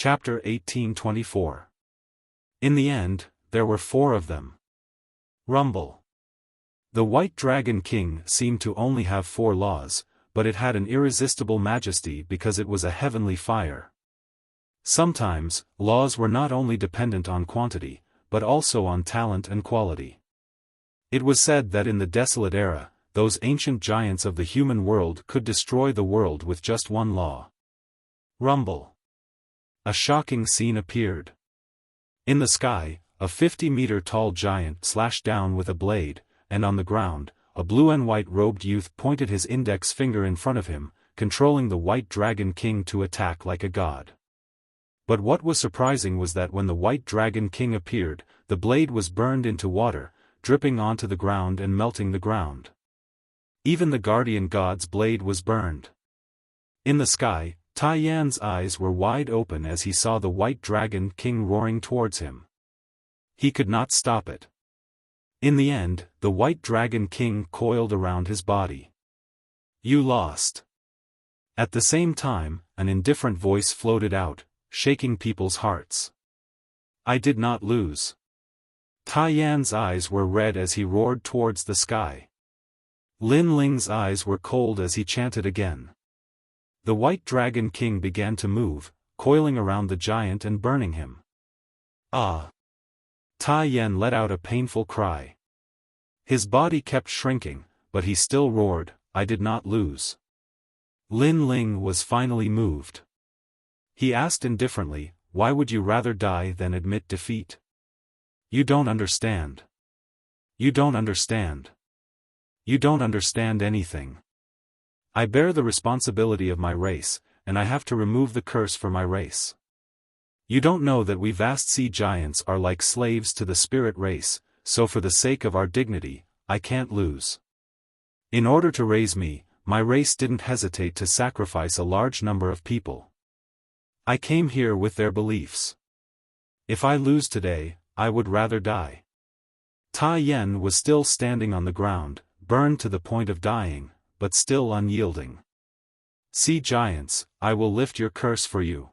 Chapter 1824. In the end, there were 4 of them. Rumble. The White Dragon King seemed to only have 4 laws, but it had an irresistible majesty because it was a heavenly fire. Sometimes, laws were not only dependent on quantity, but also on talent and quality. It was said that in the desolate era, those ancient giants of the human world could destroy the world with just 1 law. Rumble. A shocking scene appeared. In the sky, a 50-meter-tall giant slashed down with a blade, and on the ground, a blue and white-robed youth pointed his index finger in front of him, controlling the White Dragon King to attack like a god. But what was surprising was that when the White Dragon King appeared, the blade was burned into water, dripping onto the ground and melting the ground. Even the guardian god's blade was burned. In the sky, Tai Yan's eyes were wide open as he saw the White Dragon King roaring towards him. He could not stop it. In the end, the White Dragon King coiled around his body. "You lost." At the same time, an indifferent voice floated out, shaking people's hearts. "I did not lose." Tai Yan's eyes were red as he roared towards the sky. Lin Ling's eyes were cold as he chanted again. The White Dragon King began to move, coiling around the giant and burning him. "Ah!" Tai Yan let out a painful cry. His body kept shrinking, but he still roared, "I did not lose." Lin Ling was finally moved. He asked indifferently, "Why would you rather die than admit defeat? You don't understand. You don't understand. You don't understand anything. I bear the responsibility of my race, and I have to remove the curse for my race. You don't know that we vast sea giants are like slaves to the spirit race, so for the sake of our dignity, I can't lose. In order to raise me, my race didn't hesitate to sacrifice a large number of people. I came here with their beliefs. If I lose today, I would rather die." Tai Yan was still standing on the ground, burned to the point of dying, but still unyielding. "Sea giants, I will lift your curse for you."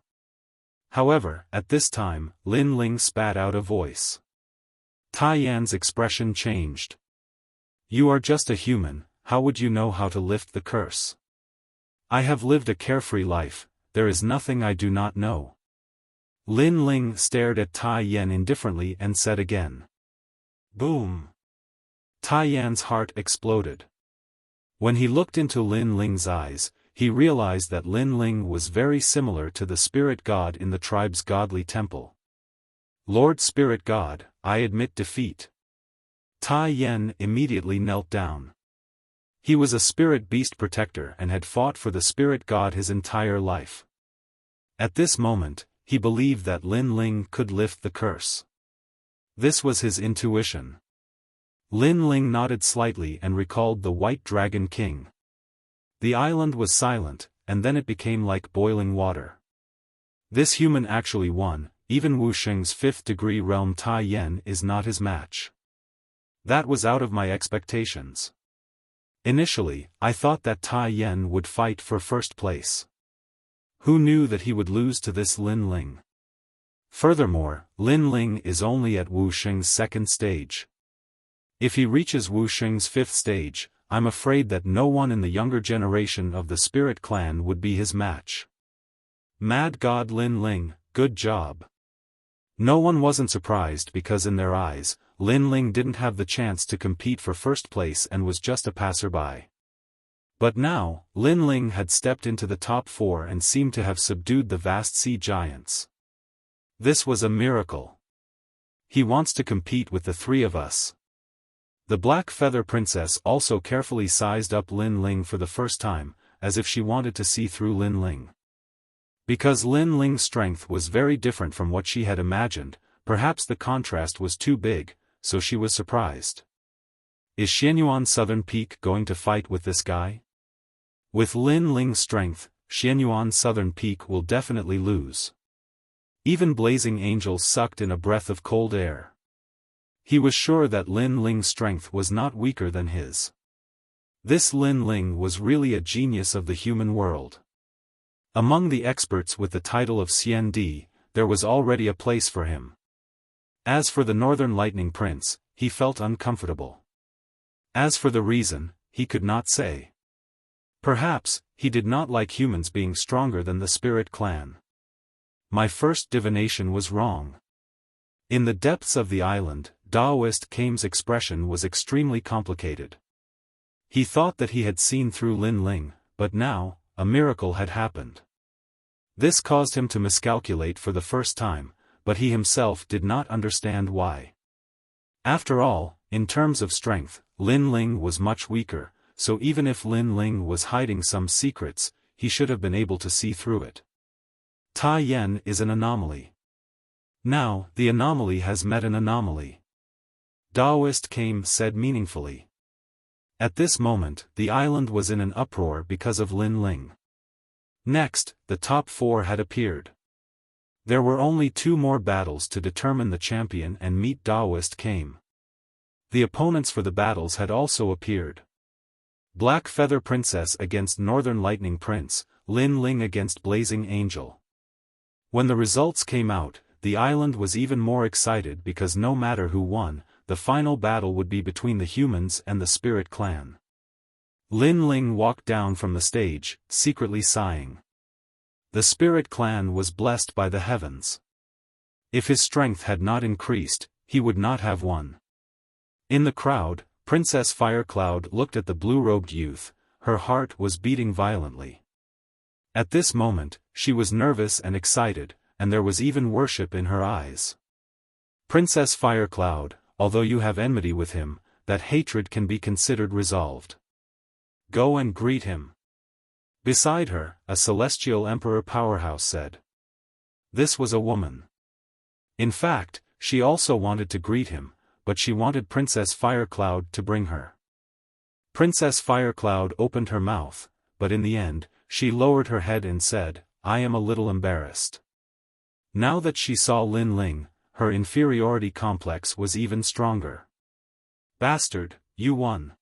However, at this time, Lin Ling spat out a voice. Tai Yan's expression changed. "You are just a human, how would you know how to lift the curse? I have lived a carefree life, there is nothing I do not know." Lin Ling stared at Tai Yan indifferently and said again. Boom! Tai Yan's heart exploded. When he looked into Lin Ling's eyes, he realized that Lin Ling was very similar to the spirit god in the tribe's godly temple. "Lord Spirit God, I admit defeat." Tai Yan immediately knelt down. He was a spirit beast protector and had fought for the spirit god his entire life. At this moment, he believed that Lin Ling could lift the curse. This was his intuition. Lin Ling nodded slightly and recalled the White Dragon King. The island was silent, and then it became like boiling water. This human actually won, even Wuxia's 5th-degree realm Tai Yan is not his match. That was out of my expectations. Initially, I thought that Tai Yan would fight for first place. Who knew that he would lose to this Lin Ling? Furthermore, Lin Ling is only at Wuxia's 2nd stage. If he reaches Wuxia's 5th stage, I'm afraid that no one in the younger generation of the Spirit Clan would be his match. Mad God Lin Ling, good job. No one wasn't surprised because in their eyes, Lin Ling didn't have the chance to compete for first place and was just a passerby. But now, Lin Ling had stepped into the top 4 and seemed to have subdued the vast sea giants. This was a miracle. He wants to compete with the 3 of us. The Black Feather Princess also carefully sized up Lin Ling for the first time, as if she wanted to see through Lin Ling. Because Lin Ling's strength was very different from what she had imagined, perhaps the contrast was too big, so she was surprised. Is Xianyuan Southern Peak going to fight with this guy? With Lin Ling's strength, Xianyuan Southern Peak will definitely lose. Even Blazing Angels sucked in a breath of cold air. He was sure that Lin Ling's strength was not weaker than his. This Lin Ling was really a genius of the human world. Among the experts with the title of Xian Di, there was already a place for him. As for the Northern Lightning Prince, he felt uncomfortable. As for the reason, he could not say. Perhaps, he did not like humans being stronger than the Spirit Clan. My first divination was wrong. In the depths of the island, Daoist Kame's expression was extremely complicated. He thought that he had seen through Lin Ling, but now, a miracle had happened. This caused him to miscalculate for the first time, but he himself did not understand why. After all, in terms of strength, Lin Ling was much weaker, so even if Lin Ling was hiding some secrets, he should have been able to see through it. Tai Yen is an anomaly. Now, the anomaly has met an anomaly. Daoist Kame said meaningfully. At this moment, the island was in an uproar because of Lin Ling. Next, the top 4 had appeared. There were only 2 more battles to determine the champion and meet Daoist Kame. The opponents for the battles had also appeared. Black Feather Princess against Northern Lightning Prince, Lin Ling against Blazing Angel. When the results came out, the island was even more excited because no matter who won, the final battle would be between the humans and the Spirit Clan. Lin Ling walked down from the stage, secretly sighing. The Spirit Clan was blessed by the heavens. If his strength had not increased, he would not have won. In the crowd, Princess Firecloud looked at the blue-robed youth, her heart was beating violently. At this moment, she was nervous and excited, and there was even worship in her eyes. Princess Firecloud, although you have enmity with him, that hatred can be considered resolved. Go and greet him. Beside her, a celestial emperor powerhouse said. This was a woman. In fact, she also wanted to greet him, but she wanted Princess Firecloud to bring her. Princess Firecloud opened her mouth, but in the end, she lowered her head and said, I am a little embarrassed. Now that she saw Lin Ling, her inferiority complex was even stronger. Bastard, you won.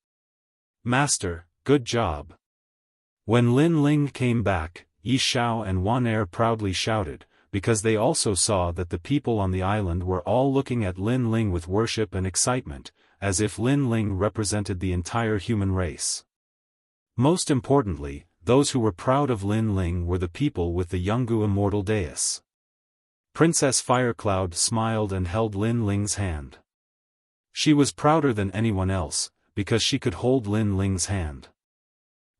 Master, good job. When Lin Ling came back, Yi Xiao and Wan Er proudly shouted, because they also saw that the people on the island were all looking at Lin Ling with worship and excitement, as if Lin Ling represented the entire human race. Most importantly, those who were proud of Lin Ling were the people with the Yungu immortal dais. Princess Firecloud smiled and held Lin Ling's hand. She was prouder than anyone else, because she could hold Lin Ling's hand.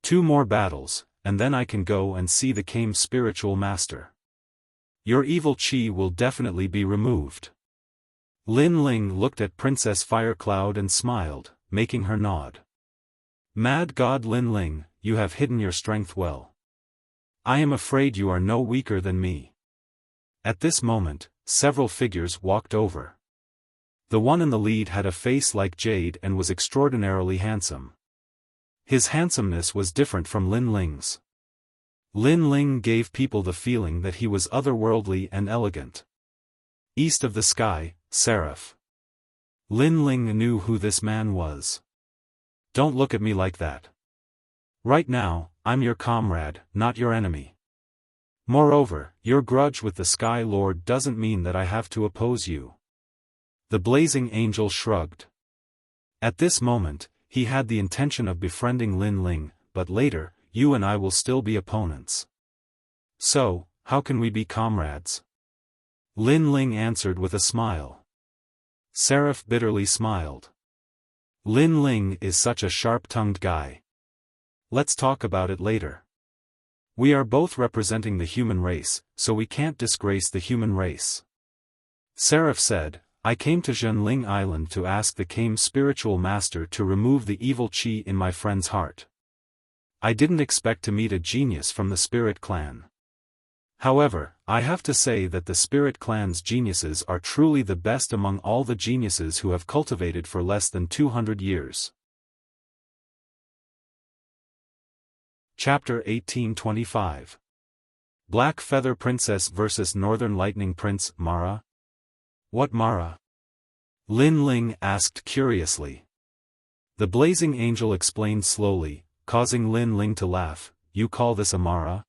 2 more battles, and then I can go and see the Kame spiritual master. Your evil chi will definitely be removed. Lin Ling looked at Princess Firecloud and smiled, making her nod. Mad God Lin Ling, you have hidden your strength well. I am afraid you are no weaker than me. At this moment, several figures walked over. The one in the lead had a face like jade and was extraordinarily handsome. His handsomeness was different from Lin Ling's. Lin Ling gave people the feeling that he was otherworldly and elegant. East of the sky, Seraph. Lin Ling knew who this man was. Don't look at me like that. Right now, I'm your comrade, not your enemy. Moreover, your grudge with the Sky Lord doesn't mean that I have to oppose you. The Blazing Angel shrugged. At this moment, he had the intention of befriending Lin Ling, but later, you and I will still be opponents. So, how can we be comrades? Lin Ling answered with a smile. Seraph bitterly smiled. Lin Ling is such a sharp-tongued guy. Let's talk about it later. We are both representing the human race, so we can't disgrace the human race. Seraph said, I came to Zhenling Island to ask the Kame spiritual master to remove the evil chi in my friend's heart. I didn't expect to meet a genius from the Spirit Clan. However, I have to say that the Spirit Clan's geniuses are truly the best among all the geniuses who have cultivated for less than 200 years. Chapter 1825. Black Feather Princess vs. Northern Lightning Prince, Mara? What Mara? Lin Ling asked curiously. The Blazing Angel explained slowly, causing Lin Ling to laugh, you call this a Mara?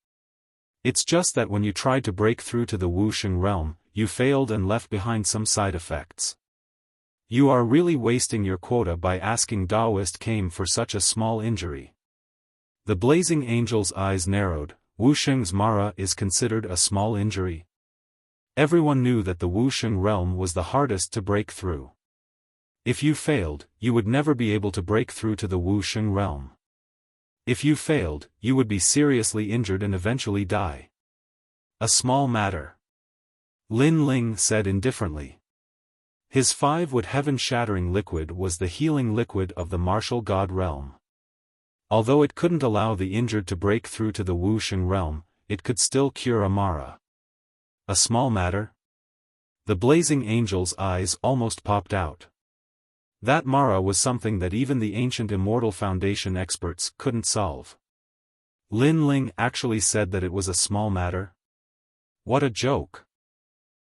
It's just that when you tried to break through to the Wuxia realm, you failed and left behind some side effects. You are really wasting your quota by asking Daoist came for such a small injury. The blazing angel's eyes narrowed. Wuxia's Mara is considered a small injury. Everyone knew that the Wuxia realm was the hardest to break through. If you failed, you would never be able to break through to the Wuxia realm. If you failed, you would be seriously injured and eventually die. A small matter. Lin Ling said indifferently. His 5-wood heaven-shattering liquid was the healing liquid of the martial god realm. Although it couldn't allow the injured to break through to the Wuxia realm, it could still cure a Mara. A small matter? The blazing angel's eyes almost popped out. That Mara was something that even the ancient Immortal Foundation experts couldn't solve. Lin Ling actually said that it was a small matter? What a joke.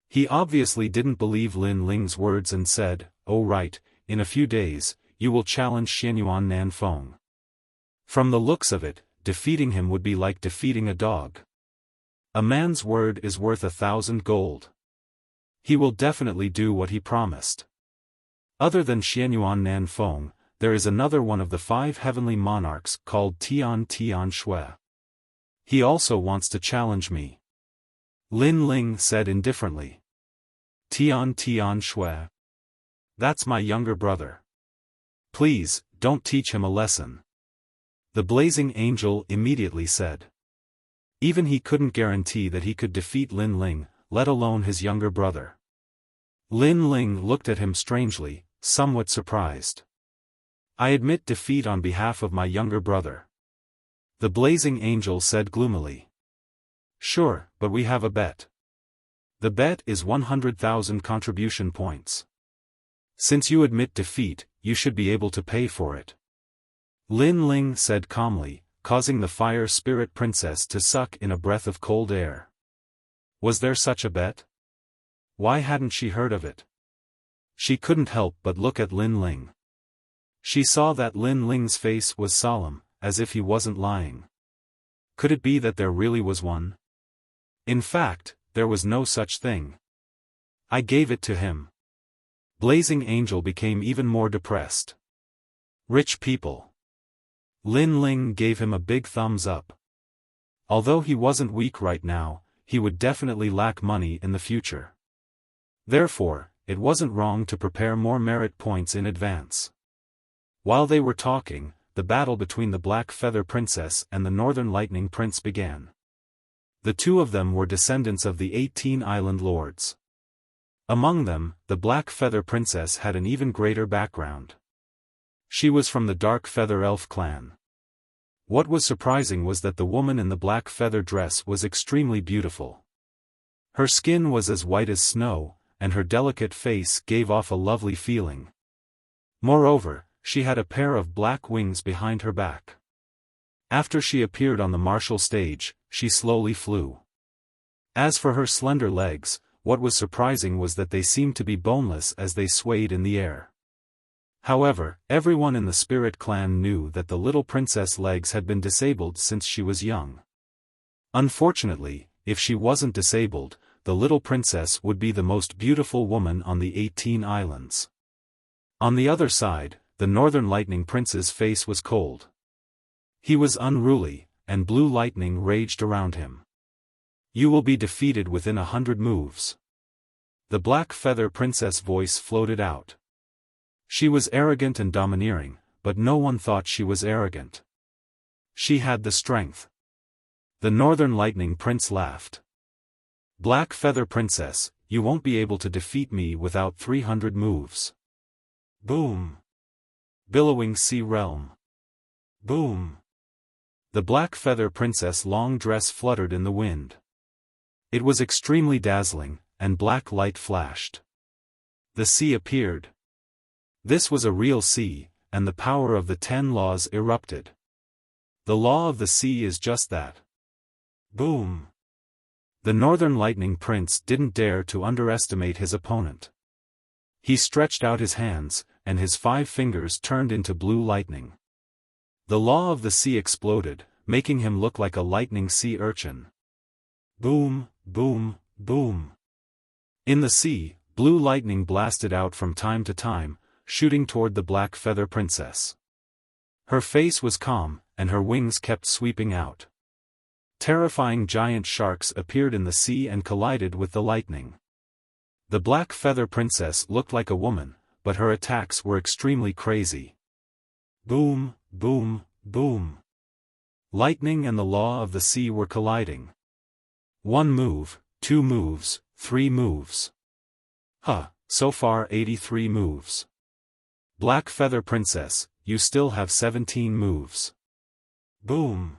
He obviously didn't believe Lin Ling's words and said, "Oh right, in a few days, you will challenge Xianyuan Nanfeng." From the looks of it, defeating him would be like defeating a dog. A man's word is worth 1,000 gold. He will definitely do what he promised. Other than Xianyuan Nanfeng, there is another one of the 5 heavenly monarchs called Tian Shui. He also wants to challenge me. Lin Ling said indifferently. Tian Shui. That's my younger brother. Please, don't teach him a lesson. The blazing angel immediately said. Even he couldn't guarantee that he could defeat Lin Ling, let alone his younger brother. Lin Ling looked at him strangely, somewhat surprised. I admit defeat on behalf of my younger brother. The blazing angel said gloomily. Sure, but we have a bet. The bet is 100,000 contribution points. Since you admit defeat, you should be able to pay for it. Lin Ling said calmly, causing the fire spirit princess to suck in a breath of cold air. Was there such a bet? Why hadn't she heard of it? She couldn't help but look at Lin Ling. She saw that Lin Ling's face was solemn, as if he wasn't lying. Could it be that there really was one? In fact, there was no such thing. I gave it to him. Blazing Angel became even more depressed. Rich people. Lin Ling gave him a big thumbs up. Although he wasn't weak right now, he would definitely lack money in the future. Therefore, it wasn't wrong to prepare more merit points in advance. While they were talking, the battle between the Black Feather Princess and the Northern Lightning Prince began. The two of them were descendants of the 18 Island Lords. Among them, the Black Feather Princess had an even greater background. She was from the Dark Feather Elf clan. What was surprising was that the woman in the black feather dress was extremely beautiful. Her skin was as white as snow, and her delicate face gave off a lovely feeling. Moreover, she had a pair of black wings behind her back. After she appeared on the martial stage, she slowly flew. As for her slender legs, what was surprising was that they seemed to be boneless as they swayed in the air. However, everyone in the Spirit Clan knew that the little princess' legs had been disabled since she was young. Unfortunately, if she wasn't disabled, the little princess would be the most beautiful woman on the 18 islands. On the other side, the Northern Lightning Prince's face was cold. He was unruly, and blue lightning raged around him. You will be defeated within 100 moves. The Black Feather Princess' voice floated out. She was arrogant and domineering, but no one thought she was arrogant. She had the strength. The Northern Lightning Prince laughed. Black Feather Princess, you won't be able to defeat me without 300 moves. Boom. Billowing Sea Realm. Boom. The Black Feather Princess' long dress fluttered in the wind. It was extremely dazzling, and black light flashed. The sea appeared. This was a real sea, and the power of the 10 laws erupted. The law of the sea is just that. Boom. The Northern Lightning Prince didn't dare to underestimate his opponent. He stretched out his hands, and his 5 fingers turned into blue lightning. The law of the sea exploded, making him look like a lightning sea urchin. Boom, boom, boom. In the sea, blue lightning blasted out from time to time, shooting toward the Black Feather Princess. Her face was calm, and her wings kept sweeping out. Terrifying giant sharks appeared in the sea and collided with the lightning. The Black Feather Princess looked like a woman, but her attacks were extremely crazy. Boom, boom, boom. Lightning and the law of the sea were colliding. 1 move, 2 moves, 3 moves. So far 83 moves. Black Feather Princess, you still have 17 moves. Boom.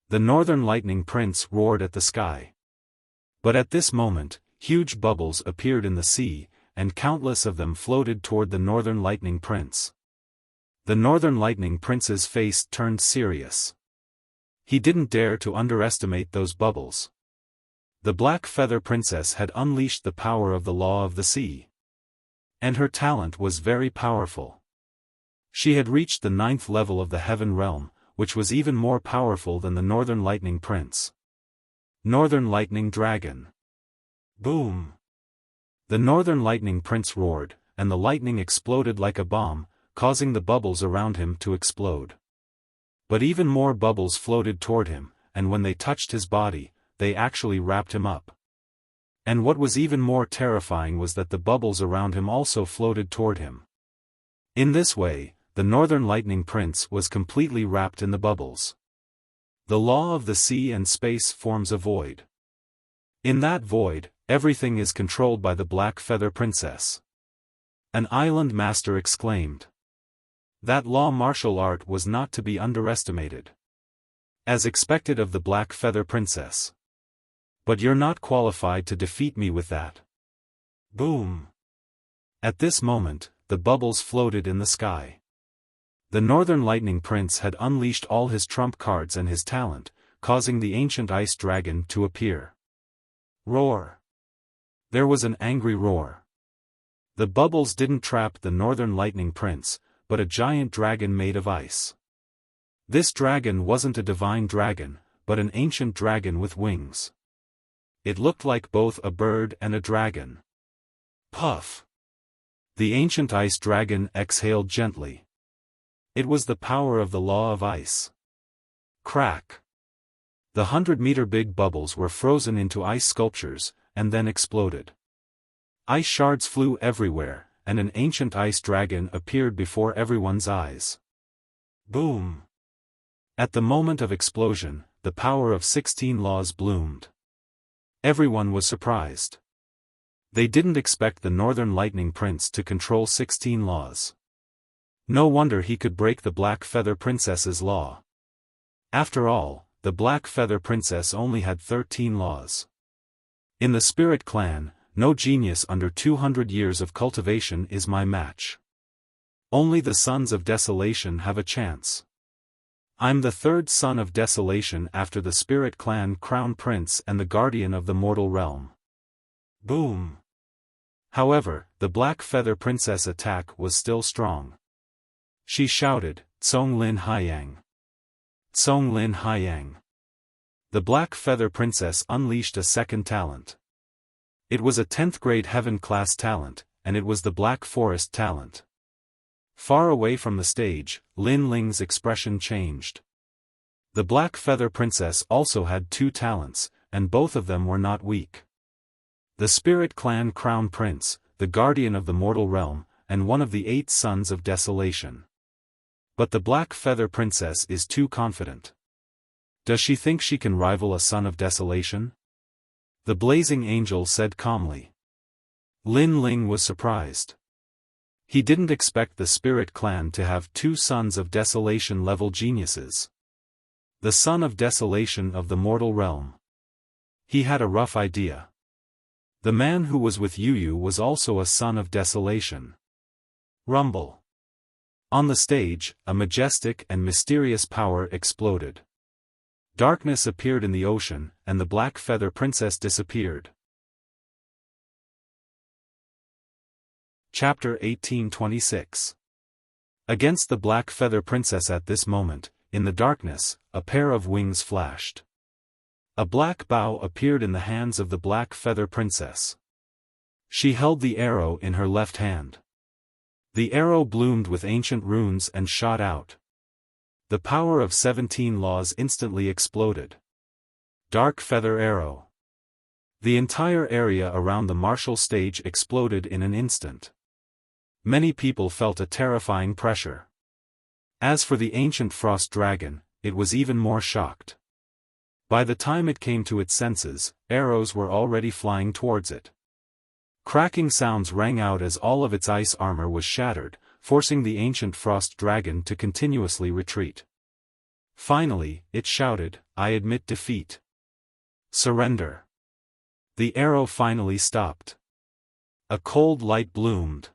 The Northern Lightning Prince roared at the sky. But at this moment, huge bubbles appeared in the sea, and countless of them floated toward the Northern Lightning Prince. The Northern Lightning Prince's face turned serious. He didn't dare to underestimate those bubbles. The Black Feather Princess had unleashed the power of the law of the sea. And her talent was very powerful. She had reached the 9th level of the Heaven Realm, which was even more powerful than the Northern Lightning Prince. Northern Lightning Dragon. Boom. The Northern Lightning Prince roared, and the lightning exploded like a bomb, causing the bubbles around him to explode. But even more bubbles floated toward him, and when they touched his body, they actually wrapped him up. And what was even more terrifying was that the bubbles around him also floated toward him. In this way, the Northern Lightning Prince was completely wrapped in the bubbles. The law of the sea and space forms a void. In that void, everything is controlled by the Black Feather Princess. An island master exclaimed. That law martial art was not to be underestimated. As expected of the Black Feather Princess. But you're not qualified to defeat me with that. Boom. At this moment, the bubbles floated in the sky. The Northern Lightning Prince had unleashed all his trump cards and his talent, causing the ancient ice dragon to appear. Roar. There was an angry roar. The bubbles didn't trap the Northern Lightning Prince, but a giant dragon made of ice. This dragon wasn't a divine dragon, but an ancient dragon with wings. It looked like both a bird and a dragon. Puff. The ancient ice dragon exhaled gently. It was the power of the law of ice. Crack. The 100-meter big bubbles were frozen into ice sculptures, and then exploded. Ice shards flew everywhere, and an ancient ice dragon appeared before everyone's eyes. Boom. At the moment of explosion, the power of 16 laws bloomed. Everyone was surprised. They didn't expect the Northern Lightning Prince to control 16 laws. No wonder he could break the Black Feather Princess's law. After all, the Black Feather Princess only had 13 laws. In the Spirit Clan, no genius under 200 years of cultivation is my match. Only the Sons of Desolation have a chance. I'm the 3rd son of Desolation after the Spirit Clan Crown Prince and the Guardian of the Mortal Realm. Boom. However, the Black Feather Princess' attack was still strong. She shouted, Tsong Lin Haiyang. Tsong Lin Haiyang. The Black Feather Princess unleashed a second talent. It was a 10th grade heaven class talent, and it was the Black Forest talent. Far away from the stage, Lin Ling's expression changed. The Black Feather Princess also had 2 talents, and both of them were not weak. The Spirit Clan Crown Prince, the Guardian of the Mortal Realm, and one of the 8 Sons of Desolation. But the Black Feather Princess is too confident. Does she think she can rival a Son of Desolation? The Blazing Angel said calmly. Lin Ling was surprised. He didn't expect the Spirit Clan to have 2 Sons of Desolation level geniuses. The Son of Desolation of the Mortal Realm. He had a rough idea. The man who was with Yu was also a Son of Desolation. Rumble. On the stage, a majestic and mysterious power exploded. Darkness appeared in the ocean, and the Black Feather Princess disappeared. Chapter 1826. Against the Black Feather Princess at this moment, in the darkness, a pair of wings flashed. A black bow appeared in the hands of the Black Feather Princess. She held the arrow in her left hand. The arrow bloomed with ancient runes and shot out. The power of 17 laws instantly exploded. Dark Feather Arrow. The entire area around the martial stage exploded in an instant. Many people felt a terrifying pressure. As for the ancient frost dragon, it was even more shocked. By the time it came to its senses, arrows were already flying towards it. Cracking sounds rang out as all of its ice armor was shattered, forcing the ancient frost dragon to continuously retreat. Finally, it shouted, "I admit defeat. Surrender." The arrow finally stopped. A cold light bloomed.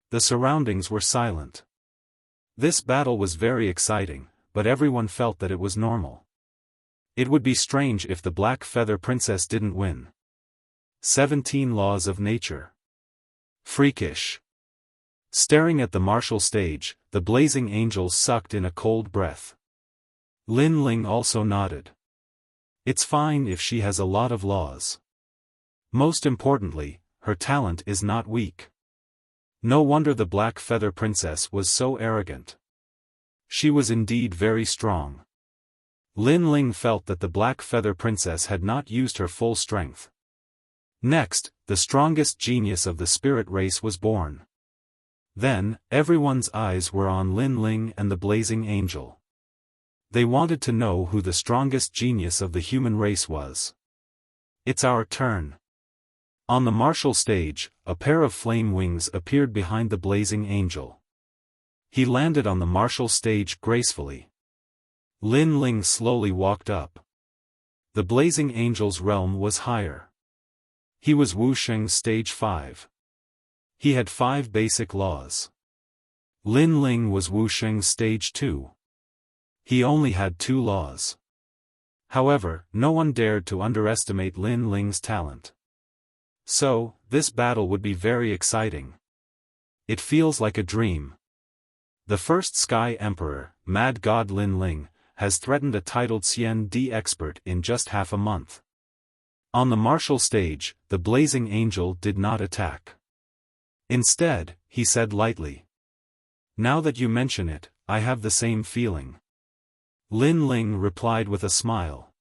The surroundings were silent. This battle was very exciting, but everyone felt that it was normal. It would be strange if the Black Feather Princess didn't win. 17 Laws of Nature. Freakish. Staring at the martial stage, the blazing angel sucked in a cold breath. Lin Ling also nodded. It's fine if she has a lot of laws. Most importantly, her talent is not weak. No wonder the Black Feather Princess was so arrogant. She was indeed very strong. Lin Ling felt that the Black Feather Princess had not used her full strength. Next, the strongest genius of the spirit race was born. Then, everyone's eyes were on Lin Ling and the Blazing Angel. They wanted to know who the strongest genius of the human race was. It's our turn. On the martial stage, a pair of flame wings appeared behind the Blazing Angel. He landed on the martial stage gracefully. Lin Ling slowly walked up. The Blazing Angel's realm was higher. He was Wuxia stage 5. He had 5 basic laws. Lin Ling was Wuxia stage 2. He only had 2 laws. However, no one dared to underestimate Lin Ling's talent. So, this battle would be very exciting. It feels like a dream. The first Sky Emperor, Mad God Lin Ling, has threatened a titled CND expert in just half a month. On the martial stage, the Blazing Angel did not attack. Instead, he said lightly, "Now that you mention it, I have the same feeling." Lin Ling replied with a smile.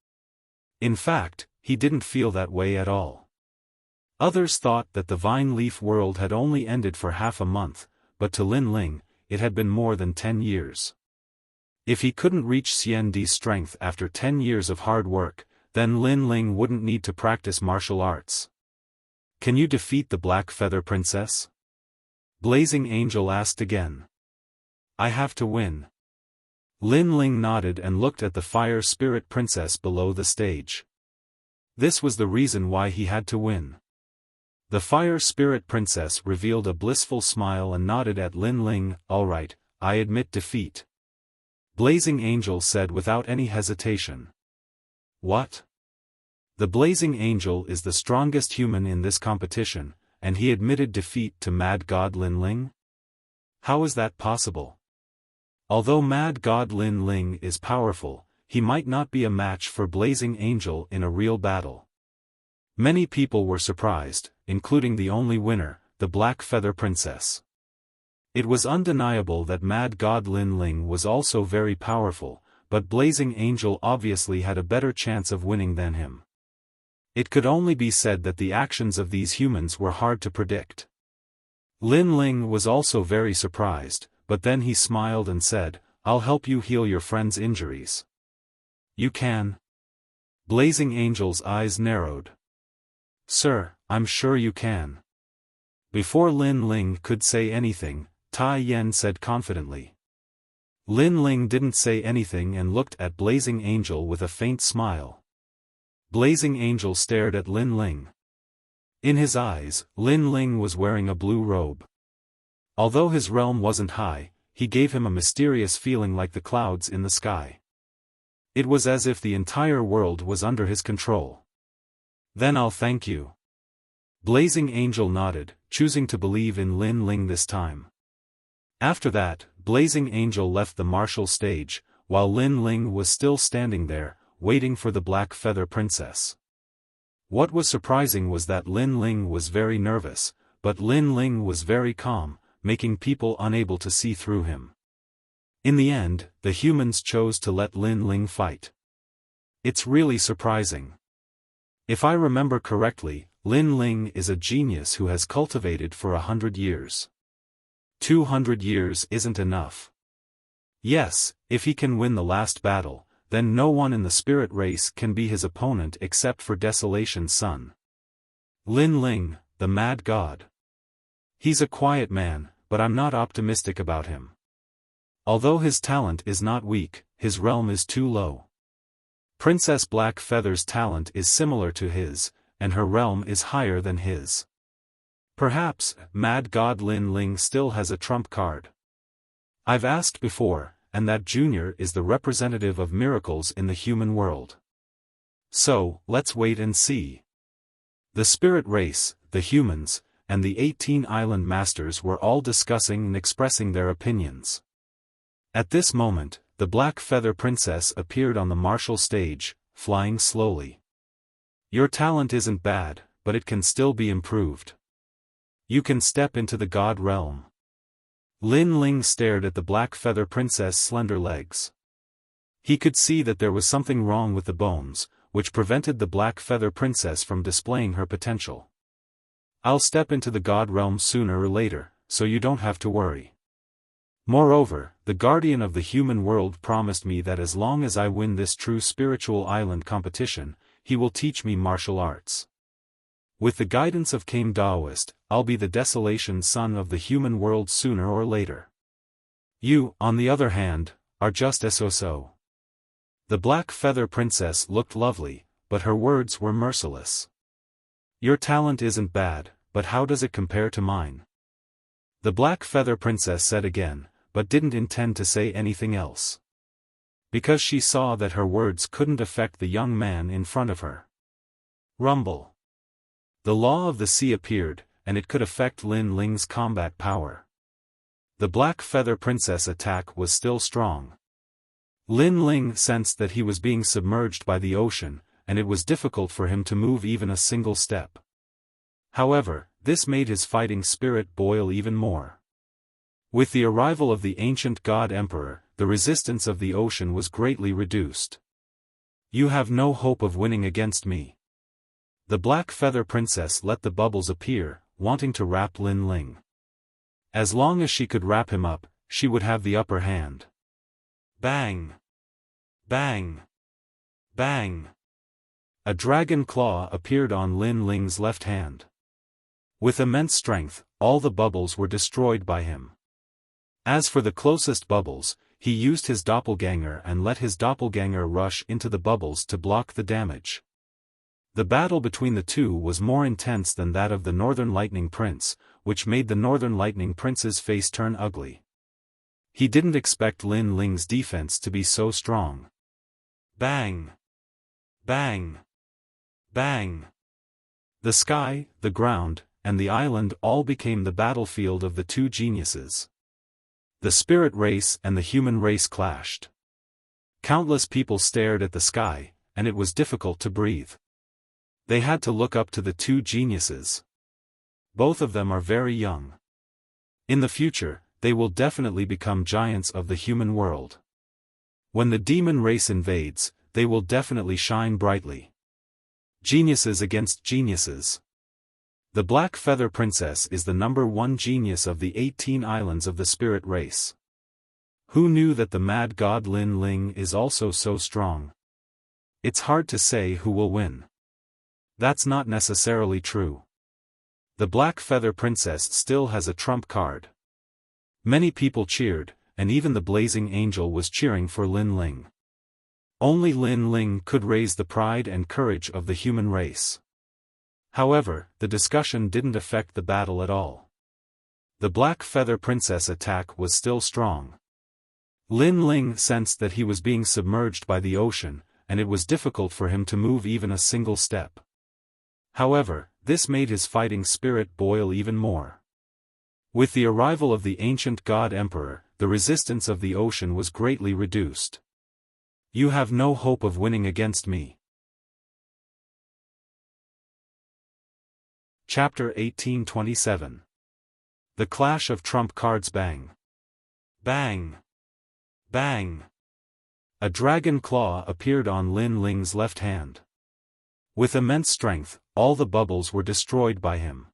In fact, he didn't feel that way at all. Others thought that the Vine Leaf world had only ended for half a month, but to Lin Ling, it had been more than 10 years. If he couldn't reach CND's strength after 10 years of hard work, then Lin Ling wouldn't need to practice martial arts. "Can you defeat the Black Feather Princess?" Blazing Angel asked again. "I have to win." Lin Ling nodded and looked at the Fire Spirit Princess below the stage. This was the reason why he had to win. The Fire Spirit Princess revealed a blissful smile and nodded at Lin Ling. "All right, I admit defeat." Blazing Angel said without any hesitation. "What?" The Blazing Angel is the strongest human in this competition, and he admitted defeat to Mad God Lin Ling? How is that possible? Although Mad God Lin Ling is powerful, he might not be a match for Blazing Angel in a real battle. Many people were surprised, including the only winner, the Black Feather Princess. It was undeniable that Mad God Lin Ling was also very powerful, but Blazing Angel obviously had a better chance of winning than him. It could only be said that the actions of these humans were hard to predict. Lin Ling was also very surprised, but then he smiled and said, "I'll help you heal your friend's injuries." "You can?" Blazing Angel's eyes narrowed. "Sir, I'm sure you can." Before Lin Ling could say anything, Tai Yen said confidently. Lin Ling didn't say anything and looked at Blazing Angel with a faint smile. Blazing Angel stared at Lin Ling. In his eyes, Lin Ling was wearing a blue robe. Although his realm wasn't high, he gave him a mysterious feeling like the clouds in the sky. It was as if the entire world was under his control. "Then I'll thank you." Blazing Angel nodded, choosing to believe in Lin Ling this time. After that, Blazing Angel left the martial stage, while Lin Ling was still standing there, waiting for the Black Feather Princess. What was surprising was that Lin Ling was very nervous, but Lin Ling was very calm, making people unable to see through him. In the end, the humans chose to let Lin Ling fight. It's really surprising. If I remember correctly, Lin Ling is a genius who has cultivated for 100 years. 200 years isn't enough. Yes, if he can win the last battle, then no one in the spirit race can be his opponent except for Desolation's son. Lin Ling, the mad god. He's a quiet man, but I'm not optimistic about him. Although his talent is not weak, his realm is too low. Princess Black Feather's talent is similar to his, and her realm is higher than his. Perhaps, Mad God Lin Ling still has a trump card. I've asked before, and that Junior is the representative of miracles in the human world. So, let's wait and see. The spirit race, the humans, and the 18 island masters were all discussing and expressing their opinions. At this moment, the Black Feather Princess appeared on the martial stage, flying slowly. Your talent isn't bad, but it can still be improved. You can step into the God realm. Lin Ling stared at the Black Feather Princess' slender legs. He could see that there was something wrong with the bones, which prevented the Black Feather Princess from displaying her potential. I'll step into the God realm sooner or later, so you don't have to worry. Moreover, the guardian of the human world promised me that as long as I win this true spiritual island competition, he will teach me martial arts. With the guidance of Kame Daoist, I'll be the Desolation son of the human world sooner or later. You, on the other hand, are just so. The Black Feather Princess looked lovely, but her words were merciless. Your talent isn't bad, but how does it compare to mine? The Black Feather Princess said again, but didn't intend to say anything else. Because she saw that her words couldn't affect the young man in front of her. Rumble. The law of the sea appeared, and it could affect Lin Ling's combat power. The Black Feather Princess' attack was still strong. Lin Ling sensed that he was being submerged by the ocean, and it was difficult for him to move even a single step. However, this made his fighting spirit boil even more. With the arrival of the ancient God Emperor, the resistance of the ocean was greatly reduced. You have no hope of winning against me. The Black Feather Princess let the bubbles appear, wanting to wrap Lin Ling. As long as she could wrap him up, she would have the upper hand. Bang! Bang! Bang! A dragon claw appeared on Lin Ling's left hand. With immense strength, all the bubbles were destroyed by him. As for the closest bubbles, he used his doppelganger and let his doppelganger rush into the bubbles to block the damage. The battle between the two was more intense than that of the Northern Lightning Prince, which made the Northern Lightning Prince's face turn ugly. He didn't expect Lin Ling's defense to be so strong. Bang! Bang! Bang! The sky, the ground, and the island all became the battlefield of the two geniuses. The spirit race and the human race clashed. Countless people stared at the sky, and it was difficult to breathe. They had to look up to the two geniuses. Both of them are very young. In the future, they will definitely become giants of the human world. When the demon race invades, they will definitely shine brightly. Geniuses against geniuses. The Black Feather Princess is the #1 genius of the 18 islands of the spirit race. Who knew that the mad god Lin Ling is also so strong? It's hard to say who will win. That's not necessarily true. The Black Feather Princess still has a trump card. Many people cheered, and even the Blazing Angel was cheering for Lin Ling. Only Lin Ling could raise the pride and courage of the human race. However, the discussion didn't affect the battle at all. The Black Feather Princess' attack was still strong. Lin Ling sensed that he was being submerged by the ocean, and it was difficult for him to move even a single step. However, this made his fighting spirit boil even more. With the arrival of the ancient God Emperor, the resistance of the ocean was greatly reduced. You have no hope of winning against me. Chapter 1827. The Clash of Trump Cards. Bang! Bang! Bang! A dragon claw appeared on Lin Ling's left hand. With immense strength, all the bubbles were destroyed by him.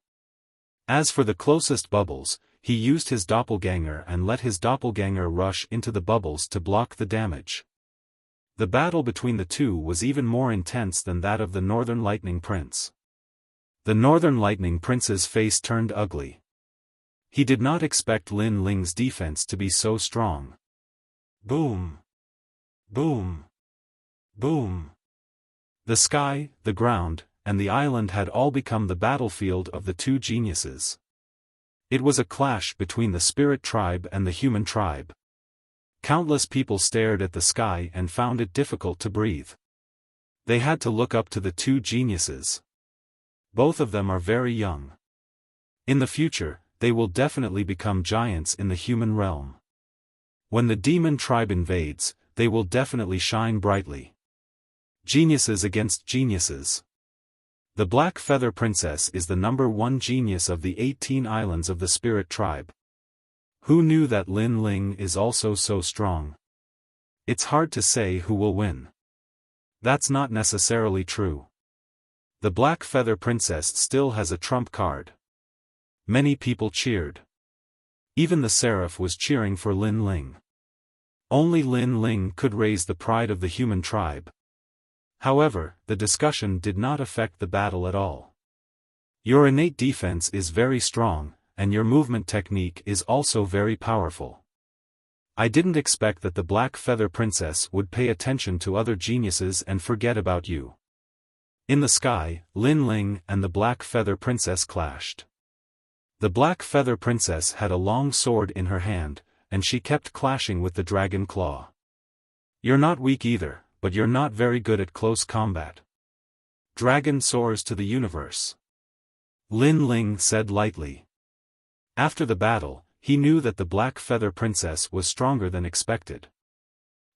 As for the closest bubbles, he used his doppelganger and let his doppelganger rush into the bubbles to block the damage. The battle between the two was even more intense than that of the Northern Lightning Prince. The Northern Lightning Prince's face turned ugly. He did not expect Lin Ling's defense to be so strong. Boom! Boom! Boom! The sky, the ground, and the island had all become the battlefield of the two geniuses. It was a clash between the spirit tribe and the human tribe. Countless people stared at the sky and found it difficult to breathe. They had to look up to the two geniuses. Both of them are very young. In the future, they will definitely become giants in the human realm. When the demon tribe invades, they will definitely shine brightly. Geniuses against geniuses. The Black Feather Princess is the #1 genius of the 18 islands of the Spirit Tribe. Who knew that Lin Ling is also so strong? It's hard to say who will win. That's not necessarily true. The Black Feather Princess still has a trump card. Many people cheered. Even the Seraph was cheering for Lin Ling. Only Lin Ling could raise the pride of the human tribe. However, the discussion did not affect the battle at all. Your innate defense is very strong, and your movement technique is also very powerful. I didn't expect that the Black Feather Princess would pay attention to other geniuses and forget about you. In the sky, Lin Ling and the Black Feather Princess clashed. The Black Feather Princess had a long sword in her hand, and she kept clashing with the dragon claw. You're not weak either, but you're not very good at close combat. Dragon soars to the universe. Lin Ling said lightly. After the battle, he knew that the Black Feather Princess was stronger than expected.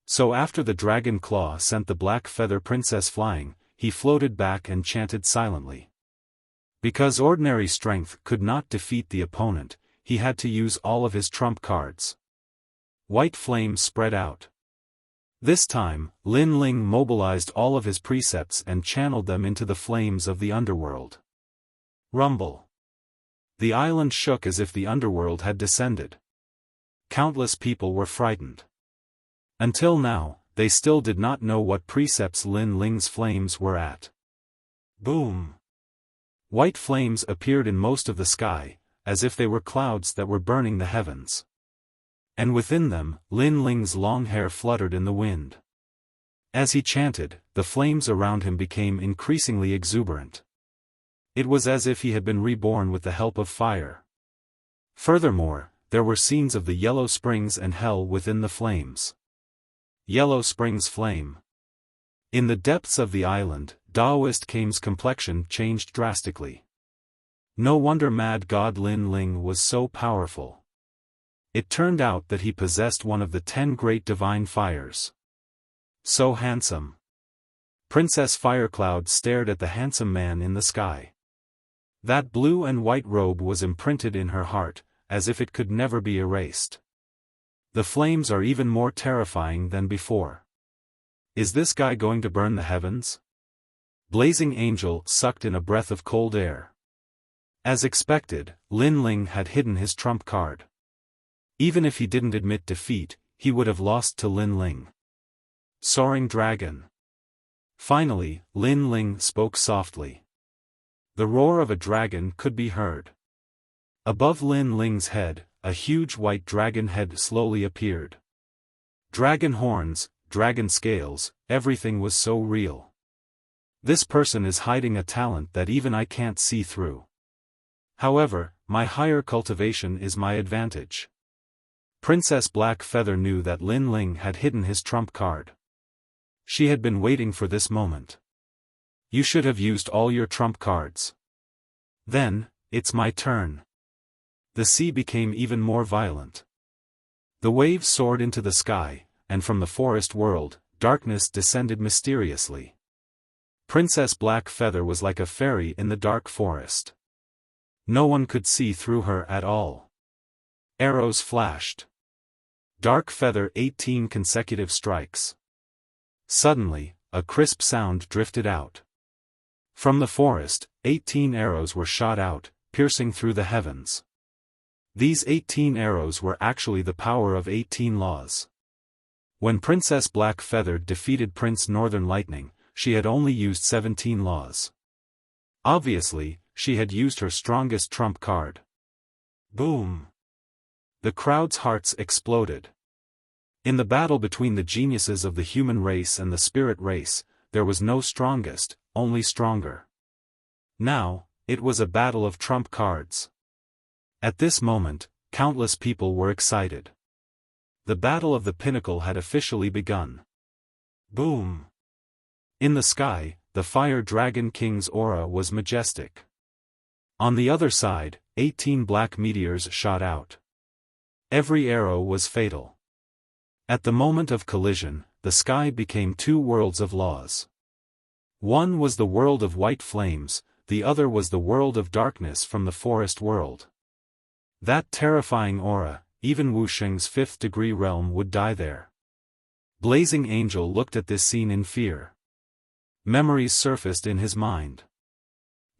So after the dragon claw sent the Black Feather Princess flying, he floated back and chanted silently. Because ordinary strength could not defeat the opponent, he had to use all of his trump cards. White flames spread out. This time, Lin Ling mobilized all of his precepts and channeled them into the flames of the underworld. Rumble. The island shook as if the underworld had descended. Countless people were frightened. Until now, they still did not know what precepts Lin Ling's flames were at. Boom! White flames appeared in most of the sky, as if they were clouds that were burning the heavens. And within them, Lin Ling's long hair fluttered in the wind. As he chanted, the flames around him became increasingly exuberant. It was as if he had been reborn with the help of fire. Furthermore, there were scenes of the Yellow Springs and hell within the flames. Yellow Springs flame. In the depths of the island, Taoist King's complexion changed drastically. No wonder Mad God Lin Ling was so powerful. It turned out that he possessed one of the 10 great divine fires. So handsome. Princess Firecloud stared at the handsome man in the sky. That blue and white robe was imprinted in her heart, as if it could never be erased. The flames are even more terrifying than before. Is this guy going to burn the heavens? Blazing Angel sucked in a breath of cold air. As expected, Lin Ling had hidden his trump card. Even if he didn't admit defeat, he would have lost to Lin Ling. Soaring Dragon. Finally, Lin Ling spoke softly. The roar of a dragon could be heard. Above Lin Ling's head, a huge white dragon head slowly appeared. Dragon horns, dragon scales, everything was so real. This person is hiding a talent that even I can't see through. However, my higher cultivation is my advantage. Princess Black Feather knew that Lin Ling had hidden his trump card. She had been waiting for this moment. You should have used all your trump cards. Then, it's my turn. The sea became even more violent. The waves soared into the sky, and from the forest world, darkness descended mysteriously. Princess Black Feather was like a fairy in the dark forest. No one could see through her at all. Arrows flashed. Dark Feather 18 consecutive strikes. Suddenly, a crisp sound drifted out. From the forest, 18 arrows were shot out, piercing through the heavens. These 18 arrows were actually the power of 18 laws. When Princess Black Feather defeated Prince Northern Lightning, she had only used 17 laws. Obviously, she had used her strongest trump card. Boom! The crowd's hearts exploded. In the battle between the geniuses of the human race and the spirit race, there was no strongest, only stronger. Now, it was a battle of trump cards. At this moment, countless people were excited. The battle of the pinnacle had officially begun. Boom! In the sky, the Fire Dragon King's aura was majestic. On the other side, 18 black meteors shot out. Every arrow was fatal. At the moment of collision, the sky became two worlds of laws. One was the world of white flames, the other was the world of darkness from the forest world. That terrifying aura, even Wuxia's fifth-degree realm would die there. Blazing Angel looked at this scene in fear. Memories surfaced in his mind.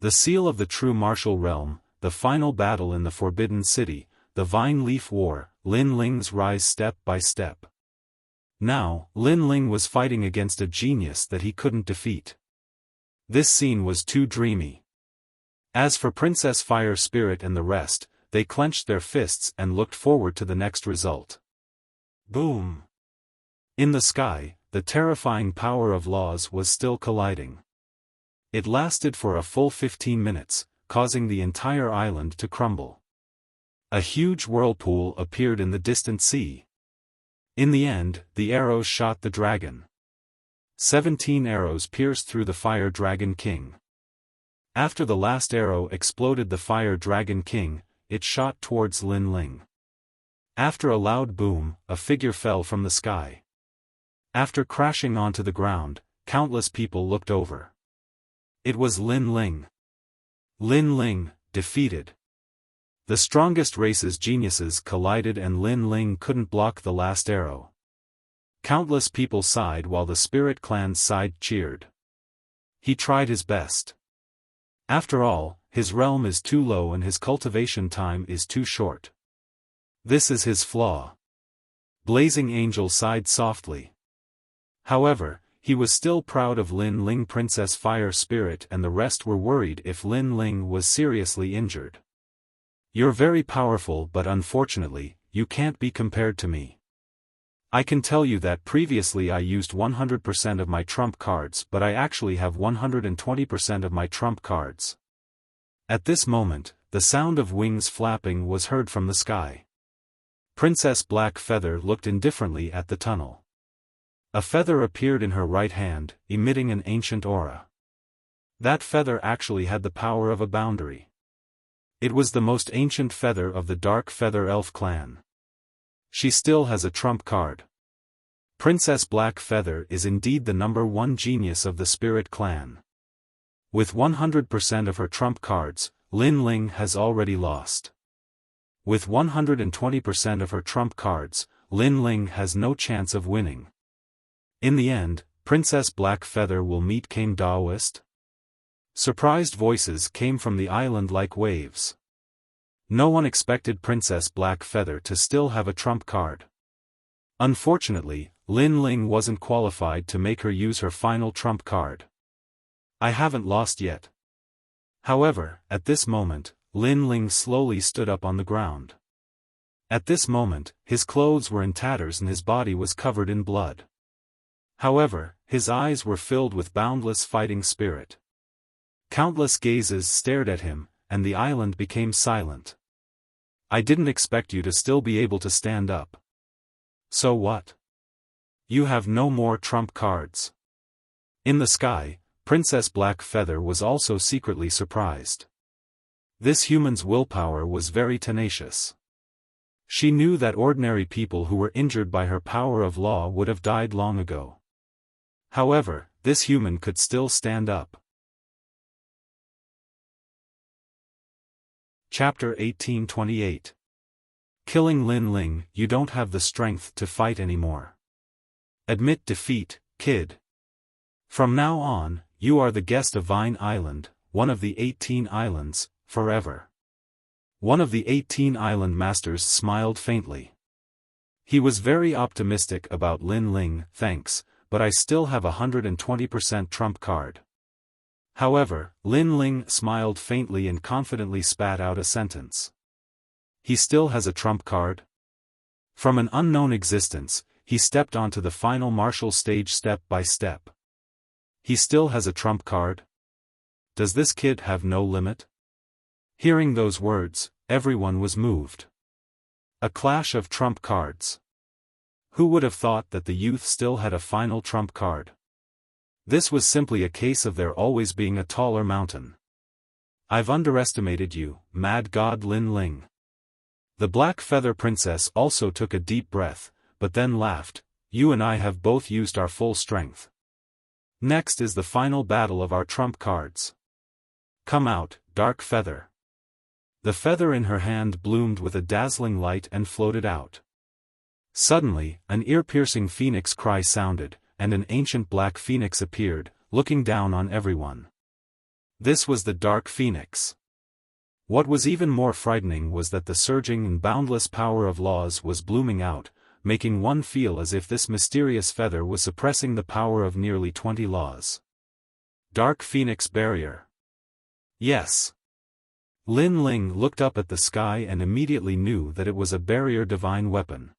The seal of the true martial realm, the final battle in the Forbidden City, the Vine Leaf War, Lin Ling's rise step by step. Now, Lin Ling was fighting against a genius that he couldn't defeat. This scene was too dreamy. As for Princess Fire Spirit and the rest, they clenched their fists and looked forward to the next result. Boom! In the sky, the terrifying power of laws was still colliding. It lasted for a full 15 minutes, causing the entire island to crumble. A huge whirlpool appeared in the distant sea. In the end, the arrows shot the dragon. 17 arrows pierced through the Fire Dragon King. After the last arrow exploded the Fire Dragon King, it shot towards Lin Ling. After a loud boom, a figure fell from the sky. After crashing onto the ground, countless people looked over. It was Lin Ling. Lin Ling, defeated. The strongest race's geniuses collided and Lin Ling couldn't block the last arrow. Countless people sighed while the spirit clan's side cheered. He tried his best. After all, his realm is too low and his cultivation time is too short. This is his flaw. Blazing Angel sighed softly. However, he was still proud of Lin Ling. Princess Fire Spirit and the rest were worried if Lin Ling was seriously injured. You're very powerful, but unfortunately, you can't be compared to me. I can tell you that previously I used 100% of my trump cards, but I actually have 120% of my trump cards. At this moment, the sound of wings flapping was heard from the sky. Princess Black Feather looked indifferently at the tunnel. A feather appeared in her right hand, emitting an ancient aura. That feather actually had the power of a boundary. It was the most ancient feather of the Dark Feather Elf clan. She still has a trump card. Princess Black Feather is indeed the #1 genius of the Spirit clan. With 100% of her trump cards, Lin Ling has already lost. With 120% of her trump cards, Lin Ling has no chance of winning. In the end, Princess Black Feather will meet King Daoist? Surprised voices came from the island like waves. No one expected Princess Black Feather to still have a trump card. Unfortunately, Lin Ling wasn't qualified to make her use her final trump card. I haven't lost yet. However, at this moment, Lin Ling slowly stood up on the ground. At this moment, his clothes were in tatters and his body was covered in blood. However, his eyes were filled with boundless fighting spirit. Countless gazes stared at him, and the island became silent. I didn't expect you to still be able to stand up. So what? You have no more trump cards. In the sky, Princess Black Feather was also secretly surprised. This human's willpower was very tenacious. She knew that ordinary people who were injured by her power of law would have died long ago. However, this human could still stand up. Chapter 1828. Killing Lin Ling, you don't have the strength to fight anymore. Admit defeat, kid. From now on, you are the guest of Vine Island, one of the 18 islands, forever. One of the 18 island masters smiled faintly. He was very optimistic about Lin Ling. Thanks, but I still have a 120% trump card. However, Lin Ling smiled faintly and confidently spat out a sentence. He still has a trump card? From an unknown existence, he stepped onto the final martial stage step by step. He still has a trump card? Does this kid have no limit? Hearing those words, everyone was moved. A clash of trump cards. Who would have thought that the youth still had a final trump card? This was simply a case of there always being a taller mountain. I've underestimated you, mad god Lin Ling. The Black Feather Princess also took a deep breath, but then laughed. You and I have both used our full strength. Next is the final battle of our trump cards. Come out, Dark Feather. The feather in her hand bloomed with a dazzling light and floated out. Suddenly, an ear-piercing phoenix cry sounded, and an ancient black phoenix appeared, looking down on everyone. This was the Dark Phoenix. What was even more frightening was that the surging and boundless power of laws was blooming out, making one feel as if this mysterious feather was suppressing the power of nearly 20 laws. Dark Phoenix Barrier. Yes. Lin Ling looked up at the sky and immediately knew that it was a barrier divine weapon.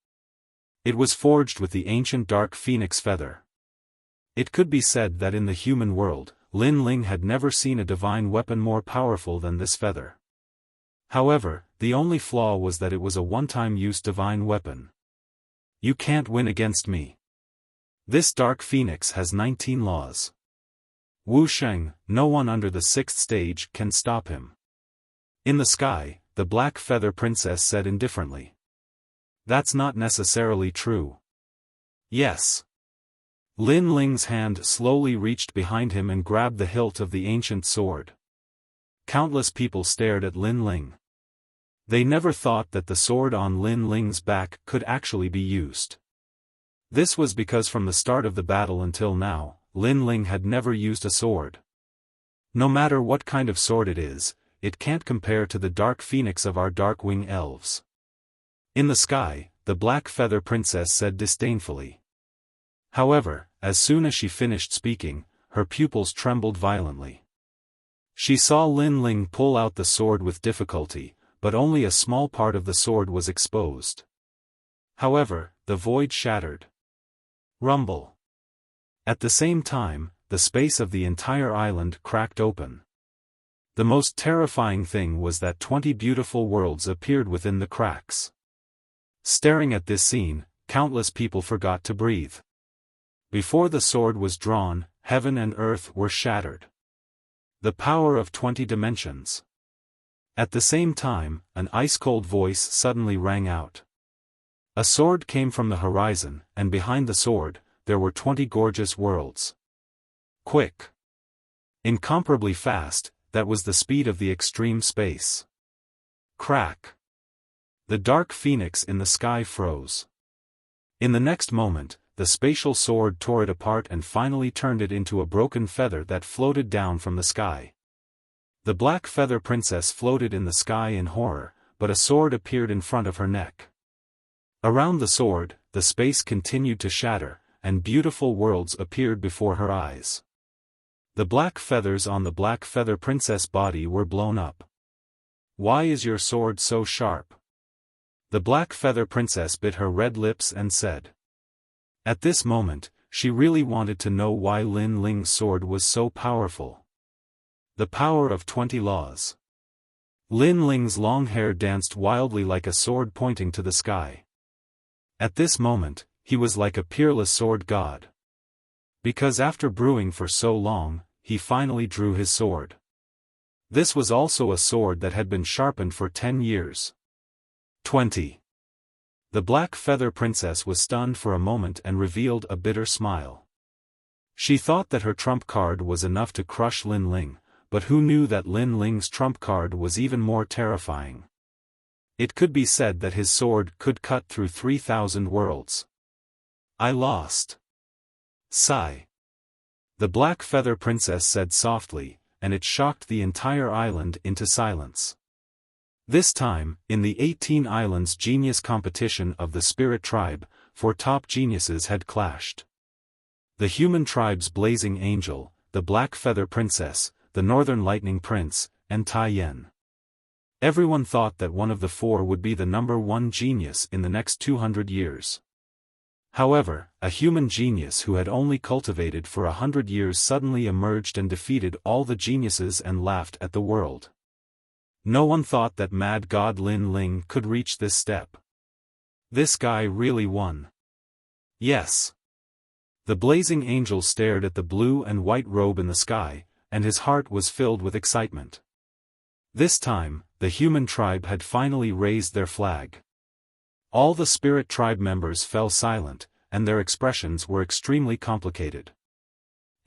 It was forged with the ancient Dark Phoenix feather. It could be said that in the human world, Lin Ling had never seen a divine weapon more powerful than this feather. However, the only flaw was that it was a one-time use divine weapon. You can't win against me. This Dark Phoenix has 19 laws. Wu Sheng, no one under the 6th stage can stop him. In the sky, the Black Feather Princess said indifferently. That's not necessarily true. Yes. Lin Ling's hand slowly reached behind him and grabbed the hilt of the ancient sword. Countless people stared at Lin Ling. They never thought that the sword on Lin Ling's back could actually be used. This was because from the start of the battle until now, Lin Ling had never used a sword. No matter what kind of sword it is, it can't compare to the Dark Phoenix of our Darkwing elves. In the sky, the Black Feather Princess said disdainfully. However, as soon as she finished speaking, her pupils trembled violently. She saw Lin Ling pull out the sword with difficulty, but only a small part of the sword was exposed. However, the void shattered. Rumble. At the same time, the space of the entire island cracked open. The most terrifying thing was that 20 beautiful worlds appeared within the cracks. Staring at this scene, countless people forgot to breathe. Before the sword was drawn, heaven and earth were shattered. The power of 20 dimensions. At the same time, an ice-cold voice suddenly rang out. A sword came from the horizon, and behind the sword, there were 20 gorgeous worlds. Quick. Incomparably fast, that was the speed of the extreme space. Crack. The Dark Phoenix in the sky froze. In the next moment, the spatial sword tore it apart and finally turned it into a broken feather that floated down from the sky. The Black Feather Princess floated in the sky in horror, but a sword appeared in front of her neck. Around the sword, the space continued to shatter, and beautiful worlds appeared before her eyes. The black feathers on the Black Feather Princess body were blown up. Why is your sword so sharp? The Black Feather Princess bit her red lips and said. At this moment, she really wanted to know why Lin Ling's sword was so powerful. The power of 20 laws. Lin Ling's long hair danced wildly like a sword pointing to the sky. At this moment, he was like a peerless sword god. Because after brewing for so long, he finally drew his sword. This was also a sword that had been sharpened for 10 years. 20. The Black Feather Princess was stunned for a moment and revealed a bitter smile. She thought that her trump card was enough to crush Lin Ling, but who knew that Lin Ling's trump card was even more terrifying. It could be said that his sword could cut through 3,000 worlds. I lost. Sigh. The Black Feather Princess said softly, and it shocked the entire island into silence. This time, in the 18 Islands Genius Competition of the Spirit Tribe, 4 top geniuses had clashed. The human tribe's Blazing Angel, the Black Feather Princess, the Northern Lightning Prince, and Tai Yen. Everyone thought that one of the 4 would be the #1 genius in the next 200 years. However, a human genius who had only cultivated for 100 years suddenly emerged and defeated all the geniuses and laughed at the world. No one thought that Mad God Lin Ling could reach this step. This guy really won. Yes. The Blazing Angel stared at the blue and white robe in the sky, and his heart was filled with excitement. This time, the human tribe had finally raised their flag. All the Spirit Tribe members fell silent, and their expressions were extremely complicated.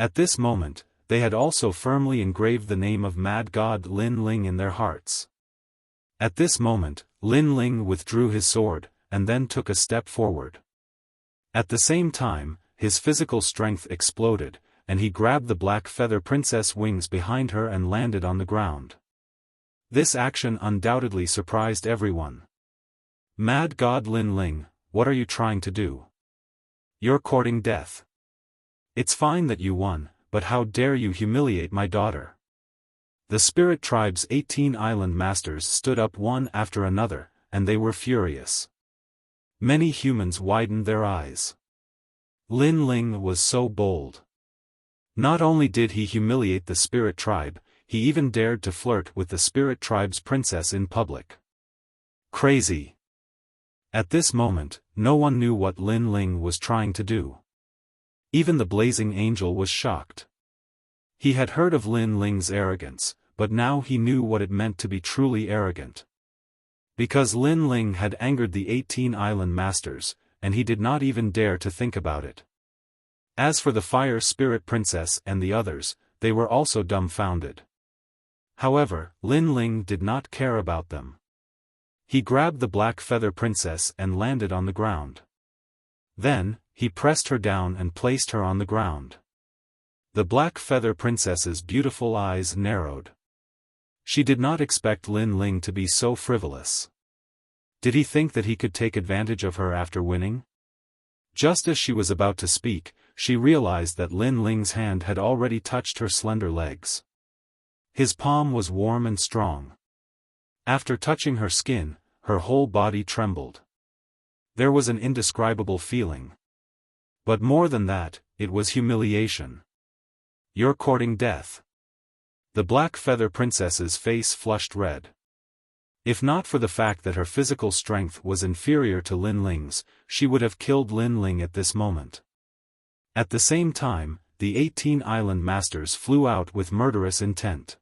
At this moment, they had also firmly engraved the name of Mad God Lin Ling in their hearts. At this moment, Lin Ling withdrew his sword, and then took a step forward. At the same time, his physical strength exploded, and he grabbed the Black Feather Princess wings behind her and landed on the ground. This action undoubtedly surprised everyone. Mad God Lin Ling, what are you trying to do? You're courting death. It's fine that you won, but how dare you humiliate my daughter? The Spirit Tribe's 18 island masters stood up one after another, and they were furious. Many humans widened their eyes. Lin Ling was so bold. Not only did he humiliate the Spirit Tribe, he even dared to flirt with the Spirit Tribe's princess in public. Crazy. At this moment, no one knew what Lin Ling was trying to do. Even the Blazing Angel was shocked. He had heard of Lin Ling's arrogance, but now he knew what it meant to be truly arrogant. Because Lin Ling had angered the 18 island masters, and he did not even dare to think about it. As for the Fire Spirit Princess and the others, they were also dumbfounded. However, Lin Ling did not care about them. He grabbed the Black Feather Princess and landed on the ground. Then, he pressed her down and placed her on the ground. The Black Feather Princess's beautiful eyes narrowed. She did not expect Lin Ling to be so frivolous. Did he think that he could take advantage of her after winning? Just as she was about to speak, she realized that Lin Ling's hand had already touched her slender legs. His palm was warm and strong. After touching her skin, her whole body trembled. There was an indescribable feeling. But more than that, it was humiliation. You're courting death. The Black Feather Princess's face flushed red. If not for the fact that her physical strength was inferior to Lin Ling's, she would have killed Lin Ling at this moment. At the same time, the 18 island masters flew out with murderous intent.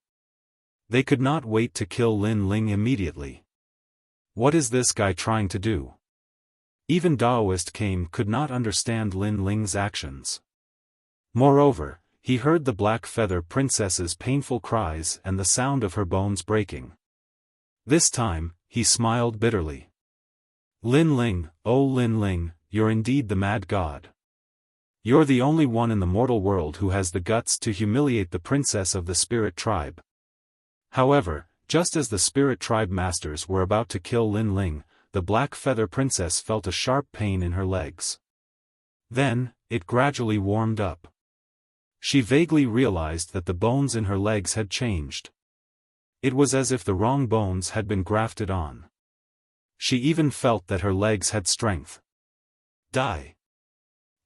They could not wait to kill Lin Ling immediately. What is this guy trying to do? Even Daoist Kame could not understand Lin Ling's actions. Moreover, he heard the Black Feather Princess's painful cries and the sound of her bones breaking. This time, he smiled bitterly. Lin Ling, oh Lin Ling, you're indeed the mad god. You're the only one in the mortal world who has the guts to humiliate the princess of the Spirit Tribe. However, just as the Spirit Tribe masters were about to kill Lin Ling, the Black Feather Princess felt a sharp pain in her legs. Then, it gradually warmed up. She vaguely realized that the bones in her legs had changed. It was as if the wrong bones had been grafted on. She even felt that her legs had strength. Die.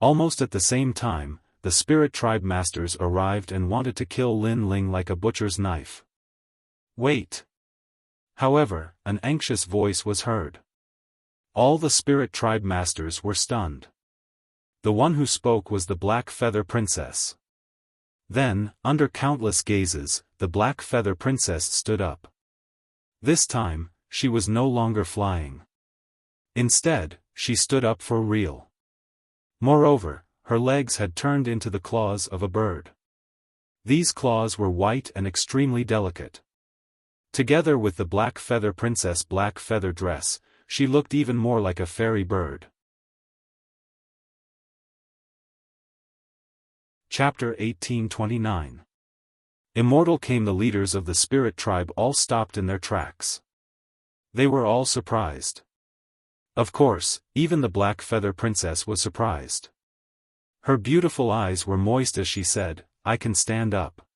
Almost at the same time, the Spirit Tribe masters arrived and wanted to kill Lin Ling like a butcher's knife. Wait. However, an anxious voice was heard. All the Spirit Tribe masters were stunned. The one who spoke was the Black Feather Princess. Then, under countless gazes, the Black Feather Princess stood up. This time, she was no longer flying. Instead, she stood up for real. Moreover, her legs had turned into the claws of a bird. These claws were white and extremely delicate. Together with the black feather princess' black feather dress, she looked even more like a fairy bird. Chapter 1829. Immortal came the leaders of the spirit tribe, all stopped in their tracks. They were all surprised. Of course, even the black feather princess was surprised. Her beautiful eyes were moist as she said, "I can stand up."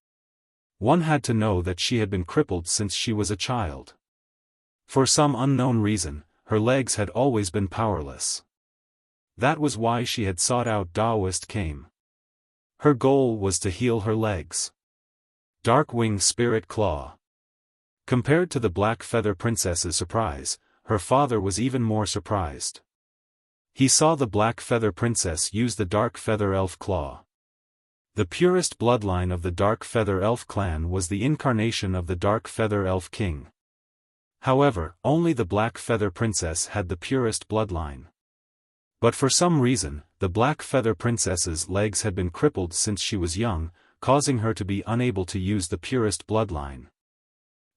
One had to know that she had been crippled since she was a child. For some unknown reason, her legs had always been powerless. That was why she had sought out Taoist came. Her goal was to heal her legs. Darkwing Spirit Claw. Compared to the Black Feather Princess's surprise, her father was even more surprised. He saw the Black Feather Princess use the Dark Feather Elf Claw. The purest bloodline of the Dark Feather Elf clan was the incarnation of the Dark Feather Elf King. However, only the Black Feather Princess had the purest bloodline. But for some reason, the Black Feather Princess's legs had been crippled since she was young, causing her to be unable to use the purest bloodline.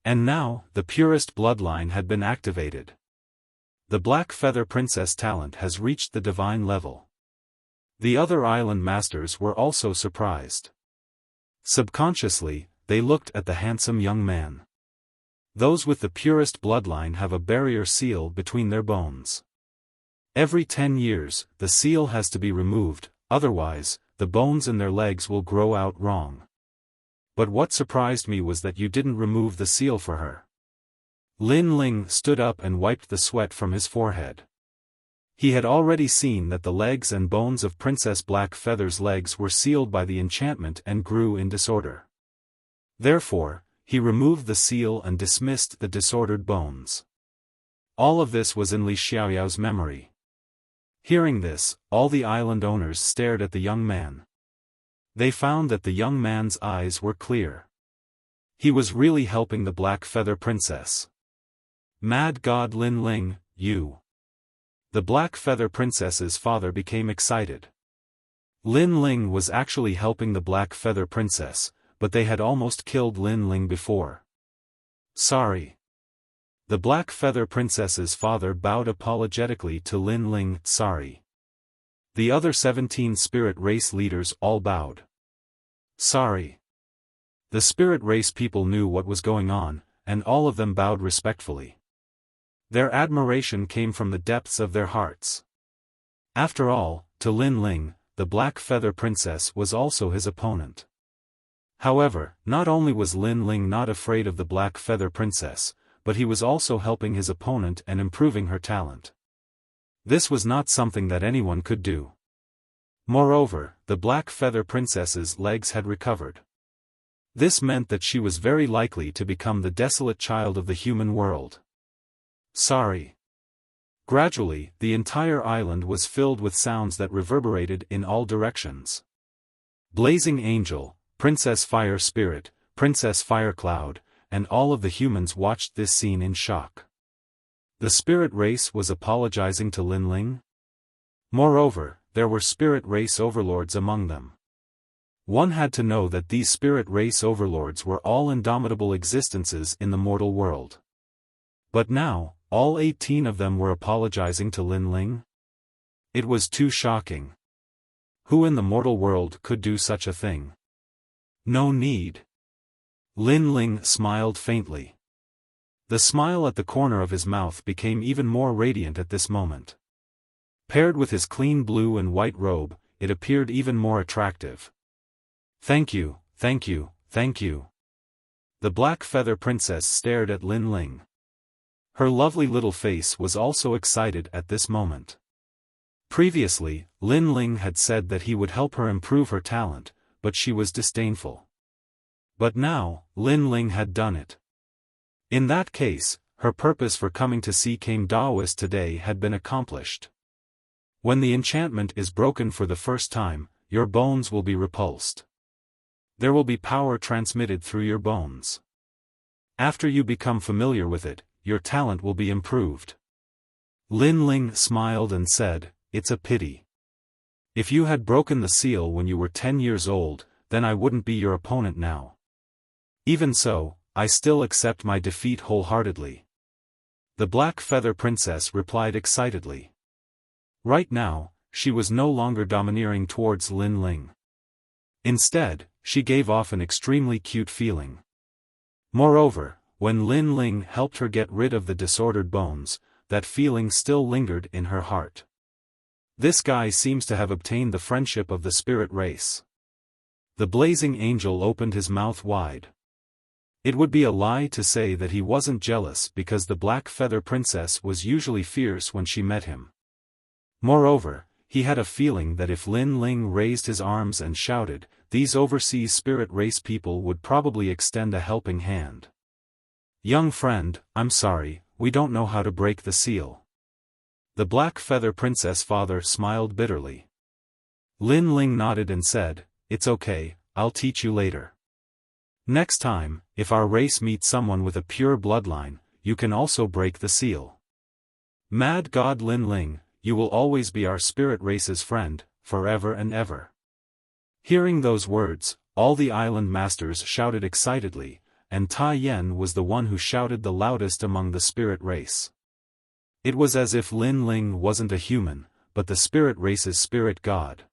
And now, the purest bloodline had been activated. The Black Feather Princess talent has reached the divine level. The other island masters were also surprised. Subconsciously, they looked at the handsome young man. Those with the purest bloodline have a barrier seal between their bones. Every 10 years, the seal has to be removed, otherwise, the bones in their legs will grow out wrong. But what surprised me was that you didn't remove the seal for her. Lin Ling stood up and wiped the sweat from his forehead. He had already seen that the legs and bones of Princess Black Feather's legs were sealed by the enchantment and grew in disorder. Therefore, he removed the seal and dismissed the disordered bones. All of this was in Li Xiaoyao's memory. Hearing this, all the island owners stared at the young man. They found that the young man's eyes were clear. He was really helping the Black Feather Princess. Mad God Lin Ling, you. The Black Feather Princess's father became excited. Lin Ling was actually helping the Black Feather Princess, but they had almost killed Lin Ling before. Sorry. The Black Feather Princess's father bowed apologetically to Lin Ling, sorry. The other 17 spirit race leaders all bowed. Sorry. The spirit race people knew what was going on, and all of them bowed respectfully. Their admiration came from the depths of their hearts. After all, to Lin Ling, the Black Feather Princess was also his opponent. However, not only was Lin Ling not afraid of the Black Feather Princess, but he was also helping his opponent and improving her talent. This was not something that anyone could do. Moreover, the Black Feather Princess's legs had recovered. This meant that she was very likely to become the desolate child of the human world. Sorry. Gradually, the entire island was filled with sounds that reverberated in all directions. Blazing Angel, Princess Fire Spirit, Princess Fire Cloud, and all of the humans watched this scene in shock. The spirit race was apologizing to Lin Ling? Moreover, there were spirit race overlords among them. One had to know that these spirit race overlords were all indomitable existences in the mortal world. But now, all 18 of them were apologizing to Lin Ling? It was too shocking. Who in the mortal world could do such a thing? No need. Lin Ling smiled faintly. The smile at the corner of his mouth became even more radiant at this moment. Paired with his clean blue and white robe, it appeared even more attractive. Thank you, thank you, thank you. The Black Feather Princess stared at Lin Ling. Her lovely little face was also excited at this moment. Previously, Lin Ling had said that he would help her improve her talent, but she was disdainful. But now, Lin Ling had done it. In that case, her purpose for coming to see King Taoist today had been accomplished. When the enchantment is broken for the first time, your bones will be repulsed. There will be power transmitted through your bones. After you become familiar with it, your talent will be improved. Lin Ling smiled and said, "It's a pity. If you had broken the seal when you were 10 years old, then I wouldn't be your opponent now. Even so, I still accept my defeat wholeheartedly. The Black Feather Princess replied excitedly. Right now, she was no longer domineering towards Lin Ling. Instead, she gave off an extremely cute feeling. Moreover, when Lin Ling helped her get rid of the disordered bones, that feeling still lingered in her heart. This guy seems to have obtained the friendship of the spirit race. The blazing angel opened his mouth wide. It would be a lie to say that he wasn't jealous because the Black Feather Princess was usually fierce when she met him. Moreover, he had a feeling that if Lin Ling raised his arms and shouted, these overseas spirit race people would probably extend a helping hand. Young friend, I'm sorry, we don't know how to break the seal. The Black Feather Princess' father smiled bitterly. Lin Ling nodded and said, It's okay, I'll teach you later. Next time, if our race meets someone with a pure bloodline, you can also break the seal. Mad God Lin Ling, you will always be our spirit race's friend, forever and ever. Hearing those words, all the island masters shouted excitedly, and Tai Yen was the one who shouted the loudest among the spirit race. It was as if Lin Ling wasn't a human, but the spirit race's spirit god.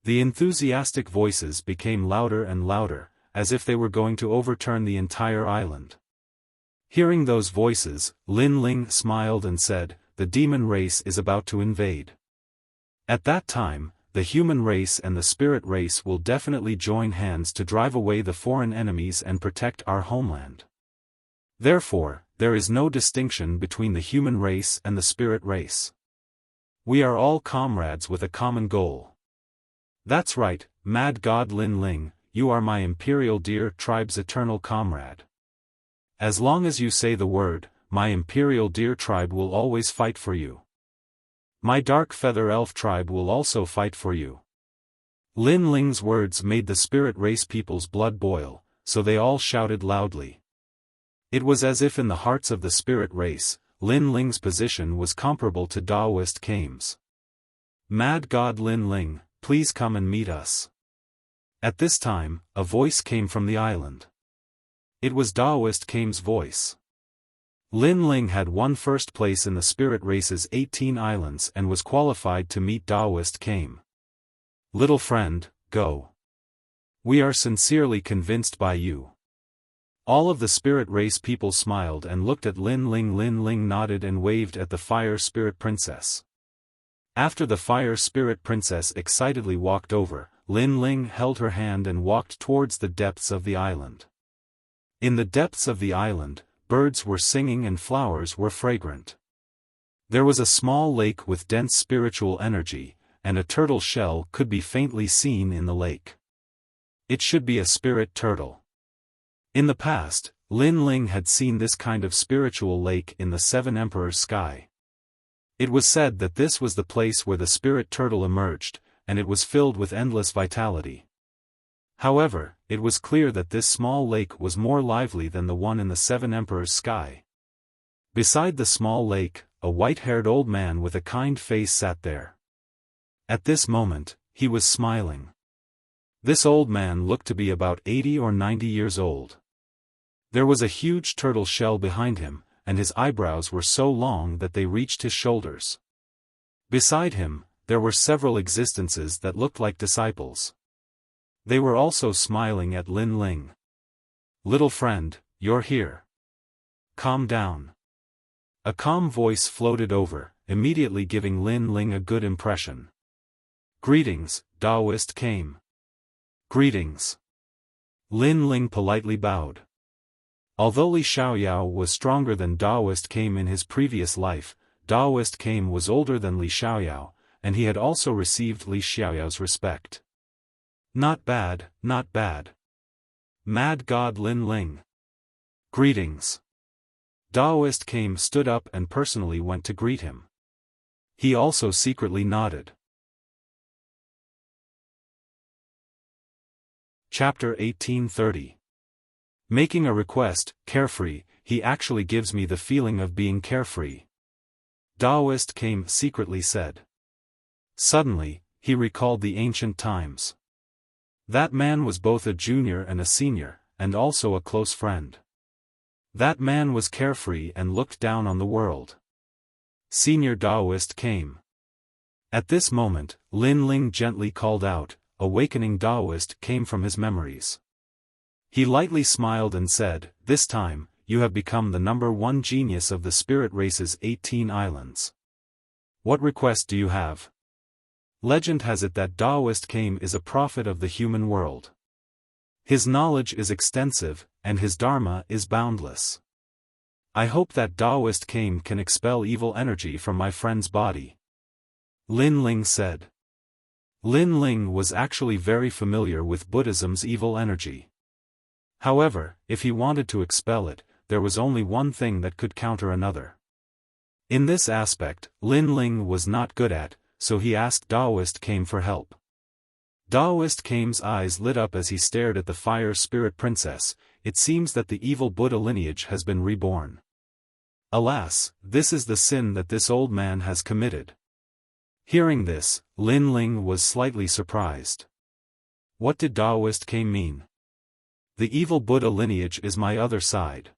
The enthusiastic voices became louder and louder, as if they were going to overturn the entire island. Hearing those voices, Lin Ling smiled and said, The demon race is about to invade. At that time, the human race and the spirit race will definitely join hands to drive away the foreign enemies and protect our homeland. Therefore, there is no distinction between the human race and the spirit race. We are all comrades with a common goal. That's right, Mad God Lin Ling, you are my Imperial Deer Tribe's eternal comrade. As long as you say the word, my Imperial Deer Tribe will always fight for you. My Dark Feather Elf Tribe will also fight for you. Lin Ling's words made the spirit race people's blood boil, so they all shouted loudly. It was as if in the hearts of the spirit race, Lin Ling's position was comparable to Daoist Kame's. Mad God Lin Ling, please come and meet us. At this time, a voice came from the island. It was Daoist Kame's voice. Lin Ling had won first place in the spirit race's 18 islands and was qualified to meet Daoist Kame. Little friend, go. We are sincerely convinced by you. All of the spirit race people smiled and looked at Lin Ling. Lin Ling nodded and waved at the Fire Spirit Princess. After the Fire Spirit Princess excitedly walked over, Lin Ling held her hand and walked towards the depths of the island. In the depths of the island, birds were singing and flowers were fragrant. There was a small lake with dense spiritual energy, and a turtle shell could be faintly seen in the lake. It should be a spirit turtle. In the past, Lin Ling had seen this kind of spiritual lake in the Seven Emperors' sky. It was said that this was the place where the spirit turtle emerged, and it was filled with endless vitality. However, it was clear that this small lake was more lively than the one in the Seven Emperors' sky. Beside the small lake, a white-haired old man with a kind face sat there. At this moment, he was smiling. This old man looked to be about 80 or 90 years old. There was a huge turtle shell behind him, and his eyebrows were so long that they reached his shoulders. Beside him, there were several existences that looked like disciples. They were also smiling at Lin Ling. Little friend, you're here. Calm down. A calm voice floated over, immediately giving Lin Ling a good impression. Greetings, Daoist Kame. Greetings. Lin Ling politely bowed. Although Li Xiaoyao was stronger than Daoist Kame in his previous life, Daoist Kame was older than Li Xiaoyao, and he had also received Li Xiaoyao's respect. Not bad, not bad. Mad God Lin Ling. Greetings. Daoist Kame stood up and personally went to greet him. He also secretly nodded. Chapter 1830. Making a request, carefree, he actually gives me the feeling of being carefree. Daoist Kame secretly said. Suddenly, he recalled the ancient times. That man was both a junior and a senior, and also a close friend. That man was carefree and looked down on the world. Senior Daoist came. At this moment, Lin Ling gently called out, awakening Daoist came from his memories. He lightly smiled and said, "This time, you have become the #1 genius of the spirit race's 18 islands. What request do you have?" Legend has it that Daoist Kame is a prophet of the human world. His knowledge is extensive, and his dharma is boundless. I hope that Daoist Kame can expel evil energy from my friend's body. Lin Ling said. Lin Ling was actually very familiar with Buddhism's evil energy. However, if he wanted to expel it, there was only one thing that could counter another. In this aspect, Lin Ling was not good at, so he asked Daoist Kame for help. Daoist Kame's eyes lit up as he stared at the fire spirit princess. It seems that the evil Buddha lineage has been reborn. Alas, this is the sin that this old man has committed. Hearing this, Lin Ling was slightly surprised. What did Daoist Kame mean? The evil Buddha lineage is my other side.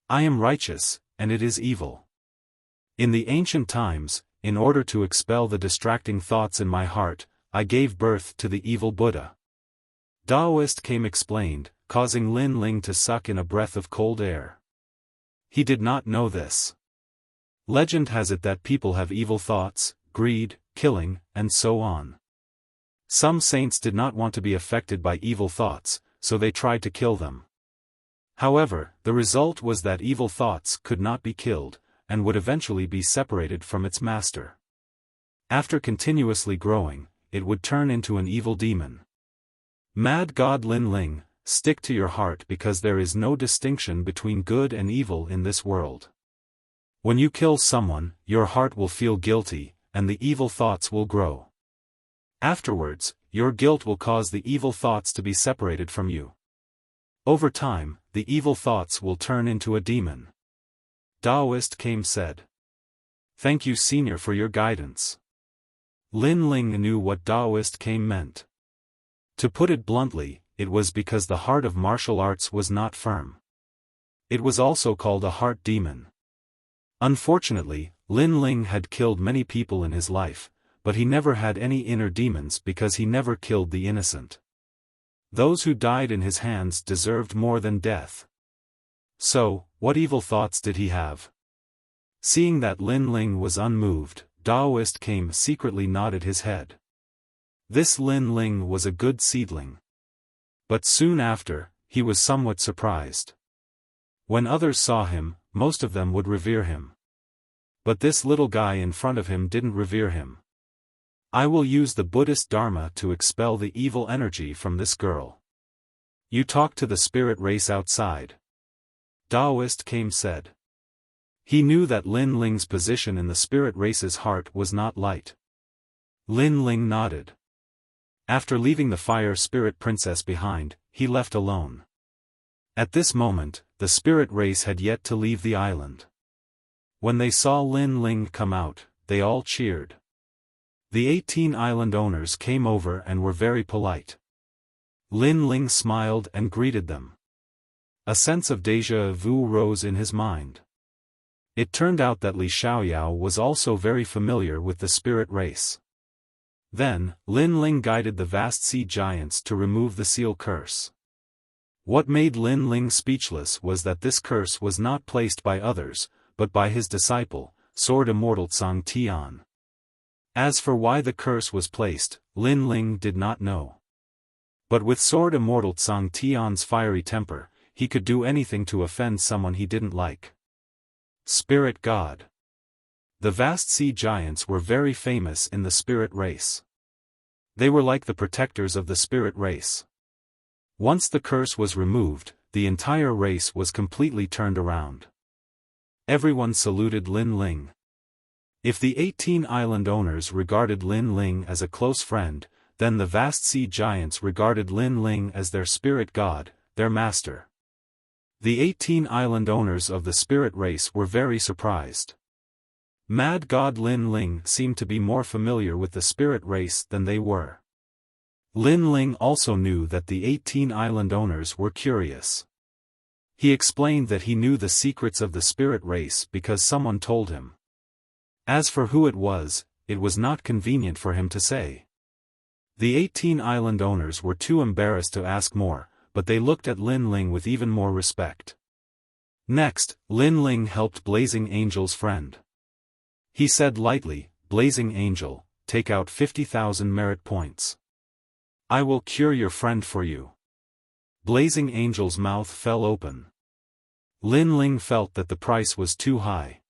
I am righteous, and it is evil. In the ancient times, in order to expel the distracting thoughts in my heart, I gave birth to the evil Buddha. Daoist Kame explained, causing Lin Ling to suck in a breath of cold air. He did not know this. Legend has it that people have evil thoughts, greed, killing, and so on. Some saints did not want to be affected by evil thoughts, so they tried to kill them. However, the result was that evil thoughts could not be killed, and would eventually be separated from its master. After continuously growing, it would turn into an evil demon. Mad God Lin Ling, stick to your heart because there is no distinction between good and evil in this world. When you kill someone, your heart will feel guilty, and the evil thoughts will grow. Afterwards, your guilt will cause the evil thoughts to be separated from you. Over time, the evil thoughts will turn into a demon. Daoist Kame said. Thank you, Senior, for your guidance. Lin Ling knew what Daoist Kame meant. To put it bluntly, it was because the heart of martial arts was not firm. It was also called a heart demon. Unfortunately, Lin Ling had killed many people in his life, but he never had any inner demons because he never killed the innocent. Those who died in his hands deserved more than death. So, what evil thoughts did he have? Seeing that Lin Ling was unmoved, Daoist Kame secretly nodded his head. This Lin Ling was a good seedling. But soon after, he was somewhat surprised. When others saw him, most of them would revere him. But this little guy in front of him didn't revere him. I will use the Buddhist Dharma to expel the evil energy from this girl. You talk to the spirit race outside. Daoist Kame said. He knew that Lin Ling's position in the spirit race's heart was not light. Lin Ling nodded. After leaving the fire spirit princess behind, he left alone. At this moment, the spirit race had yet to leave the island. When they saw Lin Ling come out, they all cheered. The 18 island owners came over and were very polite. Lin Ling smiled and greeted them. A sense of déjà vu rose in his mind. It turned out that Li Xiaoyao was also very familiar with the spirit race. Then, Lin Ling guided the vast sea giants to remove the seal curse. What made Lin Ling speechless was that this curse was not placed by others, but by his disciple, Sword Immortal Tsang Tian. As for why the curse was placed, Lin Ling did not know. But with Sword Immortal Tsang Tian's fiery temper, he could do anything to offend someone he didn't like. Spirit God. The vast sea giants were very famous in the spirit race. They were like the protectors of the spirit race. Once the curse was removed, the entire race was completely turned around. Everyone saluted Lin Ling. If the 18 island owners regarded Lin Ling as a close friend, then the vast sea giants regarded Lin Ling as their spirit god, their master. The 18 island owners of the spirit race were very surprised. Mad God Lin Ling seemed to be more familiar with the spirit race than they were. Lin Ling also knew that the 18 island owners were curious. He explained that he knew the secrets of the spirit race because someone told him. As for who it was not convenient for him to say. The 18 island owners were too embarrassed to ask more, but they looked at Lin Ling with even more respect. Next, Lin Ling helped Blazing Angel's friend. He said lightly, "Blazing Angel, take out 50,000 merit points. I will cure your friend for you." Blazing Angel's mouth fell open. Lin Ling felt that the price was too high.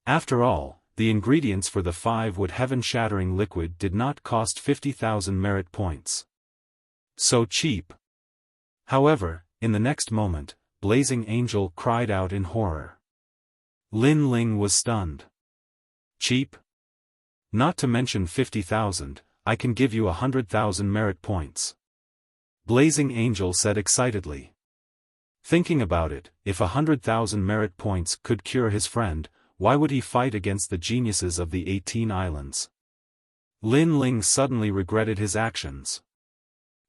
After all, the ingredients for the 5-wood heaven-shattering liquid did not cost 50,000 merit points. So cheap. However, in the next moment, Blazing Angel cried out in horror. Lin Ling was stunned. Cheap? Not to mention 50,000, I can give you 100,000 merit points. Blazing Angel said excitedly. Thinking about it, if 100,000 merit points could cure his friend, why would he fight against the geniuses of the 18 islands? Lin Ling suddenly regretted his actions.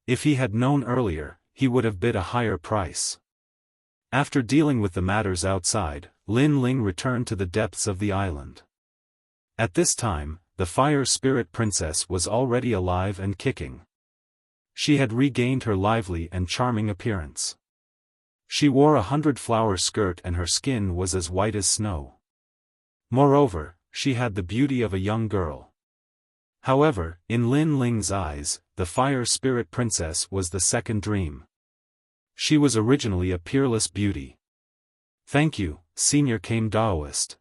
If he had known earlier, he would have bid a higher price. After dealing with the matters outside, Lin Ling returned to the depths of the island. At this time, the Fire Spirit Princess was already alive and kicking. She had regained her lively and charming appearance. She wore a 100-flower skirt and her skin was as white as snow. Moreover, she had the beauty of a young girl. However, in Lin Ling's eyes, the Fire Spirit Princess was the second dream. She was originally a peerless beauty. "Thank you, Senior Kame Daoist."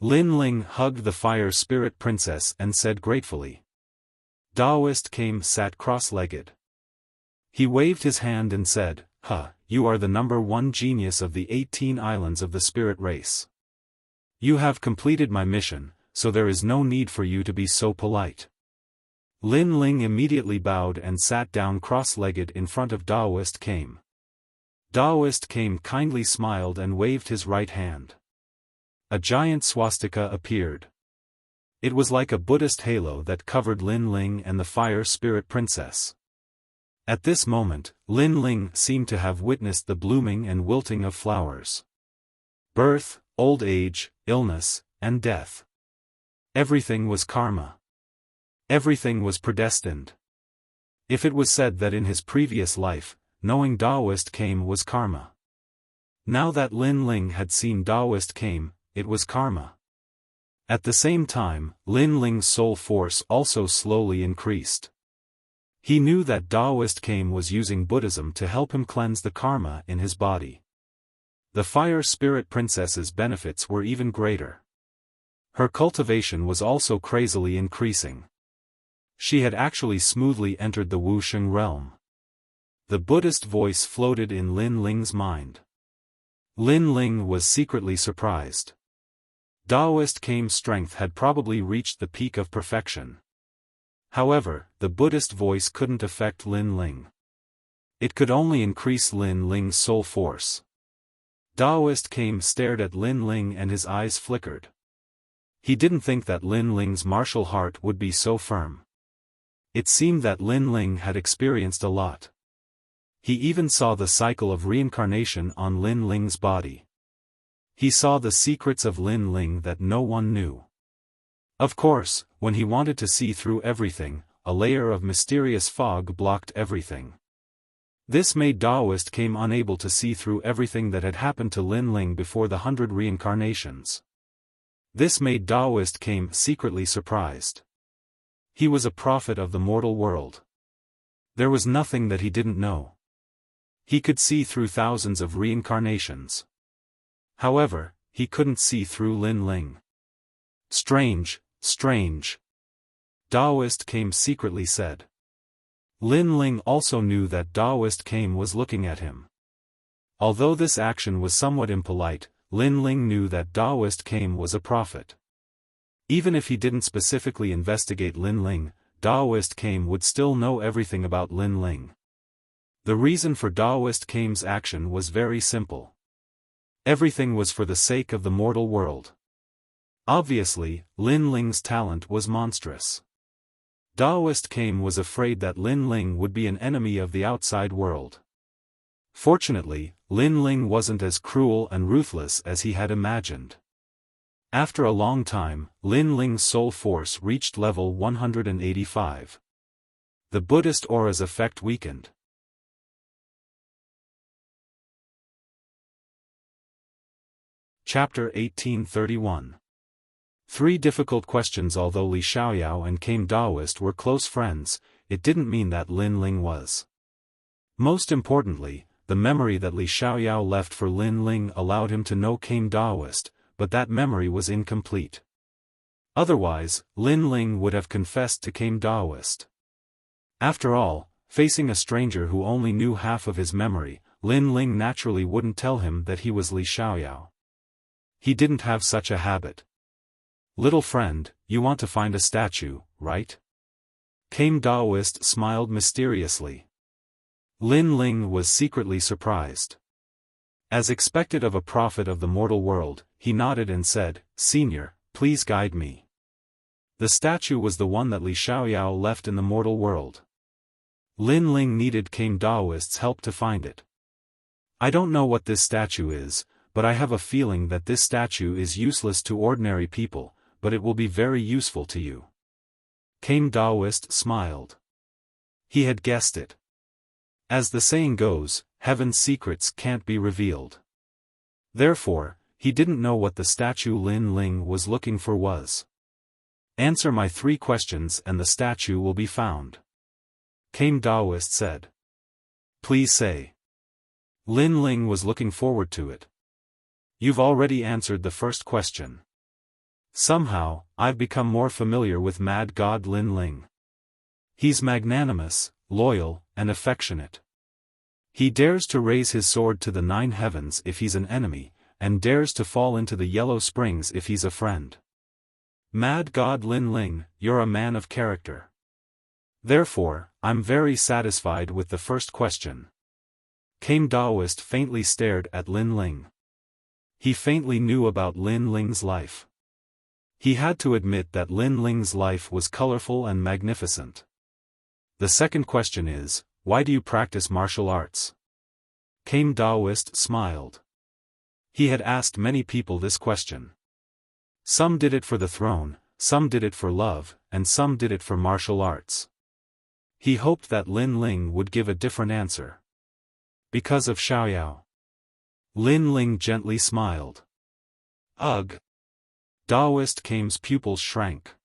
Lin Ling hugged the Fire Spirit Princess and said gratefully. Daoist Kame sat cross-legged. He waved his hand and said, You are the #1 genius of the 18 islands of the spirit race. You have completed my mission, so there is no need for you to be so polite." Lin Ling immediately bowed and sat down cross-legged in front of Daoist Kame. Daoist Kame kindly smiled and waved his right hand. A giant swastika appeared. It was like a Buddhist halo that covered Lin Ling and the Fire Spirit Princess. At this moment, Lin Ling seemed to have witnessed the blooming and wilting of flowers. Birth, old age, illness, and death. Everything was karma. Everything was predestined. If it was said that in his previous life, knowing Daoist Kame was karma. Now that Lin Ling had seen Daoist Kame, it was karma. At the same time, Lin Ling's soul force also slowly increased. He knew that Daoist Kame was using Buddhism to help him cleanse the karma in his body. The Fire Spirit Princess's benefits were even greater. Her cultivation was also crazily increasing. She had actually smoothly entered the Wuxia realm. The Buddhist voice floated in Lin Ling's mind. Lin Ling was secretly surprised. Daoist Kame's strength had probably reached the peak of perfection. However, the Buddhist voice couldn't affect Lin Ling. It could only increase Lin Ling's soul force. Daoist Kame stared at Lin Ling and his eyes flickered. He didn't think that Lin Ling's martial heart would be so firm. It seemed that Lin Ling had experienced a lot. He even saw the cycle of reincarnation on Lin Ling's body. He saw the secrets of Lin Ling that no one knew. Of course, when he wanted to see through everything, a layer of mysterious fog blocked everything. This made Daoist Kame unable to see through everything that had happened to Lin Ling before the 100 reincarnations. This made Daoist Kame secretly surprised. He was a prophet of the mortal world. There was nothing that he didn't know. He could see through thousands of reincarnations. However, he couldn't see through Lin Ling. Strange, strange. Daoist Kame secretly said. Lin Ling also knew that Daoist Kame was looking at him. Although this action was somewhat impolite, Lin Ling knew that Daoist Kame was a prophet. Even if he didn't specifically investigate Lin Ling, Daoist Kame would still know everything about Lin Ling. The reason for Daoist Kame's action was very simple. Everything was for the sake of the mortal world. Obviously, Lin Ling's talent was monstrous. Daoist Kame was afraid that Lin Ling would be an enemy of the outside world. Fortunately, Lin Ling wasn't as cruel and ruthless as he had imagined. After a long time, Lin Ling's soul force reached level 185. The Buddhist aura's effect weakened. Chapter 1831. Three difficult questions. Although Li Xiaoyao and Kame Daoist were close friends, it didn't mean that Lin Ling was. Most importantly, the memory that Li Xiaoyao left for Lin Ling allowed him to know Kame Daoist, but that memory was incomplete. Otherwise, Lin Ling would have confessed to Kame Daoist. After all, facing a stranger who only knew half of his memory, Lin Ling naturally wouldn't tell him that he was Li Xiaoyao. He didn't have such a habit. "Little friend, you want to find a statue, right?" Kame Daoist smiled mysteriously. Lin Ling was secretly surprised. As expected of a prophet of the mortal world, he nodded and said, "Senior, please guide me." The statue was the one that Li Xiaoyao left in the mortal world. Lin Ling needed Kame Daoist's help to find it. "I don't know what this statue is, but I have a feeling that this statue is useless to ordinary people, but it will be very useful to you." Kame Daoist smiled. He had guessed it. As the saying goes, heaven's secrets can't be revealed. Therefore, he didn't know what the statue Lin Ling was looking for was. "Answer my 3 questions and the statue will be found," Kame Daoist said. "Please say." Lin Ling was looking forward to it. "You've already answered the first question." "Somehow, I've become more familiar with Mad God Lin Ling. He's magnanimous, loyal, and affectionate. He dares to raise his sword to the 9 heavens if he's an enemy, and dares to fall into the yellow springs if he's a friend. Mad God Lin Ling, you're a man of character. Therefore, I'm very satisfied with the first question." Kame Daoist faintly stared at Lin Ling. He faintly knew about Lin Ling's life. He had to admit that Lin Ling's life was colorful and magnificent. "The second question is, why do you practice martial arts?" Kame Daoist smiled. He had asked many people this question. Some did it for the throne, some did it for love, and some did it for martial arts. He hoped that Lin Ling would give a different answer. "Because of Xiaoyao." Lin Ling gently smiled. "Ugh." Daoist Kame's pupils shrank.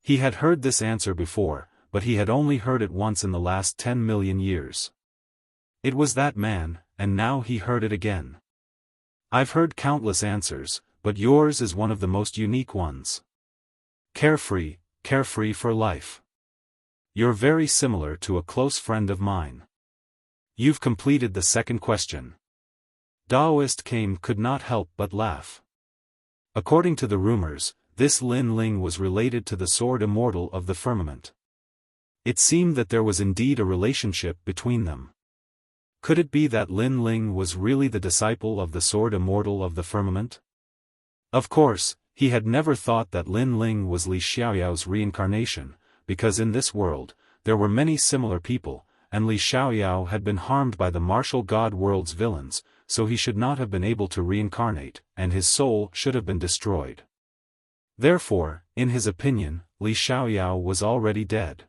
He had heard this answer before, but he had only heard it once in the last 10 million years. It was that man, and now he heard it again. "I've heard countless answers, but yours is one of the most unique ones. Carefree, carefree for life. You're very similar to a close friend of mine. You've completed the second question." Daoist Kame could not help but laugh. According to the rumors, this Lin Ling was related to the sword immortal of the firmament. It seemed that there was indeed a relationship between them. Could it be that Lin Ling was really the disciple of the sword immortal of the firmament? Of course, he had never thought that Lin Ling was Li Xiaoyao's reincarnation, because in this world, there were many similar people, and Li Xiaoyao had been harmed by the martial god world's villains, so he should not have been able to reincarnate, and his soul should have been destroyed. Therefore, in his opinion, Li Xiaoyao was already dead.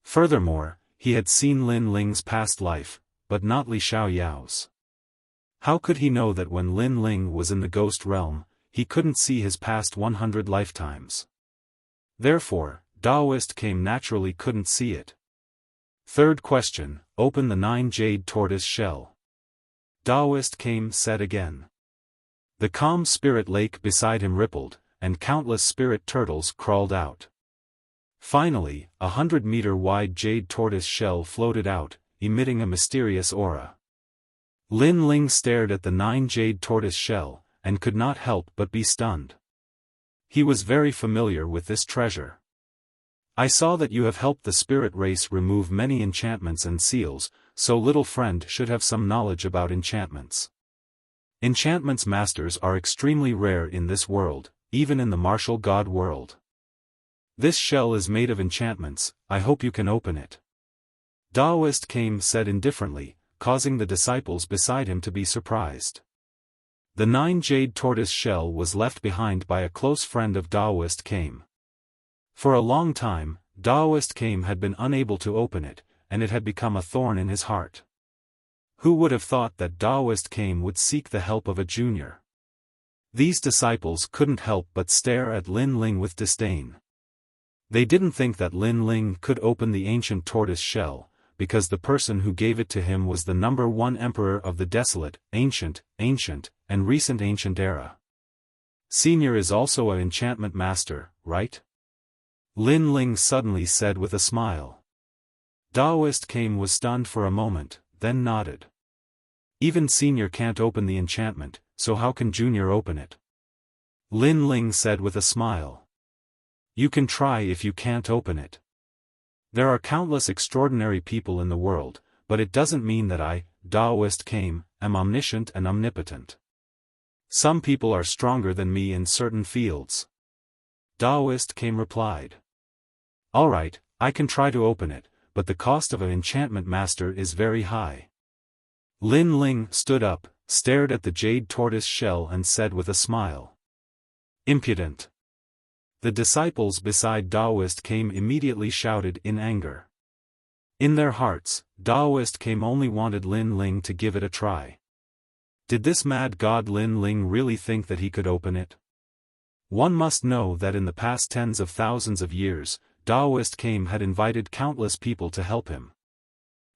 Furthermore, he had seen Lin Ling's past life, but not Li Xiaoyao's. How could he know that when Lin Ling was in the ghost realm, he couldn't see his past 100 lifetimes? Therefore, Daoist Kame naturally couldn't see it. "Third question, open the 9 jade tortoise shell," Daoist Kame said again. The calm spirit lake beside him rippled, and countless spirit turtles crawled out. Finally, 100-meter-wide jade tortoise shell floated out, emitting a mysterious aura. Lin Ling stared at the 9 jade tortoise shell, and could not help but be stunned. He was very familiar with this treasure. "I saw that you have helped the spirit race remove many enchantments and seals, so little friend should have some knowledge about enchantments. Enchantments masters are extremely rare in this world, even in the martial god world. This shell is made of enchantments, I hope you can open it. Daoist came said indifferently, causing the disciples beside him to be surprised. The 9 jade tortoise shell was left behind by a close friend of Daoist came. For a long time, Daoist came had been unable to open it, and it had become a thorn in his heart. Who would have thought that Daoist came would seek the help of a junior? These disciples couldn't help but stare at Lin Ling with disdain. They didn't think that Lin Ling could open the ancient tortoise shell, because the person who gave it to him was the #1 emperor of the desolate, ancient, and recent ancient era. Senior is also an enchantment master, right? Lin Ling suddenly said with a smile. Daoist came was stunned for a moment, then nodded. Even Senior can't open the enchantment, so how can Junior open it? Lin Ling said with a smile. You can try if you can't open it. There are countless extraordinary people in the world, but it doesn't mean that I, Daoist came, am omniscient and omnipotent. Some people are stronger than me in certain fields. Daoist came replied. Alright, I can try to open it, but the cost of an enchantment master is very high. Lin Ling stood up, stared at the jade tortoise shell and said with a smile. Impudent. The disciples beside Daoist came immediately shouted in anger. In their hearts, Daoist came only wanted Lin Ling to give it a try. Did this mad god Lin Ling really think that he could open it? One must know that in the past tens of thousands of years, Daoist came had invited countless people to help him.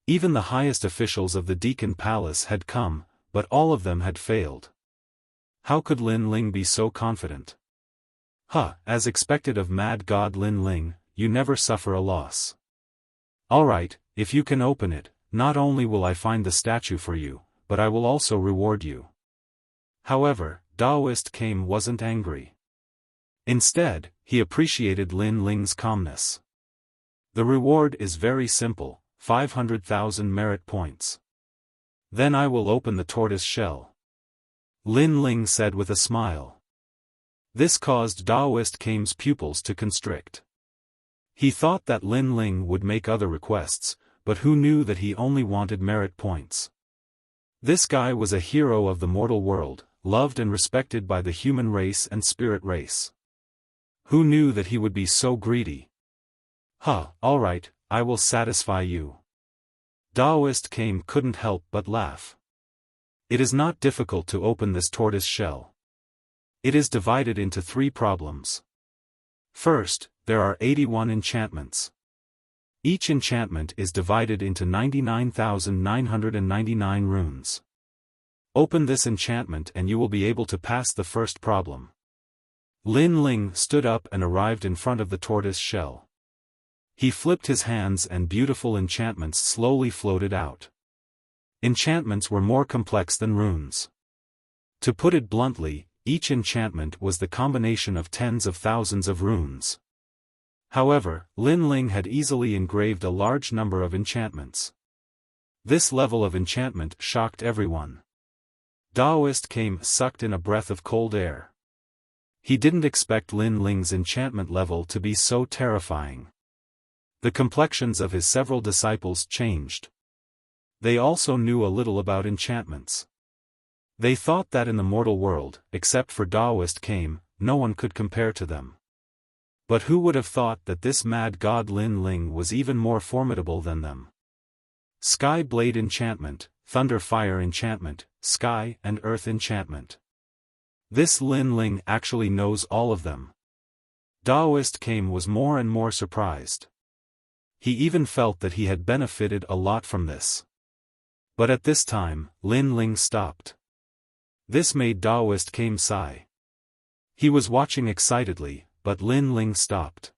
Even the highest officials of the Deacon Palace had come, but all of them had failed. How could Lin Ling be so confident? As expected of mad god Lin Ling, you never suffer a loss. Alright, if you can open it, not only will I find the statue for you, but I will also reward you. However, Daoist came wasn't angry. Instead, he appreciated Lin Ling's calmness. The reward is very simple, 500,000 merit points. Then I will open the tortoise shell. Lin Ling said with a smile. This caused Daoist Kame's pupils to constrict. He thought that Lin Ling would make other requests, but who knew that he only wanted merit points. This guy was a hero of the mortal world, loved and respected by the human race and spirit race. Who knew that he would be so greedy? Alright, I will satisfy you. Daoist Kame couldn't help but laugh. It is not difficult to open this tortoise shell. It is divided into 3 problems. First, there are 81 enchantments. Each enchantment is divided into 99,999 runes. Open this enchantment and you will be able to pass the first problem. Lin Ling stood up and arrived in front of the tortoise shell. He flipped his hands and beautiful enchantments slowly floated out. Enchantments were more complex than runes. To put it bluntly, each enchantment was the combination of tens of thousands of runes. However, Lin Ling had easily engraved a large number of enchantments. This level of enchantment shocked everyone. Daoist Kame sucked in a breath of cold air. He didn't expect Lin Ling's enchantment level to be so terrifying. The complexions of his several disciples changed. They also knew a little about enchantments. They thought that in the mortal world, except for Daoist Kame, no one could compare to them. But who would have thought that this mad god Lin Ling was even more formidable than them? Sky Blade Enchantment, Thunder Fire Enchantment, Sky and Earth Enchantment. This Lin Ling actually knows all of them. Daoist Kame was more and more surprised. He even felt that he had benefited a lot from this. But at this time, Lin Ling stopped. This made Daoist Kame sigh. He was watching excitedly, but Lin Ling stopped.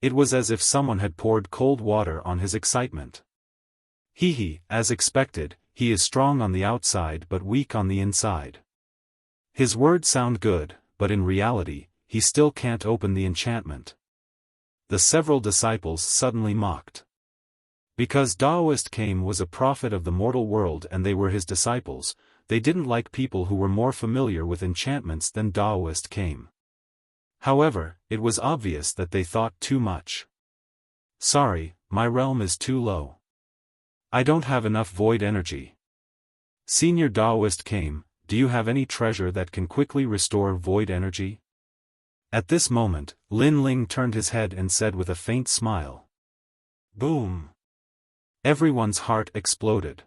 It was as if someone had poured cold water on his excitement. As expected, he is strong on the outside but weak on the inside. His words sound good, but in reality, he still can't open the enchantment. The several disciples suddenly mocked. Because Daoist Kame was a prophet of the mortal world and they were his disciples, they didn't like people who were more familiar with enchantments than Daoist Kame. However, it was obvious that they thought too much. Sorry, my realm is too low. I don't have enough void energy. Senior Daoist came, do you have any treasure that can quickly restore void energy? At this moment, Lin Ling turned his head and said with a faint smile. Boom! Everyone's heart exploded.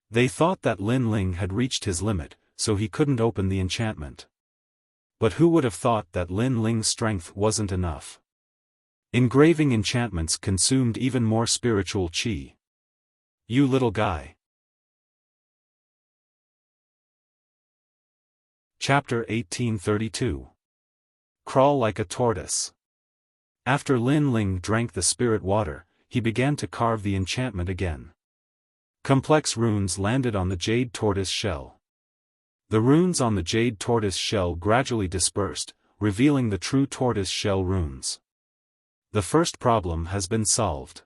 They thought that Lin Ling had reached his limit, so he couldn't open the enchantment. But who would have thought that Lin Ling's strength wasn't enough? Engraving enchantments consumed even more spiritual qi. You little guy. Chapter 1832. Crawl like a tortoise. After Lin Ling drank the spirit water, he began to carve the enchantment again. Complex runes landed on the jade tortoise shell. The runes on the jade tortoise shell gradually dispersed, revealing the true tortoise shell runes. The first problem has been solved.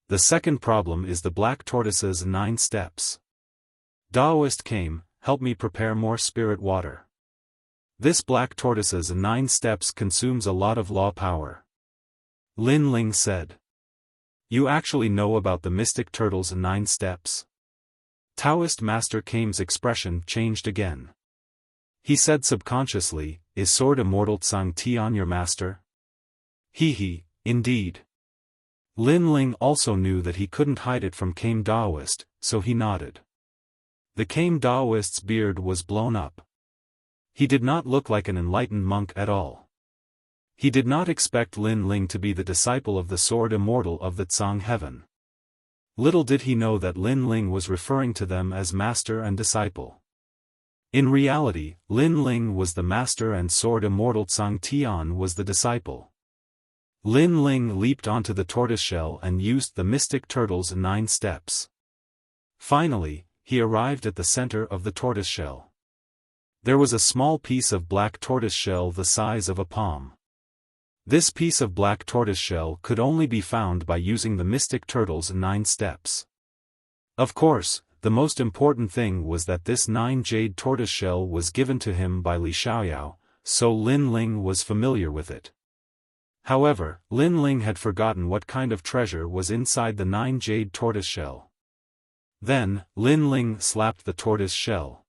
The second problem is the black tortoise's 9 steps. Daoist came, help me prepare more spirit water. This black tortoise's 9 steps consumes a lot of law power. Lin Ling said. You actually know about the mystic turtle's 9 steps? Taoist Master Kame's expression changed again. He said subconsciously, is Sword Immortal Tsang Tian your master? He, indeed. Lin Ling also knew that he couldn't hide it from Kame Daoist, so he nodded. The Kame Daoist's beard was blown up. He did not look like an enlightened monk at all. He did not expect Lin Ling to be the disciple of the Sword Immortal of the Tsang Heaven. Little did he know that Lin Ling was referring to them as master and disciple. In reality, Lin Ling was the master and Sword Immortal Tsang Tian was the disciple. Lin Ling leaped onto the tortoiseshell and used the mystic turtle's 9 steps. Finally, he arrived at the center of the tortoiseshell. There was a small piece of black tortoiseshell the size of a palm. This piece of black tortoiseshell could only be found by using the mystic turtle's 9 steps. Of course, the most important thing was that this 9 jade tortoiseshell was given to him by Li Xiaoyao, so Lin Ling was familiar with it. However, Lin Ling had forgotten what kind of treasure was inside the 9 jade tortoiseshell. Then, Lin Ling slapped the tortoise shell.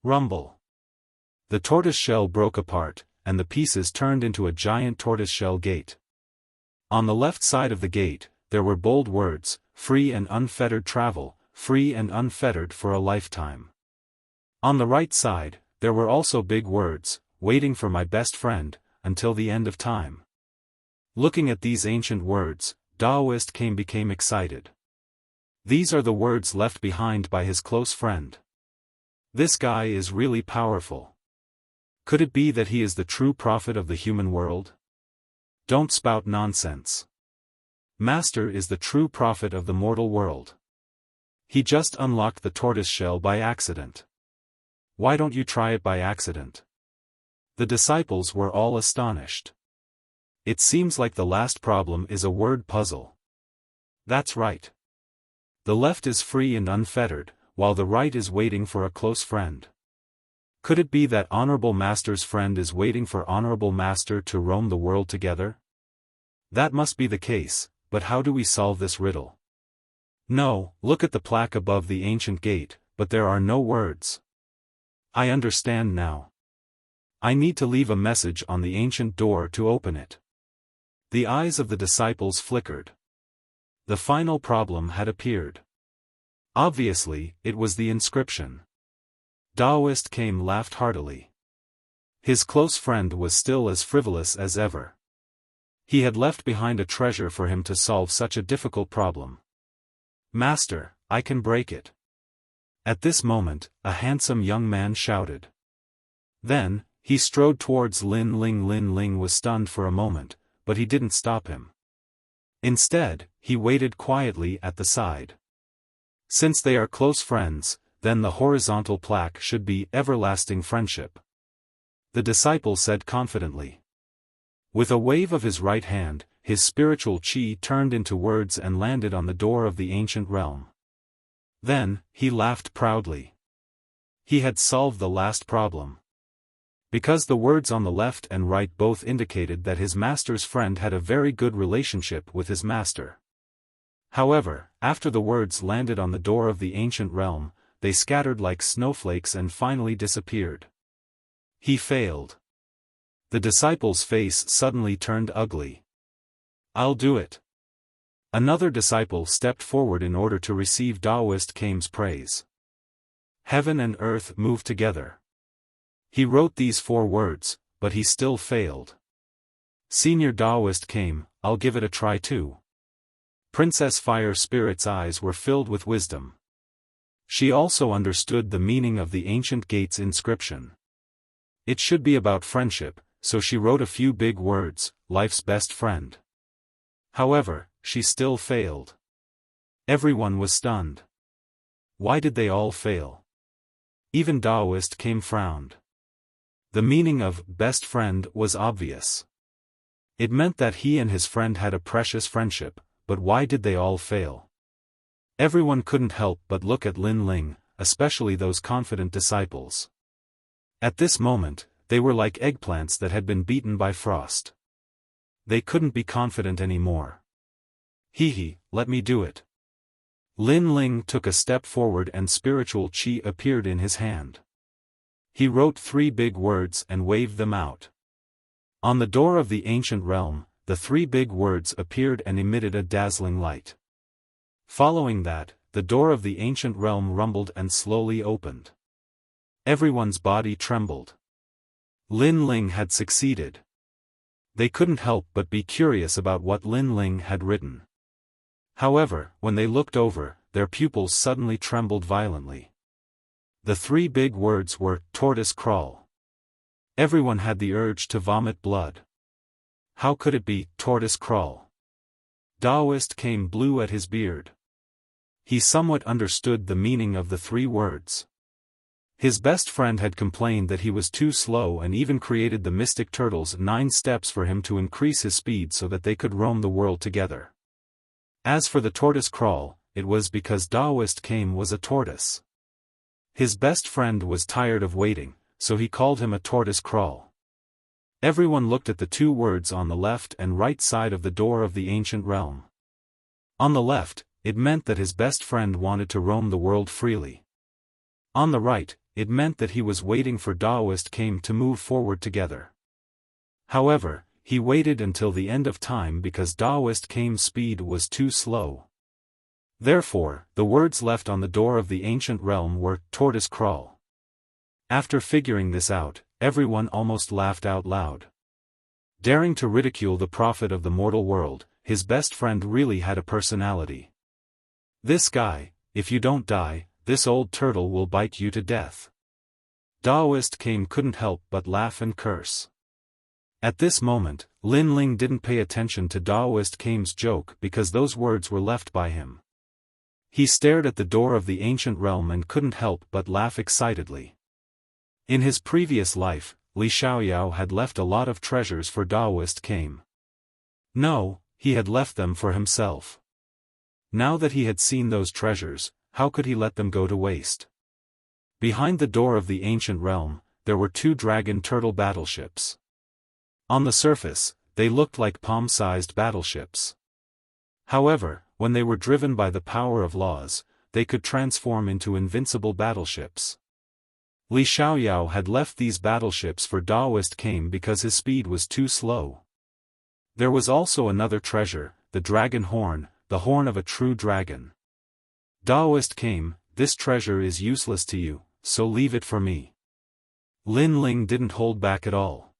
Rumble. The tortoise shell broke apart, and the pieces turned into a giant tortoiseshell gate. On the left side of the gate, there were bold words, free and unfettered travel, free and unfettered for a lifetime. On the right side, there were also big words, waiting for my best friend, until the end of time. Looking at these ancient words, Daoist Kame became excited. These are the words left behind by his close friend. This guy is really powerful. Could it be that he is the true prophet of the human world? Don't spout nonsense. Master is the true prophet of the mortal world. He just unlocked the tortoise shell by accident. Why don't you try it by accident? The disciples were all astonished. It seems like the last problem is a word puzzle. That's right. The left is free and unfettered, while the right is waiting for a close friend. Could it be that Honorable Master's friend is waiting for Honorable Master to roam the world together? That must be the case, but how do we solve this riddle? No, look at the plaque above the ancient gate, but there are no words. I understand now. I need to leave a message on the ancient door to open it. The eyes of the disciples flickered. The final problem had appeared. Obviously, it was the inscription. Daoist Kame laughed heartily. His close friend was still as frivolous as ever. He had left behind a treasure for him to solve such a difficult problem. Master, I can break it. At this moment, a handsome young man shouted. Then, he strode towards Lin Ling. Lin Ling was stunned for a moment, but he didn't stop him. Instead, he waited quietly at the side. Since they are close friends, then the horizontal plaque should be everlasting friendship. The disciple said confidently. With a wave of his right hand, his spiritual qi turned into words and landed on the door of the ancient realm. Then, he laughed proudly. He had solved the last problem. Because the words on the left and right both indicated that his master's friend had a very good relationship with his master. However, after the words landed on the door of the ancient realm, they scattered like snowflakes and finally disappeared. He failed. The disciple's face suddenly turned ugly. "I'll do it." Another disciple stepped forward in order to receive Taoist Kame's praise. Heaven and earth moved together. He wrote these 4 words, but he still failed. "Senior Taoist Kame, I'll give it a try too." Princess Fire Spirit's eyes were filled with wisdom. She also understood the meaning of the ancient gate's inscription. It should be about friendship, so she wrote a few big words, life's best friend. However, she still failed. Everyone was stunned. Why did they all fail? Even Taoist Kame frowned. The meaning of best friend was obvious. It meant that he and his friend had a precious friendship, but why did they all fail? Everyone couldn't help but look at Lin Ling, especially those confident disciples. At this moment, they were like eggplants that had been beaten by frost. They couldn't be confident anymore. "Hee, let me do it." Lin Ling took a step forward and spiritual chi appeared in his hand. He wrote 3 big words and waved them out. On the door of the ancient realm, the 3 big words appeared and emitted a dazzling light. Following that, the door of the ancient realm rumbled and slowly opened. Everyone's body trembled. Lin Ling had succeeded. They couldn't help but be curious about what Lin Ling had written. However, when they looked over, their pupils suddenly trembled violently. The 3 big words were, tortoise crawl. Everyone had the urge to vomit blood. How could it be, tortoise crawl? Taoist Kame blew at his beard. He somewhat understood the meaning of the 3 words. His best friend had complained that he was too slow and even created the mystic turtles 9 steps for him to increase his speed so that they could roam the world together. As for the tortoise crawl, it was because Taoist Kame was a tortoise. His best friend was tired of waiting, so he called him a tortoise crawl. Everyone looked at the 2 words on the left and right side of the door of the ancient realm. On the left, it meant that his best friend wanted to roam the world freely. On the right, it meant that he was waiting for Taoist Kame to move forward together. However, he waited until the end of time because Taoist Kame's speed was too slow. Therefore, the words left on the door of the ancient realm were, tortoise crawl. After figuring this out, everyone almost laughed out loud. Daring to ridicule the prophet of the mortal world, his best friend really had a personality. "This guy, if you don't die, this old turtle will bite you to death." Taoist Kame couldn't help but laugh and curse. At this moment, Lin Ling didn't pay attention to Taoist Kame's joke because those words were left by him. He stared at the door of the ancient realm and couldn't help but laugh excitedly. In his previous life, Li Xiaoyao had left a lot of treasures for Taoist Kame. No, he had left them for himself. Now that he had seen those treasures, how could he let them go to waste? Behind the door of the ancient realm, there were 2 dragon turtle battleships. On the surface, they looked like palm-sized battleships. However, when they were driven by the power of laws, they could transform into invincible battleships. Li Xiaoyao had left these battleships for Taoist Kame because his speed was too slow. There was also another treasure, the dragon horn, the horn of a true dragon. Taoist Kame, this treasure is useless to you, so leave it for me. Lin Ling didn't hold back at all.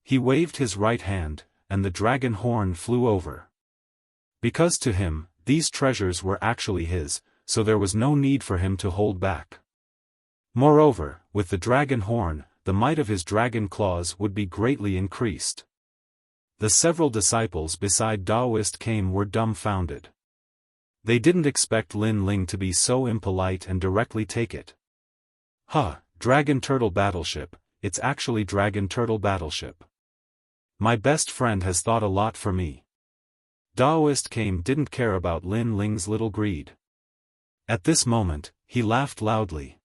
He waved his right hand, and the dragon horn flew over. Because to him, these treasures were actually his, so there was no need for him to hold back. Moreover, with the dragon horn, the might of his dragon claws would be greatly increased. The several disciples beside Taoist Kame were dumbfounded. They didn't expect Lin Ling to be so impolite and directly take it. Dragon turtle battleship, it's actually dragon turtle battleship. My best friend has thought a lot for me. Taoist Kame didn't care about Lin Ling's little greed. At this moment, he laughed loudly.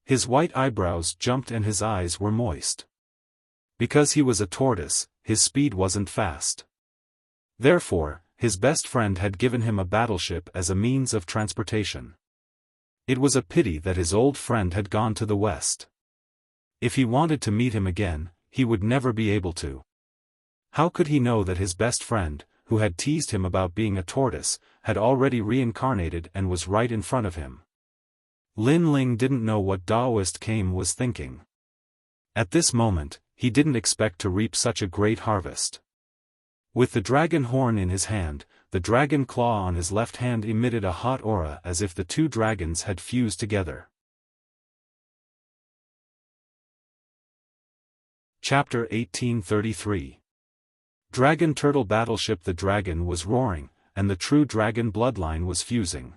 His white eyebrows jumped and his eyes were moist. Because he was a tortoise, his speed wasn't fast. Therefore, his best friend had given him a battleship as a means of transportation. It was a pity that his old friend had gone to the west. If he wanted to meet him again, he would never be able to. How could he know that his best friend, who had teased him about being a tortoise, had already reincarnated and was right in front of him? Lin Ling didn't know what Daoist Kame was thinking. At this moment, he didn't expect to reap such a great harvest. With the dragon horn in his hand, the dragon claw on his left hand emitted a hot aura as if the two dragons had fused together. Chapter 1833. Dragon Turtle Battleship. The dragon was roaring, and the true dragon bloodline was fusing.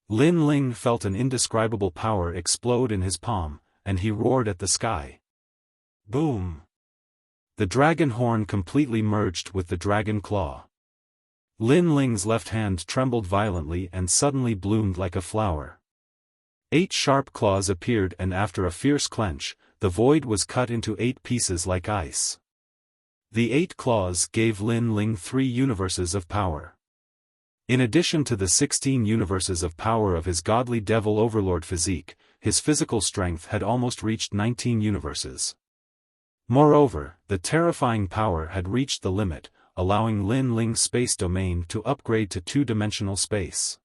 Lin Ling felt an indescribable power explode in his palm, and he roared at the sky. Boom! The dragon horn completely merged with the dragon claw. Lin Ling's left hand trembled violently and suddenly bloomed like a flower. 8 sharp claws appeared, and after a fierce clench, the void was cut into 8 pieces like ice. The 8 claws gave Lin Ling 3 universes of power. In addition to the 16 universes of power of his godly devil overlord physique, his physical strength had almost reached 19 universes. Moreover, the terrifying power had reached the limit, allowing Lin Ling's space domain to upgrade to 2-dimensional space.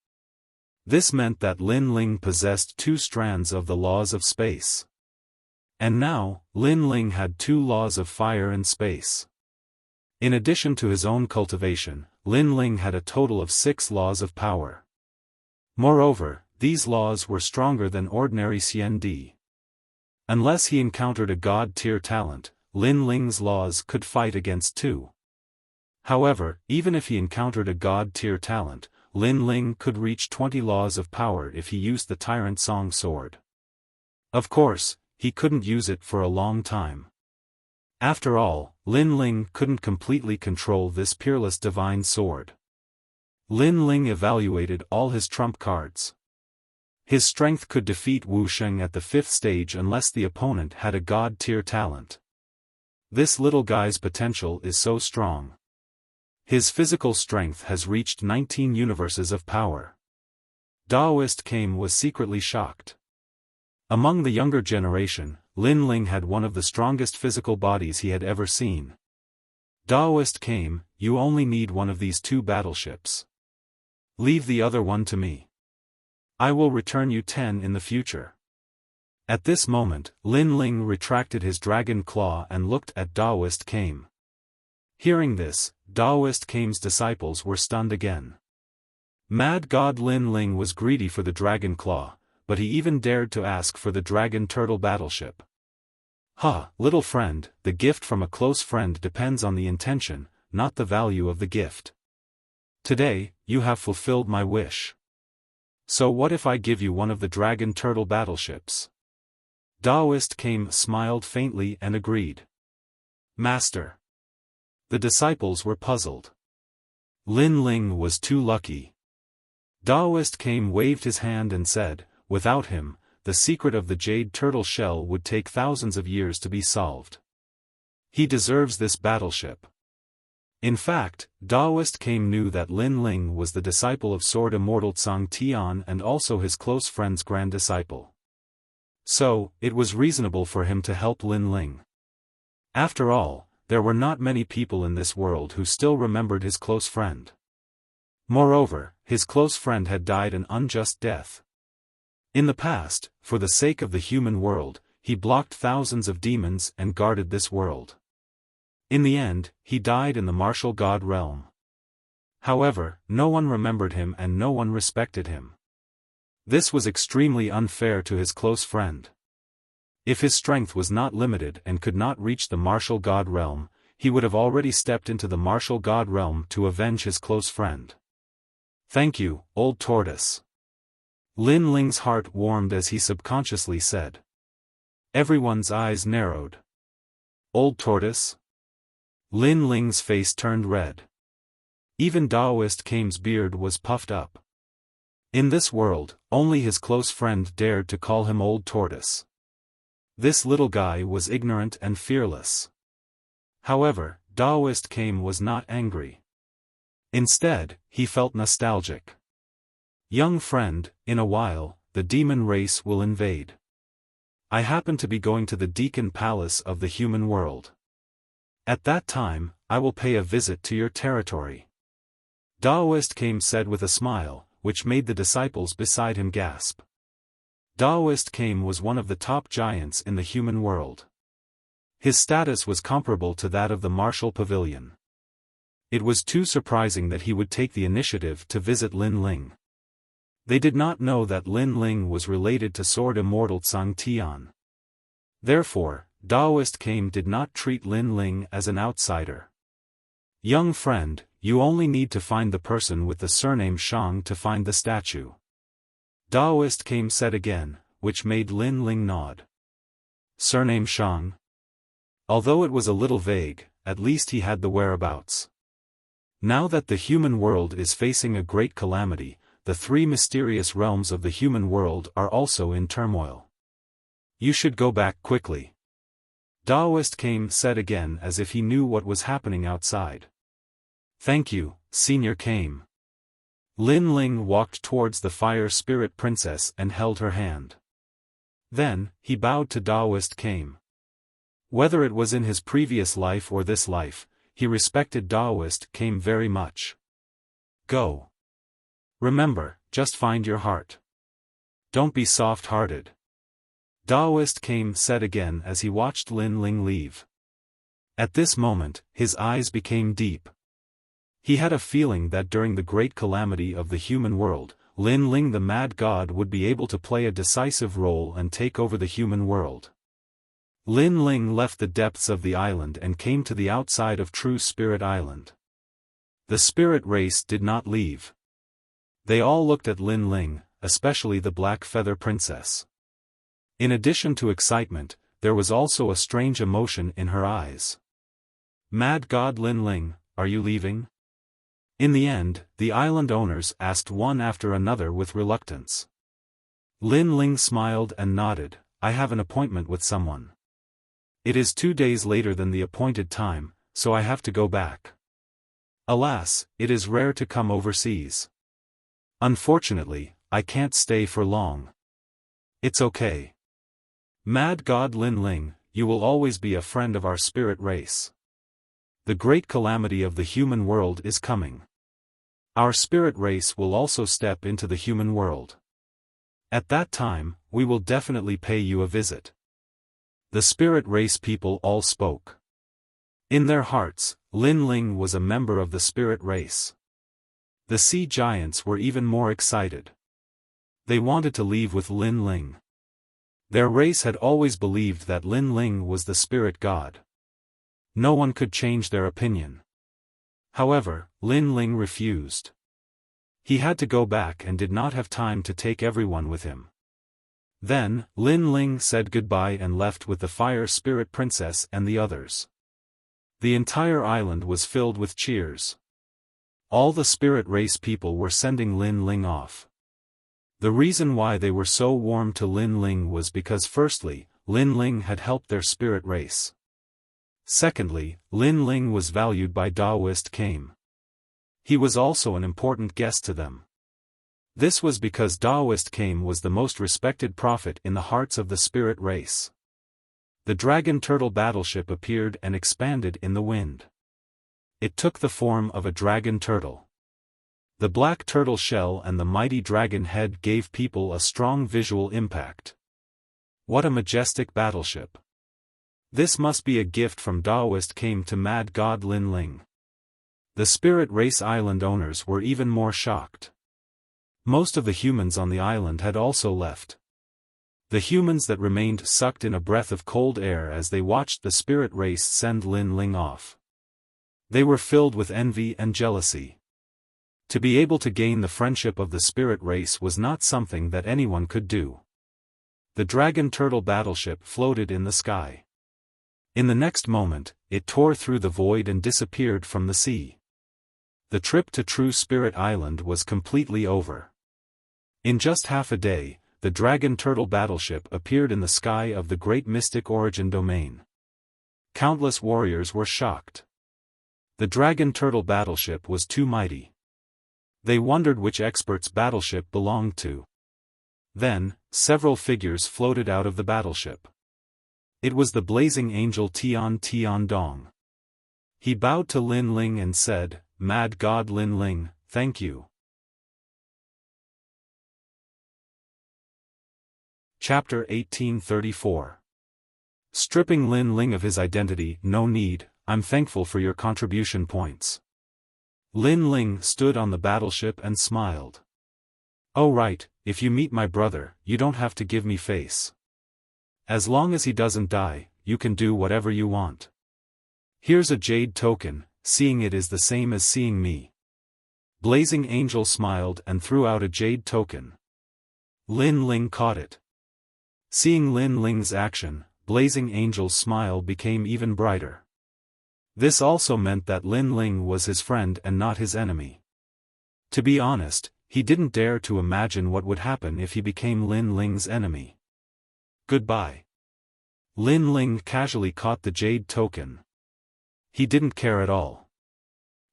This meant that Lin Ling possessed 2 strands of the laws of space. And now, Lin Ling had 2 laws of fire and space. In addition to his own cultivation, Lin Ling had a total of 6 laws of power. Moreover, these laws were stronger than ordinary CND. Unless he encountered a god-tier talent, Lin Ling's laws could fight against 2. However, even if he encountered a god-tier talent, Lin Ling could reach 20 laws of power if he used the Tyrant Song Sword. Of course, he couldn't use it for a long time. After all, Lin Ling couldn't completely control this peerless divine sword. Lin Ling evaluated all his trump cards. His strength could defeat Wuxia at the 5th stage unless the opponent had a god-tier talent. This little guy's potential is so strong. His physical strength has reached 19 universes of power. Daoist Kame was secretly shocked. Among the younger generation, Lin Ling had one of the strongest physical bodies he had ever seen. Daoist Kame, you only need one of these 2 battleships. Leave the other one to me. I will return you 10 in the future. At this moment, Lin Ling retracted his dragon claw and looked at Daoist Kame. Hearing this, Daoist Kame's disciples were stunned again. Mad God Lin Ling was greedy for the dragon claw, but he even dared to ask for the dragon turtle battleship. Little friend, the gift from a close friend depends on the intention, not the value of the gift. Today, you have fulfilled my wish. So what if I give you one of the dragon turtle battleships? Daoist Kame smiled faintly and agreed. Master. The disciples were puzzled. Lin Ling was too lucky. Daoist Kame waved his hand and said, without him, the secret of the jade turtle shell would take thousands of years to be solved. He deserves this battleship. In fact, Daoist Kame knew that Lin Ling was the disciple of Sword Immortal Tsang Tian and also his close friend's grand disciple. So, it was reasonable for him to help Lin Ling. After all, there were not many people in this world who still remembered his close friend. Moreover, his close friend had died an unjust death. In the past, for the sake of the human world, he blocked thousands of demons and guarded this world. In the end, he died in the martial god realm. However, no one remembered him and no one respected him. This was extremely unfair to his close friend. If his strength was not limited and could not reach the martial god realm, he would have already stepped into the martial god realm to avenge his close friend. Thank you, old tortoise. Lin Ling's heart warmed as he subconsciously said. Everyone's eyes narrowed. Old tortoise? Lin Ling's face turned red. Even Daoist Kame's beard was puffed up. In this world, only his close friend dared to call him Old Tortoise. This little guy was ignorant and fearless. However, Daoist Kame was not angry. Instead, he felt nostalgic. Young friend, in a while, the demon race will invade. I happen to be going to the Deacon Palace of the human world. At that time, I will pay a visit to your territory. Daoist Kame said with a smile, which made the disciples beside him gasp. Daoist Kame was one of the top giants in the human world. His status was comparable to that of the Martial Pavilion. It was too surprising that he would take the initiative to visit Lin Ling. They did not know that Lin Ling was related to Sword Immortal Tsang Tian. Therefore, Daoist Kame did not treat Lin Ling as an outsider. Young friend, you only need to find the person with the surname Shang to find the statue. Daoist Kame said again, which made Lin Ling nod. Surname Shang? Although it was a little vague, at least he had the whereabouts. Now that the human world is facing a great calamity, the three mysterious realms of the human world are also in turmoil. You should go back quickly. Daoist Kame said again as if he knew what was happening outside. Thank you, Senior Kame. Lin Ling walked towards the Fire Spirit Princess and held her hand. Then, he bowed to Daoist Kame. Whether it was in his previous life or this life, he respected Daoist Kame very much. Go. Remember, just find your heart. Don't be soft-hearted. Daoist Kame said again as he watched Lin Ling leave. At this moment, his eyes became deep. He had a feeling that during the great calamity of the human world, Lin Ling the Mad God would be able to play a decisive role and take over the human world. Lin Ling left the depths of the island and came to the outside of True Spirit Island. The spirit race did not leave. They all looked at Lin Ling, especially the Black Feather Princess. In addition to excitement, there was also a strange emotion in her eyes. Mad God Lin Ling, are you leaving? In the end, the island owners asked one after another with reluctance. Lin Ling smiled and nodded, I have an appointment with someone. It is 2 days later than the appointed time, so I have to go back. Alas, it is rare to come overseas. Unfortunately, I can't stay for long. It's okay. Mad God Lin Ling, you will always be a friend of our spirit race. The great calamity of the human world is coming. Our spirit race will also step into the human world. At that time, we will definitely pay you a visit. The spirit race people all spoke. In their hearts, Lin Ling was a member of the spirit race. The sea giants were even more excited. They wanted to leave with Lin Ling. Their race had always believed that Lin Ling was the spirit god. No one could change their opinion. However, Lin Ling refused. He had to go back and did not have time to take everyone with him. Then, Lin Ling said goodbye and left with the Fire Spirit Princess and the others. The entire island was filled with cheers. All the spirit race people were sending Lin Ling off. The reason why they were so warm to Lin Ling was because firstly, Lin Ling had helped their spirit race. Secondly, Lin Ling was valued by Daoist Kame. He was also an important guest to them. This was because Daoist Kame was the most respected prophet in the hearts of the spirit race. The dragon turtle battleship appeared and expanded in the wind. It took the form of a dragon turtle. The black turtle shell and the mighty dragon head gave people a strong visual impact. What a majestic battleship! This must be a gift from Daoist Kame to Mad God Lin Ling. The spirit race island owners were even more shocked. Most of the humans on the island had also left. The humans that remained sucked in a breath of cold air as they watched the spirit race send Lin Ling off. They were filled with envy and jealousy. To be able to gain the friendship of the spirit race was not something that anyone could do. The dragon turtle battleship floated in the sky. In the next moment, it tore through the void and disappeared from the sea. The trip to True Spirit Island was completely over. In just half a day, the Dragon Turtle battleship appeared in the sky of the Great Mystic Origin domain. Countless warriors were shocked. The Dragon Turtle battleship was too mighty. They wondered which expert's battleship belonged to. Then, several figures floated out of the battleship. It was the blazing angel Tian Tian Dong. He bowed to Lin Ling and said, "Mad God Lin Ling, thank you." Chapter 1834. Stripping Lin Ling of his identity. No need, I'm thankful for your contribution points. Lin Ling stood on the battleship and smiled. Oh right, if you meet my brother, you don't have to give me face. As long as he doesn't die, you can do whatever you want. Here's a jade token, seeing it is the same as seeing me. Blazing Angel smiled and threw out a jade token. Lin Ling caught it. Seeing Lin Ling's action, Blazing Angel's smile became even brighter. This also meant that Lin Ling was his friend and not his enemy. To be honest, he didn't dare to imagine what would happen if he became Lin Ling's enemy. Goodbye. Lin Ling casually caught the jade token. He didn't care at all.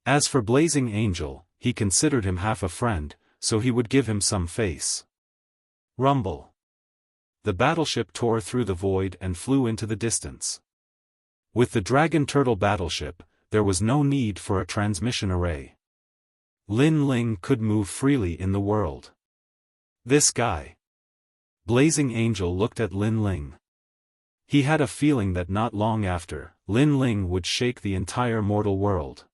As for Blazing Angel, he considered him half a friend, so he would give him some face. Rumble. The battleship tore through the void and flew into the distance. With the Dragon Turtle battleship, there was no need for a transmission array. Lin Ling could move freely in the world. This guy. Blazing Angel looked at Lin Ling. He had a feeling that not long after, Lin Ling would shake the entire mortal world.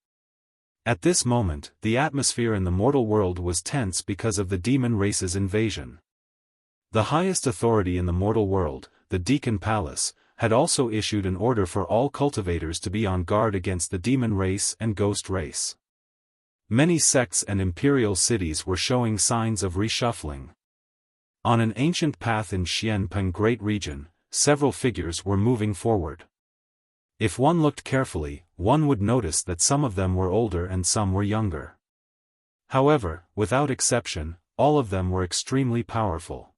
At this moment, the atmosphere in the mortal world was tense because of the demon race's invasion. The highest authority in the mortal world, the Deacon Palace, had also issued an order for all cultivators to be on guard against the demon race and ghost race. Many sects and imperial cities were showing signs of reshuffling. On an ancient path in Xianpeng Great Region, several figures were moving forward. If one looked carefully, one would notice that some of them were older and some were younger. However, without exception, all of them were extremely powerful.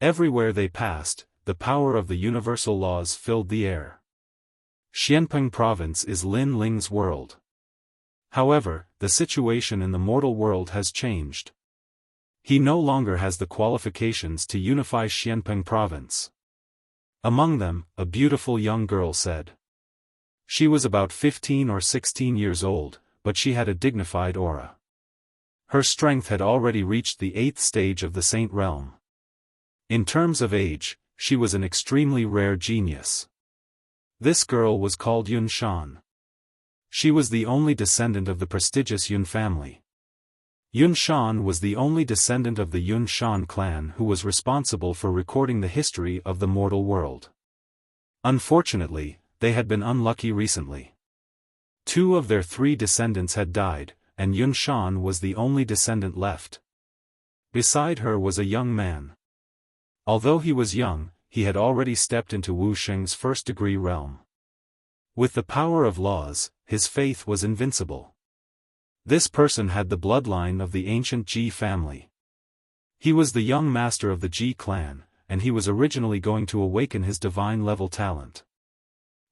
Everywhere they passed, the power of the universal laws filled the air. Xianpeng Province is Lin Ling's world. However, the situation in the mortal world has changed. He no longer has the qualifications to unify Xianpeng Province. Among them, a beautiful young girl said. She was about 15 or 16 years old, but she had a dignified aura. Her strength had already reached the 8th stage of the Saint Realm. In terms of age, she was an extremely rare genius. This girl was called Yun Shan. She was the only descendant of the prestigious Yun family. Yun Shan was the only descendant of the Yun Shan clan who was responsible for recording the history of the mortal world. Unfortunately, they had been unlucky recently. 2 of their 3 descendants had died, and Yun Shan was the only descendant left. Beside her was a young man. Although he was young, he had already stepped into Wu Sheng's first-degree realm. With the power of laws, his faith was invincible. This person had the bloodline of the ancient Ji family. He was the young master of the Ji clan, and he was originally going to awaken his divine-level talent.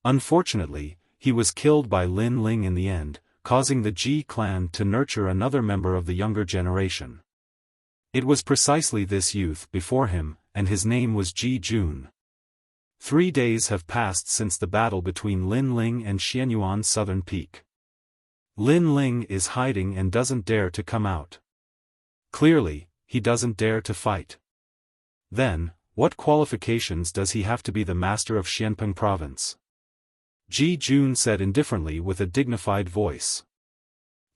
Unfortunately, he was killed by Lin Ling in the end, causing the Ji clan to nurture another member of the younger generation. It was precisely this youth before him, and his name was Ji Jun. 3 days have passed since the battle between Lin Ling and Xianyuan's southern peak. Lin Ling is hiding and doesn't dare to come out. Clearly, he doesn't dare to fight. Then, what qualifications does he have to be the master of Xianpeng Province? Ji Jun said indifferently with a dignified voice.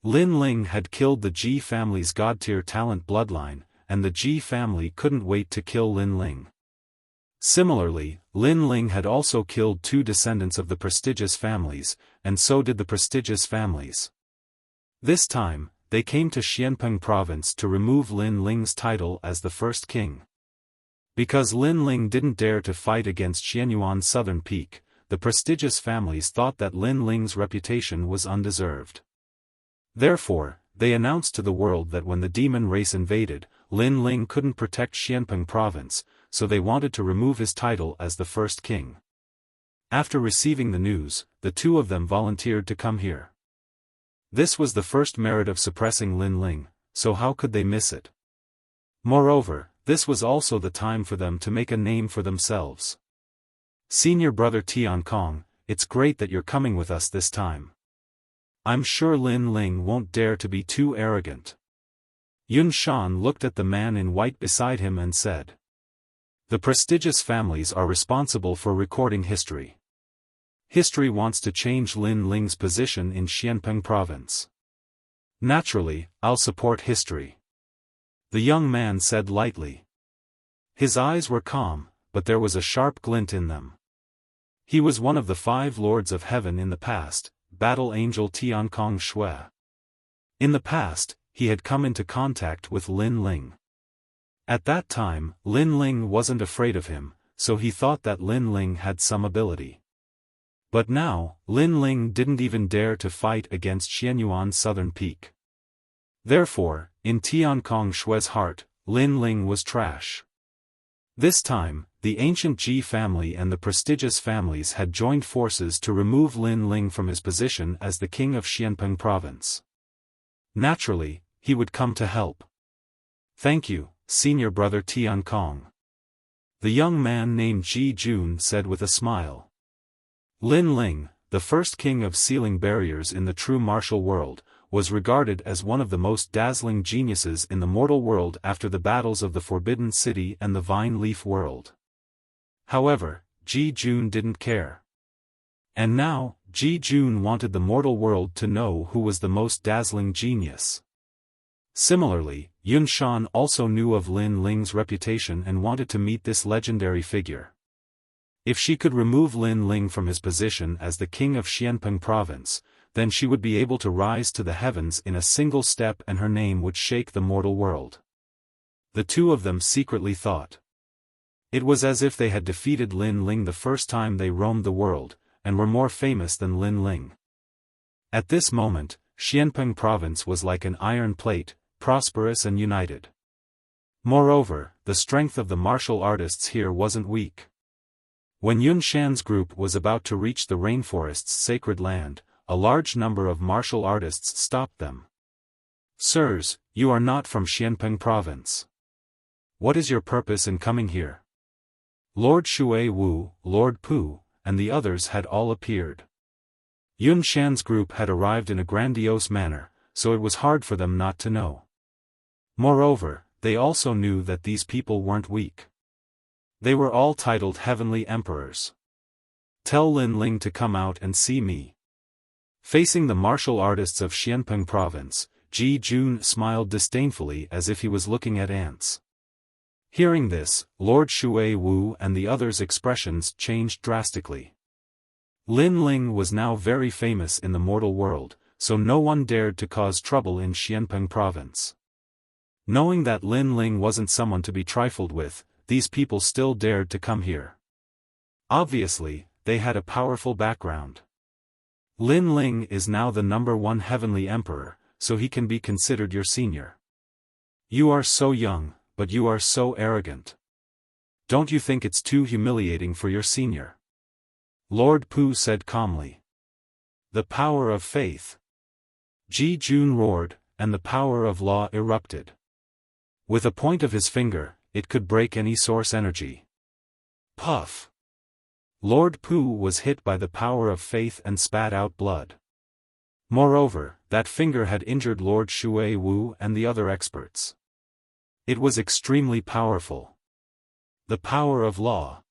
Lin Ling had killed the Ji family's god-tier talent bloodline, and the Ji family couldn't wait to kill Lin Ling. Similarly, Lin Ling had also killed 2 descendants of the prestigious families, and so did the prestigious families. This time, they came to Xianpeng Province to remove Lin Ling's title as the first king. Because Lin Ling didn't dare to fight against Xianyuan's southern peak, the prestigious families thought that Lin Ling's reputation was undeserved. Therefore, they announced to the world that when the demon race invaded, Lin Ling couldn't protect Xianpeng province, so they wanted to remove his title as the first king. After receiving the news, the two of them volunteered to come here. This was the first merit of suppressing Lin Ling, so how could they miss it? Moreover, this was also the time for them to make a name for themselves. Senior brother Tian Kong, it's great that you're coming with us this time. I'm sure Lin Ling won't dare to be too arrogant. Yun Shan looked at the man in white beside him and said. The prestigious families are responsible for recording history. History wants to change Lin Ling's position in Xianpeng province. Naturally, I'll support history. The young man said lightly. His eyes were calm, but there was a sharp glint in them. He was one of the 5 lords of heaven in the past, battle angel Tiankong Shui. In the past, he had come into contact with Lin Ling. At that time, Lin Ling wasn't afraid of him, so he thought that Lin Ling had some ability. But now, Lin Ling didn't even dare to fight against Xianyuan's southern peak. Therefore, in Tiankong Shui's heart, Lin Ling was trash. This time, the ancient Ji family and the prestigious families had joined forces to remove Lin Ling from his position as the king of Xianpeng province. Naturally, he would come to help. Thank you, senior brother Tian Kong. The young man named Ji Jun said with a smile. Lin Ling, the first king of sealing barriers in the true martial world, was regarded as one of the most dazzling geniuses in the mortal world after the battles of the Forbidden City and the Vine Leaf world. However, Ji Jun didn't care. And now, Ji Jun wanted the mortal world to know who was the most dazzling genius. Similarly, Yun Shan also knew of Lin Ling's reputation and wanted to meet this legendary figure. If she could remove Lin Ling from his position as the king of Xianpeng province, then she would be able to rise to the heavens in a single step and her name would shake the mortal world. The two of them secretly thought. It was as if they had defeated Lin Ling the first time they roamed the world, and were more famous than Lin Ling. At this moment, Xianpeng province was like an iron plate, prosperous and united. Moreover, the strength of the martial artists here wasn't weak. When Yun Shan's group was about to reach the rainforest's sacred land, a large number of martial artists stopped them. Sirs, you are not from Xianpeng province. What is your purpose in coming here? Lord Shui Wu, Lord Pu, and the others had all appeared. Yun Shan's group had arrived in a grandiose manner, so it was hard for them not to know. Moreover, they also knew that these people weren't weak. They were all titled Heavenly Emperors. Tell Lin Ling to come out and see me. Facing the martial artists of Xianpeng province, Ji Jun smiled disdainfully as if he was looking at ants. Hearing this, Lord Shui Wu and the others' expressions changed drastically. Lin Ling was now very famous in the mortal world, so no one dared to cause trouble in Xianpeng province. Knowing that Lin Ling wasn't someone to be trifled with, these people still dared to come here. Obviously, they had a powerful background. Lin Ling is now the #1 heavenly emperor, so he can be considered your senior. You are so young, but you are so arrogant. Don't you think it's too humiliating for your senior? Lord Pu said calmly. The power of faith. Ji Jun roared, and the power of law erupted. With a point of his finger, it could break any source energy. Puff! Lord Pu was hit by the power of faith and spat out blood. Moreover, that finger had injured Lord Shui Wu and the other experts. It was extremely powerful. The power of law.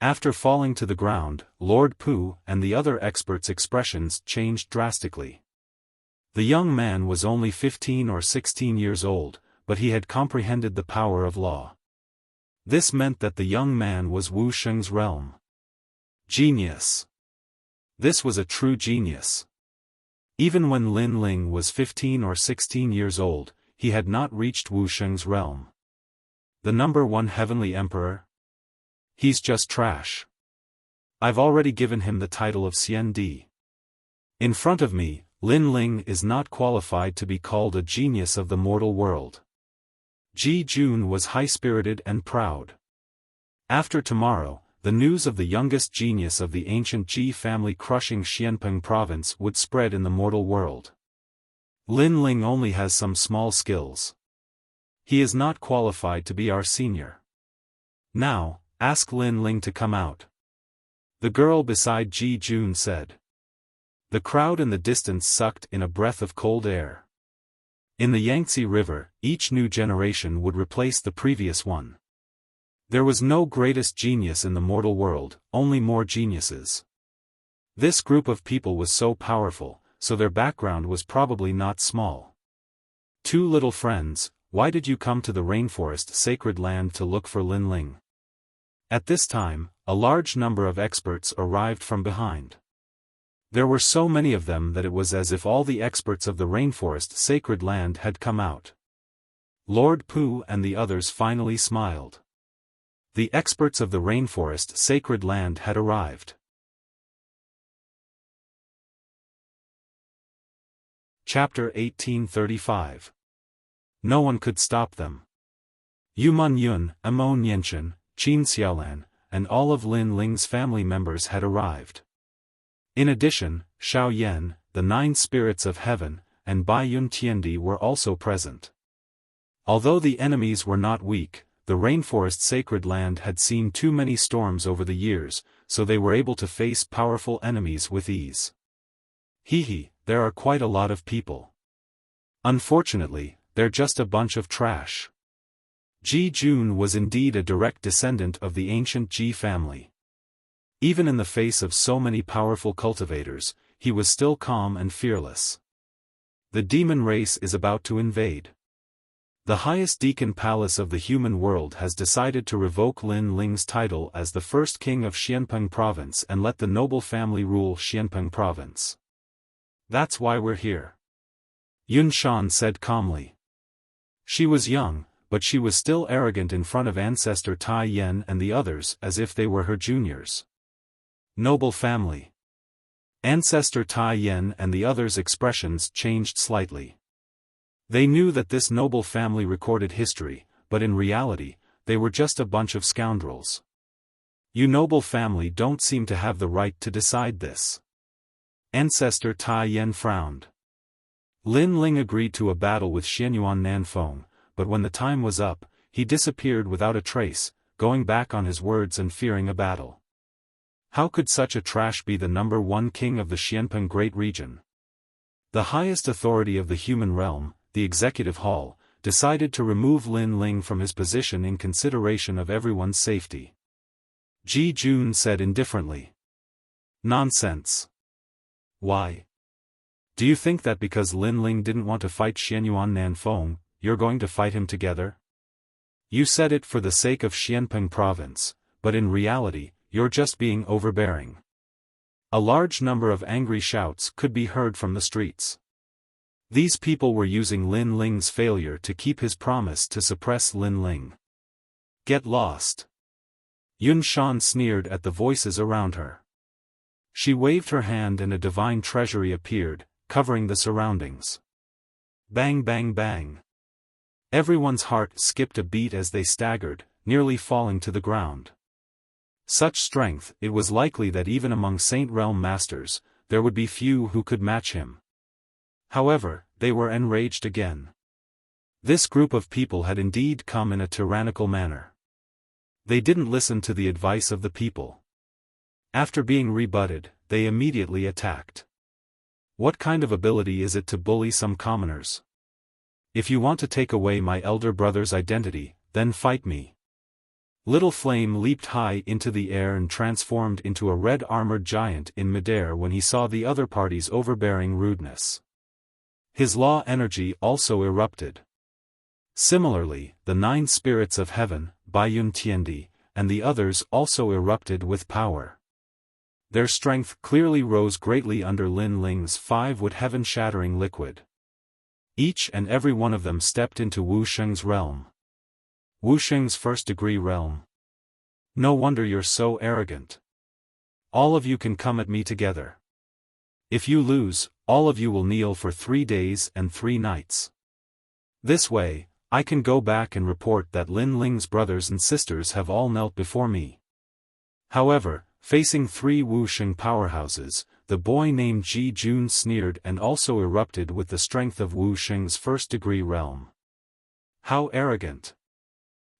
After falling to the ground, Lord Pu and the other experts' expressions changed drastically. The young man was only 15 or 16 years old, but he had comprehended the power of law. This meant that the young man was Wu Sheng's realm. Genius. This was a true genius. Even when Lin Ling was 15 or 16 years old, he had not reached Wu Sheng's realm. The #1 heavenly emperor? He's just trash. I've already given him the title of Xian Di. In front of me, Lin Ling is not qualified to be called a genius of the mortal world. Ji Jun was high-spirited and proud. After tomorrow, the news of the youngest genius of the ancient Ji family crushing Xianpeng province would spread in the mortal world. Lin Ling only has some small skills. He is not qualified to be our senior. Now, ask Lin Ling to come out. The girl beside Ji Jun said. The crowd in the distance sucked in a breath of cold air. In the Yangtze River, each new generation would replace the previous one. There was no greatest genius in the mortal world, only more geniuses. This group of people was so powerful, so their background was probably not small. Two little friends, why did you come to the rainforest sacred land to look for Lin Ling? At this time, a large number of experts arrived from behind. There were so many of them that it was as if all the experts of the rainforest sacred land had come out. Lord Pu and the others finally smiled. The experts of the rainforest sacred land had arrived. Chapter 1835. No one could stop them. Yuman Yun, Amon Yenshin, Qin Xiaolan, and all of Lin Ling's family members had arrived. In addition, Xiao Yan, the 9 spirits of heaven, and Bai Yun Tiandi were also present. Although the enemies were not weak, the rainforest sacred land had seen too many storms over the years, so they were able to face powerful enemies with ease. Hee, there are quite a lot of people. Unfortunately, they're just a bunch of trash. Ji Jun was indeed a direct descendant of the ancient Ji family. Even in the face of so many powerful cultivators, he was still calm and fearless. The demon race is about to invade. The highest deacon palace of the human world has decided to revoke Lin Ling's title as the first king of Xianpeng province and let the noble family rule Xianpeng province. That's why we're here. Yun Shan said calmly. She was young, but she was still arrogant in front of ancestor Tai Yan and the others as if they were her juniors. Noble family. Ancestor Tai Yan and the others' expressions changed slightly. They knew that this noble family recorded history, but in reality, they were just a bunch of scoundrels. You noble family don't seem to have the right to decide this. Ancestor Tai Yan frowned. Lin Ling agreed to a battle with Xianyuan Nanfeng, but when the time was up, he disappeared without a trace, going back on his words and fearing a battle. How could such a trash be the #1 king of the Xianpeng Great Region? The highest authority of the human realm, the Executive Hall, decided to remove Lin Ling from his position in consideration of everyone's safety. Ji Jun said indifferently. Nonsense. Why? Do you think that because Lin Ling didn't want to fight Xianyuan Nanfeng, you're going to fight him together? You said it for the sake of Xianpeng province, but in reality, you're just being overbearing. A large number of angry shouts could be heard from the streets. These people were using Lin Ling's failure to keep his promise to suppress Lin Ling. Get lost. Yun Shan sneered at the voices around her. She waved her hand and a divine treasury appeared, covering the surroundings. Bang bang bang. Everyone's heart skipped a beat as they staggered, nearly falling to the ground. Such strength, it was likely that even among Saint Realm masters, there would be few who could match him. However, they were enraged again. This group of people had indeed come in a tyrannical manner. They didn't listen to the advice of the people. After being rebutted, they immediately attacked. What kind of ability is it to bully some commoners? If you want to take away my elder brother's identity, then fight me. Little Flame leaped high into the air and transformed into a red-armored giant in midair when he saw the other party's overbearing rudeness. His law energy also erupted. Similarly, the 9 spirits of heaven, Baiyun Tiandi, and the others also erupted with power. Their strength clearly rose greatly under Lin Ling's 5-wood heaven-shattering liquid. Each and every one of them stepped into Wu Sheng's realm. Wu Sheng's first-degree realm. No wonder you're so arrogant. All of you can come at me together. If you lose, all of you will kneel for 3 days and 3 nights. This way, I can go back and report that Lin Ling's brothers and sisters have all knelt before me. However, facing 3 Wuxia powerhouses, the boy named Ji Jun sneered and also erupted with the strength of Wuxia's first-degree realm. How arrogant!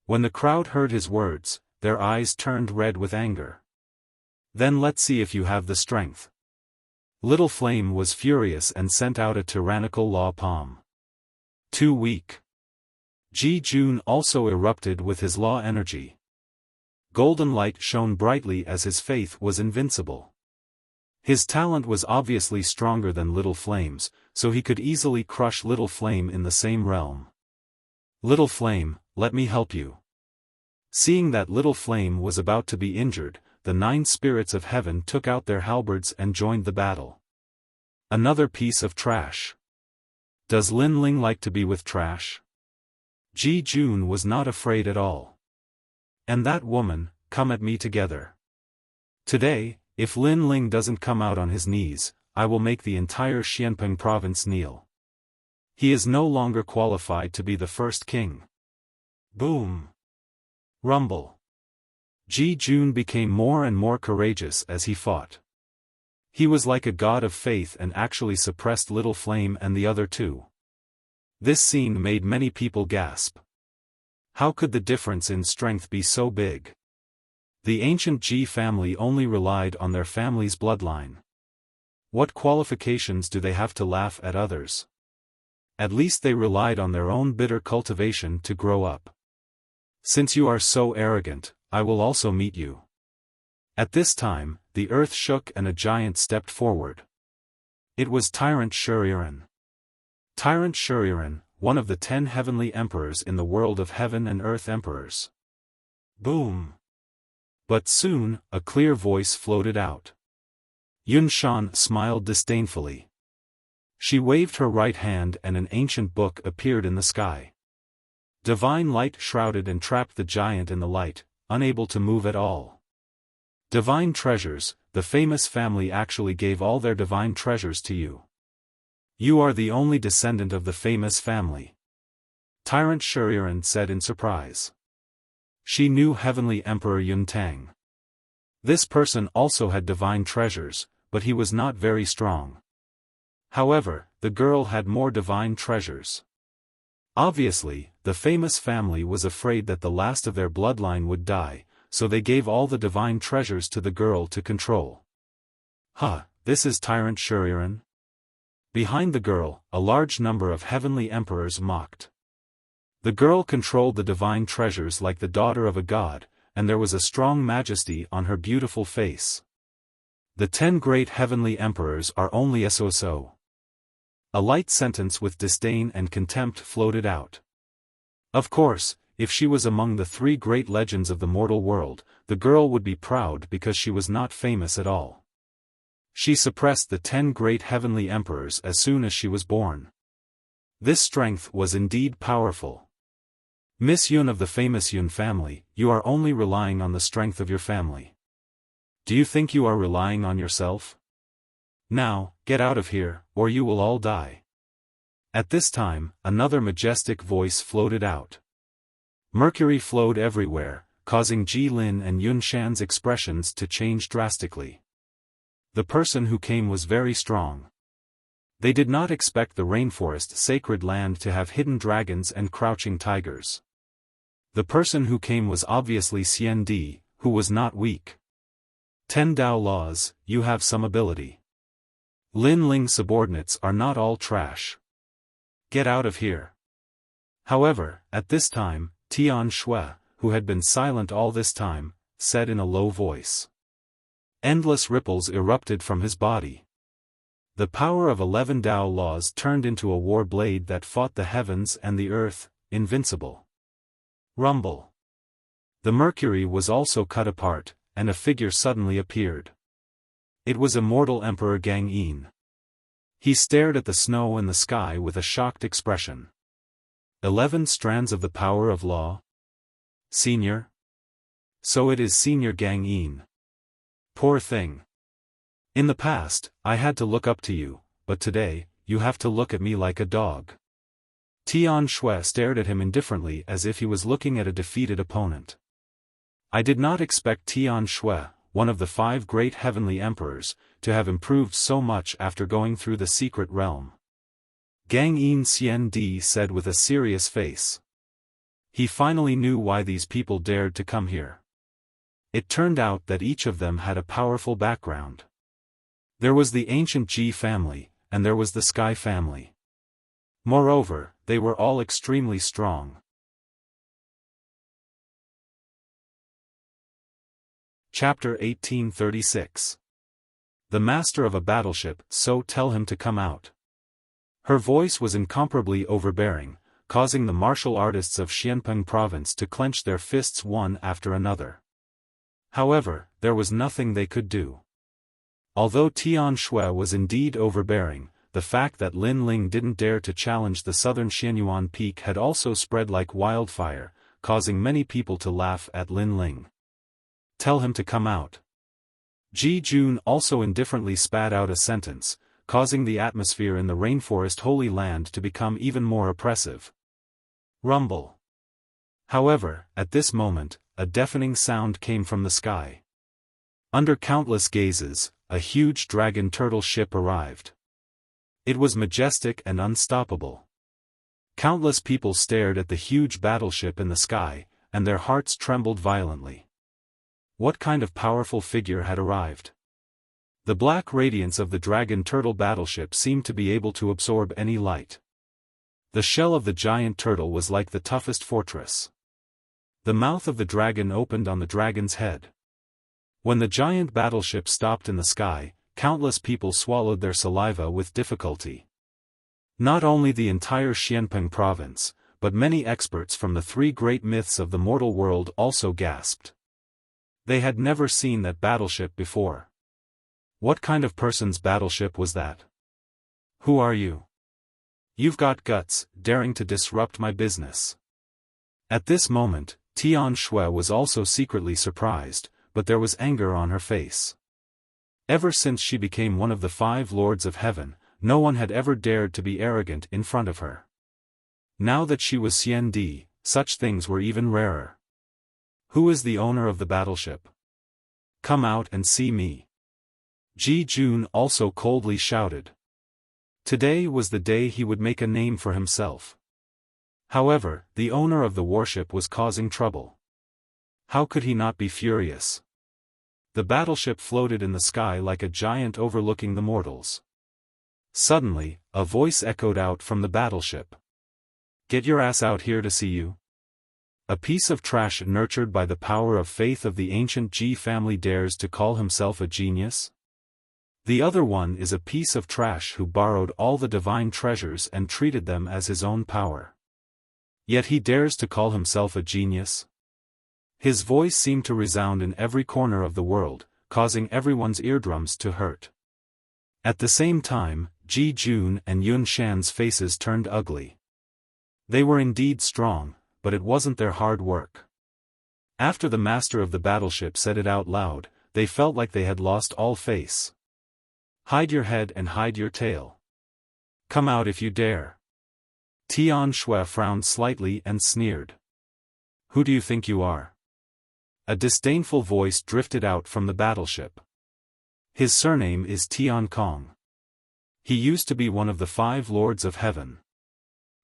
When the crowd heard his words, their eyes turned red with anger. Then let's see if you have the strength. Little Flame was furious and sent out a tyrannical law palm. Too weak. Ji Jun also erupted with his law energy. Golden light shone brightly as his faith was invincible. His talent was obviously stronger than Little Flame's, so he could easily crush Little Flame in the same realm. Little Flame, let me help you. Seeing that Little Flame was about to be injured, the 9 spirits of heaven took out their halberds and joined the battle. Another piece of trash. Does Lin Ling like to be with trash? Ji Jun was not afraid at all. And that woman, come at me together. Today, if Lin Ling doesn't come out on his knees, I will make the entire Xianpeng province kneel. He is no longer qualified to be the first king. Boom! Rumble. Ji Jun became more and more courageous as he fought. He was like a god of faith and actually suppressed Little Flame and the other 2. This scene made many people gasp. How could the difference in strength be so big? The ancient Ji family only relied on their family's bloodline. What qualifications do they have to laugh at others? At least they relied on their own bitter cultivation to grow up. Since you are so arrogant, I will also meet you. At this time, the earth shook and a giant stepped forward. It was Tyrant Shuriren. Tyrant Shuriren, one of the 10 heavenly emperors in the world of heaven and earth emperors. Boom! But soon, a clear voice floated out. Yun Shan smiled disdainfully. She waved her right hand and an ancient book appeared in the sky. Divine light shrouded and trapped the giant in the light, unable to move at all. Divine treasures, the famous family actually gave all their divine treasures to you. You are the only descendant of the famous family. Tyrant Shuriren said in surprise. She knew Heavenly Emperor Yun Tang. This person also had divine treasures, but he was not very strong. However, the girl had more divine treasures. Obviously, the famous family was afraid that the last of their bloodline would die, so they gave all the divine treasures to the girl to control. Huh, this is Tyrant Shuriren? Behind the girl, a large number of heavenly emperors mocked. The girl controlled the divine treasures like the daughter of a god, and there was a strong majesty on her beautiful face. The 10 great heavenly emperors are only so. A light sentence with disdain and contempt floated out. Of course, if she was among the 3 great legends of the mortal world, the girl would be proud because she was not famous at all. She suppressed the 10 great heavenly emperors as soon as she was born. This strength was indeed powerful. Miss Yun of the famous Yun family, you are only relying on the strength of your family. Do you think you are relying on yourself? Now, get out of here, or you will all die. At this time, another majestic voice floated out. Mercury flowed everywhere, causing Ji Lin and Yun Shan's expressions to change drastically. The person who came was very strong. They did not expect the rainforest sacred land to have hidden dragons and crouching tigers. The person who came was obviously Xian Di, who was not weak. 10 Dao laws, you have some ability. Lin Ling's subordinates are not all trash. Get out of here. However, at this time, Tian Shui, who had been silent all this time, said in a low voice. Endless ripples erupted from his body. The power of 11 Dao laws turned into a war blade that fought the heavens and the earth, invincible. Rumble. The mercury was also cut apart, and a figure suddenly appeared. It was immortal Emperor Gang Yin. He stared at the snow and the sky with a shocked expression. 11 strands of the power of law? Senior? So it is Senior Gang Yin. Poor thing. In the past, I had to look up to you, but today, you have to look at me like a dog. Tian Shui stared at him indifferently as if he was looking at a defeated opponent. I did not expect Tian Shui, one of the 5 great heavenly emperors, to have improved so much after going through the secret realm. Gang Yin Xian Di said with a serious face. He finally knew why these people dared to come here. It turned out that each of them had a powerful background. There was the ancient Ji family, and there was the Sky family. Moreover, they were all extremely strong. Chapter 1836. The master of a battleship, so tell him to come out. Her voice was incomparably overbearing, causing the martial artists of Xianpeng province to clench their fists one after another. However, there was nothing they could do. Although Tian Shui was indeed overbearing, the fact that Lin Ling didn't dare to challenge the southern Xianyuan peak had also spread like wildfire, causing many people to laugh at Lin Ling. Tell him to come out. Ji Jun also indifferently spat out a sentence, causing the atmosphere in the rainforest Holy Land to become even more oppressive. Rumble. However, at this moment, a deafening sound came from the sky. Under countless gazes, a huge dragon turtle ship arrived. It was majestic and unstoppable. Countless people stared at the huge battleship in the sky, and their hearts trembled violently. What kind of powerful figure had arrived? The black radiance of the dragon turtle battleship seemed to be able to absorb any light. The shell of the giant turtle was like the toughest fortress. The mouth of the dragon opened on the dragon's head. When the giant battleship stopped in the sky, countless people swallowed their saliva with difficulty. Not only the entire Xianpeng province, but many experts from the 3 great myths of the mortal world also gasped. They had never seen that battleship before. What kind of person's battleship was that? Who are you? You've got guts, daring to disrupt my business. At this moment, Tian Shui was also secretly surprised, but there was anger on her face. Ever since she became one of the 5 lords of heaven, no one had ever dared to be arrogant in front of her. Now that she was Xian Di, such things were even rarer. Who is the owner of the battleship? Come out and see me. Ji Jun also coldly shouted. Today was the day he would make a name for himself. However, the owner of the warship was causing trouble. How could he not be furious? The battleship floated in the sky like a giant overlooking the mortals. Suddenly, a voice echoed out from the battleship. Get your ass out here to see you. A piece of trash nurtured by the power of faith of the ancient Ji family dares to call himself a genius? The other one is a piece of trash who borrowed all the divine treasures and treated them as his own power. Yet he dares to call himself a genius? His voice seemed to resound in every corner of the world, causing everyone's eardrums to hurt. At the same time, Ji Jun and Yun Shan's faces turned ugly. They were indeed strong, but it wasn't their hard work. After the master of the battleship said it out loud, they felt like they had lost all face. Hide your head and hide your tail. Come out if you dare. Tian Shui frowned slightly and sneered. Who do you think you are? A disdainful voice drifted out from the battleship. His surname is Tian Kong. He used to be one of the 5 lords of heaven.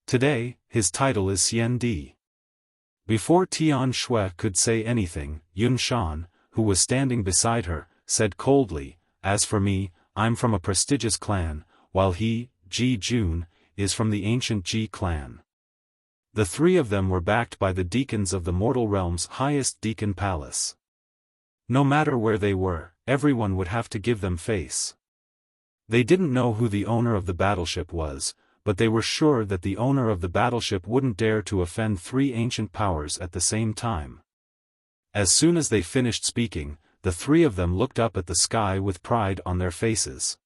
Today, his title is Xian Di. Before Tian Shui could say anything, Yun Shan, who was standing beside her, said coldly, As for me, I'm from a prestigious clan, while he, Ji Jun, is from the ancient Ji clan. The 3 of them were backed by the deacons of the mortal realm's highest deacon palace. No matter where they were, everyone would have to give them face. They didn't know who the owner of the battleship was, but they were sure that the owner of the battleship wouldn't dare to offend 3 ancient powers at the same time. As soon as they finished speaking, the 3 of them looked up at the sky with pride on their faces.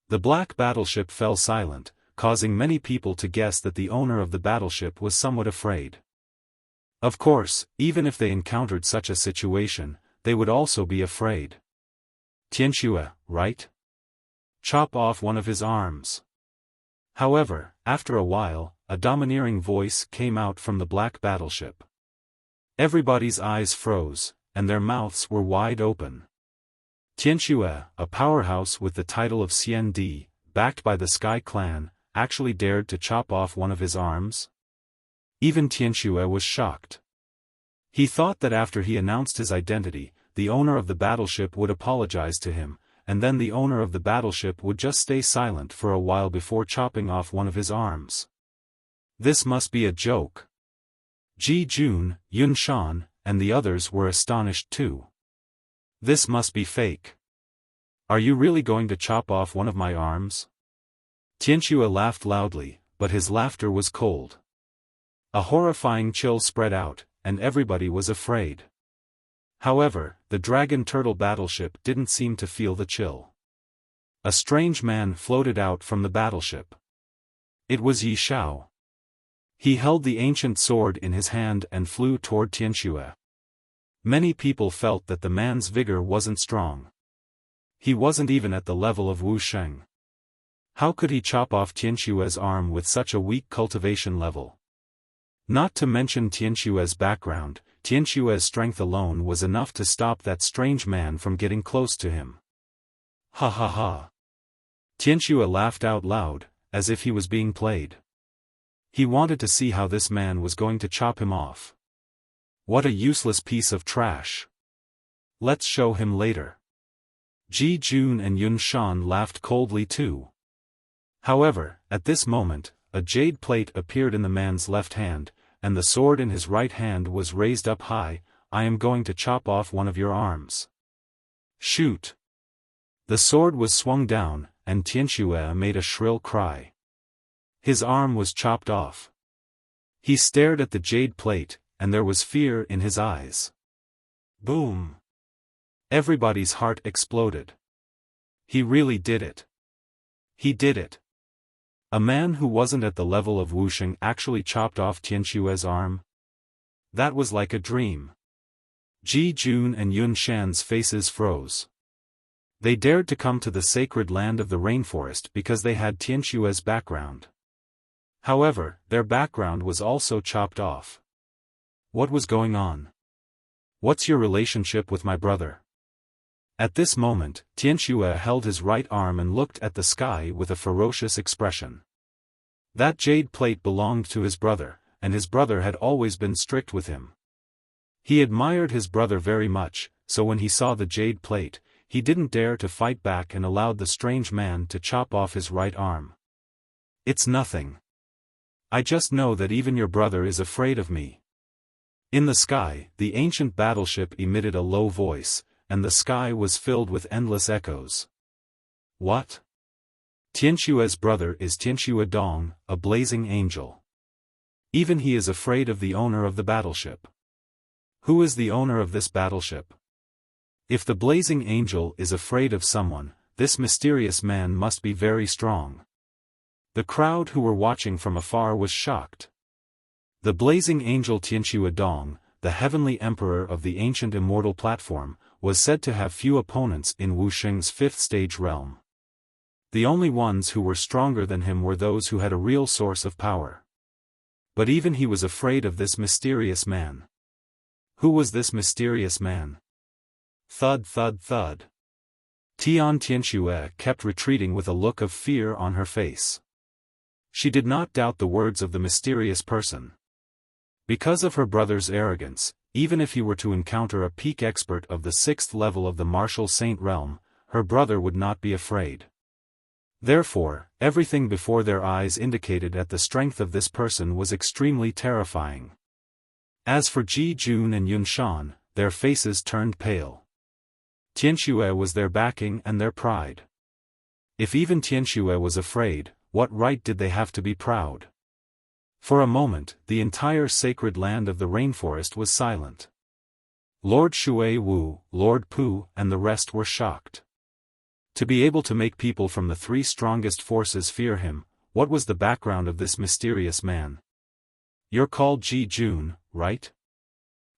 The black battleship fell silent, causing many people to guess that the owner of the battleship was somewhat afraid. Of course, even if they encountered such a situation, they would also be afraid. Tianxue, right? Chop off one of his arms. However, after a while, a domineering voice came out from the black battleship. Everybody's eyes froze, and their mouths were wide open. Tianxue, a powerhouse with the title of CND, backed by the Sky Clan, actually dared to chop off one of his arms? Even Tianxue was shocked. He thought that after he announced his identity, the owner of the battleship would apologize to him, and then the owner of the battleship would just stay silent for a while before chopping off one of his arms. This must be a joke. Ji Jun, Yun Shan, and the others were astonished too. This must be fake. Are you really going to chop off one of my arms? Tianxue laughed loudly, but his laughter was cold. A horrifying chill spread out, and everybody was afraid. However, the Dragon Turtle battleship didn't seem to feel the chill. A strange man floated out from the battleship. It was Yi Xiao. He held the ancient sword in his hand and flew toward Tianxue. Many people felt that the man's vigor wasn't strong. He wasn't even at the level of Wu Sheng. How could he chop off Tianxue's arm with such a weak cultivation level? Not to mention Tianxue's background, Tianxue's strength alone was enough to stop that strange man from getting close to him. Ha ha ha. Tianxue laughed out loud, as if he was being played. He wanted to see how this man was going to chop him off. What a useless piece of trash. Let's show him later. Ji Jun and Yun Shan laughed coldly too. However, at this moment, a jade plate appeared in the man's left hand, and the sword in his right hand was raised up high. I am going to chop off one of your arms. Shoot! The sword was swung down, and Tianxue made a shrill cry. His arm was chopped off. He stared at the jade plate, and there was fear in his eyes. Boom! Everybody's heart exploded. He really did it. He did it. A man who wasn't at the level of Wuxing actually chopped off Tianxue's arm? That was like a dream. Ji Jun and Yun Shan's faces froze. They dared to come to the sacred land of the rainforest because they had Tianxue's background. However, their background was also chopped off. What was going on? What's your relationship with my brother? At this moment, Tianxue held his right arm and looked at the sky with a ferocious expression. That jade plate belonged to his brother, and his brother had always been strict with him. He admired his brother very much, so when he saw the jade plate, he didn't dare to fight back and allowed the strange man to chop off his right arm. It's nothing. I just know that even your brother is afraid of me. In the sky, the ancient battleship emitted a low voice, and the sky was filled with endless echoes. What? Tianxue's brother is Tianxue Dong, a blazing angel. Even he is afraid of the owner of the battleship. Who is the owner of this battleship? If the blazing angel is afraid of someone, this mysterious man must be very strong. The crowd who were watching from afar was shocked. The blazing angel Tianxue Dong, the heavenly emperor of the ancient immortal platform, was said to have few opponents in Wu Sheng's fifth stage realm. The only ones who were stronger than him were those who had a real source of power. But even he was afraid of this mysterious man. Who was this mysterious man? Thud thud thud. Tianxue kept retreating with a look of fear on her face. She did not doubt the words of the mysterious person. Because of her brother's arrogance, even if he were to encounter a peak expert of the 6th level of the martial saint realm, her brother would not be afraid. Therefore, everything before their eyes indicated that the strength of this person was extremely terrifying. As for Ji Jun and Yun Shan, their faces turned pale. Tianxue was their backing and their pride. If even Tianxue was afraid, what right did they have to be proud? For a moment, the entire sacred land of the rainforest was silent. Lord Shui Wu, Lord Pu, and the rest were shocked. To be able to make people from the three strongest forces fear him, what was the background of this mysterious man? You're called Ji Jun, right?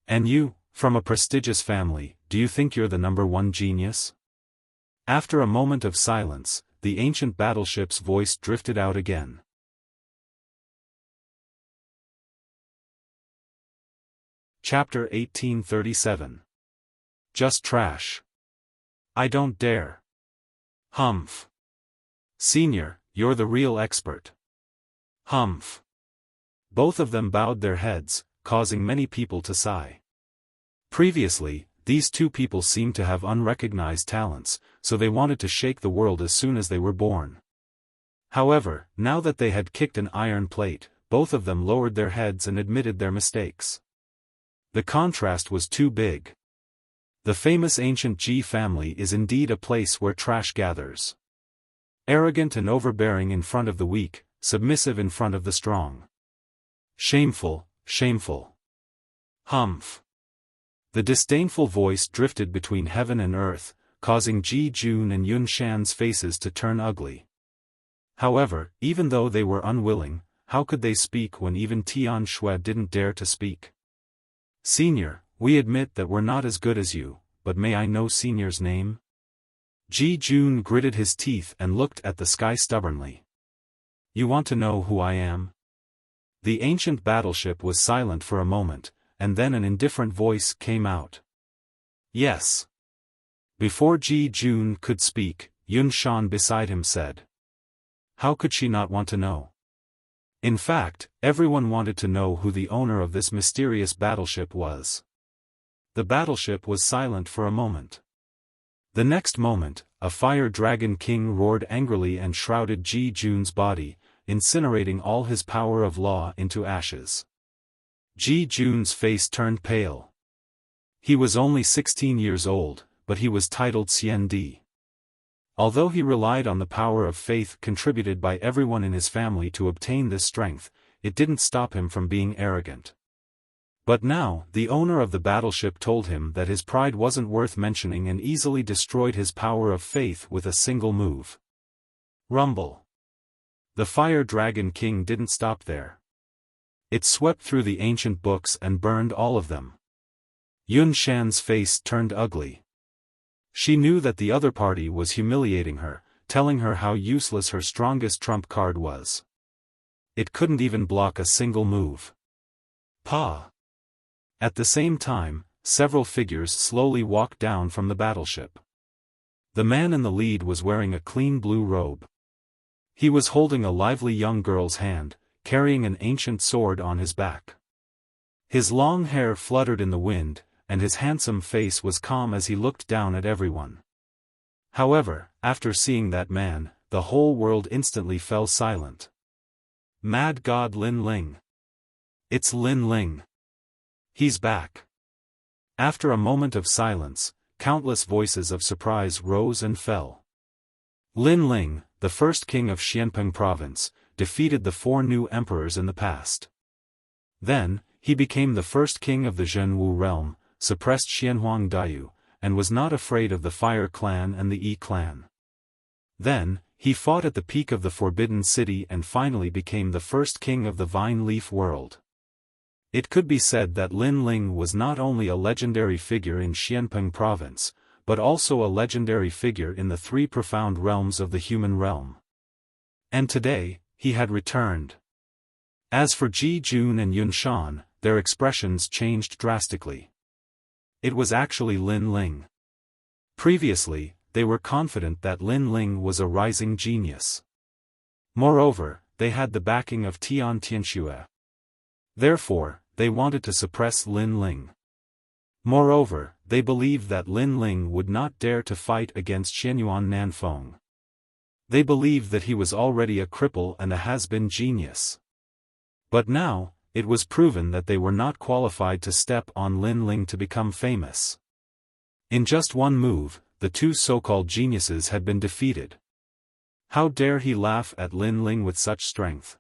And you, from a prestigious family, do you think you're the #1 genius? After a moment of silence, the ancient battleship's voice drifted out again. Chapter 1837. Just trash. I don't dare. Humph. Senior, you're the real expert. Humph. Both of them bowed their heads, causing many people to sigh. Previously, these two people seemed to have unrecognized talents, so they wanted to shake the world as soon as they were born. However, now that they had kicked an iron plate, both of them lowered their heads and admitted their mistakes. The contrast was too big. The famous ancient Ji family is indeed a place where trash gathers. Arrogant and overbearing in front of the weak, submissive in front of the strong. Shameful, shameful. Humph. The disdainful voice drifted between heaven and earth, causing Ji Jun and Yun Shan's faces to turn ugly. However, even though they were unwilling, how could they speak when even Tian Shui didn't dare to speak? Senior, we admit that we're not as good as you, but may I know Senior's name? Ji Jun gritted his teeth and looked at the sky stubbornly. You want to know who I am? The ancient battleship was silent for a moment, and then an indifferent voice came out. Yes. Before Ji Jun could speak, Yun Shan beside him said. How could she not want to know? In fact, everyone wanted to know who the owner of this mysterious battleship was. The battleship was silent for a moment. The next moment, a fire dragon king roared angrily and shrouded Ji Jun's body, incinerating all his power of law into ashes. Ji Jun's face turned pale. He was only 16 years old, but he was titled Xian Di. Although he relied on the power of faith contributed by everyone in his family to obtain this strength, it didn't stop him from being arrogant. But now, the owner of the battleship told him that his pride wasn't worth mentioning and easily destroyed his power of faith with a single move. Rumble. The Fire Dragon King didn't stop there. It swept through the ancient books and burned all of them. Yun Shan's face turned ugly. She knew that the other party was humiliating her, telling her how useless her strongest trump card was. It couldn't even block a single move. Pa! At the same time, several figures slowly walked down from the battleship. The man in the lead was wearing a clean blue robe. He was holding a lively young girl's hand, carrying an ancient sword on his back. His long hair fluttered in the wind, and his handsome face was calm as he looked down at everyone. However, after seeing that man, the whole world instantly fell silent. Mad God Lin Ling. It's Lin Ling. He's back. After a moment of silence, countless voices of surprise rose and fell. Lin Ling, the first king of Xianpeng province, defeated the 4 new emperors in the past. Then, he became the first king of the Zhenwu realm, suppressed Xianhuang Daiyu, and was not afraid of the Fire Clan and the Yi Clan. Then, he fought at the peak of the Forbidden City and finally became the first king of the Vine Leaf world. It could be said that Lin Ling was not only a legendary figure in Xianpeng province, but also a legendary figure in the 3 profound realms of the human realm. And today, he had returned. As for Ji Jun and Yun Shan, their expressions changed drastically. It was actually Lin Ling. Previously, they were confident that Lin Ling was a rising genius. Moreover, they had the backing of Tian Tianxue. Therefore, they wanted to suppress Lin Ling. Moreover, they believed that Lin Ling would not dare to fight against Xianyuan Nanfeng. They believed that he was already a cripple and a has-been genius. But now, it was proven that they were not qualified to step on Lin Ling to become famous. In just one move, the 2 so-called geniuses had been defeated. How dare he laugh at Lin Ling with such strength?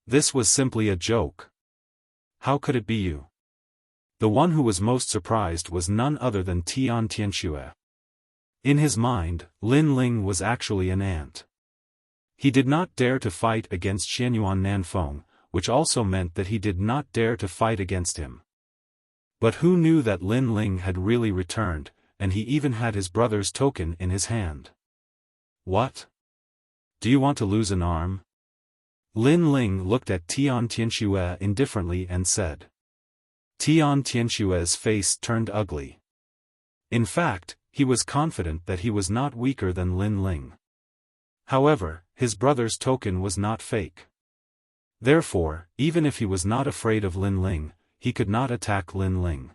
This was simply a joke. How could it be you? The one who was most surprised was none other than Tian Tianxue. In his mind, Lin Ling was actually an ant. He did not dare to fight against Xianyuan Nanfeng, which also meant that he did not dare to fight against him. But who knew that Lin Ling had really returned, and he even had his brother's token in his hand. What? Do you want to lose an arm? Lin Ling looked at Tian Tianxue indifferently and said. Tian Tianxue's face turned ugly. In fact, he was confident that he was not weaker than Lin Ling. However, his brother's token was not fake. Therefore, even if he was not afraid of Lin Ling, he could not attack Lin Ling.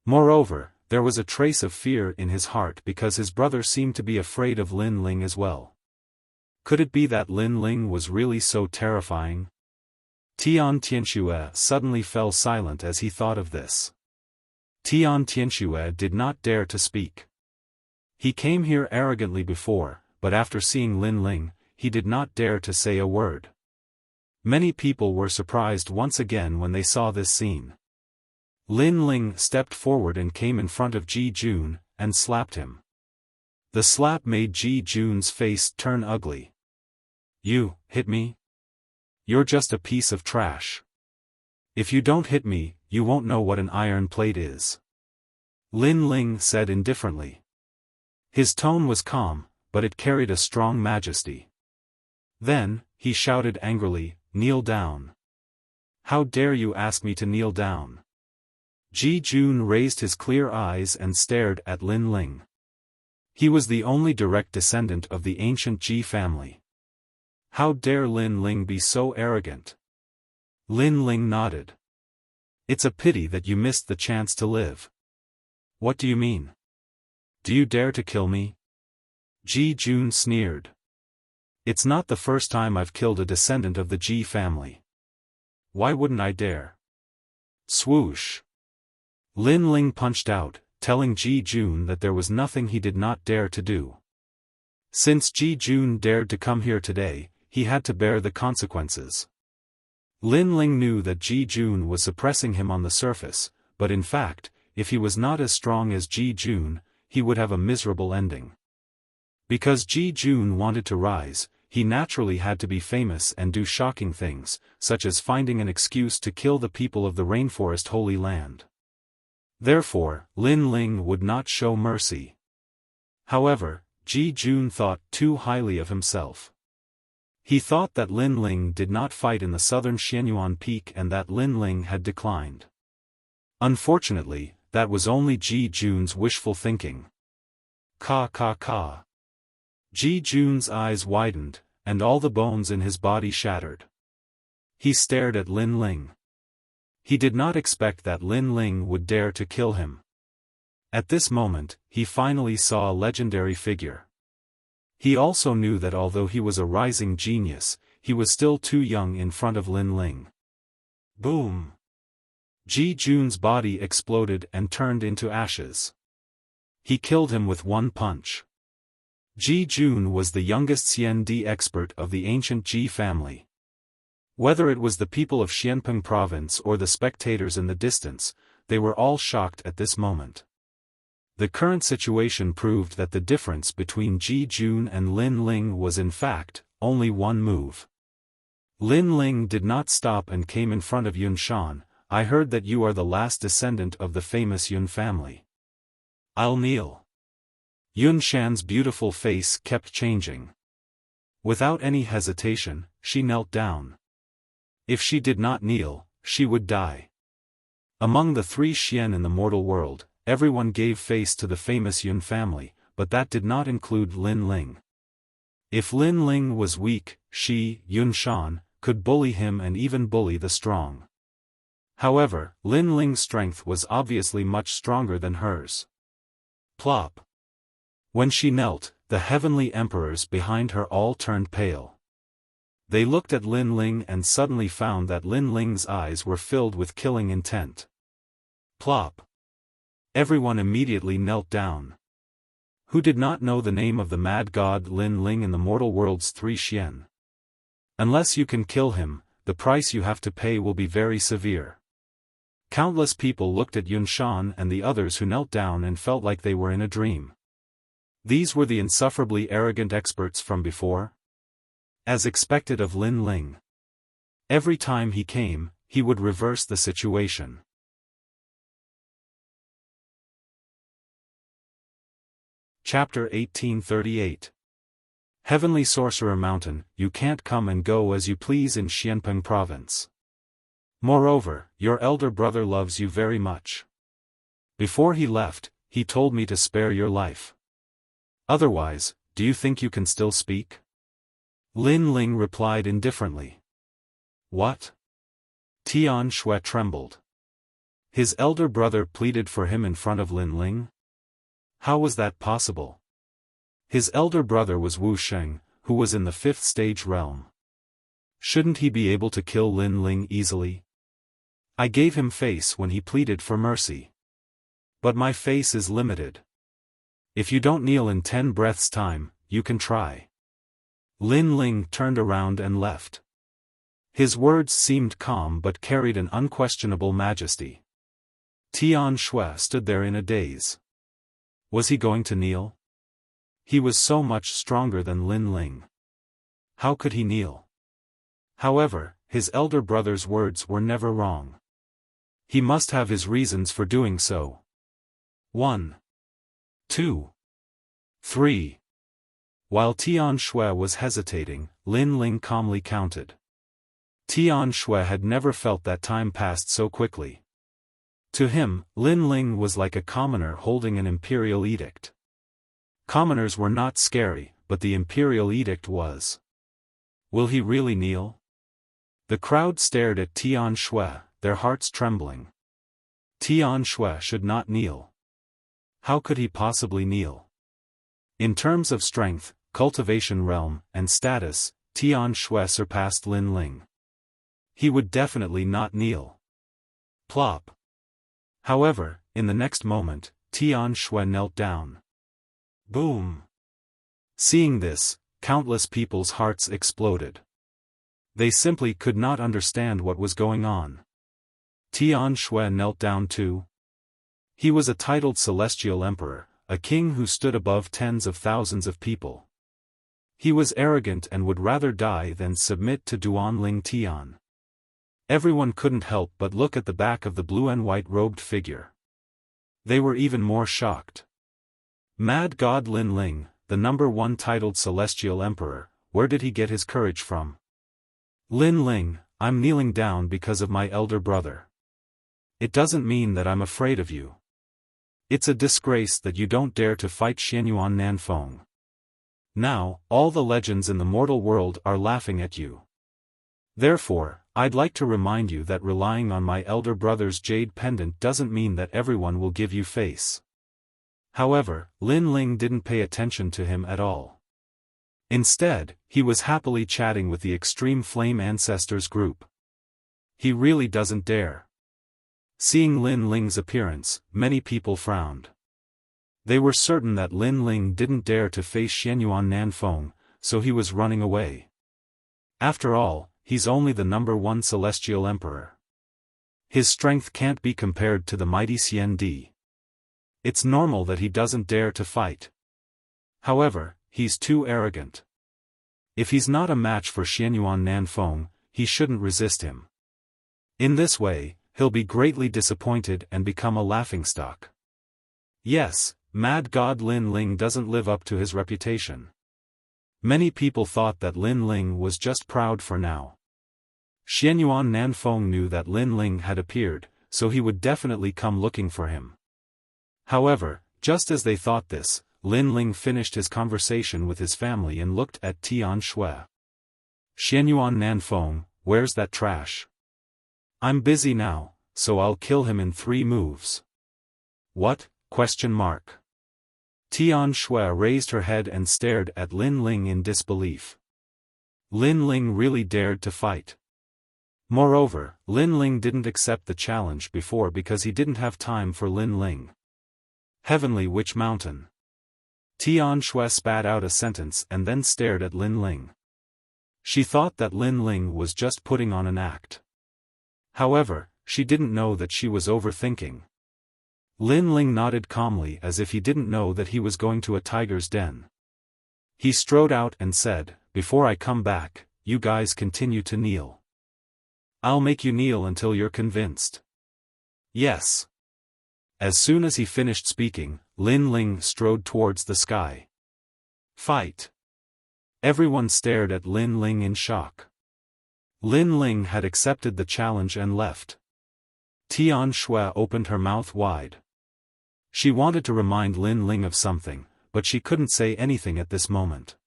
Moreover, there was a trace of fear in his heart because his brother seemed to be afraid of Lin Ling as well. Could it be that Lin Ling was really so terrifying? Tian Tianxue suddenly fell silent as he thought of this. Tian Tianxue did not dare to speak. He came here arrogantly before, but after seeing Lin Ling, he did not dare to say a word. Many people were surprised once again when they saw this scene. Lin Ling stepped forward and came in front of Ji Jun, and slapped him. The slap made Ji Jun's face turn ugly. You hit me? You're just a piece of trash. If you don't hit me, you won't know what an iron plate is. Lin Ling said indifferently. His tone was calm, but it carried a strong majesty. Then, he shouted angrily, "Kneel down. How dare you ask me to kneel down?" Ji Jun raised his clear eyes and stared at Lin Ling. He was the only direct descendant of the ancient Ji family. How dare Lin Ling be so arrogant? Lin Ling nodded. It's a pity that you missed the chance to live. What do you mean? Do you dare to kill me? Ji Jun sneered. It's not the first time I've killed a descendant of the Ji family. Why wouldn't I dare? Swoosh. Lin Ling punched out, telling Ji Jun that there was nothing he did not dare to do. Since Ji Jun dared to come here today, he had to bear the consequences. Lin Ling knew that Ji Jun was suppressing him on the surface, but in fact, if he was not as strong as Ji Jun, he would have a miserable ending. Because Ji Jun wanted to rise, he naturally had to be famous and do shocking things, such as finding an excuse to kill the people of the Rainforest Holy Land. Therefore, Lin Ling would not show mercy. However, Ji Jun thought too highly of himself. He thought that Lin Ling did not fight in the southern Xianyuan Peak and that Lin Ling had declined. Unfortunately, that was only Ji Jun's wishful thinking. Ka ka ka. Ji Jun's eyes widened, and all the bones in his body shattered. He stared at Lin Ling. He did not expect that Lin Ling would dare to kill him. At this moment, he finally saw a legendary figure. He also knew that although he was a rising genius, he was still too young in front of Lin Ling. Boom! Ji Jun's body exploded and turned into ashes. He killed him with one punch. Ji Jun was the youngest Xian-Di expert of the ancient Ji family. Whether it was the people of Xianpeng province or the spectators in the distance, they were all shocked at this moment. The current situation proved that the difference between Ji Jun and Lin Ling was in fact, only one move. Lin Ling did not stop and came in front of Yun Shan. I heard that you are the last descendant of the famous Yun family. I'll kneel. Yun Shan's beautiful face kept changing. Without any hesitation, she knelt down. If she did not kneel, she would die. Among the three Xian in the mortal world, everyone gave face to the famous Yun family, but that did not include Lin Ling. If Lin Ling was weak, she, Yun Shan, could bully him and even bully the strong. However, Lin Ling's strength was obviously much stronger than hers. Plop. When she knelt, the heavenly emperors behind her all turned pale. They looked at Lin Ling and suddenly found that Lin Ling's eyes were filled with killing intent. Plop. Everyone immediately knelt down. Who did not know the name of the mad god Lin Ling in the mortal world's three Xian? Unless you can kill him, the price you have to pay will be very severe. Countless people looked at Yun Shan and the others who knelt down and felt like they were in a dream. These were the insufferably arrogant experts from before? As expected of Lin Ling. Every time he came, he would reverse the situation. Chapter 1838. Heavenly Sorcerer Mountain, you can't come and go as you please in Xianpeng Province. Moreover, your elder brother loves you very much. Before he left, he told me to spare your life. Otherwise, do you think you can still speak? Lin Ling replied indifferently. What? Tian Shui trembled. His elder brother pleaded for him in front of Lin Ling? How was that possible? His elder brother was Wu Sheng, who was in the 5th stage realm. Shouldn't he be able to kill Lin Ling easily? I gave him face when he pleaded for mercy. But my face is limited. If you don't kneel in 10 breaths' time, you can try. Lin Ling turned around and left. His words seemed calm but carried an unquestionable majesty. Tian Shui stood there in a daze. Was he going to kneel? He was so much stronger than Lin Ling. How could he kneel? However, his elder brother's words were never wrong. He must have his reasons for doing so. 1, 2, 3. While Tian Shui was hesitating, Lin Ling calmly counted. Tian Shui had never felt that time passed so quickly. To him, Lin Ling was like a commoner holding an imperial edict. Commoners were not scary, but the imperial edict was. Will he really kneel? The crowd stared at Tian Shui, their hearts trembling. Tian Shui should not kneel. How could he possibly kneel? In terms of strength, cultivation realm, and status, Tian Shui surpassed Lin Ling. He would definitely not kneel. Plop. However, in the next moment, Tian Shui knelt down. Boom! Seeing this, countless people's hearts exploded. They simply could not understand what was going on. Tian Shui knelt down too. He was a titled celestial emperor, a king who stood above tens of thousands of people. He was arrogant and would rather die than submit to Duanling Tian. Everyone couldn't help but look at the back of the blue and white robed figure. They were even more shocked. Mad God Lin Ling, the #1 titled celestial emperor, where did he get his courage from? Lin Ling, I'm kneeling down because of my elder brother. It doesn't mean that I'm afraid of you. It's a disgrace that you don't dare to fight Xianyuan Nanfeng. Now, all the legends in the mortal world are laughing at you. Therefore, I'd like to remind you that relying on my elder brother's jade pendant doesn't mean that everyone will give you face. However, Lin Ling didn't pay attention to him at all. Instead, he was happily chatting with the Extreme Flame Ancestors group. He really doesn't dare. Seeing Lin Ling's appearance, many people frowned. They were certain that Lin Ling didn't dare to face Xianyuan Nanfeng, so he was running away. After all, he's only the #1 celestial emperor. His strength can't be compared to the mighty Xian Di. It's normal that he doesn't dare to fight. However, he's too arrogant. If he's not a match for Xianyuan Nanfeng, he shouldn't resist him. In this way, he'll be greatly disappointed and become a laughingstock. Yes, Mad God Lin Ling doesn't live up to his reputation. Many people thought that Lin Ling was just proud for now. Xianyuan Nanfeng knew that Lin Ling had appeared, so he would definitely come looking for him. However, just as they thought this, Lin Ling finished his conversation with his family and looked at Tian Shui. Xianyuan Nanfeng, where's that trash? I'm busy now, so I'll kill him in 3 moves. What? Tian Shui raised her head and stared at Lin Ling in disbelief. Lin Ling really dared to fight. Moreover, Lin Ling didn't accept the challenge before because he didn't have time for Lin Ling. Heavenly Witch Mountain. Tian Shui spat out a sentence and then stared at Lin Ling. She thought that Lin Ling was just putting on an act. However, she didn't know that she was overthinking. Lin Ling nodded calmly as if he didn't know that he was going to a tiger's den. He strode out and said, "Before I come back, you guys continue to kneel. I'll make you kneel until you're convinced." Yes. As soon as he finished speaking, Lin Ling strode towards the sky. Fight! Everyone stared at Lin Ling in shock. Lin Ling had accepted the challenge and left. Tian Shui opened her mouth wide. She wanted to remind Lin Ling of something, but she couldn't say anything at this moment.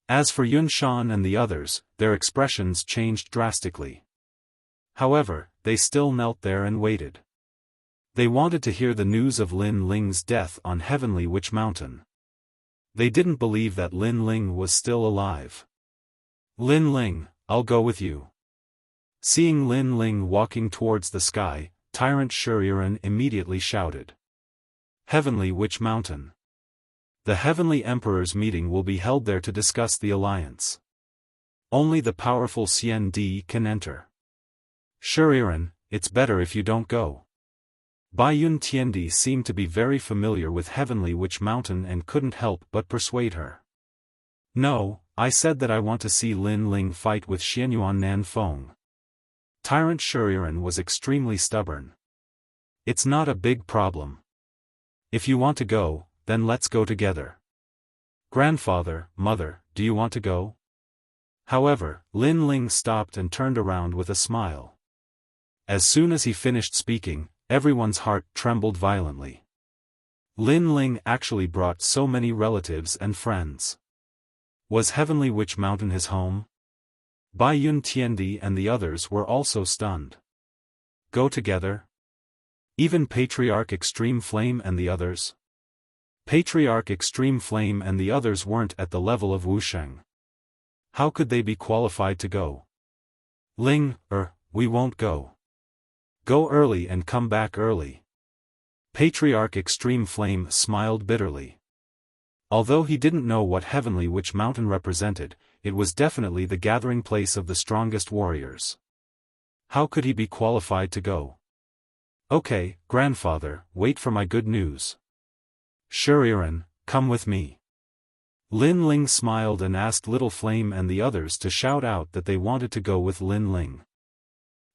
As for Yun Shan and the others, their expressions changed drastically. However, they still knelt there and waited. They wanted to hear the news of Lin Ling's death on Heavenly Witch Mountain. They didn't believe that Lin Ling was still alive. Lin Ling, I'll go with you. Seeing Lin Ling walking towards the sky, Tyrant Shuriren immediately shouted. Heavenly Witch Mountain. The Heavenly Emperor's meeting will be held there to discuss the alliance. Only the powerful Xian Di can enter. Shuriren, it's better if you don't go. Bai Yun Tiandi seemed to be very familiar with Heavenly Witch Mountain and couldn't help but persuade her. No, I said that I want to see Lin Ling fight with Xianyuan Nanfeng. Tyrant Shuriren was extremely stubborn. It's not a big problem. If you want to go, then let's go together. Grandfather, mother, do you want to go? However, Lin Ling stopped and turned around with a smile. As soon as he finished speaking, everyone's heart trembled violently. Lin Ling actually brought so many relatives and friends. Was Heavenly Witch Mountain his home? Bai Yun Tiandi and the others were also stunned. Go together? Even Patriarch Extreme Flame and the others? Patriarch Extreme Flame and the others weren't at the level of Wusheng. How could they be qualified to go? Ling, we won't go. Go early and come back early. Patriarch Extreme Flame smiled bitterly. Although he didn't know what Heavenly Witch Mountain represented, it was definitely the gathering place of the strongest warriors. How could he be qualified to go? Okay, grandfather, wait for my good news. Shuriren, come with me. Lin Ling smiled and asked Little Flame and the others to shout out that they wanted to go with Lin Ling.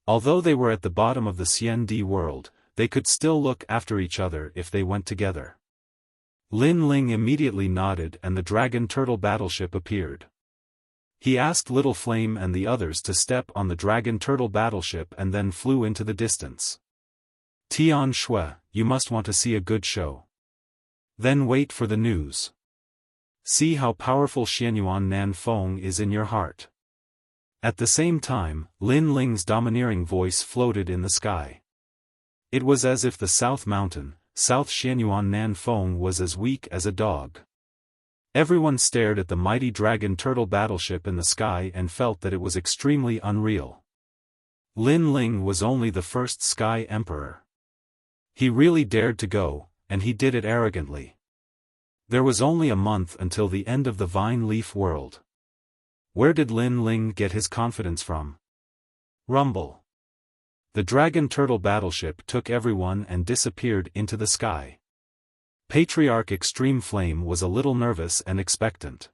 Although they were at the bottom of the Xian Di world, they could still look after each other if they went together. Lin Ling immediately nodded and the Dragon Turtle battleship appeared. He asked Little Flame and the others to step on the Dragon Turtle battleship and then flew into the distance. Tian Shui, you must want to see a good show. Then wait for the news. See how powerful Xianyuan Nanfeng is in your heart. At the same time, Lin Ling's domineering voice floated in the sky. It was as if the South Mountain, South Xianyuan Nanfeng was as weak as a dog. Everyone stared at the mighty Dragon Turtle battleship in the sky and felt that it was extremely unreal. Lin Ling was only the first Sky Emperor. He really dared to go, and he did it arrogantly. There was only a month until the end of the Vine Leaf world. Where did Lin Ling get his confidence from? Rumble. The Dragon Turtle battleship took everyone and disappeared into the sky. Patriarch Extreme Flame was a little nervous and expectant.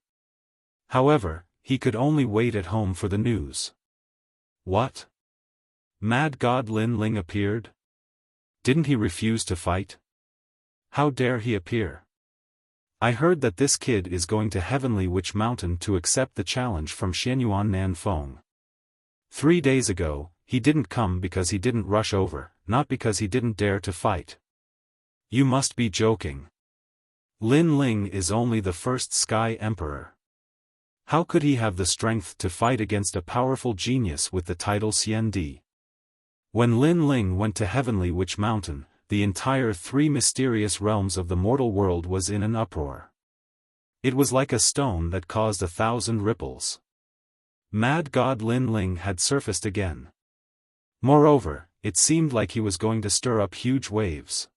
However, he could only wait at home for the news. What? Mad God Lin Ling appeared? Didn't he refuse to fight? How dare he appear? I heard that this kid is going to Heavenly Witch Mountain to accept the challenge from Xianyuan Nanfeng. 3 days ago, he didn't come because he didn't rush over, not because he didn't dare to fight. You must be joking. Lin Ling is only the first Sky Emperor. How could he have the strength to fight against a powerful genius with the title Xian Di? When Lin Ling went to Heavenly Witch Mountain, the entire 3 mysterious realms of the mortal world was in an uproar. It was like a stone that caused 1,000 ripples. Mad God Lin Ling had surfaced again. Moreover, it seemed like he was going to stir up huge waves.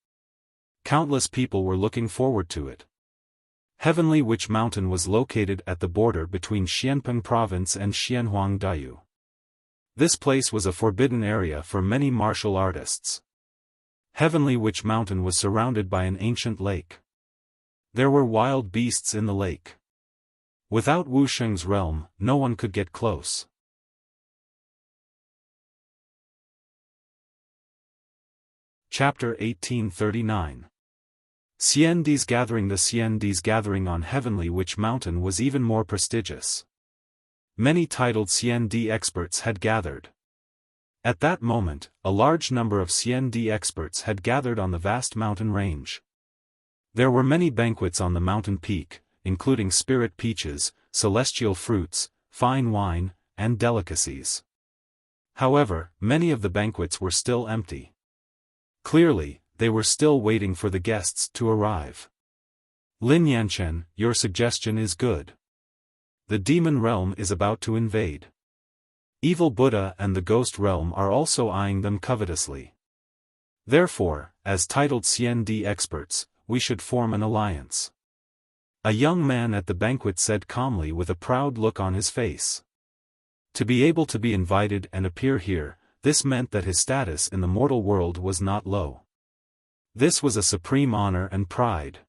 Countless people were looking forward to it. Heavenly Witch Mountain was located at the border between Xianpeng Province and Xianhuang Daiyu. This place was a forbidden area for many martial artists. Heavenly Witch Mountain was surrounded by an ancient lake. There were wild beasts in the lake. Without Wu Sheng's realm, no one could get close. Chapter 1839. Xiandi's gathering. The Xiandi's gathering on Heavenly Witch Mountain was even more prestigious. Many titled Xiandi experts had gathered. At that moment, a large number of Xiandi experts had gathered on the vast mountain range. There were many banquets on the mountain peak, including spirit peaches, celestial fruits, fine wine, and delicacies. However, many of the banquets were still empty. Clearly, they were still waiting for the guests to arrive. Lin Yanchen, your suggestion is good. The demon realm is about to invade. Evil Buddha and the ghost realm are also eyeing them covetously. Therefore, as titled Xiandi experts, we should form an alliance. A young man at the banquet said calmly with a proud look on his face. To be able to be invited and appear here, this meant that his status in the mortal world was not low. This was a supreme honor and pride.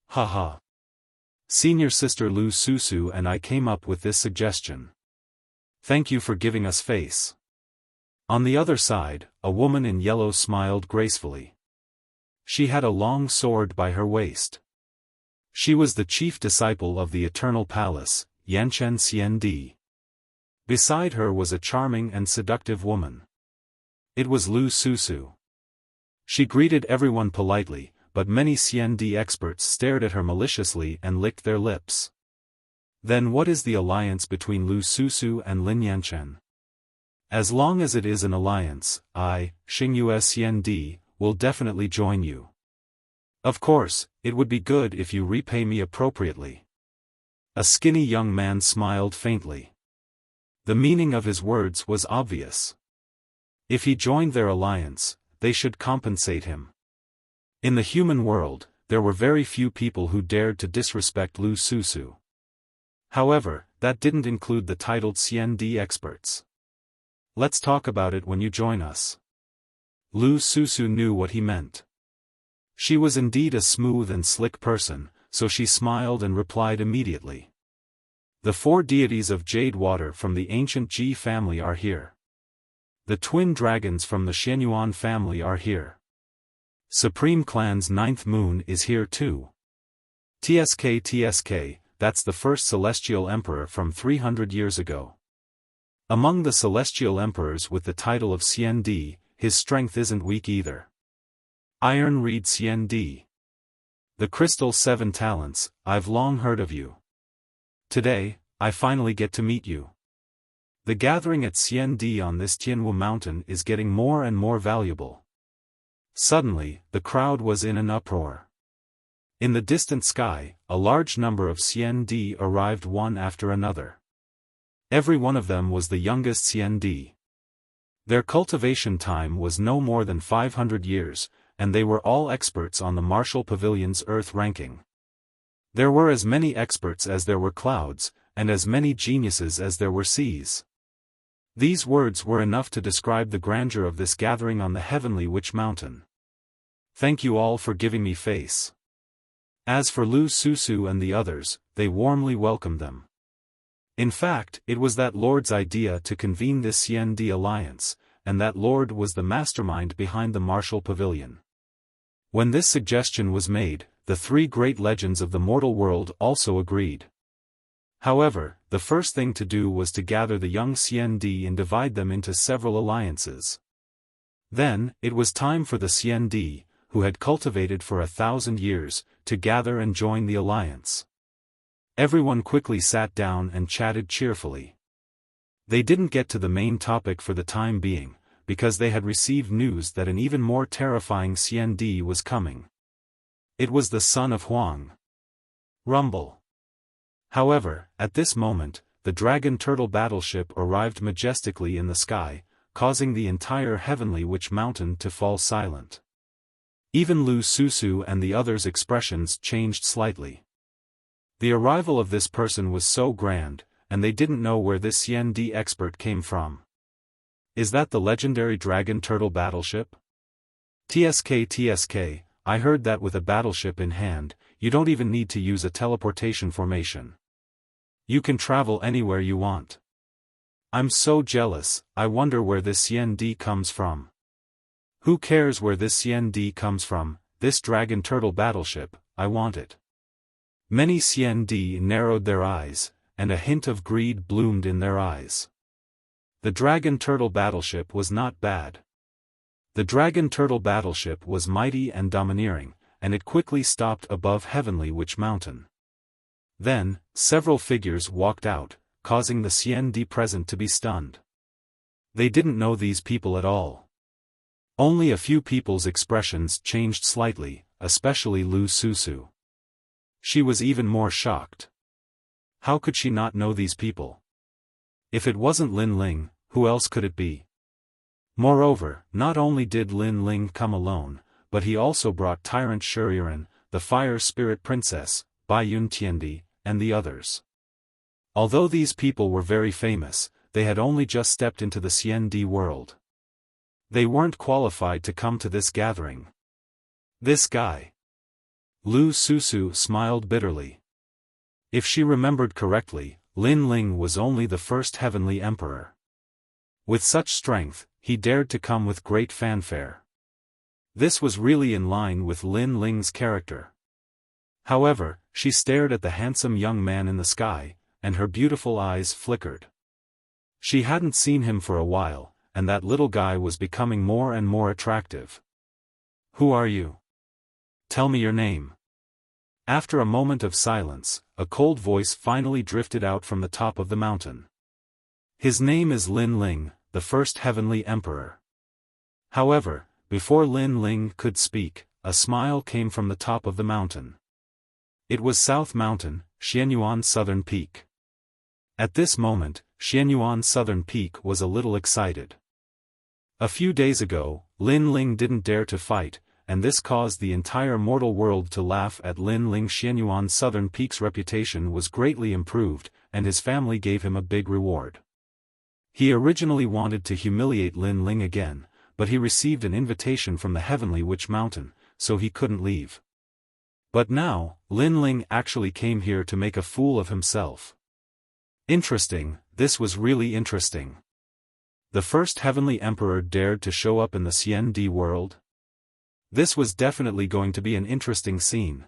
Haha. Senior sister Lu Susu and I came up with this suggestion. Thank you for giving us face. On the other side, a woman in yellow smiled gracefully. She had a long sword by her waist. She was the chief disciple of the Eternal Palace, Yanchen Xiandi. Beside her was a charming and seductive woman. It was Lu Susu. She greeted everyone politely, but many Xiandi experts stared at her maliciously and licked their lips. Then what is the alliance between Lu Susu and Lin Yanchen? As long as it is an alliance, I, Xingyue Xiandi, will definitely join you. Of course, it would be good if you repay me appropriately. A skinny young man smiled faintly. The meaning of his words was obvious. If he joined their alliance, they should compensate him. In the human world, there were very few people who dared to disrespect Lu Susu. However, that didn't include the titled Xiandi experts. Let's talk about it when you join us. Lu Susu knew what he meant. She was indeed a smooth and slick person, so she smiled and replied immediately. The 4 deities of jade water from the ancient Ji family are here. The twin dragons from the Shenyuan family are here. Supreme Clan's 9th moon is here too. TSK, that's the first celestial emperor from 300 years ago. Among the celestial emperors with the title of Xiandi, his strength isn't weak either. Iron Reed Xiandi. The Crystal 7 Talents, I've long heard of you. Today, I finally get to meet you. The gathering at Xiandi on this Tianwu mountain is getting more and more valuable. Suddenly, the crowd was in an uproar. In the distant sky, a large number of Xiandi arrived one after another. Every one of them was the youngest Xiandi. Their cultivation time was no more than 500 years, and they were all experts on the Martial Pavilion's Earth ranking. There were as many experts as there were clouds, and as many geniuses as there were seas. These words were enough to describe the grandeur of this gathering on the Heavenly Witch Mountain. Thank you all for giving me face. As for Lu Susu and the others, they warmly welcomed them. In fact, it was that lord's idea to convene this Xiandi alliance, and that lord was the mastermind behind the Martial Pavilion. When this suggestion was made, the 3 great legends of the mortal world also agreed. However, the first thing to do was to gather the young Xiandi and divide them into several alliances. Then, it was time for the Xiandi, who had cultivated for 1,000 years, to gather and join the alliance. Everyone quickly sat down and chatted cheerfully. They didn't get to the main topic for the time being, because they had received news that an even more terrifying Xiandi was coming. It was the son of Huang. Rumble. However, at this moment, the Dragon Turtle battleship arrived majestically in the sky, causing the entire Heavenly Witch Mountain to fall silent. Even Lu Susu and the others' expressions changed slightly. The arrival of this person was so grand, and they didn't know where this Xiandi expert came from. Is that the legendary Dragon Turtle battleship? TSK, I heard that with a battleship in hand, you don't even need to use a teleportation formation. You can travel anywhere you want. I'm so jealous, I wonder where this Xiandi comes from. Who cares where this Xiandi comes from, this dragon turtle battleship, I want it. Many CND narrowed their eyes, and a hint of greed bloomed in their eyes. The dragon turtle battleship was not bad. The dragon turtle battleship was mighty and domineering, and it quickly stopped above Heavenly Witch Mountain. Then, several figures walked out, causing the CND present to be stunned. They didn't know these people at all. Only a few people's expressions changed slightly, especially Lu Susu. She was even more shocked. How could she not know these people? If it wasn't Lin Ling, who else could it be? Moreover, not only did Lin Ling come alone, but he also brought Tyrant Shuriren, the Fire Spirit Princess, Bai Yun Tiandi, and the others. Although these people were very famous, they had only just stepped into the CND world. They weren't qualified to come to this gathering. This guy. Lu Susu smiled bitterly. If she remembered correctly, Lin Ling was only the first heavenly emperor. With such strength, he dared to come with great fanfare. This was really in line with Lin Ling's character. However, she stared at the handsome young man in the sky, and her beautiful eyes flickered. She hadn't seen him for a while, and that little guy was becoming more and more attractive. Who are you? Tell me your name. After a moment of silence, a cold voice finally drifted out from the top of the mountain. His name is Lin Ling, the first heavenly emperor. However, before Lin Ling could speak, a smile came from the top of the mountain. It was South Mountain, Xianyuan Southern Peak. At this moment, Xianyuan Southern Peak was a little excited. A few days ago, Lin Ling didn't dare to fight, and this caused the entire mortal world to laugh at Lin Ling. Xianyuan Southern Peak's reputation was greatly improved, and his family gave him a big reward. He originally wanted to humiliate Lin Ling again, but he received an invitation from the Heavenly Witch Mountain, so he couldn't leave. But now, Lin Ling actually came here to make a fool of himself. Interesting, this was really interesting. The first heavenly emperor dared to show up in the CND world? This was definitely going to be an interesting scene.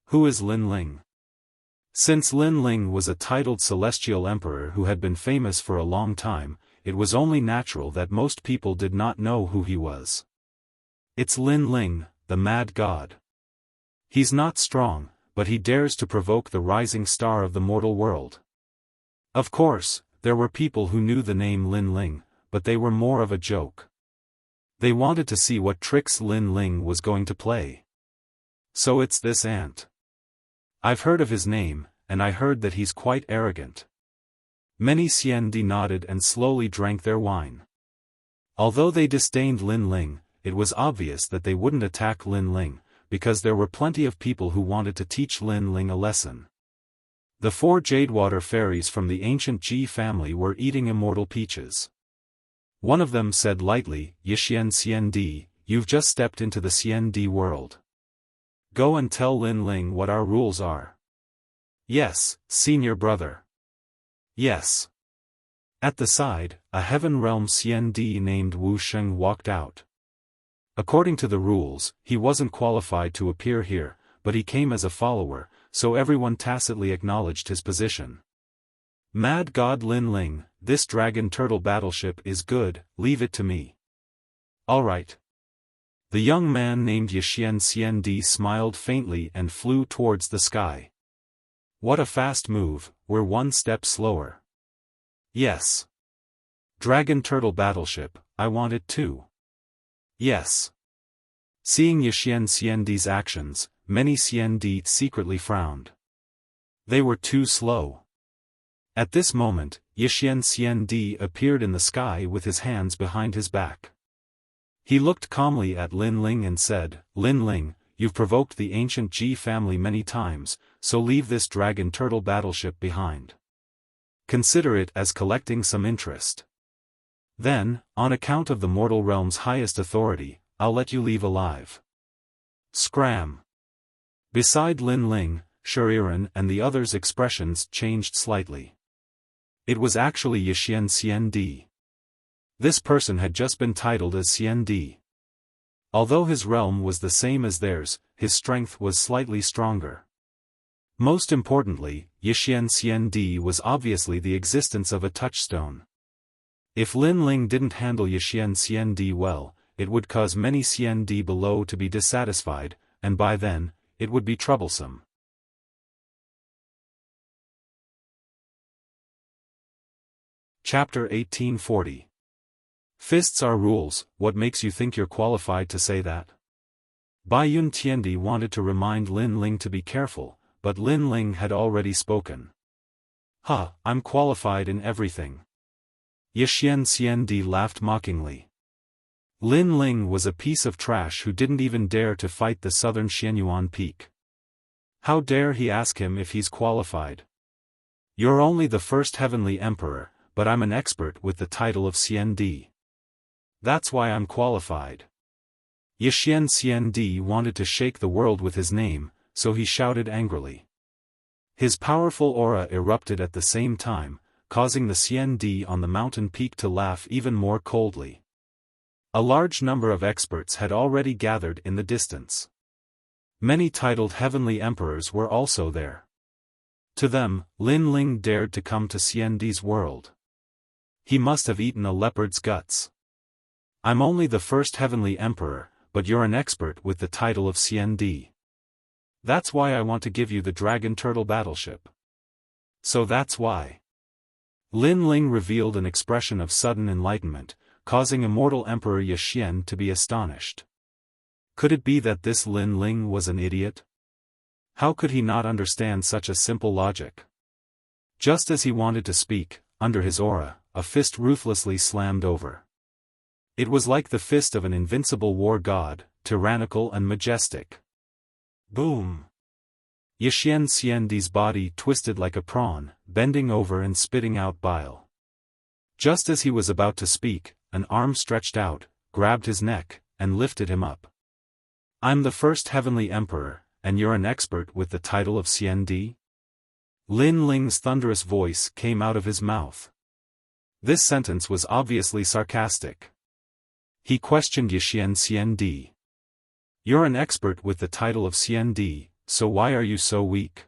Who is Lin Ling? Since Lin Ling was a titled celestial emperor who had been famous for a long time, it was only natural that most people did not know who he was. It's Lin Ling, the mad god. He's not strong, but he dares to provoke the rising star of the mortal world. Of course, there were people who knew the name Lin Ling, but they were more of a joke. They wanted to see what tricks Lin Ling was going to play. So it's this ant. I've heard of his name, and I heard that he's quite arrogant. Many CND nodded and slowly drank their wine. Although they disdained Lin Ling, it was obvious that they wouldn't attack Lin Ling, because there were plenty of people who wanted to teach Lin Ling a lesson. The 4 Jadewater fairies from the ancient Ji family were eating immortal peaches. One of them said lightly, "Yixian CND, you've just stepped into the CND world. Go and tell Lin Ling what our rules are." "Yes, senior brother." "Yes." At the side, a Heaven Realm CND named Wu Sheng walked out. According to the rules, he wasn't qualified to appear here, but he came as a follower, so everyone tacitly acknowledged his position. "Mad God Lin Ling, this dragon turtle battleship is good, leave it to me." "Alright." The young man named Yixian CND smiled faintly and flew towards the sky. "What a fast move, we're one step slower." "Yes." "Dragon turtle battleship, I want it too." "Yes." Seeing Yixian CND's actions, many CND secretly frowned. They were too slow. At this moment, Yixian CND appeared in the sky with his hands behind his back. He looked calmly at Lin Ling and said, "Lin Ling, you've provoked the ancient Ji family many times, so leave this dragon turtle battleship behind. Consider it as collecting some interest. Then, on account of the mortal realm's highest authority, I'll let you leave alive." Scram. Beside Lin Ling, Shuriren and the others' expressions changed slightly. It was actually Yixian CND. This person had just been titled as CND. Although his realm was the same as theirs, his strength was slightly stronger. Most importantly, Yixian Xiandi was obviously the existence of a touchstone. If Lin Ling didn't handle Yixian Xiandi well, it would cause many Xiandi below to be dissatisfied, and by then, it would be troublesome. Chapter 1840. Fists are rules. What makes you think you're qualified to say that? Bai Yun Tiandi wanted to remind Lin Ling to be careful, but Lin Ling had already spoken. I'm qualified in everything. Yixian Xiandi laughed mockingly. Lin Ling was a piece of trash who didn't even dare to fight the southern Xianyuan peak. How dare he ask him if he's qualified? You're only the first heavenly emperor, but I'm an expert with the title of Xiandi. That's why I'm qualified. Yixian Xiandi wanted to shake the world with his name, so he shouted angrily. His powerful aura erupted at the same time, causing the Xiandi on the mountain peak to laugh even more coldly. A large number of experts had already gathered in the distance. Many titled heavenly emperors were also there. To them, Lin Ling dared to come to Xiandi's world. He must have eaten a leopard's guts. I'm only the first heavenly emperor, but you're an expert with the title of Xiandi. That's why I want to give you the dragon turtle battleship. So that's why. Lin Ling revealed an expression of sudden enlightenment, causing immortal Emperor Yixian to be astonished. Could it be that this Lin Ling was an idiot? How could he not understand such a simple logic? Just as he wanted to speak, under his aura, a fist ruthlessly slammed over. It was like the fist of an invincible war god, tyrannical and majestic. Boom! Yixian Xiandi's body twisted like a prawn, bending over and spitting out bile. Just as he was about to speak, an arm stretched out, grabbed his neck, and lifted him up. I'm the first heavenly emperor, and you're an expert with the title of Xiandi? Lin Ling's thunderous voice came out of his mouth. This sentence was obviously sarcastic. He questioned Yixian Xiandi. You're an expert with the title of Xiandi, so why are you so weak?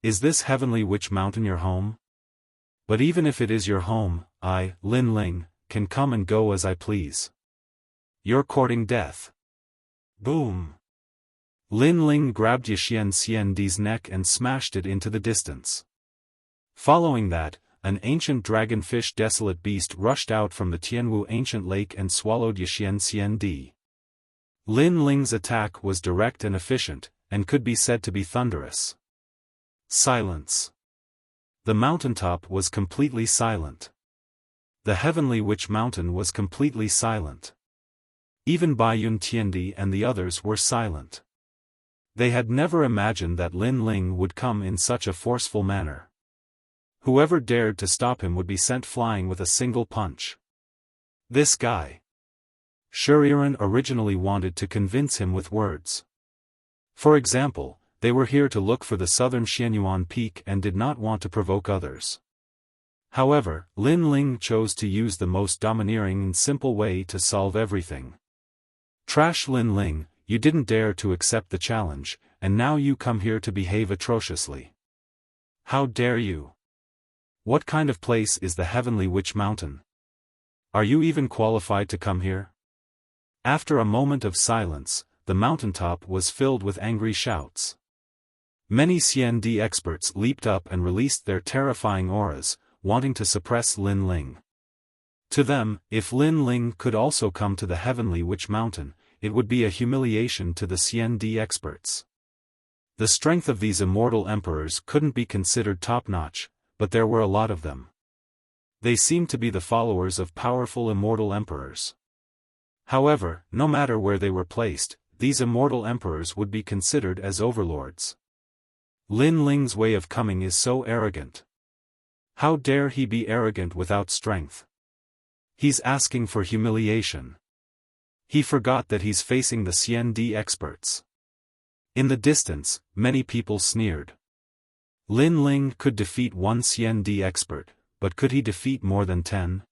Is this heavenly witch mountain your home? But even if it is your home, I, Lin Ling, can come and go as I please. You're courting death. Boom! Lin Ling grabbed Yixian Xiandi's neck and smashed it into the distance. Following that, an ancient dragonfish desolate beast rushed out from the Tianwu ancient lake and swallowed Yixian Xiandi. Lin Ling's attack was direct and efficient, and could be said to be thunderous. Silence. The mountaintop was completely silent. The heavenly witch mountain was completely silent. Even Bai Yun Tiandi and the others were silent. They had never imagined that Lin Ling would come in such a forceful manner. Whoever dared to stop him would be sent flying with a single punch. This guy. Shuriren originally wanted to convince him with words. For example, they were here to look for the southern Xianyuan peak and did not want to provoke others. However, Lin Ling chose to use the most domineering and simple way to solve everything. Trash Lin Ling, you didn't dare to accept the challenge, and now you come here to behave atrociously. How dare you? What kind of place is the Heavenly Witch Mountain? Are you even qualified to come here? After a moment of silence, the mountaintop was filled with angry shouts. Many Xiandi experts leaped up and released their terrifying auras, wanting to suppress Lin Ling. To them, if Lin Ling could also come to the Heavenly Witch Mountain, it would be a humiliation to the Xiandi experts. The strength of these immortal emperors couldn't be considered top-notch, but there were a lot of them. They seemed to be the followers of powerful immortal emperors. However, no matter where they were placed, these immortal emperors would be considered as overlords. Lin Ling's way of coming is so arrogant. How dare he be arrogant without strength? He's asking for humiliation. He forgot that he's facing the Xiandi experts. In the distance, many people sneered. Lin Ling could defeat one Xiandi expert, but could he defeat more than 10?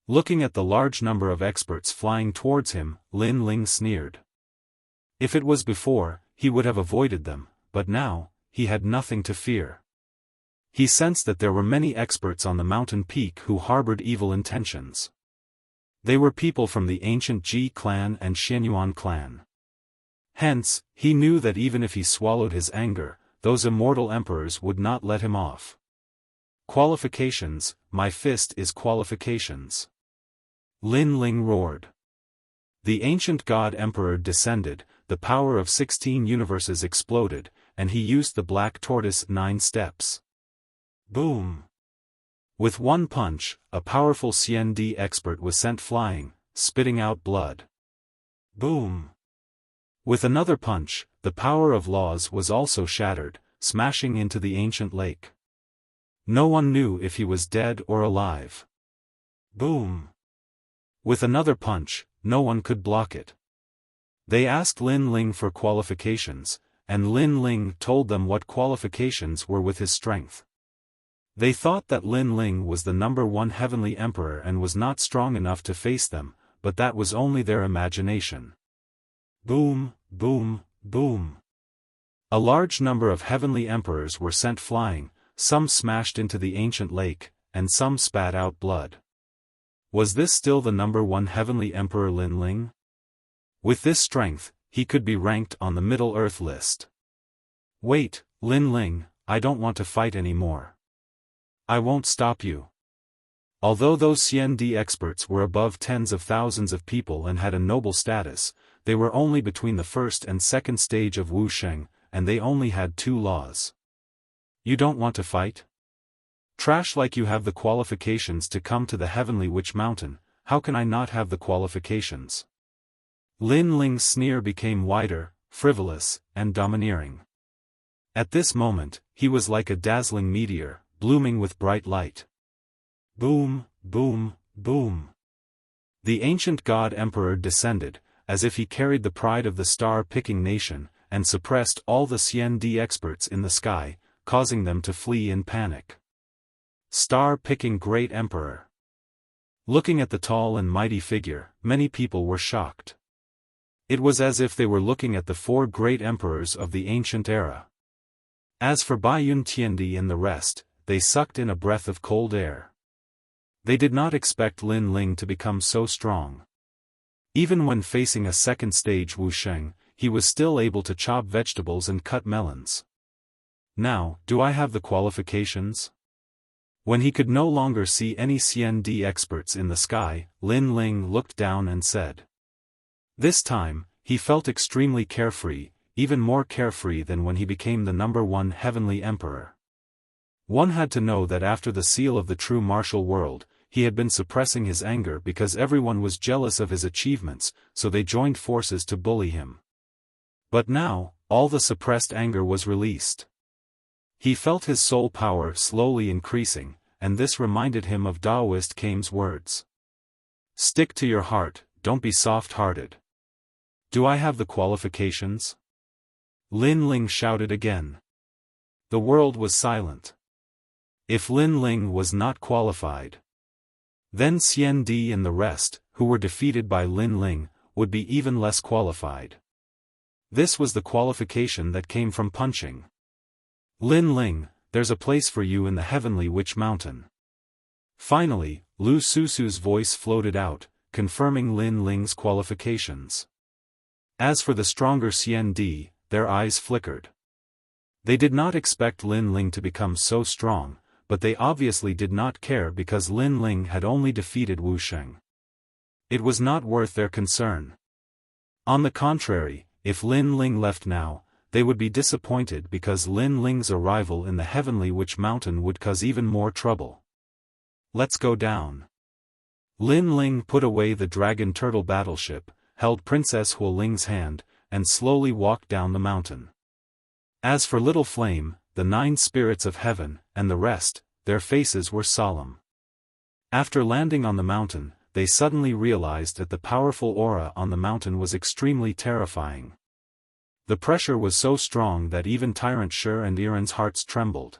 Looking at the large number of experts flying towards him, Lin Ling sneered. If it was before, he would have avoided them, but now, he had nothing to fear. He sensed that there were many experts on the mountain peak who harbored evil intentions. They were people from the ancient Ji clan and Xianyuan clan. Hence, he knew that even if he swallowed his anger, those immortal emperors would not let him off. Qualifications, my fist is qualifications. Lin Ling roared. The ancient god emperor descended, the power of 16 universes exploded, and he used the black tortoise 9 steps. Boom! With one punch, a powerful CND expert was sent flying, spitting out blood. Boom! With another punch, the power of laws was also shattered, smashing into the ancient lake. No one knew if he was dead or alive. Boom! With another punch, no one could block it. They asked Lin Ling for qualifications, and Lin Ling told them what qualifications were with his strength. They thought that Lin Ling was the number 1 heavenly emperor and was not strong enough to face them, but that was only their imagination. Boom, boom, boom. A large number of heavenly emperors were sent flying, some smashed into the ancient lake, and some spat out blood. Was this still the number 1 heavenly emperor Lin Ling? With this strength, he could be ranked on the Middle Earth list. Wait, Lin Ling, I don't want to fight anymore. I won't stop you. Although those CND experts were above tens of thousands of people and had a noble status, they were only between the first and second stage of Wuxia, and they only had 2 laws. You don't want to fight? Trash like you have the qualifications to come to the Heavenly Witch Mountain, how can I not have the qualifications? Lin Ling's sneer became wider, frivolous, and domineering. At this moment, he was like a dazzling meteor, blooming with bright light. Boom, boom, boom. The ancient god emperor descended, as if he carried the pride of the star-picking nation, and suppressed all the CND experts in the sky, causing them to flee in panic. Star-picking great emperor. Looking at the tall and mighty figure, many people were shocked. It was as if they were looking at the 4 great emperors of the ancient era. As for Baiyun Tiandi and the rest, they sucked in a breath of cold air. They did not expect Lin Ling to become so strong. Even when facing a second stage Wuxia, he was still able to chop vegetables and cut melons. Now, do I have the qualifications? When he could no longer see any CND experts in the sky, Lin Ling looked down and said. This time, he felt extremely carefree, even more carefree than when he became the number 1 heavenly emperor. One had to know that after the seal of the true martial world, he had been suppressing his anger because everyone was jealous of his achievements, so they joined forces to bully him. But now, all the suppressed anger was released. He felt his soul power slowly increasing, and this reminded him of Taoist Kame's words. Stick to your heart, don't be soft-hearted. Do I have the qualifications? Lin Ling shouted again. The world was silent. If Lin Ling was not qualified, then Xian Di and the rest, who were defeated by Lin Ling, would be even less qualified. This was the qualification that came from punching. Lin Ling, there's a place for you in the Heavenly Witch Mountain. Finally, Lu Susu's voice floated out, confirming Lin Ling's qualifications. As for the stronger Xian Di, their eyes flickered. They did not expect Lin Ling to become so strong, but they obviously did not care because Lin Ling had only defeated Wuxia. It was not worth their concern. On the contrary, if Lin Ling left now, they would be disappointed because Lin Ling's arrival in the Heavenly Witch Mountain would cause even more trouble. Let's go down. Lin Ling put away the dragon turtle battleship, held Princess Huoling's hand, and slowly walked down the mountain. As for Little Flame, the 9 spirits of heaven, and the rest, their faces were solemn. After landing on the mountain, they suddenly realized that the powerful aura on the mountain was extremely terrifying. The pressure was so strong that even Tyrant Shur and Iran's hearts trembled.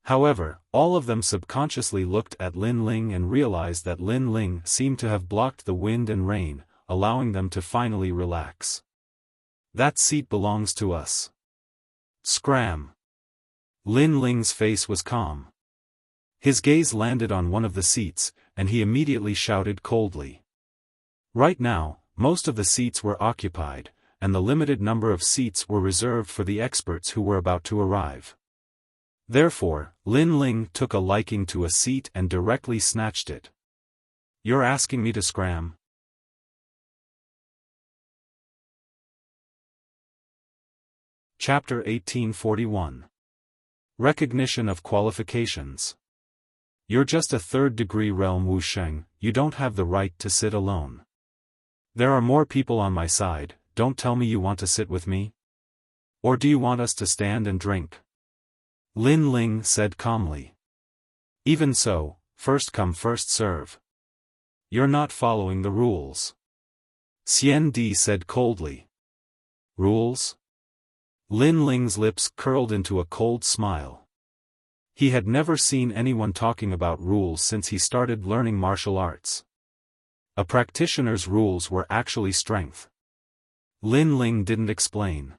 However, all of them subconsciously looked at Lin Ling and realized that Lin Ling seemed to have blocked the wind and rain, allowing them to finally relax. That seat belongs to us. Scram. Lin Ling's face was calm. His gaze landed on one of the seats, and he immediately shouted coldly. Right now, most of the seats were occupied, and the limited number of seats were reserved for the experts who were about to arrive. Therefore, Lin Ling took a liking to a seat and directly snatched it. "You're asking me to scram?" Chapter 1841. Recognition of Qualifications. You're just a third-degree realm Wuxia, you don't have the right to sit alone. There are more people on my side, don't tell me you want to sit with me? Or do you want us to stand and drink? Lin Ling said calmly. Even so, first come first serve. You're not following the rules. Xian Di said coldly. Rules? Lin Ling's lips curled into a cold smile. He had never seen anyone talking about rules since he started learning martial arts. A practitioner's rules were actually strength. Lin Ling didn't explain.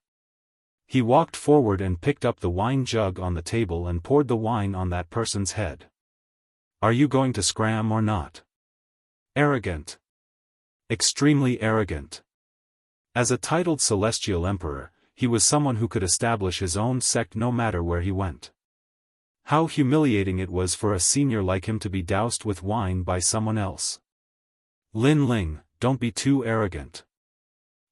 He walked forward and picked up the wine jug on the table and poured the wine on that person's head. Are you going to scram or not? Arrogant. Extremely arrogant. As a titled celestial emperor, he was someone who could establish his own sect no matter where he went. How humiliating it was for a senior like him to be doused with wine by someone else. Lin Ling, don't be too arrogant.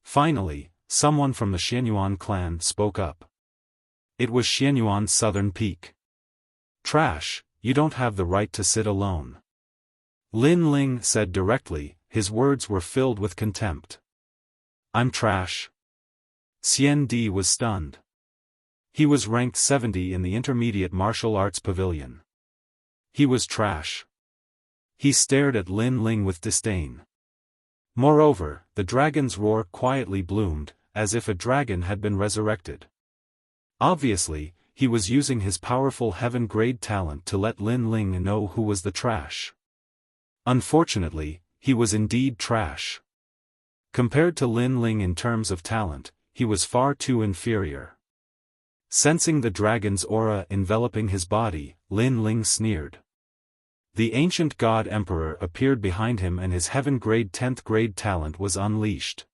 Finally, someone from the Xianyuan clan spoke up. It was Xianyuan's southern peak. Trash, you don't have the right to sit alone. Lin Ling said directly, his words were filled with contempt. I'm trash? Xian Di was stunned. He was ranked 70 in the Intermediate Martial Arts Pavilion. He was trash. He stared at Lin Ling with disdain. Moreover, the dragon's roar quietly bloomed, as if a dragon had been resurrected. Obviously, he was using his powerful heaven-grade talent to let Lin Ling know who was the trash. Unfortunately, he was indeed trash. Compared to Lin Ling in terms of talent, he was far too inferior. Sensing the dragon's aura enveloping his body, Lin Ling sneered. The ancient god emperor appeared behind him and his heaven-grade 10th grade talent was unleashed.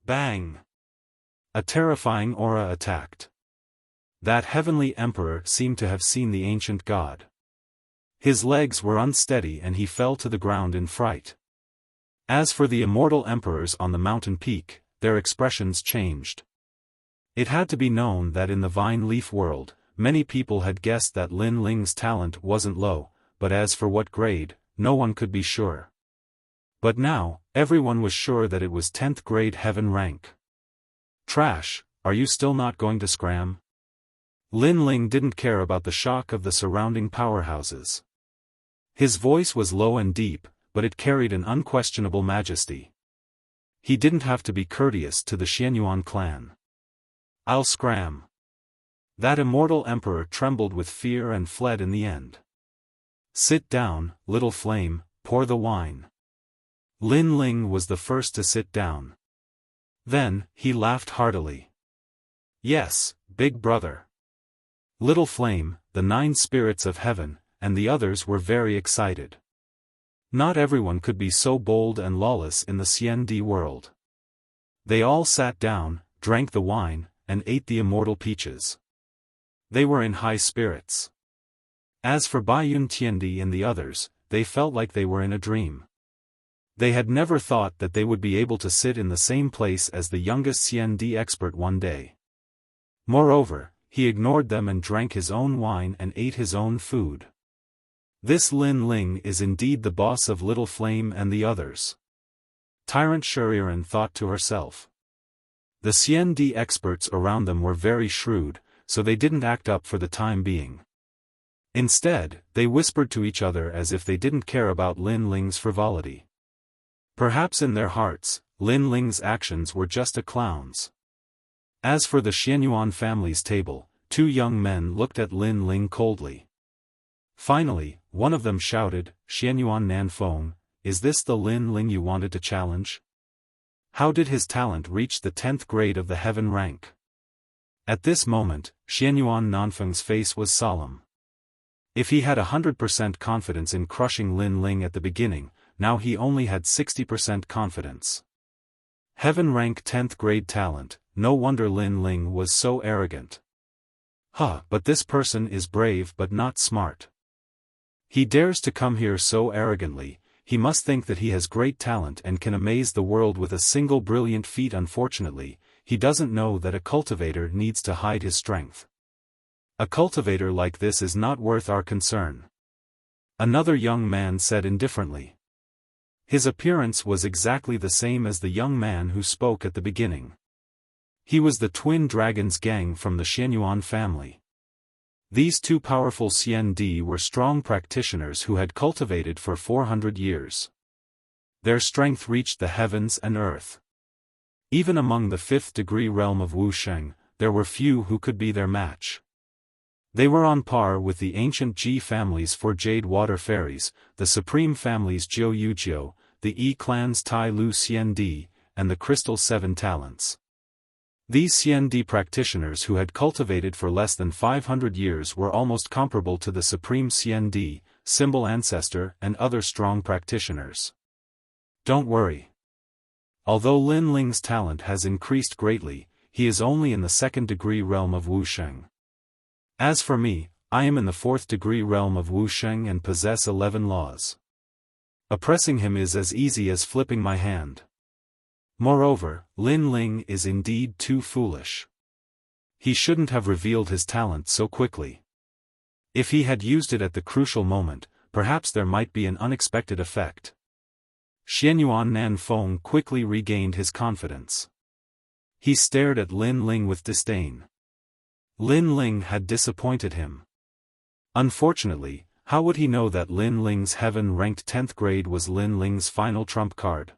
Bang! A terrifying aura attacked. That heavenly emperor seemed to have seen the ancient god. His legs were unsteady and he fell to the ground in fright. As for the immortal emperors on the mountain peak, their expressions changed. It had to be known that in the vine leaf world, many people had guessed that Lin Ling's talent wasn't low, but as for what grade, no one could be sure. But now, everyone was sure that it was 10th grade heaven rank. Trash, are you still not going to scram? Lin Ling didn't care about the shock of the surrounding powerhouses. His voice was low and deep, but it carried an unquestionable majesty. He didn't have to be courteous to the Xianyuan clan. I'll scram. That immortal emperor trembled with fear and fled in the end. Sit down, little flame, pour the wine. Lin Ling was the first to sit down. Then, he laughed heartily. Yes, big brother. Little Flame, the 9 spirits of heaven, and the others were very excited. Not everyone could be so bold and lawless in the Xian Di world. They all sat down, drank the wine, and ate the immortal peaches. They were in high spirits. As for Baiyun Tiandi and the others, they felt like they were in a dream. They had never thought that they would be able to sit in the same place as the youngest Xian Di expert one day. Moreover, he ignored them and drank his own wine and ate his own food. This Lin Ling is indeed the boss of Little Flame and the others. Tyrant Shuriren thought to herself. The Xian Di experts around them were very shrewd, so they didn't act up for the time being. Instead, they whispered to each other as if they didn't care about Lin Ling's frivolity. Perhaps in their hearts, Lin Ling's actions were just a clown's. As for the Xianyuan family's table, 2 young men looked at Lin Ling coldly. Finally, one of them shouted, "Xianyuan Nanfeng, is this the Lin Ling you wanted to challenge? How did his talent reach the 10th grade of the heaven rank?" At this moment, Xianyuan Nanfeng's face was solemn. If he had 100% confidence in crushing Lin Ling at the beginning, now he only had 60% confidence. Heaven rank 10th grade talent, no wonder Lin Ling was so arrogant. But this person is brave but not smart. He dares to come here so arrogantly, he must think that he has great talent and can amaze the world with a single brilliant feat. Unfortunately, he doesn't know that a cultivator needs to hide his strength. A cultivator like this is not worth our concern. Another young man said indifferently. His appearance was exactly the same as the young man who spoke at the beginning. He was the twin dragons gang from the Xianyuan family. These two powerful CND were strong practitioners who had cultivated for 400 years. Their strength reached the heavens and earth. Even among the 5th degree realm of Wuxia, there were few who could be their match. They were on par with the ancient Ji families for Jade Water Fairies, the supreme families Jiu Yujio, the E clans Tai Lu CND, and the Crystal 7 Talents. These CND practitioners who had cultivated for less than 500 years were almost comparable to the supreme CND, Symbol Ancestor and other strong practitioners. Don't worry. Although Lin Ling's talent has increased greatly, he is only in the 2nd degree realm of Wuxia. As for me, I am in the 4th degree realm of Wuxia and possess 11 laws. Oppressing him is as easy as flipping my hand. Moreover, Lin Ling is indeed too foolish. He shouldn't have revealed his talent so quickly. If he had used it at the crucial moment, perhaps there might be an unexpected effect. Xianyuan Nanfeng quickly regained his confidence. He stared at Lin Ling with disdain. Lin Ling had disappointed him. Unfortunately, how would he know that Lin Ling's heaven-ranked 10th grade was Lin Ling's final trump card?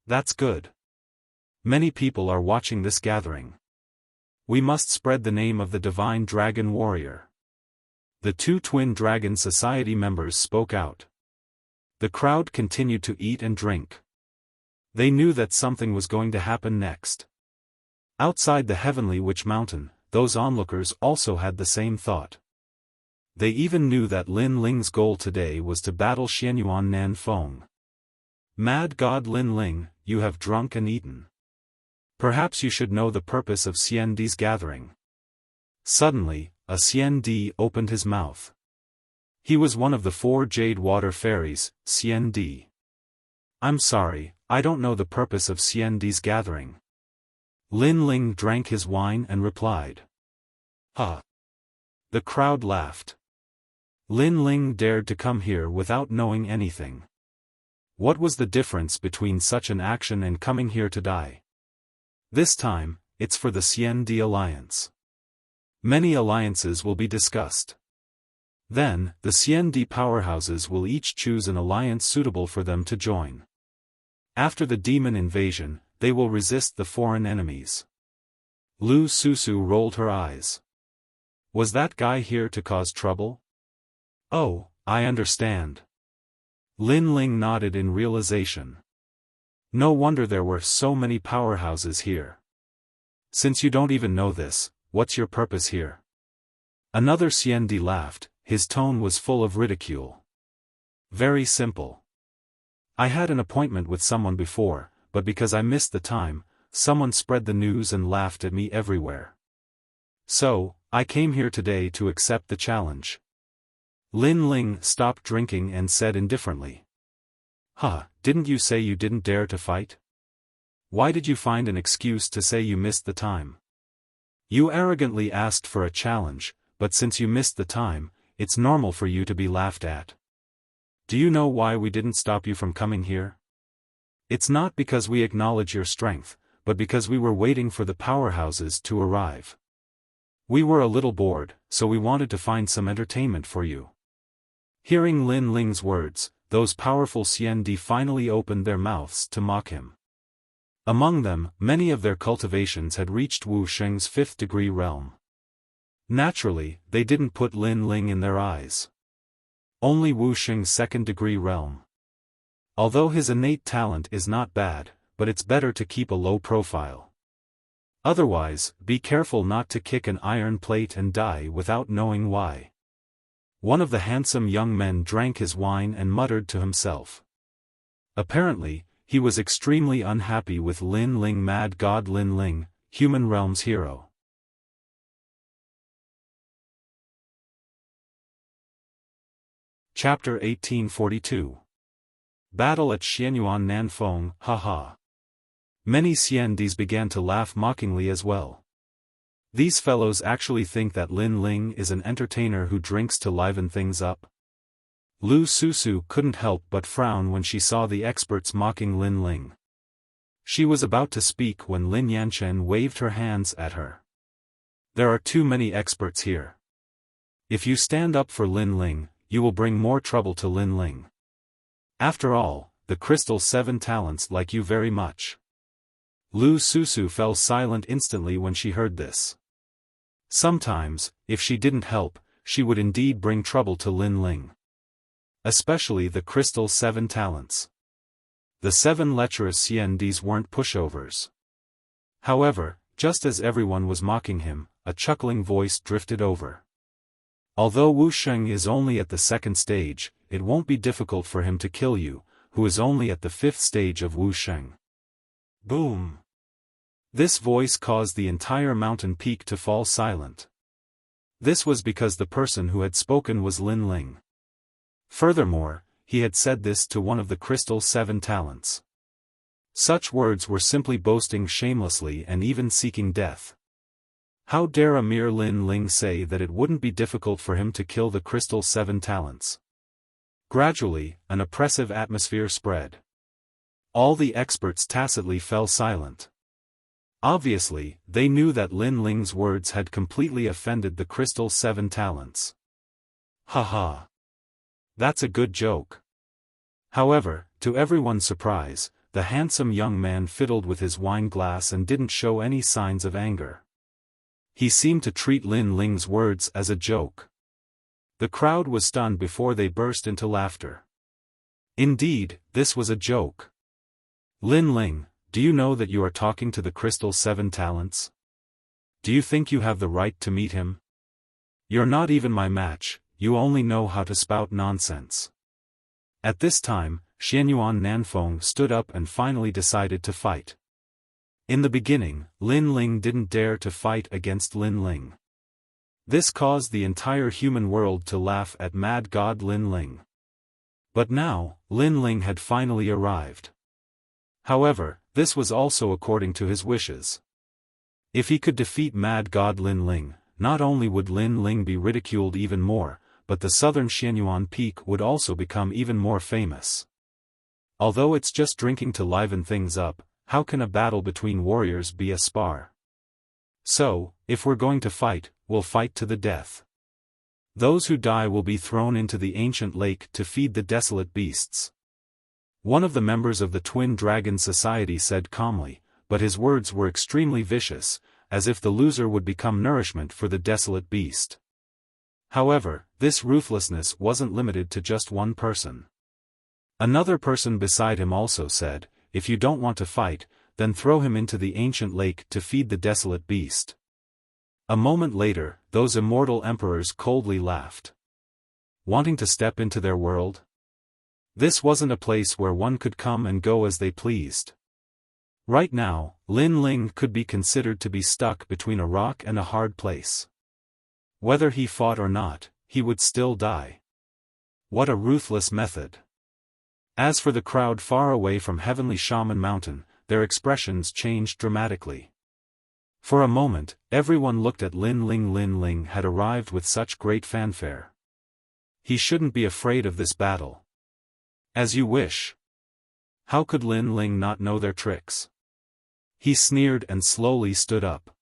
That's good. Many people are watching this gathering. We must spread the name of the Divine Dragon Warrior. The two Twin Dragon Society members spoke out. The crowd continued to eat and drink. They knew that something was going to happen next. Outside the Heavenly Witch Mountain, those onlookers also had the same thought. They even knew that Lin Ling's goal today was to battle Xianyuan Nanfeng. Mad God Lin Ling, you have drunk and eaten. Perhaps you should know the purpose of CND's gathering. Suddenly, a CND opened his mouth. He was one of the 4 Jade Water Fairies, CND. I'm sorry, I don't know the purpose of CND's gathering. Lin Ling drank his wine and replied. The crowd laughed. Lin Ling dared to come here without knowing anything. What was the difference between such an action and coming here to die? This time, it's for the CND Alliance. Many alliances will be discussed. Then, the CND powerhouses will each choose an alliance suitable for them to join. After the demon invasion, they will resist the foreign enemies. Lu Susu rolled her eyes. Was that guy here to cause trouble? Oh, I understand. Lin Ling nodded in realization. No wonder there were so many powerhouses here. Since you don't even know this, what's your purpose here? Another CND laughed, his tone was full of ridicule. Very simple. I had an appointment with someone before, but because I missed the time, someone spread the news and laughed at me everywhere. So, I came here today to accept the challenge. Lin Ling stopped drinking and said indifferently. Didn't you say you didn't dare to fight? Why did you find an excuse to say you missed the time? You arrogantly asked for a challenge, but since you missed the time, it's normal for you to be laughed at. Do you know why we didn't stop you from coming here? It's not because we acknowledge your strength, but because we were waiting for the powerhouses to arrive. We were a little bored, so we wanted to find some entertainment for you. Hearing Lin Ling's words, those powerful CND finally opened their mouths to mock him. Among them, many of their cultivations had reached Wu Sheng's 5th degree realm. Naturally, they didn't put Lin Ling in their eyes. Only Wuxia's second-degree realm. Although his innate talent is not bad, but it's better to keep a low profile. Otherwise, be careful not to kick an iron plate and die without knowing why. One of the handsome young men drank his wine and muttered to himself. Apparently, he was extremely unhappy with Lin Ling. Mad God Lin Ling, human realm's hero. Chapter 1842. Battle at Xianyuan Nanfeng, haha. Many Xiandis began to laugh mockingly as well. These fellows actually think that Lin Ling is an entertainer who drinks to liven things up. Lu Susu couldn't help but frown when she saw the experts mocking Lin Ling. She was about to speak when Lin Yanchen waved her hands at her. There are too many experts here. If you stand up for Lin Ling, you will bring more trouble to Lin Ling. After all, the Crystal 7 talents like you very much. Lu Susu fell silent instantly when she heard this. Sometimes, if she didn't help, she would indeed bring trouble to Lin Ling. Especially the Crystal 7 talents. The 7 lecherous Xiandis weren't pushovers. However, just as everyone was mocking him, a chuckling voice drifted over. Although Wuxia is only at the 2nd stage, it won't be difficult for him to kill you, who is only at the 5th stage of Wuxia. Boom! This voice caused the entire mountain peak to fall silent. This was because the person who had spoken was Lin Ling. Furthermore, he had said this to one of the Crystal 7 talents. Such words were simply boasting shamelessly and even seeking death. How dare a mere Lin Ling say that it wouldn't be difficult for him to kill the Crystal 7 talents? Gradually, an oppressive atmosphere spread. All the experts tacitly fell silent. Obviously, they knew that Lin Ling's words had completely offended the Crystal 7 talents. Haha. That's a good joke. However, to everyone's surprise, the handsome young man fiddled with his wine glass and didn't show any signs of anger. He seemed to treat Lin Ling's words as a joke. The crowd was stunned before they burst into laughter. Indeed, this was a joke. Lin Ling, do you know that you are talking to the Crystal 7 talents? Do you think you have the right to meet him? You're not even my match, you only know how to spout nonsense. At this time, Xianyuan Nanfeng stood up and finally decided to fight. In the beginning, Lin Ling didn't dare to fight against Lin Ling. This caused the entire human world to laugh at Mad God Lin Ling. But now, Lin Ling had finally arrived. However, this was also according to his wishes. If he could defeat Mad God Lin Ling, not only would Lin Ling be ridiculed even more, but the southern Xianyuan peak would also become even more famous. Although it's just drinking to liven things up, how can a battle between warriors be a spar? So, if we're going to fight, we'll fight to the death. Those who die will be thrown into the ancient lake to feed the desolate beasts. One of the members of the Twin Dragon Society said calmly, but his words were extremely vicious, as if the loser would become nourishment for the desolate beast. However, this ruthlessness wasn't limited to just one person. Another person beside him also said, if you don't want to fight, then throw him into the ancient lake to feed the desolate beast. A moment later, those immortal emperors coldly laughed. Wanting to step into their world? This wasn't a place where one could come and go as they pleased. Right now, Lin Ling could be considered to be stuck between a rock and a hard place. Whether he fought or not, he would still die. What a ruthless method. As for the crowd far away from Heavenly Shaman Mountain, their expressions changed dramatically. For a moment, everyone looked at Lin Ling. Lin Ling had arrived with such great fanfare. He shouldn't be afraid of this battle. As you wish. How could Lin Ling not know their tricks? He sneered and slowly stood up.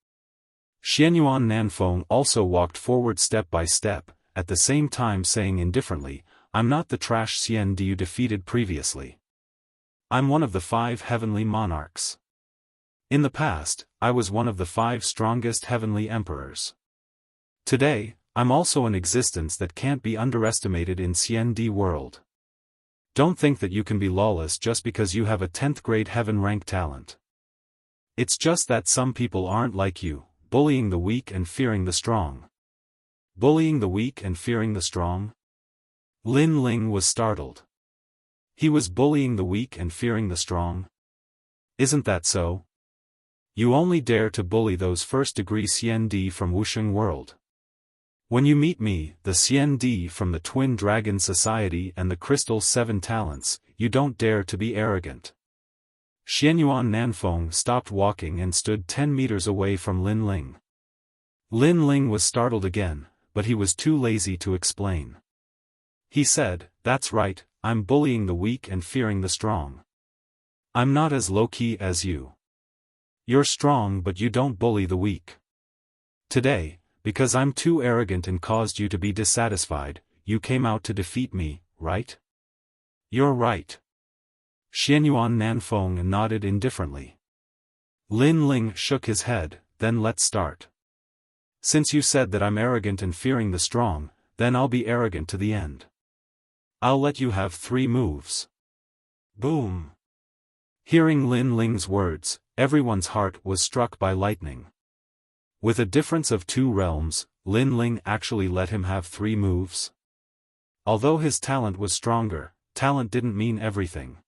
Xianyuan Nanfeng also walked forward step by step, at the same time saying indifferently, I'm not the trash Xiandi you defeated previously. I'm one of the 5 heavenly monarchs. In the past, I was one of the 5 strongest heavenly emperors. Today, I'm also an existence that can't be underestimated in CND world. Don't think that you can be lawless just because you have a 10th grade heaven rank talent. It's just that some people aren't like you, bullying the weak and fearing the strong. Bullying the weak and fearing the strong? Lin Ling was startled. He was bullying the weak and fearing the strong? Isn't that so? You only dare to bully those first-degree CND from Wuxia world. When you meet me, the CND from the Twin Dragon Society and the Crystal 7 Talents, you don't dare to be arrogant. Xianyuan Nanfeng stopped walking and stood 10 meters away from Lin Ling. Lin Ling was startled again, but he was too lazy to explain. He said, "That's right, I'm bullying the weak and fearing the strong. I'm not as low-key as you. You're strong but you don't bully the weak. Today, because I'm too arrogant and caused you to be dissatisfied, you came out to defeat me, right?" "You're right." Xianyuan Nanfeng nodded indifferently. Lin Ling shook his head, "Then let's start. Since you said that I'm arrogant and fearing the strong, then I'll be arrogant to the end. I'll let you have 3 moves." Boom! Hearing Lin Ling's words, everyone's heart was struck by lightning. With a difference of 2 realms, Lin Ling actually let him have 3 moves. Although his talent was stronger, talent didn't mean everything.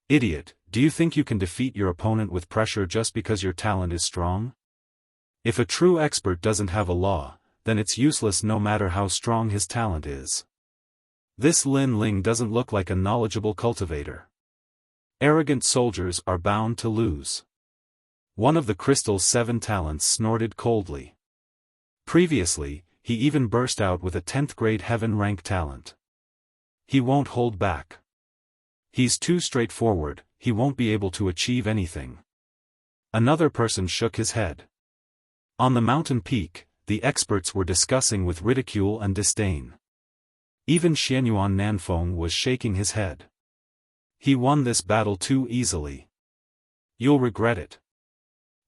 Idiot, do you think you can defeat your opponent with pressure just because your talent is strong? If a true expert doesn't have a law, then it's useless no matter how strong his talent is. This Lin Ling doesn't look like a knowledgeable cultivator. Arrogant soldiers are bound to lose. One of the Crystal 7 Talents snorted coldly. Previously, he even burst out with a 10th grade heaven rank talent. He won't hold back. He's too straightforward, he won't be able to achieve anything. Another person shook his head. On the mountain peak, the experts were discussing with ridicule and disdain. Even Xianyuan Nanfeng was shaking his head. He won this battle too easily. You'll regret it.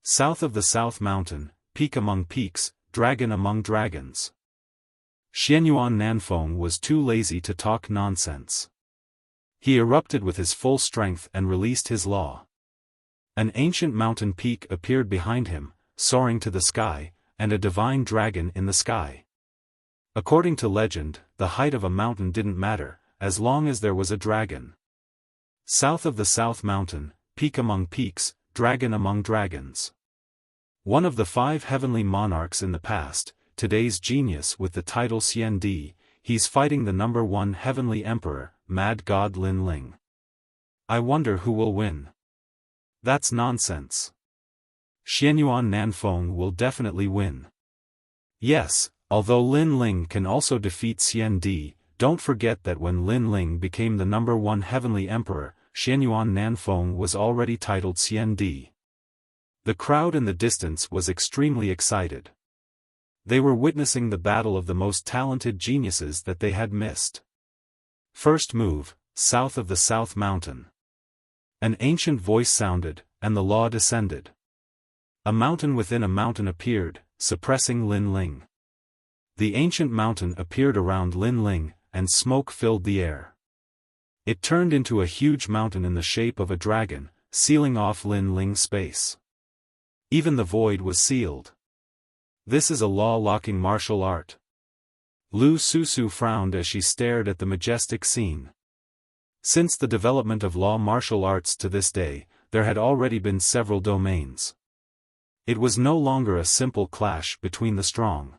South of the South Mountain, peak among peaks, dragon among dragons. Xianyuan Nanfeng was too lazy to talk nonsense. He erupted with his full strength and released his law. An ancient mountain peak appeared behind him, soaring to the sky, and a divine dragon in the sky. According to legend, the height of a mountain didn't matter, as long as there was a dragon. South of the South Mountain, peak among peaks, dragon among dragons. One of the 5 heavenly monarchs in the past, today's genius with the title CND, he's fighting the number 1 heavenly emperor, Mad God Lin Ling. I wonder who will win. That's nonsense. Xianyuan Nanfeng will definitely win. Yes, although Lin Ling can also defeat CND, don't forget that when Lin Ling became the number 1 heavenly emperor, Xianyuan Nanfeng was already titled CND. The crowd in the distance was extremely excited. They were witnessing the battle of the most talented geniuses that they had missed. First move, south of the South Mountain. An ancient voice sounded, and the law descended. A mountain within a mountain appeared, suppressing Lin Ling. The ancient mountain appeared around Lin Ling, and smoke filled the air. It turned into a huge mountain in the shape of a dragon, sealing off Lin Ling's space. Even the void was sealed. This is a law-locking martial art. Lu Susu frowned as she stared at the majestic scene. Since the development of law martial arts to this day, there had already been several domains. It was no longer a simple clash between the strong.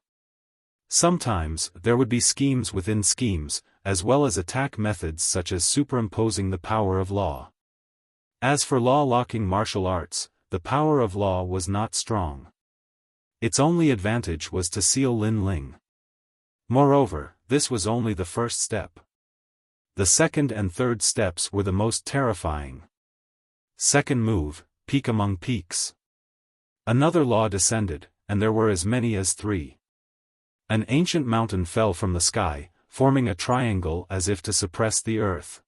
Sometimes, there would be schemes within schemes, as well as attack methods such as superimposing the power of law. As for law-locking martial arts, the power of law was not strong. Its only advantage was to seal Lin Ling. Moreover, this was only the first step. The second and third steps were the most terrifying. Second move, peak among peaks. Another law descended, and there were as many as 3. An ancient mountain fell from the sky, forming a triangle as if to suppress the earth.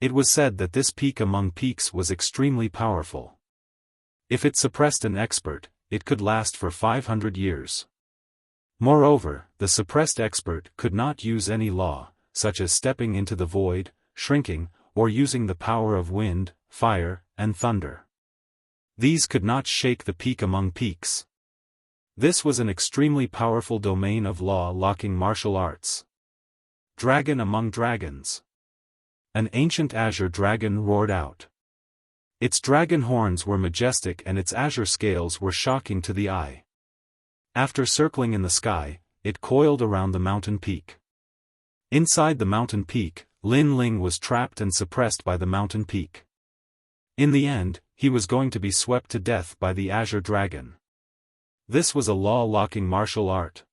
It was said that this peak among peaks was extremely powerful. If it suppressed an expert, it could last for 500 years. Moreover, the suppressed expert could not use any law, such as stepping into the void, shrinking, or using the power of wind, fire, and thunder. These could not shake the peak among peaks. This was an extremely powerful domain of law-locking martial arts. Dragon among dragons. An ancient azure dragon roared out. Its dragon horns were majestic and its azure scales were shocking to the eye. After circling in the sky, it coiled around the mountain peak. Inside the mountain peak, Lin Ling was trapped and suppressed by the mountain peak. In the end, he was going to be swept to death by the azure dragon. This was a law-locking martial art.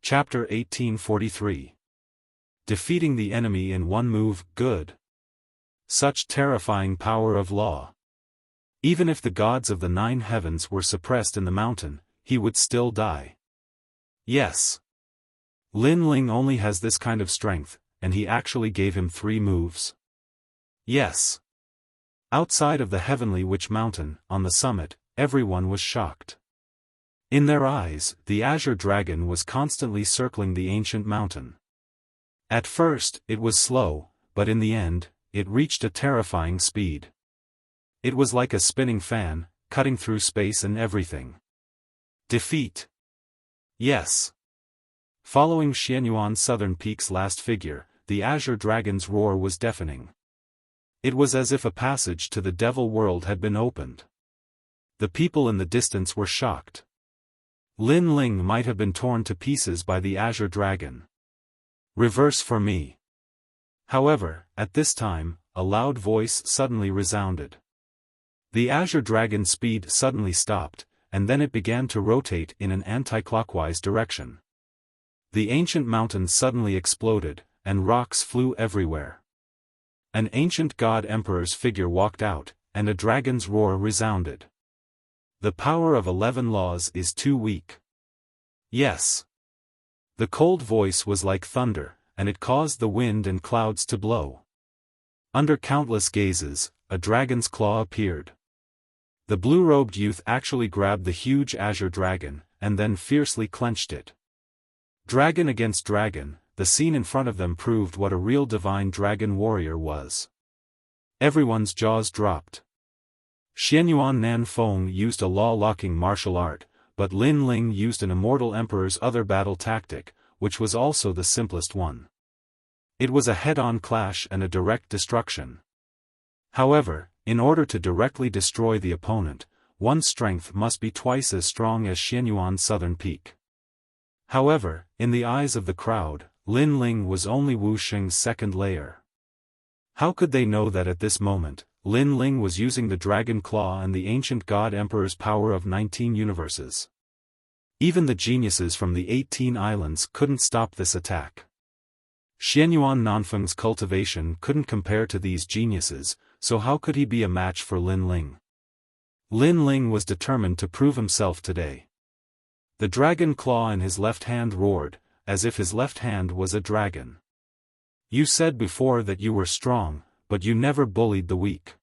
Chapter 1843. Defeating the enemy in one move, good. Such terrifying power of law. Even if the gods of the 9 heavens were suppressed in the mountain, he would still die. Yes. Lin Ling only has this kind of strength, and he actually gave him 3 moves. Yes. Outside of the heavenly witch mountain, on the summit, everyone was shocked. In their eyes, the azure dragon was constantly circling the ancient mountain. At first, it was slow, but in the end, it reached a terrifying speed. It was like a spinning fan, cutting through space and everything. Defeat. Yes. Following Xianyuan Southern Peak's last figure, the azure dragon's roar was deafening. It was as if a passage to the devil world had been opened. The people in the distance were shocked. Lin Ling might have been torn to pieces by the azure dragon. Reverse for me. However, at this time, a loud voice suddenly resounded. The azure dragon's speed suddenly stopped, and then it began to rotate in an anti-clockwise direction. The ancient mountain suddenly exploded, and rocks flew everywhere. An ancient god emperor's figure walked out, and a dragon's roar resounded. The power of 11 laws is too weak. Yes. The cold voice was like thunder, and it caused the wind and clouds to blow. Under countless gazes, a dragon's claw appeared. The blue-robed youth actually grabbed the huge azure dragon, and then fiercely clenched it. Dragon against dragon, the scene in front of them proved what a real divine dragon warrior was. Everyone's jaws dropped. Xianyuan Nanfeng used a law-locking martial art, but Lin Ling used an immortal emperor's other battle tactic, which was also the simplest one. It was a head-on clash and a direct destruction. However, in order to directly destroy the opponent, one's strength must be twice as strong as Xianyuan Southern Peak. However, in the eyes of the crowd, Lin Ling was only Wu Xing's second layer. How could they know that at this moment, Lin Ling was using the dragon claw and the ancient god emperor's power of 19 universes? Even the geniuses from the 18 islands couldn't stop this attack. Xianyuan Nanfeng's cultivation couldn't compare to these geniuses, so how could he be a match for Lin Ling? Lin Ling was determined to prove himself today. The dragon claw in his left hand roared, as if his left hand was a dragon. You said before that you were strong, but you never bullied the weak.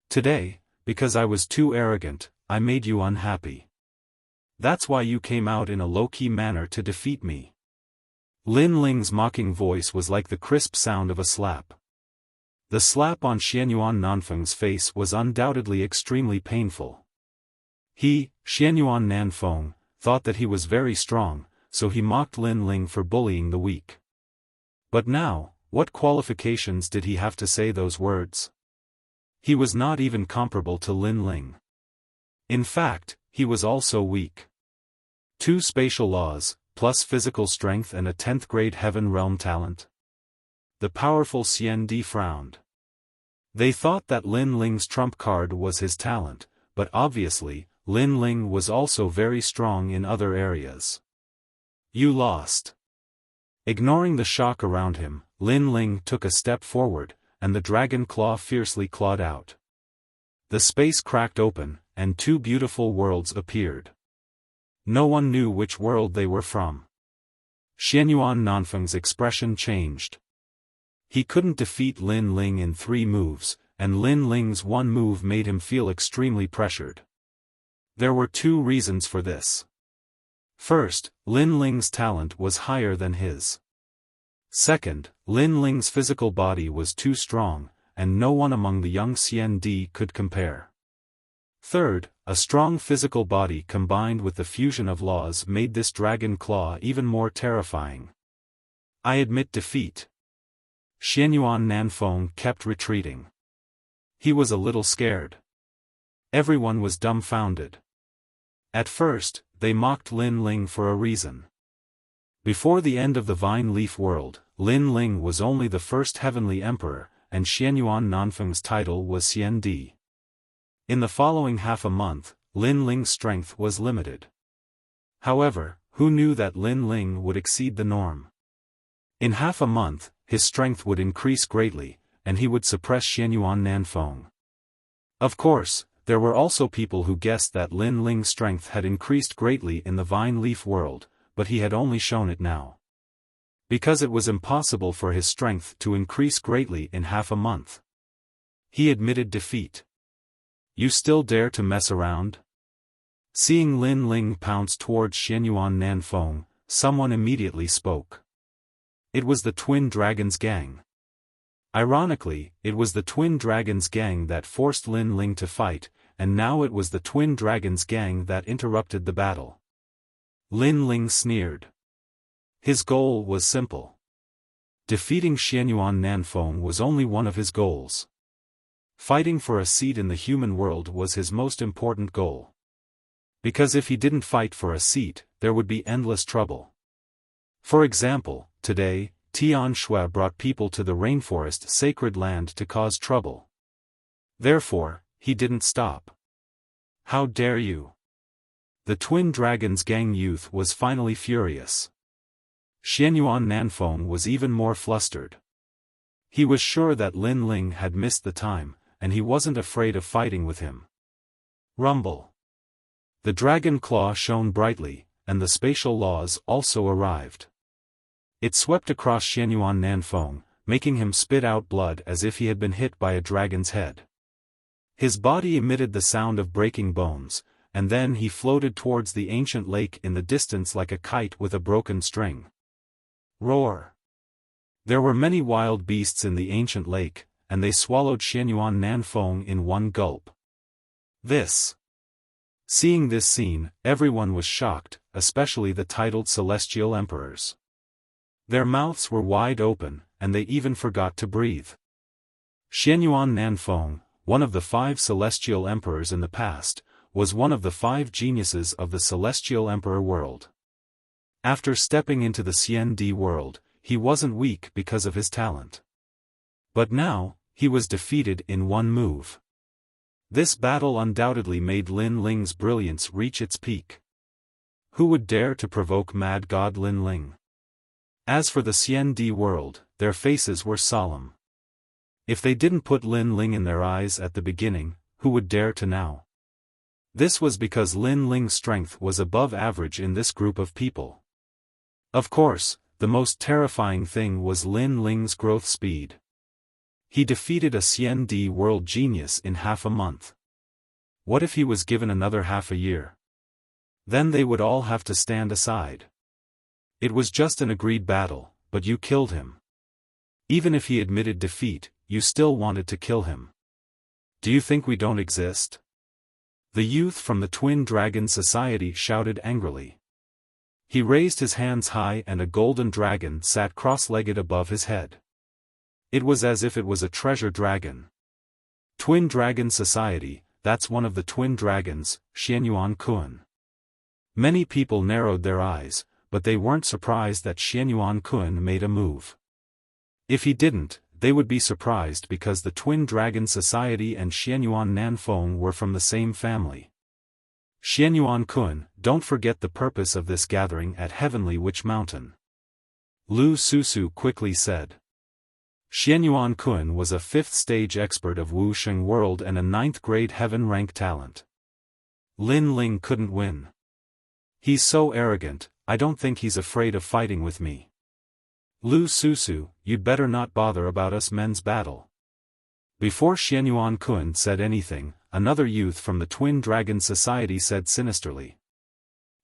Today, because I was too arrogant, I made you unhappy. That's why you came out in a low-key manner to defeat me. Lin Ling's mocking voice was like the crisp sound of a slap. The slap on Xianyuan Nanfeng's face was undoubtedly extremely painful. He, Xianyuan Nanfeng, thought that he was very strong, so he mocked Lin Ling for bullying the weak. But now, what qualifications did he have to say those words? He was not even comparable to Lin Ling. In fact, he was also weak. 2 spatial laws, plus physical strength and a 10th grade heaven realm talent. The powerful Xian Di frowned. They thought that Lin Ling's trump card was his talent, but obviously, Lin Ling was also very strong in other areas. You lost. Ignoring the shock around him, Lin Ling took a step forward, and the dragon claw fiercely clawed out. The space cracked open, and 2 beautiful worlds appeared. No one knew which world they were from. Xianyuan Nanfeng's expression changed. He couldn't defeat Lin Ling in 3 moves, and Lin Ling's one move made him feel extremely pressured. There were two reasons for this. First, Lin Ling's talent was higher than his. Second, Lin Ling's physical body was too strong, and no one among the young CND could compare. Third, a strong physical body combined with the fusion of laws made this dragon claw even more terrifying. I admit defeat. Xianyuan Nanfeng kept retreating. He was a little scared. Everyone was dumbfounded. At first, they mocked Lin Ling for a reason. Before the end of the Vine Leaf world, Lin Ling was only the first heavenly emperor, and Xianyuan Nanfeng's title was CND. In the following half a month, Lin Ling's strength was limited. However, who knew that Lin Ling would exceed the norm? In half a month, his strength would increase greatly, and he would suppress Xianyuan Nanfeng. Of course, there were also people who guessed that Lin Ling's strength had increased greatly in the Vine Leaf world, but he had only shown it now. Because it was impossible for his strength to increase greatly in half a month. He admitted defeat. You still dare to mess around? Seeing Lin Ling pounce towards Xianyuan Nanfeng, someone immediately spoke. It was the Twin Dragons gang. Ironically, it was the Twin Dragons gang that forced Lin Ling to fight, and now it was the Twin Dragons gang that interrupted the battle. Lin Ling sneered. His goal was simple. Defeating Xianyuan Nanfeng was only one of his goals. Fighting for a seat in the human world was his most important goal. Because if he didn't fight for a seat, there would be endless trouble. For example, today, Tian Shui brought people to the rainforest sacred land to cause trouble. Therefore, he didn't stop. How dare you? The Twin Dragons gang youth was finally furious. Xianyuan Nanfeng was even more flustered. He was sure that Lin Ling had missed the time, and he wasn't afraid of fighting with him. Rumble. The dragon claw shone brightly, and the spatial laws also arrived. It swept across Xianyuan Nanfeng, making him spit out blood as if he had been hit by a dragon's head. His body emitted the sound of breaking bones, and then he floated towards the ancient lake in the distance like a kite with a broken string. Roar! There were many wild beasts in the ancient lake, and they swallowed Xianyuan Nanfeng in one gulp. Seeing this scene, everyone was shocked, especially the titled celestial emperors. Their mouths were wide open, and they even forgot to breathe. Xianyuan Nanfeng, one of the 5 celestial emperors in the past, was one of the 5 geniuses of the celestial emperor world. After stepping into the CND world, he wasn't weak because of his talent. But now, he was defeated in one move. This battle undoubtedly made Lin Ling's brilliance reach its peak. Who would dare to provoke Mad God Lin Ling? As for the CND world, their faces were solemn. If they didn't put Lin Ling in their eyes at the beginning, who would dare to now? This was because Lin Ling's strength was above average in this group of people. Of course, the most terrifying thing was Lin Ling's growth speed. He defeated a CND world genius in half a month. What if he was given another half a year? Then they would all have to stand aside. It was just an agreed battle, but you killed him. Even if he admitted defeat, you still wanted to kill him. Do you think we don't exist? The youth from the Twin Dragon Society shouted angrily. He raised his hands high and a golden dragon sat cross-legged above his head. It was as if it was a treasure dragon. Twin Dragon Society, that's one of the twin dragons, Xianyuan Kun. Many people narrowed their eyes, but they weren't surprised that Xianyuan Kun made a move. If he didn't, they would be surprised because the Twin Dragon Society and Xianyuan Nanfeng were from the same family. Xianyuan Kun, don't forget the purpose of this gathering at Heavenly Witch Mountain. Lu Susu quickly said. Xianyuan Kun was a 5th stage expert of Wuxia world and a 9th grade heaven rank talent. Lin Ling couldn't win. He's so arrogant, I don't think he's afraid of fighting with me. Lu Susu, you'd better not bother about us men's battle. Before Xianyuan Kun said anything, another youth from the Twin Dragon Society said sinisterly.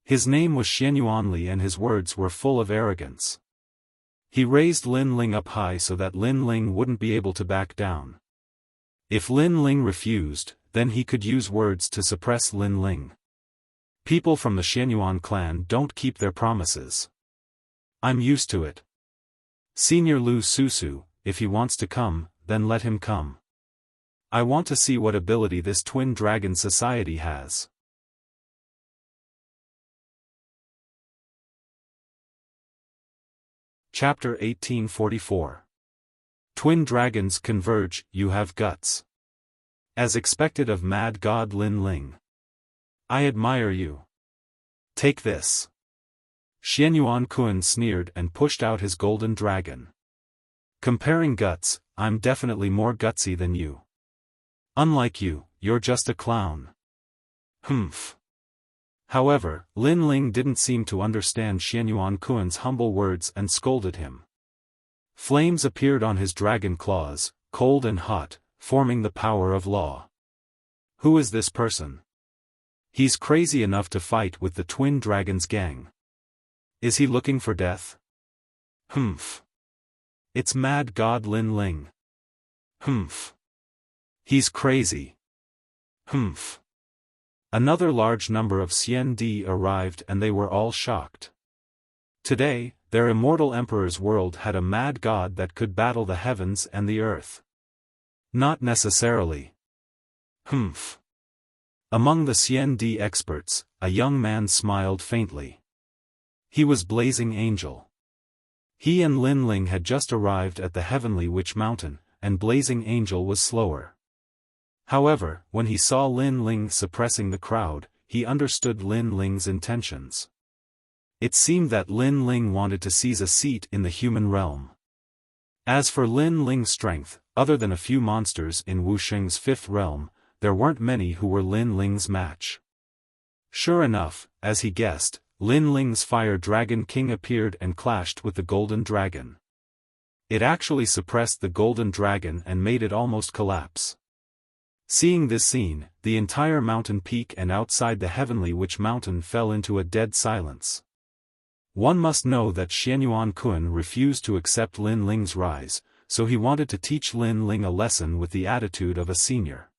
His name was Xianyuan Li and his words were full of arrogance. He raised Lin Ling up high so that Lin Ling wouldn't be able to back down. If Lin Ling refused, then he could use words to suppress Lin Ling. People from the Xianyuan clan don't keep their promises. I'm used to it. Senior Lu Susu, if he wants to come, then let him come. I want to see what ability this Twin Dragon Society has. Chapter 1844. Twin Dragons Converge, You Have Guts. As expected of Mad God Lin Ling. I admire you. Take this. Xianyuan Kun sneered and pushed out his golden dragon. Comparing guts, I'm definitely more gutsy than you. Unlike you, you're just a clown. Humph. However, Lin Ling didn't seem to understand Xianyuan Kun's humble words and scolded him. Flames appeared on his dragon claws, cold and hot, forming the power of law. Who is this person? He's crazy enough to fight with the Twin Dragons gang. Is he looking for death? Humph. It's Mad God Lin Ling. Humph. He's crazy. Humph. Another large number of CND arrived and they were all shocked. Today, their immortal emperor's world had a mad god that could battle the heavens and the earth. Not necessarily. Humph. Among the CND experts, a young man smiled faintly. He was Blazing Angel. He and Lin Ling had just arrived at the Heavenly Witch Mountain, and Blazing Angel was slower. However, when he saw Lin Ling suppressing the crowd, he understood Lin Ling's intentions. It seemed that Lin Ling wanted to seize a seat in the human realm. As for Lin Ling's strength, other than a few monsters in Wuxia's fifth realm, there weren't many who were Lin Ling's match. Sure enough, as he guessed, Lin Ling's Fire Dragon King appeared and clashed with the Golden Dragon. It actually suppressed the Golden Dragon and made it almost collapse. Seeing this scene, the entire mountain peak and outside the Heavenly Witch Mountain fell into a dead silence. One must know that Xianyuan Kun refused to accept Lin Ling's rise, so he wanted to teach Lin Ling a lesson with the attitude of a senior.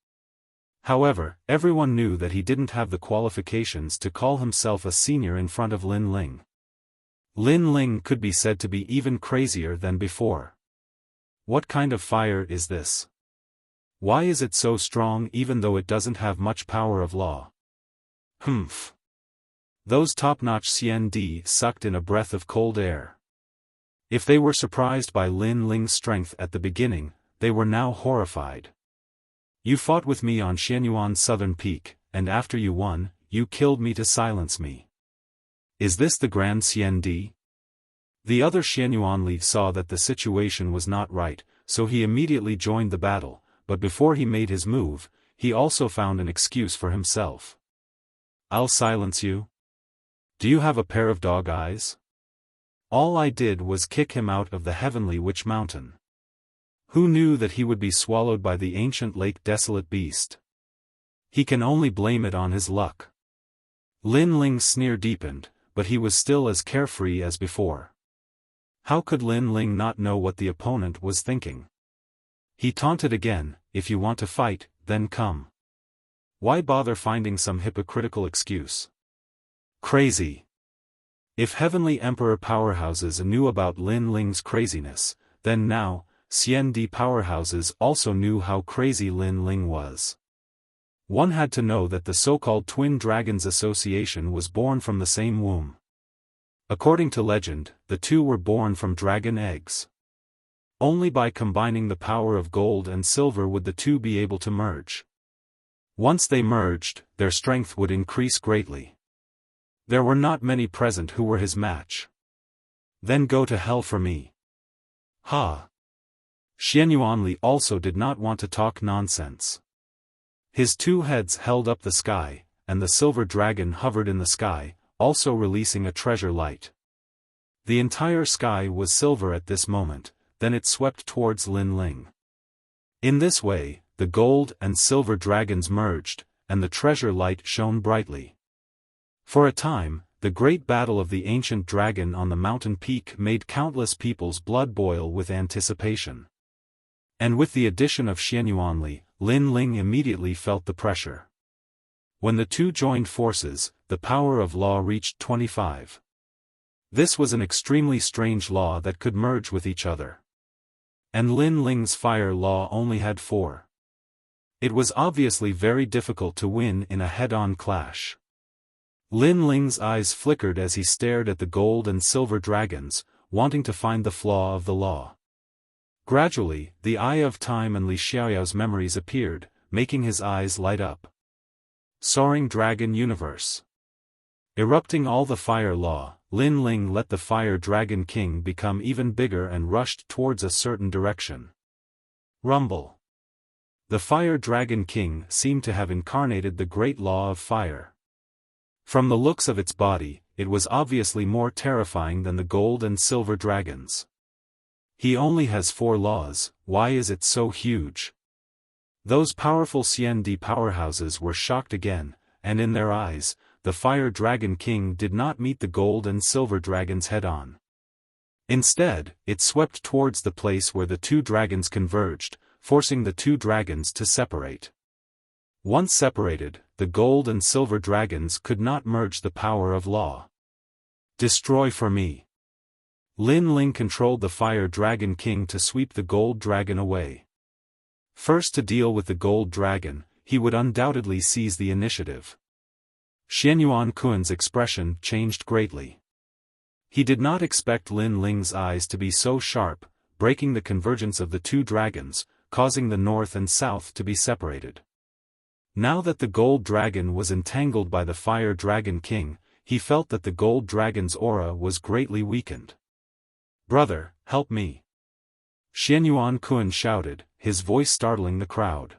However, everyone knew that he didn't have the qualifications to call himself a senior in front of Lin Ling. Lin Ling could be said to be even crazier than before. What kind of fire is this? Why is it so strong even though it doesn't have much power of law? Humph. Those top-notch CND sucked in a breath of cold air. If they were surprised by Lin Ling's strength at the beginning, they were now horrified. You fought with me on Xianyuan's southern peak, and after you won, you killed me to silence me. Is this the Grand CND? The other Xianyuan Li saw that the situation was not right, so he immediately joined the battle. But before he made his move, he also found an excuse for himself. I'll silence you. Do you have a pair of dog eyes? All I did was kick him out of the Heavenly Witch Mountain. Who knew that he would be swallowed by the ancient lake desolate beast? He can only blame it on his luck. Lin Ling's sneer deepened, but he was still as carefree as before. How could Lin Ling not know what the opponent was thinking? He taunted again, if you want to fight, then come. Why bother finding some hypocritical excuse? Crazy. If Heavenly Emperor powerhouses knew about Lin Ling's craziness, then now, CND powerhouses also knew how crazy Lin Ling was. One had to know that the so-called Twin Dragons Association was born from the same womb. According to legend, the two were born from dragon eggs. Only by combining the power of gold and silver would the two be able to merge. Once they merged, their strength would increase greatly. There were not many present who were his match. Then go to hell for me. Ha! Xianyuan Li also did not want to talk nonsense. His two heads held up the sky, and the silver dragon hovered in the sky, also releasing a treasure light. The entire sky was silver at this moment. Then it swept towards Lin Ling. In this way, the gold and silver dragons merged, and the treasure light shone brightly. For a time, the great battle of the ancient dragon on the mountain peak made countless people's blood boil with anticipation. And with the addition of Xianyuanli, Lin Ling immediately felt the pressure. When the two joined forces, the power of law reached 25. This was an extremely strange law that could merge with each other. And Lin Ling's fire law only had 4. It was obviously very difficult to win in a head-on clash. Lin Ling's eyes flickered as he stared at the gold and silver dragons, wanting to find the flaw of the law. Gradually, the eye of time and Li Xiaoyao's memories appeared, making his eyes light up. Soaring Dragon Universe. Erupting all the fire law, Lin Ling let the Fire Dragon King become even bigger and rushed towards a certain direction. Rumble. The Fire Dragon King seemed to have incarnated the great law of fire. From the looks of its body, it was obviously more terrifying than the gold and silver dragons. He only has 4 laws, why is it so huge? Those powerful CND powerhouses were shocked again, and in their eyes, the Fire Dragon King did not meet the gold and silver dragons head-on. Instead, it swept towards the place where the 2 dragons converged, forcing the 2 dragons to separate. Once separated, the gold and silver dragons could not merge the power of law. Destroy for me. Lin Ling controlled the Fire Dragon King to sweep the gold dragon away. First to deal with the gold dragon, he would undoubtedly seize the initiative. Xianyuan Kun's expression changed greatly. He did not expect Lin Ling's eyes to be so sharp, breaking the convergence of the 2 dragons, causing the north and south to be separated. Now that the gold dragon was entangled by the Fire Dragon King, he felt that the gold dragon's aura was greatly weakened. "Brother, help me!" Xianyuan Kun shouted, his voice startling the crowd.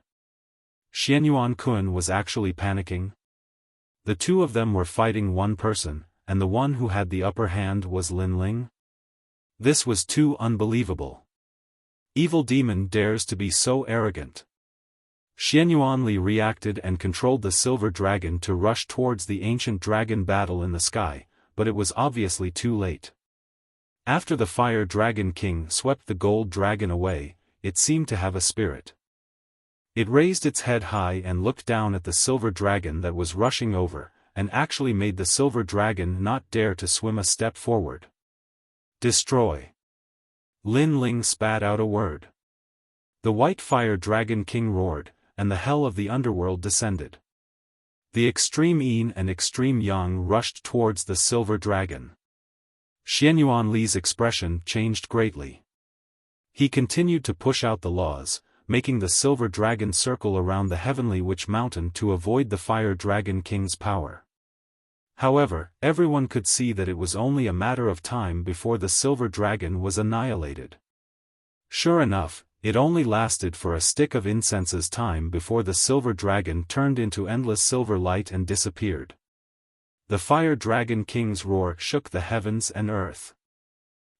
Xianyuan Kun was actually panicking. The 2 of them were fighting one person, and the one who had the upper hand was Lin Ling? This was too unbelievable. Evil demon dares to be so arrogant. Xianyuanli reacted and controlled the silver dragon to rush towards the ancient dragon battle in the sky, but it was obviously too late. After the Fire Dragon King swept the gold dragon away, it seemed to have a spirit. It raised its head high and looked down at the silver dragon that was rushing over, and actually made the silver dragon not dare to swim a step forward. Destroy. Lin Ling spat out a word. The white Fire Dragon King roared, and the hell of the underworld descended. The extreme yin and extreme yang rushed towards the silver dragon. Xianyuanli's expression changed greatly. He continued to push out the laws, making the silver dragon circle around the heavenly witch mountain to avoid the Fire Dragon King's power. However, everyone could see that it was only a matter of time before the silver dragon was annihilated. Sure enough, it only lasted for a stick of incense's time before the silver dragon turned into endless silver light and disappeared. The Fire Dragon King's roar shook the heavens and earth.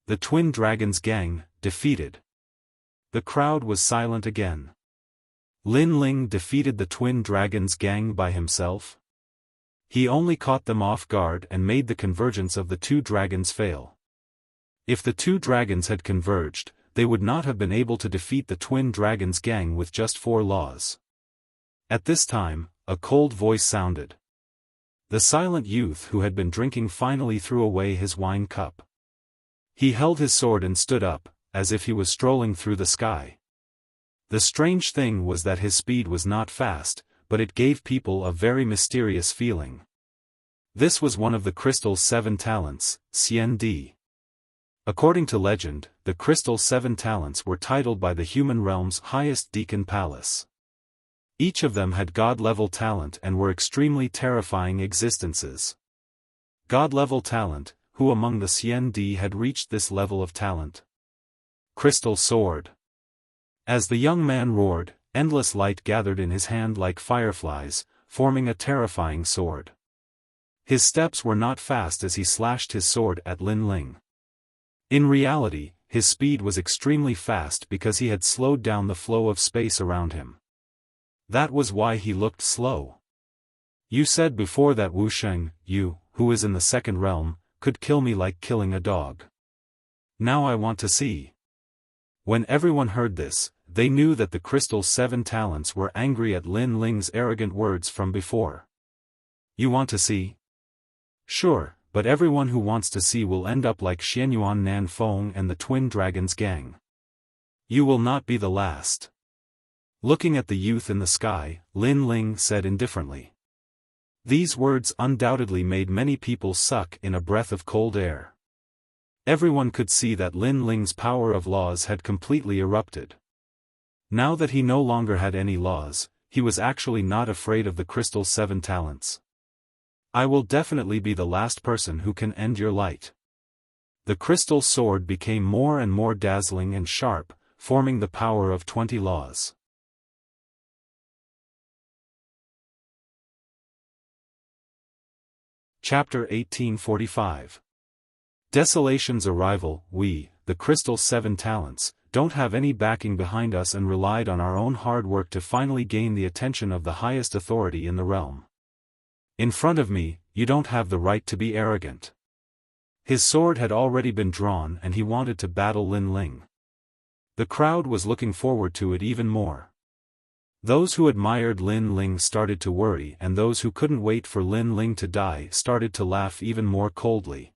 The Twin Dragons gang, defeated. The crowd was silent again. Lin Ling defeated the Twin Dragons gang by himself? He only caught them off guard and made the convergence of the 2 dragons fail. If the 2 dragons had converged, they would not have been able to defeat the Twin Dragons gang with just 4 laws. At this time, a cold voice sounded. The silent youth who had been drinking finally threw away his wine cup. He held his sword and stood up, as if he was strolling through the sky. The strange thing was that his speed was not fast, but it gave people a very mysterious feeling. This was one of the crystal's 7 talents, CND. According to legend, the crystal's 7 talents were titled by the human realm's highest deacon palace. Each of them had god-level talent and were extremely terrifying existences. God-level talent, who among the CND had reached this level of talent? Crystal sword. As the young man roared, endless light gathered in his hand like fireflies, forming a terrifying sword. His steps were not fast as he slashed his sword at Lin Ling. In reality, his speed was extremely fast because he had slowed down the flow of space around him. That was why he looked slow. You said before that Wuxia, you, who is in the second realm, could kill me like killing a dog. Now I want to see. When everyone heard this, they knew that the Crystal 7 Talents were angry at Lin Ling's arrogant words from before. You want to see? Sure, but everyone who wants to see will end up like Xianyuan Nanfeng and the Twin Dragons gang. You will not be the last. Looking at the youth in the sky, Lin Ling said indifferently. These words undoubtedly made many people suck in a breath of cold air. Everyone could see that Lin Ling's power of laws had completely erupted. Now that he no longer had any laws, he was actually not afraid of the Crystal 7 Talents. I will definitely be the last person who can end your light. The crystal sword became more and more dazzling and sharp, forming the power of 20 laws. Chapter 1845. Desolation's arrival. We, the Crystal 7 Talents, don't have any backing behind us and relied on our own hard work to finally gain the attention of the highest authority in the realm. In front of me, you don't have the right to be arrogant. His sword had already been drawn and he wanted to battle Lin Ling. The crowd was looking forward to it even more. Those who admired Lin Ling started to worry, and those who couldn't wait for Lin Ling to die started to laugh even more coldly.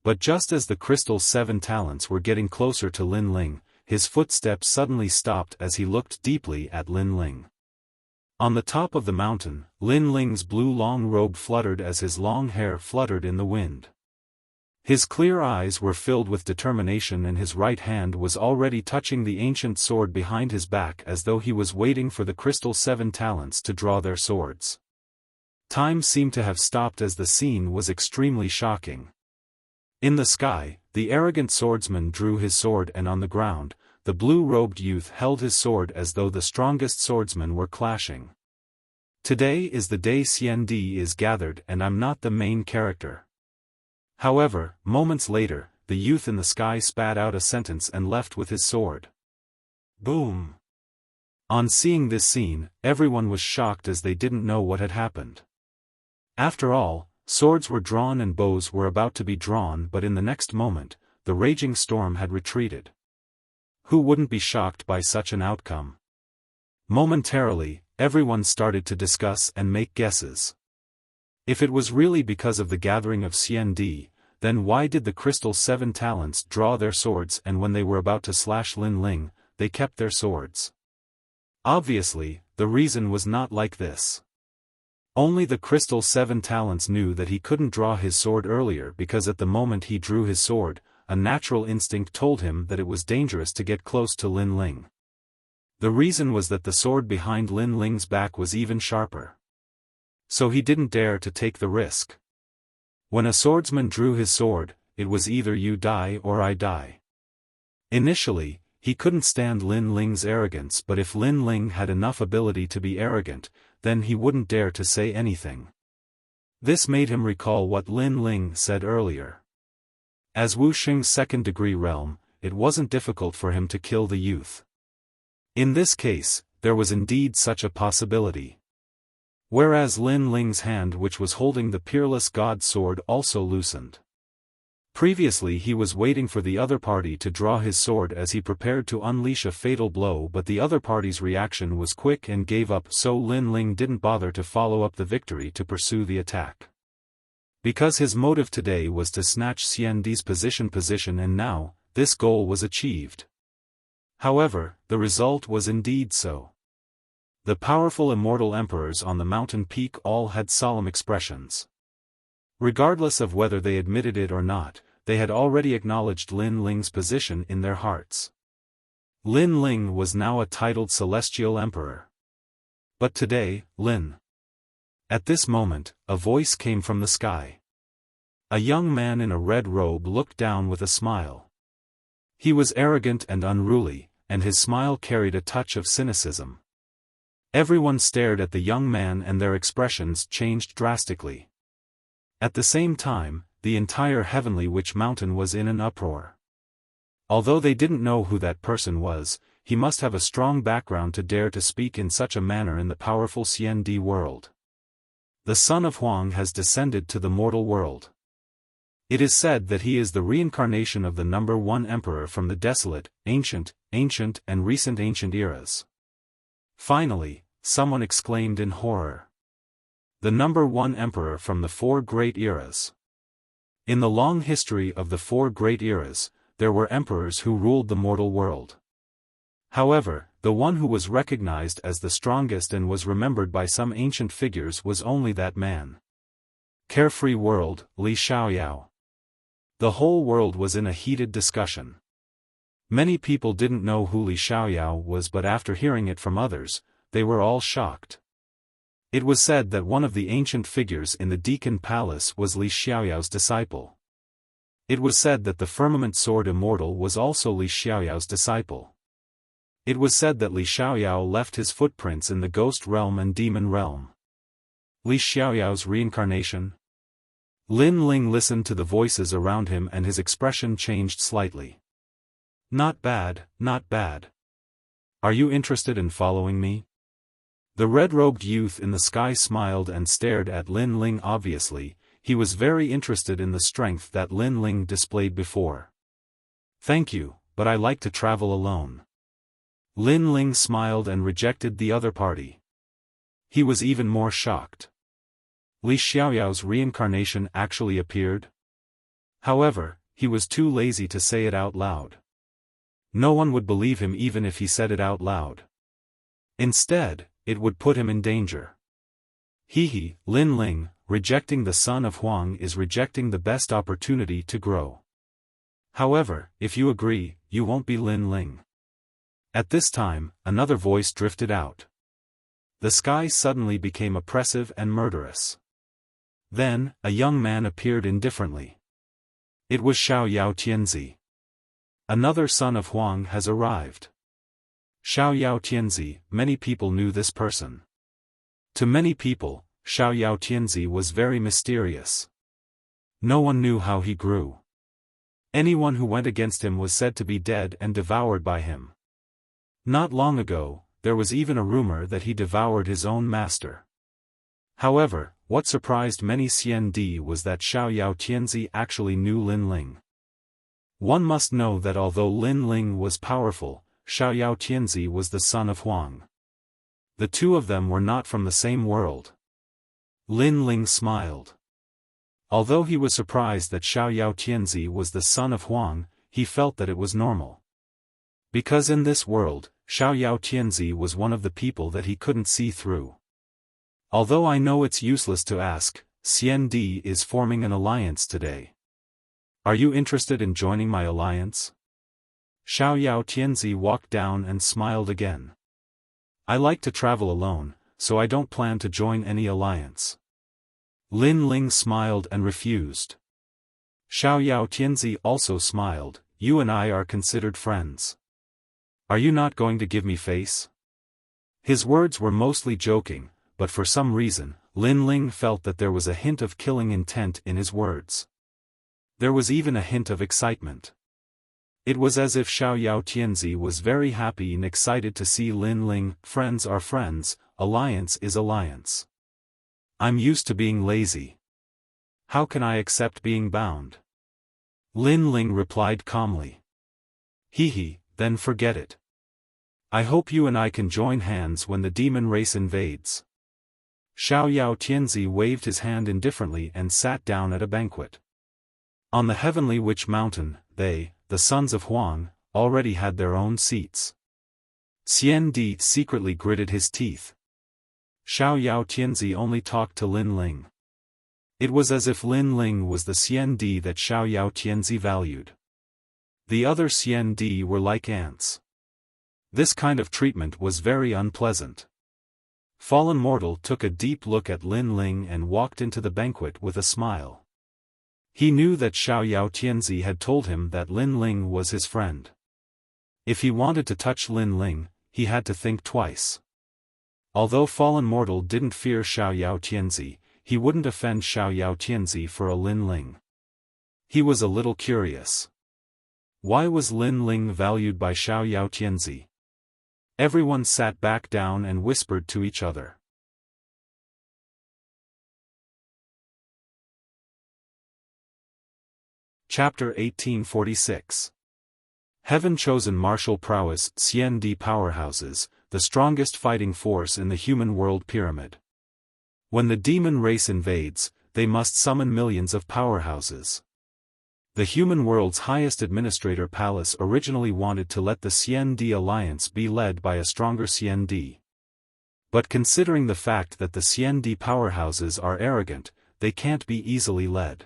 But just as the Crystal 7 Talents were getting closer to Lin Ling, his footsteps suddenly stopped as he looked deeply at Lin Ling. On the top of the mountain, Lin Ling's blue long robe fluttered as his long hair fluttered in the wind. His clear eyes were filled with determination and his right hand was already touching the ancient sword behind his back as though he was waiting for the Crystal 7 Talents to draw their swords. Time seemed to have stopped as the scene was extremely shocking. In the sky, the arrogant swordsman drew his sword and on the ground, the blue-robed youth held his sword as though the strongest swordsmen were clashing. Today is the day Xiandi is gathered and I'm not the main character. However, moments later, the youth in the sky spat out a sentence and left with his sword. Boom! On seeing this scene, everyone was shocked as they didn't know what had happened. After all, swords were drawn and bows were about to be drawn, but in the next moment, the raging storm had retreated. Who wouldn't be shocked by such an outcome? Momentarily, everyone started to discuss and make guesses. If it was really because of the gathering of Xiandi, then why did the Crystal 7 Talents draw their swords, and when they were about to slash Lin Ling, they kept their swords? Obviously, the reason was not like this. Only the Crystal 7 Talents knew that he couldn't draw his sword earlier because at the moment he drew his sword, a natural instinct told him that it was dangerous to get close to Lin Ling. The reason was that the sword behind Lin Ling's back was even sharper. So he didn't dare to take the risk. When a swordsman drew his sword, it was either you die or I die. Initially, he couldn't stand Lin Ling's arrogance, but if Lin Ling had enough ability to be arrogant, then he wouldn't dare to say anything. This made him recall what Lin Ling said earlier. As Wuxia's second-degree realm, it wasn't difficult for him to kill the youth. In this case, there was indeed such a possibility. Whereas Lin Ling's hand, which was holding the peerless god sword, also loosened. Previously he was waiting for the other party to draw his sword as he prepared to unleash a fatal blow, but the other party's reaction was quick and gave up, so Lin Ling didn't bother to follow up the victory to pursue the attack. Because his motive today was to snatch Xiandi's position and now, this goal was achieved. However, the result was indeed so. The powerful immortal emperors on the mountain peak all had solemn expressions. Regardless of whether they admitted it or not, they had already acknowledged Lin Ling's position in their hearts. Lin Ling was now a titled celestial emperor. But today, Lin. At this moment, a voice came from the sky. A young man in a red robe looked down with a smile. He was arrogant and unruly, and his smile carried a touch of cynicism. Everyone stared at the young man and their expressions changed drastically. At the same time, the entire Heavenly Witch Mountain was in an uproar. Although they didn't know who that person was, he must have a strong background to dare to speak in such a manner in the powerful Xiandi world. The son of Huang has descended to the mortal world. It is said that he is the reincarnation of the number one emperor from the desolate, ancient, and recent ancient eras. Finally, someone exclaimed in horror. The number one emperor from the four great eras. In the long history of the four great eras, there were emperors who ruled the mortal world. However, the one who was recognized as the strongest and was remembered by some ancient figures was only that man. Carefree world, Li Xiaoyao. The whole world was in a heated discussion. Many people didn't know who Li Xiaoyao was, but after hearing it from others, they were all shocked. It was said that one of the ancient figures in the Deacon Palace was Li Xiaoyao's disciple. It was said that the firmament sword immortal was also Li Xiaoyao's disciple. It was said that Li Xiaoyao left his footprints in the ghost realm and demon realm. Li Xiaoyao's reincarnation? Lin Ling listened to the voices around him and his expression changed slightly. Not bad, not bad. Are you interested in following me? The red-robed youth in the sky smiled and stared at Lin Ling. Obviously, he was very interested in the strength that Lin Ling displayed before. Thank you, but I like to travel alone. Lin Ling smiled and rejected the other party. He was even more shocked. Li Xiaoyao's reincarnation actually appeared? However, he was too lazy to say it out loud. No one would believe him even if he said it out loud. Instead, it would put him in danger. Lin Ling, rejecting the son of Huang is rejecting the best opportunity to grow. However, if you agree, you won't be Lin Ling. At this time, another voice drifted out. The sky suddenly became oppressive and murderous. Then, a young man appeared indifferently. It was Xiaoyao Tianzi. Another son of Huang has arrived. Xiaoyao Tianzi, many people knew this person. To many people, Xiaoyao Tianzi was very mysterious. No one knew how he grew. Anyone who went against him was said to be dead and devoured by him. Not long ago, there was even a rumor that he devoured his own master. However, what surprised many Xiandi was that Xiaoyao Tianzi actually knew Lin Ling. One must know that although Lin Ling was powerful, Xiaoyao Tianzi was the son of Huang. The two of them were not from the same world. Lin Ling smiled. Although he was surprised that Xiaoyao Tianzi was the son of Huang, he felt that it was normal. Because in this world, Xiaoyao Tianzi was one of the people that he couldn't see through. Although I know it's useless to ask, Xiandi is forming an alliance today. Are you interested in joining my alliance? Xiaoyao Tianzi walked down and smiled again. I like to travel alone, so I don't plan to join any alliance. Lin Ling smiled and refused. Xiaoyao Tianzi also smiled. You and I are considered friends. Are you not going to give me face? His words were mostly joking, but for some reason, Lin Ling felt that there was a hint of killing intent in his words. There was even a hint of excitement. It was as if Xiaoyao Tianzi was very happy and excited to see Lin Ling. Friends are friends, alliance is alliance. I'm used to being lazy. How can I accept being bound? Lin Ling replied calmly. Then forget it. I hope you and I can join hands when the demon race invades. Xiaoyao Tianzi waved his hand indifferently and sat down at a banquet. On the heavenly witch mountain, they, the sons of Huang, already had their own seats. Xiandi secretly gritted his teeth. Xiaoyao Tianzi only talked to Lin Ling. It was as if Lin Ling was the Xiandi that Xiaoyao Tianzi valued. The other Xiandi were like ants. This kind of treatment was very unpleasant. Fallen Mortal took a deep look at Lin Ling and walked into the banquet with a smile. He knew that Xiaoyao Tianzi had told him that Lin Ling was his friend. If he wanted to touch Lin Ling, he had to think twice. Although Fallen Mortal didn't fear Xiaoyao Tianzi, he wouldn't offend Xiaoyao Tianzi for a Lin Ling. He was a little curious. Why was Lin Ling valued by Xiao Yao Tianzi? Everyone sat back down and whispered to each other. Chapter 1846. Heaven-chosen martial prowess, CND powerhouses, the strongest fighting force in the human world pyramid. When the demon race invades, they must summon millions of powerhouses. The human world's highest administrator palace originally wanted to let the CND alliance be led by a stronger CND. But considering the fact that the CND powerhouses are arrogant, they can't be easily led.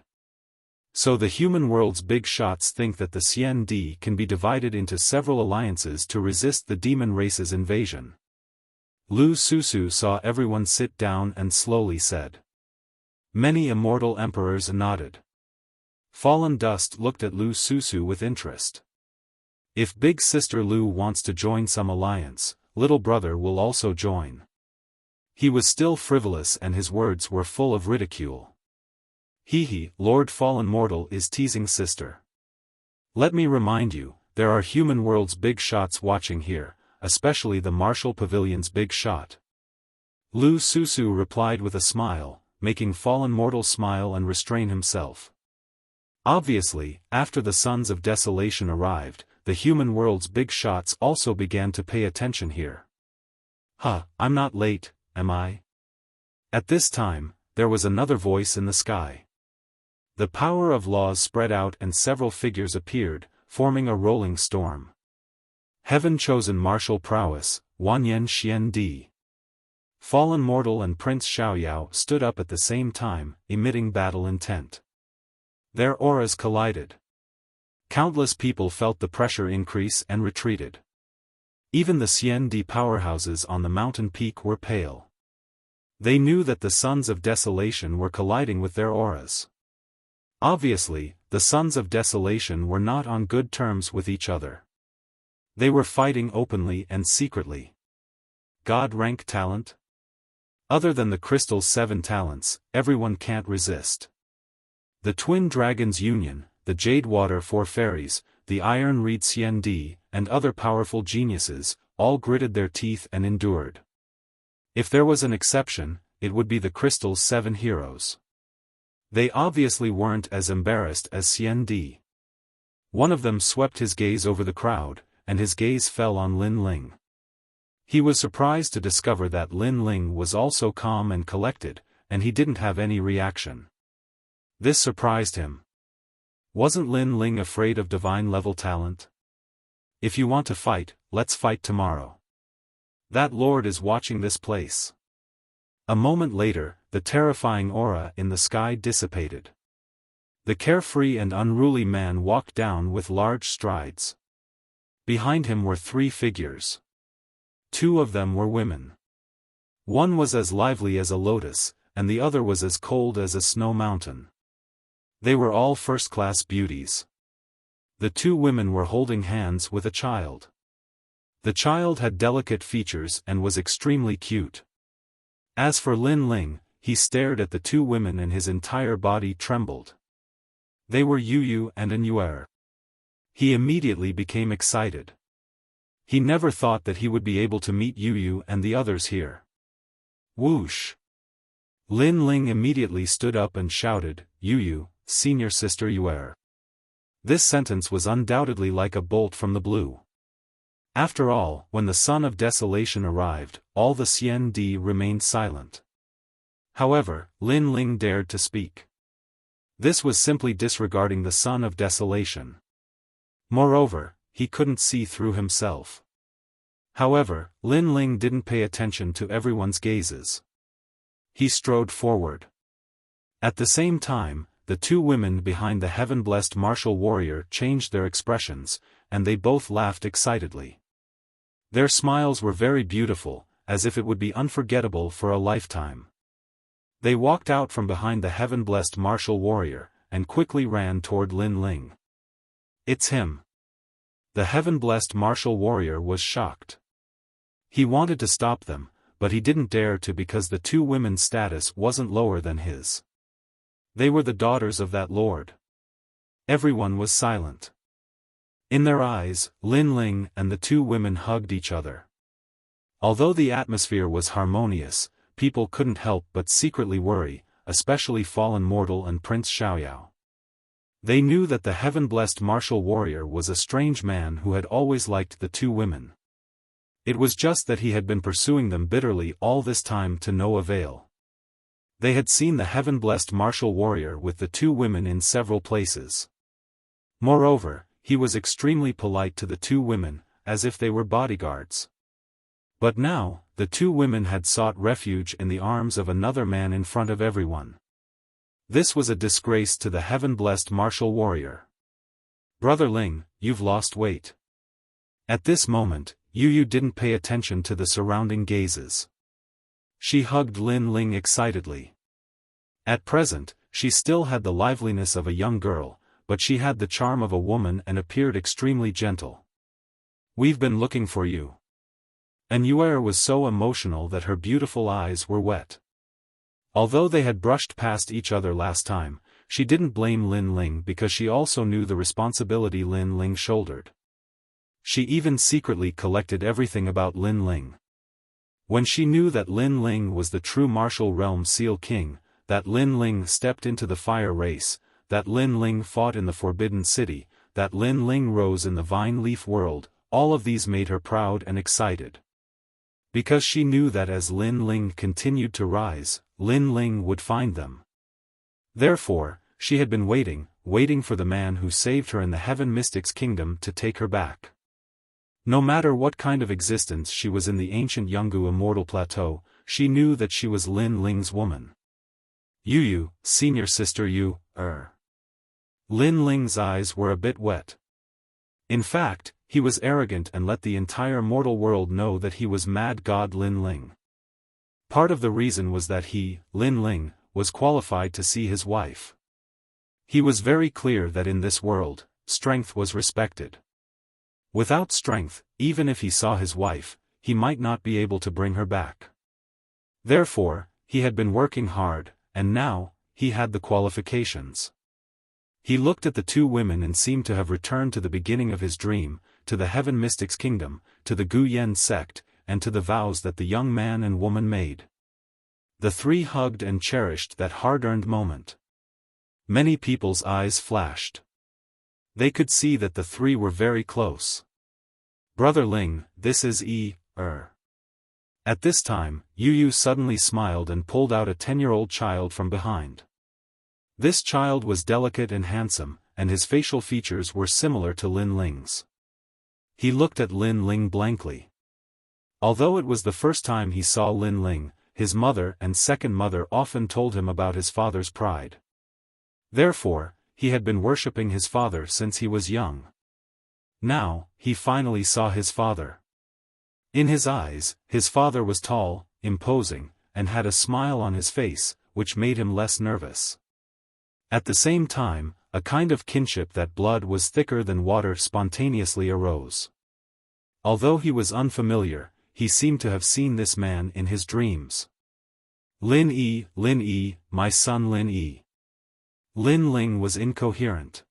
So the human world's big shots think that the CND can be divided into several alliances to resist the demon race's invasion. Lu Susu saw everyone sit down and slowly said. Many immortal emperors nodded. Fallen Dust looked at Lu Susu with interest. If big sister Lu wants to join some alliance, little brother will also join. He was still frivolous and his words were full of ridicule. Hee, Lord Fallen Mortal is teasing sister. Let me remind you, there are human world's big shots watching here, especially the Martial Pavilion's big shot. Lu Susu replied with a smile, making Fallen Mortal smile and restrain himself. Obviously, after the Sons of Desolation arrived, the human world's big shots also began to pay attention here. I'm not late, am I? At this time, there was another voice in the sky. The power of laws spread out and several figures appeared, forming a rolling storm. Heaven-chosen martial prowess, Wanyan Xian Di. Fallen Mortal and Prince Xiaoyao stood up at the same time, emitting battle intent. Their auras collided. Countless people felt the pressure increase and retreated. Even the CND powerhouses on the mountain peak were pale. They knew that the Sons of Desolation were colliding with their auras. Obviously, the Sons of Desolation were not on good terms with each other. They were fighting openly and secretly. God rank talent? Other than the Crystal's 7 talents, everyone can't resist. The Twin Dragons Union, the Jade Water 4 Fairies, the Iron Reed CND, and other powerful geniuses, all gritted their teeth and endured. If there was an exception, it would be the Crystal's 7 heroes. They obviously weren't as embarrassed as CND. One of them swept his gaze over the crowd, and his gaze fell on Lin Ling. He was surprised to discover that Lin Ling was also calm and collected, and he didn't have any reaction. This surprised him. Wasn't Lin Ling afraid of divine-level talent? If you want to fight, let's fight tomorrow. That lord is watching this place. A moment later, the terrifying aura in the sky dissipated. The carefree and unruly man walked down with large strides. Behind him were 3 figures. 2 of them were women. One was as lively as a lotus, and the other was as cold as a snow mountain. They were all first-class beauties. The 2 women were holding hands with a child. The child had delicate features and was extremely cute. As for Lin Ling, he stared at the 2 women and his entire body trembled. They were Yu and An. He immediately became excited. He never thought that he would be able to meet Yu and the others here. Whoosh! Lin Ling immediately stood up and shouted, Yu, senior sister Yu. This sentence was undoubtedly like a bolt from the blue. After all, when the Son of Desolation arrived, all the CND remained silent. However, Lin Ling dared to speak. This was simply disregarding the Son of Desolation. Moreover, he couldn't see through himself. However, Lin Ling didn't pay attention to everyone's gazes. He strode forward. At the same time, the 2 women behind the heaven-blessed martial warrior changed their expressions, and they both laughed excitedly. Their smiles were very beautiful, as if it would be unforgettable for a lifetime. They walked out from behind the heaven-blessed martial warrior, and quickly ran toward Lin Ling. It's him. The heaven-blessed martial warrior was shocked. He wanted to stop them, but he didn't dare to because the 2 women's status wasn't lower than his. They were the daughters of that lord. Everyone was silent. In their eyes, Lin Ling and the two women hugged each other. Although the atmosphere was harmonious, people couldn't help but secretly worry, especially fallen mortal and Prince Xiaoyao. They knew that the heaven-blessed martial warrior was a strange man who had always liked the two women. It was just that he had been pursuing them bitterly all this time to no avail. They had seen the heaven-blessed martial warrior with the two women in several places. Moreover, he was extremely polite to the two women, as if they were bodyguards. But now, the two women had sought refuge in the arms of another man in front of everyone. This was a disgrace to the heaven-blessed martial warrior. "Brother Ling, you've lost weight." At this moment, Yu didn't pay attention to the surrounding gazes. She hugged Lin Ling excitedly. At present, she still had the liveliness of a young girl, but she had the charm of a woman and appeared extremely gentle. "We've been looking for you." And Yuer was so emotional that her beautiful eyes were wet. Although they had brushed past each other last time, she didn't blame Lin Ling because she also knew the responsibility Lin Ling shouldered. She even secretly collected everything about Lin Ling. When she knew that Lin Ling was the true martial realm Seal King, that Lin Ling stepped into the fire race, that Lin Ling fought in the Forbidden City, that Lin Ling rose in the Vine Leaf world, all of these made her proud and excited. Because she knew that as Lin Ling continued to rise, Lin Ling would find them. Therefore, she had been waiting for the man who saved her in the Heaven Mystic's kingdom to take her back. No matter what kind of existence she was in the ancient Yungu Immortal Plateau, she knew that she was Lin Ling's woman. "Yu, senior sister Yu, Lin Ling's eyes were a bit wet. In fact, he was arrogant and let the entire mortal world know that he was Mad God Lin Ling. Part of the reason was that he, Lin Ling, was qualified to see his wife. He was very clear that in this world, strength was respected. Without strength, even if he saw his wife, he might not be able to bring her back. Therefore, he had been working hard, and now, he had the qualifications. He looked at the two women and seemed to have returned to the beginning of his dream, to the Heaven Mystic's kingdom, to the Gu Yen sect, and to the vows that the young man and woman made. The three hugged and cherished that hard-earned moment. Many people's eyes flashed. They could see that the three were very close. "Brother Ling, this is At this time, Yu suddenly smiled and pulled out a 10-year-old child from behind. This child was delicate and handsome, and his facial features were similar to Lin Ling's. He looked at Lin Ling blankly. Although it was the first time he saw Lin Ling, his mother and second mother often told him about his father's pride. Therefore, he had been worshipping his father since he was young. Now, he finally saw his father. In his eyes, his father was tall, imposing, and had a smile on his face, which made him less nervous. At the same time, a kind of kinship that blood was thicker than water spontaneously arose. Although he was unfamiliar, he seemed to have seen this man in his dreams. Lin Yi, my son Lin Yi. Lin Ling was incoherent.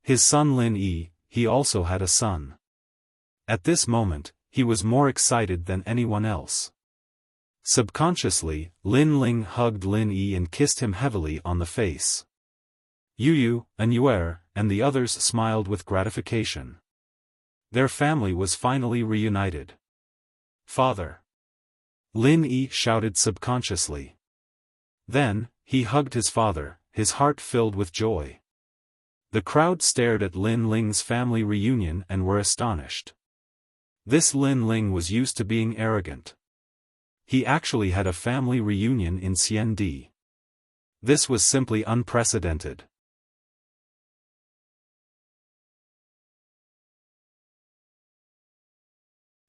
His son Lin Yi, he also had a son. At this moment, he was more excited than anyone else. Subconsciously, Lin Ling hugged Lin Yi and kissed him heavily on the face. Yu, Yuer, and the others smiled with gratification. Their family was finally reunited. "Father!" Lin Yi shouted subconsciously. Then, he hugged his father, his heart filled with joy. The crowd stared at Lin Ling's family reunion and were astonished. This Lin Ling was used to being arrogant. He actually had a family reunion in Xiandi. This was simply unprecedented.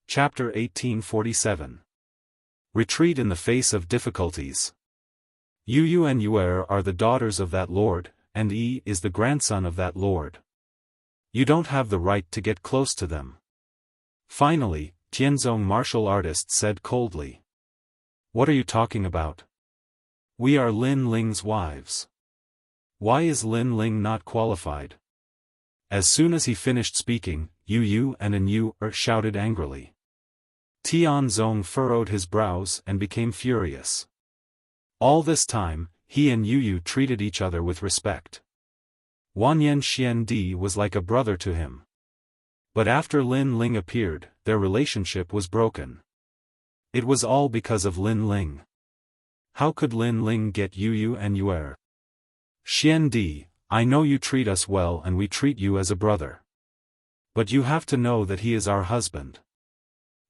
Chapter 1847. Retreat in the face of difficulties. Yu and Yuer are the daughters of that lord, and Yi is the grandson of that lord. You don't have the right to get close to them. Finally, Tianzong martial artist said coldly. What are you talking about? We are Lin Ling's wives. Why is Lin Ling not qualified? As soon as he finished speaking, Yu and an Yu shouted angrily. Tianzong furrowed his brows and became furious. All this time, he and Yu treated each other with respect. Wanyan Xiandi was like a brother to him. But after Lin Ling appeared, their relationship was broken. It was all because of Lin Ling. How could Lin Ling get Yu and Yuer? Xiandi, I know you treat us well and we treat you as a brother. But you have to know that he is our husband.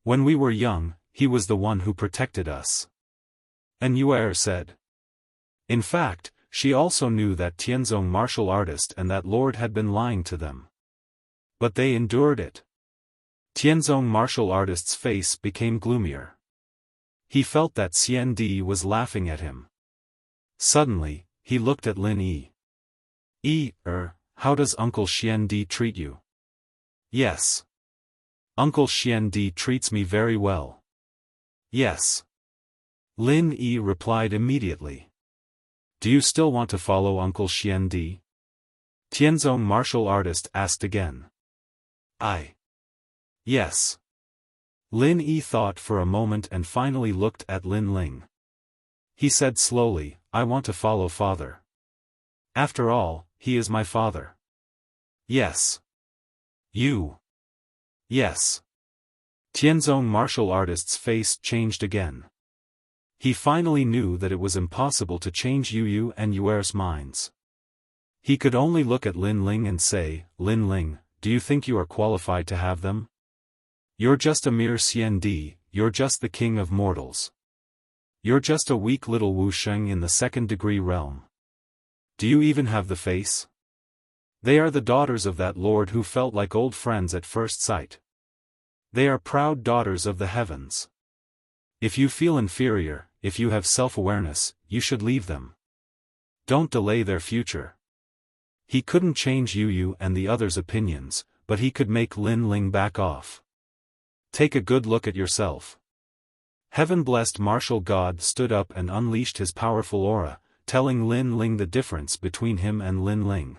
When we were young, he was the one who protected us. And Yuer said. In fact, she also knew that Tianzong martial artist and that lord had been lying to them. But they endured it. Tianzong martial artist's face became gloomier. He felt that Xiandi was laughing at him. Suddenly, he looked at Lin Yi. How does Uncle Xiandi treat you? Yes. Uncle Xiandi treats me very well. Yes. Lin Yi replied immediately. Do you still want to follow Uncle Xiandi? Tianzong martial artist asked again. Yes. Lin Yi thought for a moment and finally looked at Lin Ling. He said slowly, I want to follow father. After all, he is my father. Yes. You. Yes. Tianzong martial artist's face changed again. He finally knew that it was impossible to change Yu and Yuer's minds. He could only look at Lin Ling and say, Lin Ling, do you think you are qualified to have them? You're just a mere Xiandi, you're just the king of mortals. You're just a weak little Wuxia in the second-degree realm. Do you even have the face? They are the daughters of that lord who felt like old friends at first sight. They are proud daughters of the heavens. If you feel inferior, if you have self-awareness, you should leave them. Don't delay their future. He couldn't change Yu and the others' opinions, but he could make Lin Ling back off. Take a good look at yourself. Heaven-blessed martial god stood up and unleashed his powerful aura, telling Lin Ling the difference between him and Lin Ling.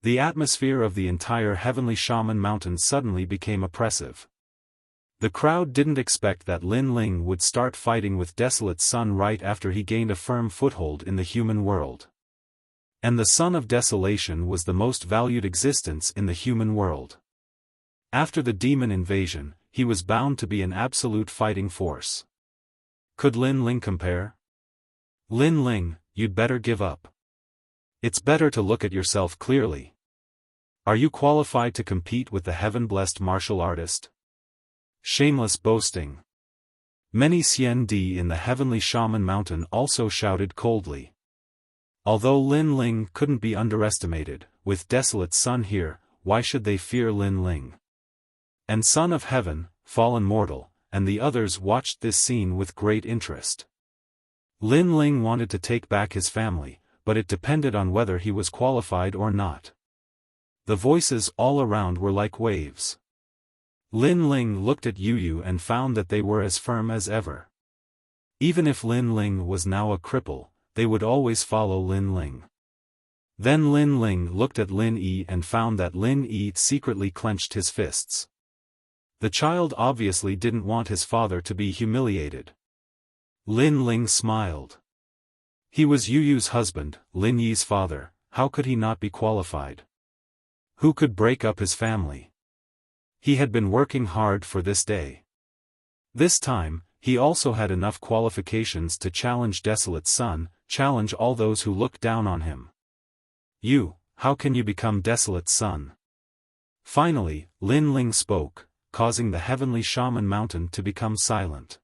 The atmosphere of the entire heavenly shaman mountain suddenly became oppressive. The crowd didn't expect that Lin Ling would start fighting with Desolate Sun right after he gained a firm foothold in the human world. And the Son of Desolation was the most valued existence in the human world. After the demon invasion, he was bound to be an absolute fighting force. Could Lin Ling compare? Lin Ling, you'd better give up. It's better to look at yourself clearly. Are you qualified to compete with the heaven-blessed martial artist? Shameless boasting. Many Xiandi in the heavenly shaman mountain also shouted coldly. Although Lin Ling couldn't be underestimated, with Desolate Sun here, why should they fear Lin Ling? And Son of Heaven, fallen mortal, and the others watched this scene with great interest. Lin Ling wanted to take back his family, but it depended on whether he was qualified or not. The voices all around were like waves. Lin Ling looked at Yu and found that they were as firm as ever. Even if Lin Ling was now a cripple, they would always follow Lin Ling. Then Lin Ling looked at Lin Yi and found that Lin Yi secretly clenched his fists. The child obviously didn't want his father to be humiliated. Lin Ling smiled. He was Yu's husband, Lin Yi's father, how could he not be qualified? Who could break up his family? He had been working hard for this day. This time, he also had enough qualifications to challenge Desolate Sun, challenge all those who looked down on him. You, how can you become Desolate Sun? Finally, Lin Ling spoke, causing the heavenly shaman mountain to become silent.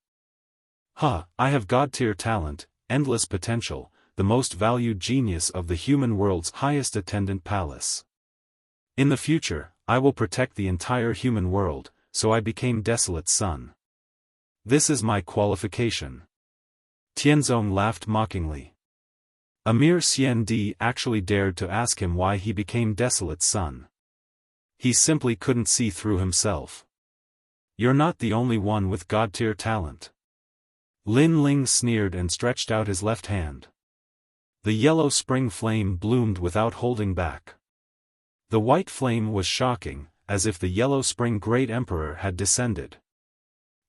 I have god-tier talent, endless potential, the most valued genius of the human world's highest attendant palace. In the future, I will protect the entire human world, so I became Desolate Sun. This is my qualification. Tianzong laughed mockingly. A mere Xiandi actually dared to ask him why he became Desolate Sun. He simply couldn't see through himself. You're not the only one with god-tier talent. Lin Ling sneered and stretched out his left hand. The yellow spring flame bloomed without holding back. The white flame was shocking, as if the Yellow Spring Great Emperor had descended.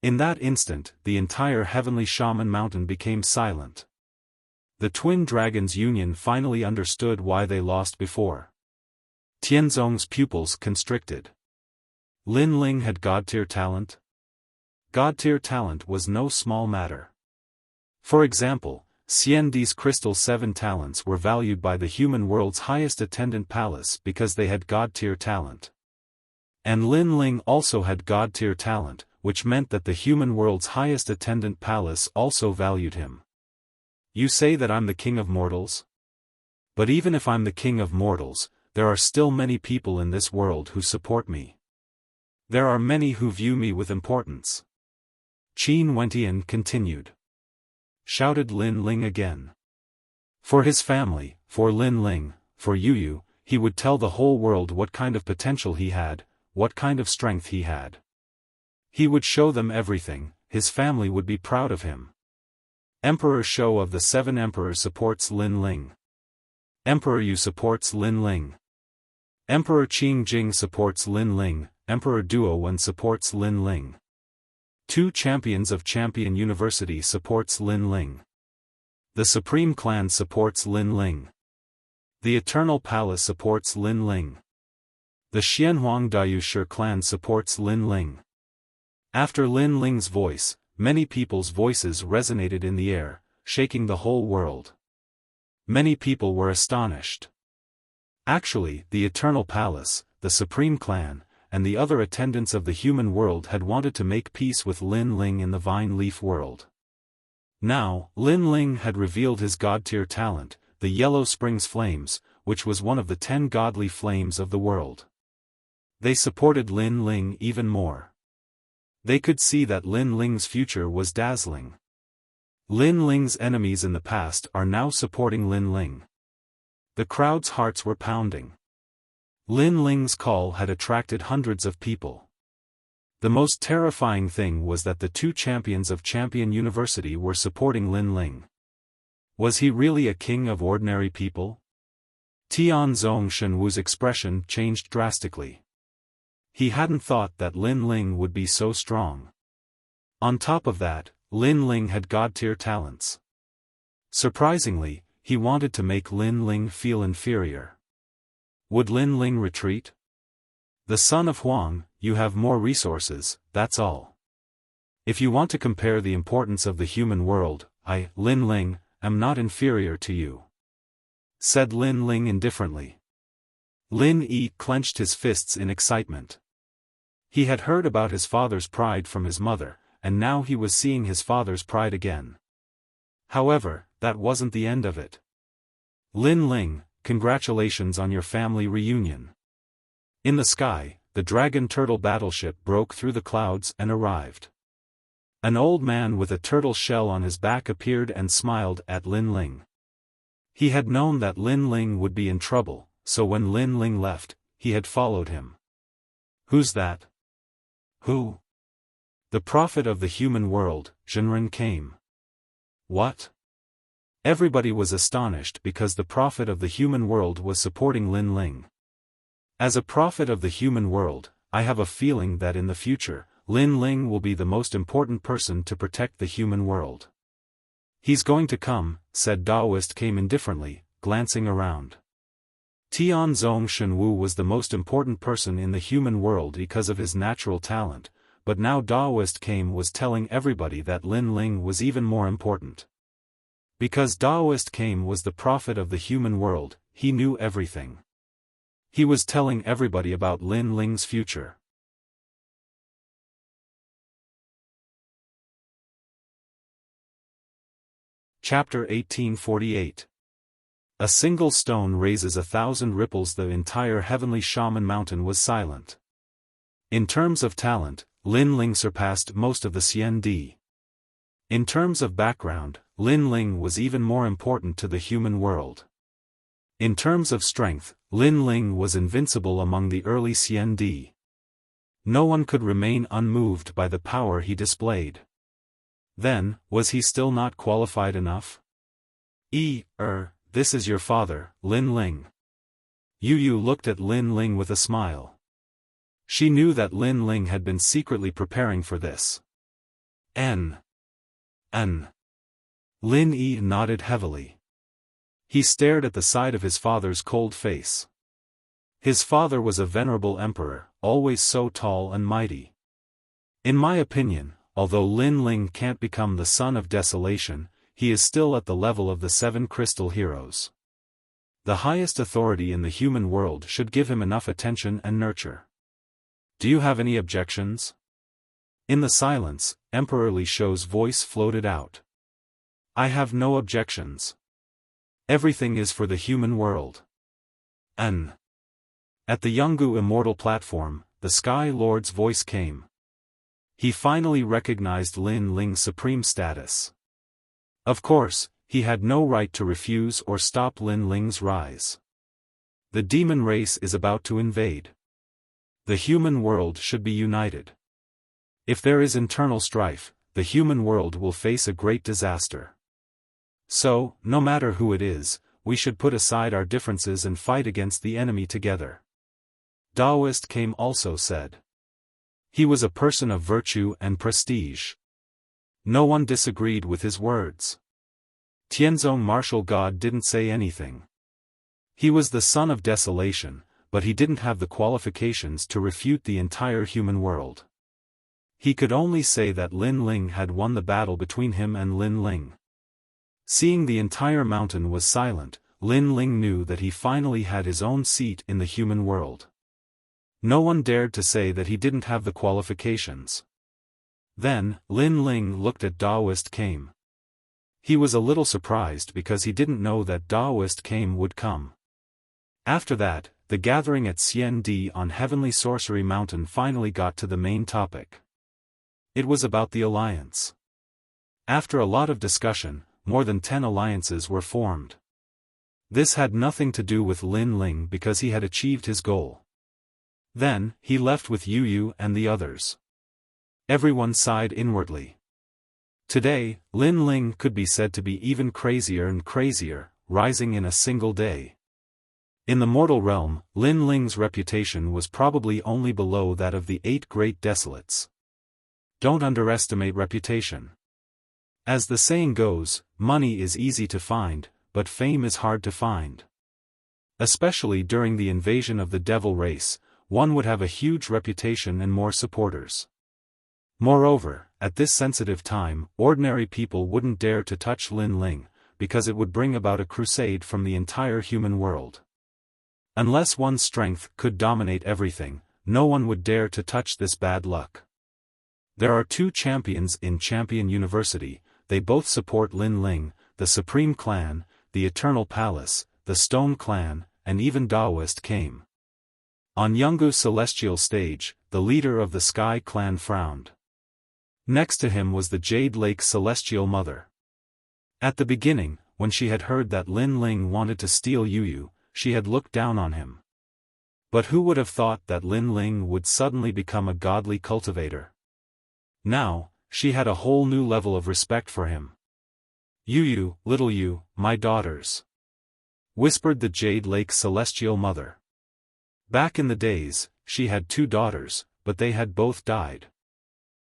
In that instant, the entire heavenly shaman mountain became silent. The twin dragons' union finally understood why they lost before. Tianzong's pupils constricted. Lin Ling had god-tier talent? God-tier talent was no small matter. For example, Xiandi's crystal 7 talents were valued by the human world's highest attendant palace because they had god-tier talent. And Lin Ling also had god-tier talent, which meant that the human world's highest attendant palace also valued him. You say that I'm the king of mortals? But even if I'm the king of mortals, there are still many people in this world who support me. There are many who view me with importance. Qin Wentian continued. Shouted Lin Ling again. For his family, for Lin Ling, for Yu, he would tell the whole world what kind of potential he had, what kind of strength he had. He would show them everything, his family would be proud of him. Emperor Shou of the 7 Emperors supports Lin Ling. Emperor Yu supports Lin Ling. Emperor Qing Jing supports Lin Ling, Emperor Duo Wen supports Lin Ling. 2 champions of Champion University supports Lin Ling. The Supreme Clan supports Lin Ling. The Eternal Palace supports Lin Ling. The Xianhuang Dayushi clan supports Lin Ling. After Lin Ling's voice, many people's voices resonated in the air, shaking the whole world. Many people were astonished. Actually, the Eternal Palace, the Supreme Clan, and the other attendants of the human world had wanted to make peace with Lin Ling in the Vine Leaf world. Now, Lin Ling had revealed his god-tier talent, the Yellow Springs Flames, which was one of the 10 godly flames of the world. They supported Lin Ling even more. They could see that Lin Ling's future was dazzling. Lin Ling's enemies in the past are now supporting Lin Ling. The crowd's hearts were pounding. Lin Ling's call had attracted hundreds of people. The most terrifying thing was that the 2 champions of Champion University were supporting Lin Ling. Was he really a king of ordinary people? Tianzong Shenwu's expression changed drastically. He hadn't thought that Lin Ling would be so strong. On top of that, Lin Ling had god-tier talents. Surprisingly, he wanted to make Lin Ling feel inferior. Would Lin Ling retreat? The son of Huang, you have more resources, that's all. If you want to compare the importance of the human world, I, Lin Ling, am not inferior to you. Said Lin Ling indifferently. Lin Yi clenched his fists in excitement. He had heard about his father's pride from his mother, and now he was seeing his father's pride again. However, that wasn't the end of it. Lin Ling, congratulations on your family reunion. In the sky, the dragon turtle battleship broke through the clouds and arrived. An old man with a turtle shell on his back appeared and smiled at Lin Ling. He had known that Lin Ling would be in trouble, so when Lin Ling left, he had followed him. Who's that? Who? The prophet of the human world, Zhenren came. What? Everybody was astonished because the prophet of the human world was supporting Lin Ling. As a prophet of the human world, I have a feeling that in the future, Lin Ling will be the most important person to protect the human world. He's going to come, said Daoist came indifferently, glancing around. Tianzong Shenwu was the most important person in the human world because of his natural talent, but now Daoist came was telling everybody that Lin Ling was even more important. Because Daoist came was the prophet of the human world, he knew everything. He was telling everybody about Lin Ling's future. Chapter 1848. A single stone raises 1,000 ripples. The entire heavenly shaman mountain was silent. In terms of talent, Lin Ling surpassed most of the Xiandi. In terms of background, Lin Ling was even more important to the human world. In terms of strength, Lin Ling was invincible among the early Xiandi. No one could remain unmoved by the power he displayed. Then, was he still not qualified enough? This is your father, Lin Ling. Yu Yu looked at Lin Ling with a smile. She knew that Lin Ling had been secretly preparing for this. N. Lin Yi nodded heavily. He stared at the side of his father's cold face. His father was a venerable emperor, always so tall and mighty. In my opinion, although Lin Ling can't become the son of desolation, he is still at the level of the 7 crystal heroes. The highest authority in the human world should give him enough attention and nurture. Do you have any objections? In the silence, Emperor Li Shou's voice floated out. I have no objections. Everything is for the human world. At the Yungu Immortal platform, the Sky Lord's voice came. He finally recognized Lin Ling's supreme status. Of course, he had no right to refuse or stop Lin Ling's rise. The demon race is about to invade. The human world should be united. If there is internal strife, the human world will face a great disaster. So, no matter who it is, we should put aside our differences and fight against the enemy together. Daoist Came also said. He was a person of virtue and prestige. No one disagreed with his words. Tianzong martial god didn't say anything. He was the son of desolation, but he didn't have the qualifications to refute the entire human world. He could only say that Lin Ling had won the battle between him and Lin Ling. Seeing the entire mountain was silent, Lin Ling knew that he finally had his own seat in the human world. No one dared to say that he didn't have the qualifications. Then, Lin Ling looked at Daoist Came. He was a little surprised because he didn't know that Daoist Came would come. After that, the gathering at Xian Di on Heavenly Sorcery Mountain finally got to the main topic. It was about the alliance. After a lot of discussion, more than 10 alliances were formed. This had nothing to do with Lin Ling because he had achieved his goal. Then, he left with Yu Yu and the others. Everyone sighed inwardly. Today, Lin Ling could be said to be even crazier and crazier, rising in a single day. In the mortal realm, Lin Ling's reputation was probably only below that of the 8 great desolates. Don't underestimate reputation. As the saying goes, money is easy to find, but fame is hard to find. Especially during the invasion of the devil race, one would have a huge reputation and more supporters. Moreover, at this sensitive time, ordinary people wouldn't dare to touch Lin Ling, because it would bring about a crusade from the entire human world. Unless one's strength could dominate everything, no one would dare to touch this bad luck. There are 2 champions in Champion University, they both support Lin Ling, the Supreme Clan, the Eternal Palace, the Stone Clan, and even Daoist Came. On Yungu's celestial stage, the leader of the Sky Clan frowned. Next to him was the Jade Lake's celestial mother. At the beginning, when she had heard that Lin Ling wanted to steal Yu Yu, she had looked down on him. But who would have thought that Lin Ling would suddenly become a godly cultivator? Now, she had a whole new level of respect for him. Yu Yu, little Yu, my daughters, whispered the Jade Lake's celestial mother. Back in the days, she had 2 daughters, but they had both died.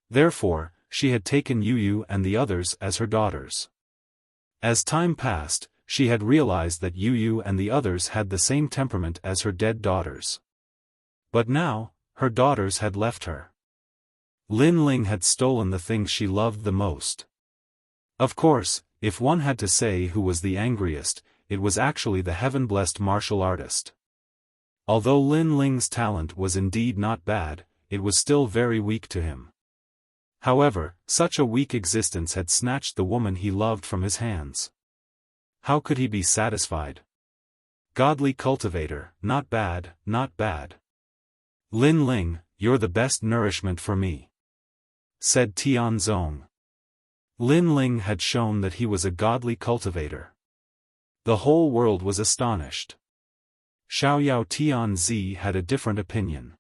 Therefore, she had taken Yu Yu and the others as her daughters. As time passed, she had realized that Yu Yu and the others had the same temperament as her dead daughters. But now, her daughters had left her. Lin Ling had stolen the things she loved the most. Of course, if one had to say who was the angriest, it was actually the heaven-blessed martial artist. Although Lin Ling's talent was indeed not bad, it was still very weak to him. However, such a weak existence had snatched the woman he loved from his hands. How could he be satisfied? Godly cultivator, not bad, not bad. Lin Ling, you're the best nourishment for me, said Tianzong. Lin Ling had shown that he was a godly cultivator. The whole world was astonished. Xiaoyao Tianzi had a different opinion.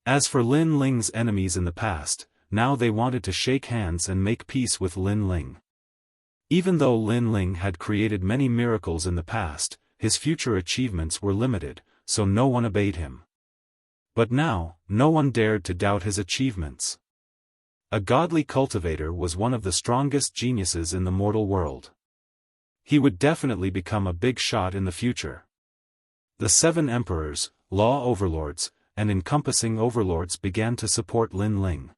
As for Lin Ling's enemies in the past, now they wanted to shake hands and make peace with Lin Ling. Even though Lin Ling had created many miracles in the past, his future achievements were limited, so no one obeyed him. But now, no one dared to doubt his achievements. A godly cultivator was one of the strongest geniuses in the mortal world. He would definitely become a big shot in the future. The 7 emperors, law overlords, and encompassing overlords began to support Lin Ling.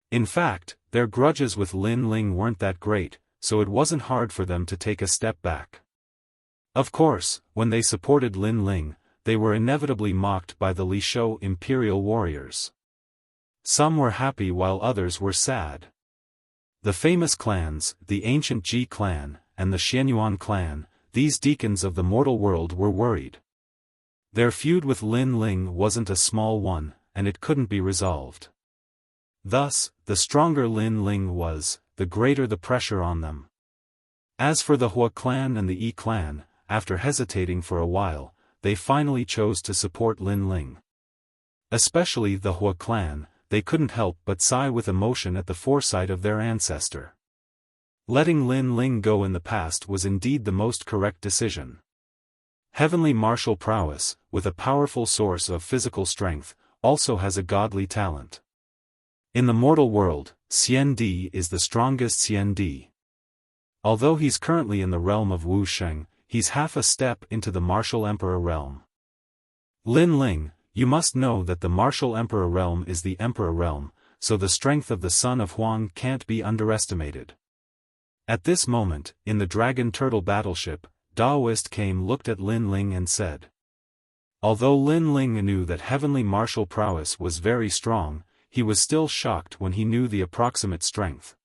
In fact, their grudges with Lin Ling weren't that great, so it wasn't hard for them to take a step back. Of course, when they supported Lin Ling, they were inevitably mocked by the Li Shou imperial warriors. Some were happy while others were sad. The famous clans, the ancient Ji clan, and the Xianyuan clan, these deacons of the mortal world were worried. Their feud with Lin Ling wasn't a small one, and it couldn't be resolved. Thus, the stronger Lin Ling was, the greater the pressure on them. As for the Hua clan and the Yi clan, after hesitating for a while, they finally chose to support Lin Ling. Especially the Hua clan, they couldn't help but sigh with emotion at the foresight of their ancestor. Letting Lin Ling go in the past was indeed the most correct decision. Heavenly martial prowess, with a powerful source of physical strength, also has a godly talent. In the mortal world, Xian Di is the strongest Xian Di. Although he's currently in the realm of Wuxia, he's half a step into the martial emperor realm. Lin Ling, you must know that the martial emperor realm is the emperor realm, so the strength of the son of Huang can't be underestimated. At this moment, in the dragon turtle battleship, Daoist looked at Lin Ling and said. Although Lin Ling knew that heavenly martial prowess was very strong, he was still shocked when he knew the approximate strength.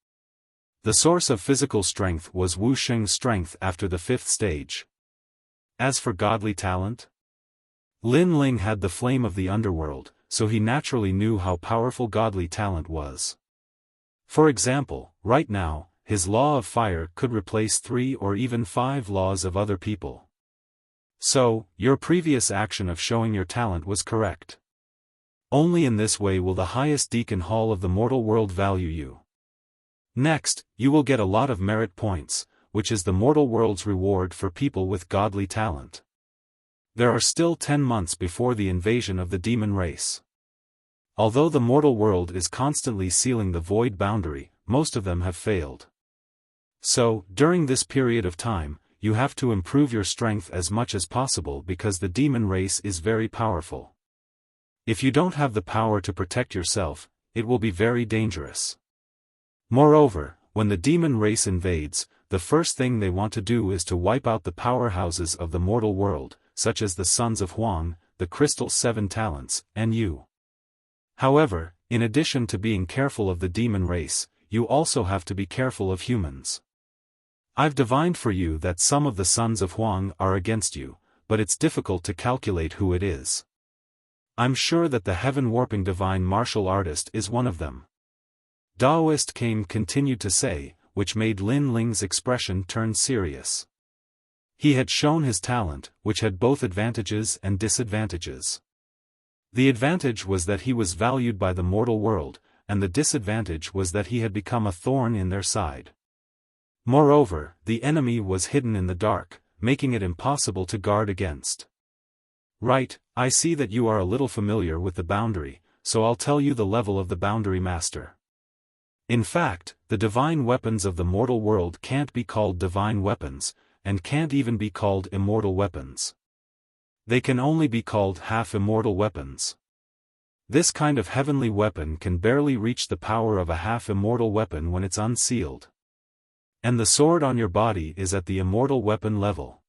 The source of physical strength was Wuxia's strength after the 5th stage. As for godly talent? Lin Ling had the flame of the underworld, so he naturally knew how powerful godly talent was. For example, right now, his law of fire could replace 3 or even 5 laws of other people. So, your previous action of showing your talent was correct. Only in this way will the highest deacon hall of the mortal world value you. Next, you will get a lot of merit points, which is the mortal world's reward for people with godly talent. There are still 10 months before the invasion of the demon race. Although the mortal world is constantly sealing the void boundary, most of them have failed. So, during this period of time, you have to improve your strength as much as possible because the demon race is very powerful. If you don't have the power to protect yourself, it will be very dangerous. Moreover, when the demon race invades, the first thing they want to do is to wipe out the powerhouses of the mortal world, such as the sons of Huang, the crystal 7 talents, and you. However, in addition to being careful of the demon race, you also have to be careful of humans. I've divined for you that some of the sons of Huang are against you, but it's difficult to calculate who it is. I'm sure that the heaven-warping divine martial artist is one of them. Daoist continued to say, which made Lin Ling's expression turn serious. He had shown his talent, which had both advantages and disadvantages. The advantage was that he was valued by the mortal world, and the disadvantage was that he had become a thorn in their side. Moreover, the enemy was hidden in the dark, making it impossible to guard against. Right, I see that you are a little familiar with the boundary, so I'll tell you the level of the boundary master. In fact, the divine weapons of the mortal world can't be called divine weapons, and can't even be called immortal weapons. They can only be called half-immortal weapons. This kind of heavenly weapon can barely reach the power of a half-immortal weapon when it's unsealed. And the sword on your body is at the immortal weapon level.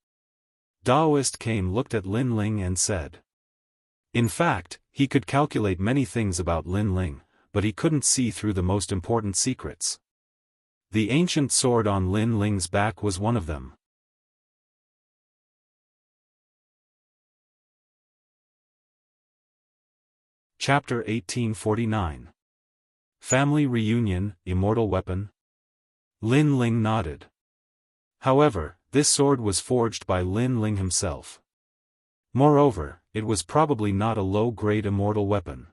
Daoist looked at Lin Ling and said. In fact, he could calculate many things about Lin Ling, but he couldn't see through the most important secrets. The ancient sword on Lin Ling's back was one of them. Chapter 1849. Family Reunion, Immortal Weapon? Lin Ling nodded. However, this sword was forged by Lin Ling himself. Moreover, it was probably not a low-grade immortal weapon.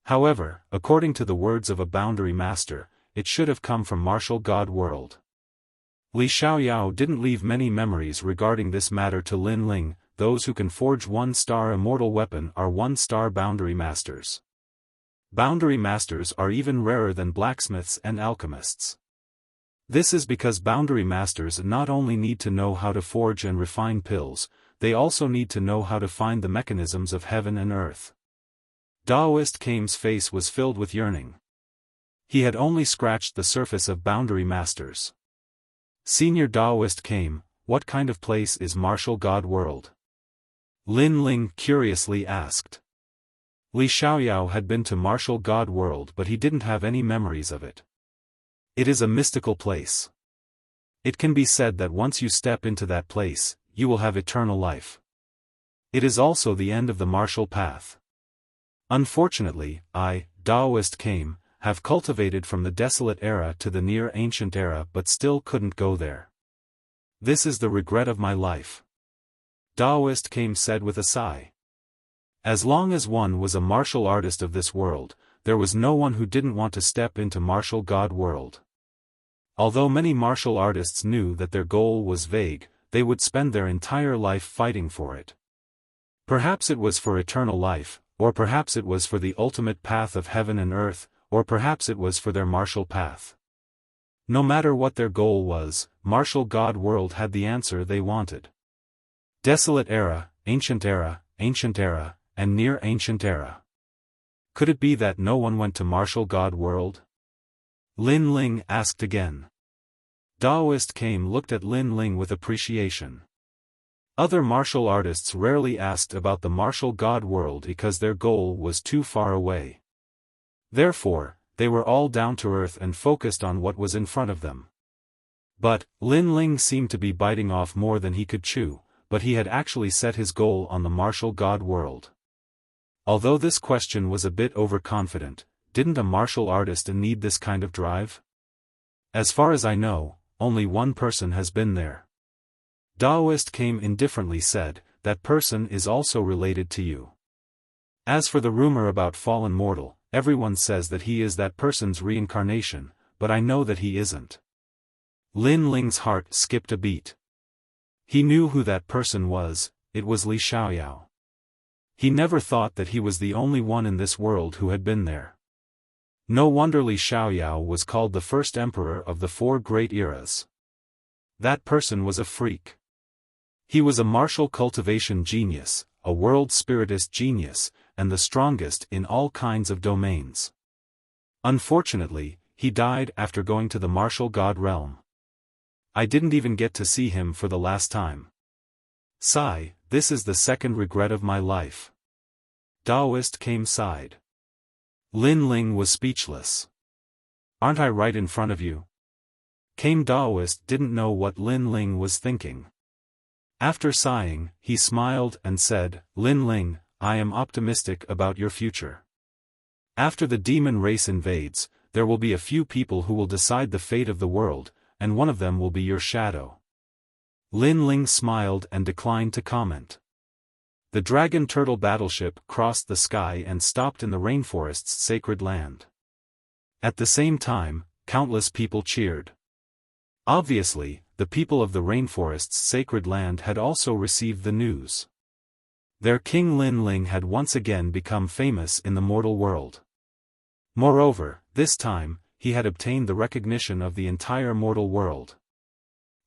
However, according to the words of a boundary master, it should have come from martial god world. Li Xiaoyao didn't leave many memories regarding this matter to Lin Ling, those who can forge 1-star immortal weapon are 1-star boundary masters. Boundary masters are even rarer than blacksmiths and alchemists. This is because boundary masters not only need to know how to forge and refine pills, they also need to know how to find the mechanisms of heaven and earth. Daoist Kame's face was filled with yearning. He had only scratched the surface of boundary masters. Senior Daoist Kame, what kind of place is Martial God World? Lin Ling curiously asked. Li Xiaoyao had been to Martial God World, but he didn't have any memories of it. It is a mystical place. It can be said that once you step into that place, you will have eternal life. It is also the end of the martial path. Unfortunately, I, Daoist Kame, have cultivated from the desolate era to the near ancient era but still couldn't go there. This is the regret of my life. Daoist Kame said with a sigh. As long as one was a martial artist of this world, there was no one who didn't want to step into Martial God World. Although many martial artists knew that their goal was vague, they would spend their entire life fighting for it. Perhaps it was for eternal life, or perhaps it was for the ultimate path of heaven and earth, or perhaps it was for their martial path. No matter what their goal was, Martial God World had the answer they wanted. Desolate era, ancient era, and near ancient era. Could it be that no one went to Martial God World? Lin Ling asked again. Daoist Kame looked at Lin Ling with appreciation. Other martial artists rarely asked about the Martial God World because their goal was too far away. Therefore, they were all down to earth and focused on what was in front of them. But, Lin Ling seemed to be biting off more than he could chew, but he had actually set his goal on the Martial God World. Although this question was a bit overconfident, didn't a martial artist need this kind of drive? As far as I know, only one person has been there. Daoist Kame indifferently said, that person is also related to you. As for the rumor about fallen mortal, everyone says that he is that person's reincarnation, but I know that he isn't. Lin Ling's heart skipped a beat. He knew who that person was, it was Li Xiaoyao. He never thought that he was the only one in this world who had been there. No wonder Li Xiaoyao was called the first emperor of the 4 great eras. That person was a freak. He was a martial cultivation genius, a world spiritist genius, and the strongest in all kinds of domains. Unfortunately, he died after going to the Martial God realm. I didn't even get to see him for the last time. Sigh, this is the second regret of my life. Daoist Kame sighed. Lin Ling was speechless. Aren't I right in front of you? Kame Daoist didn't know what Lin Ling was thinking. After sighing, he smiled and said, Lin Ling, I am optimistic about your future. After the demon race invades, there will be a few people who will decide the fate of the world, and one of them will be your shadow. Lin Ling smiled and declined to comment. The Dragon Turtle battleship crossed the sky and stopped in the rainforest's sacred land. At the same time, countless people cheered. Obviously, the people of the rainforest's sacred land had also received the news. Their king Lin Ling had once again become famous in the mortal world. Moreover, this time, he had obtained the recognition of the entire mortal world.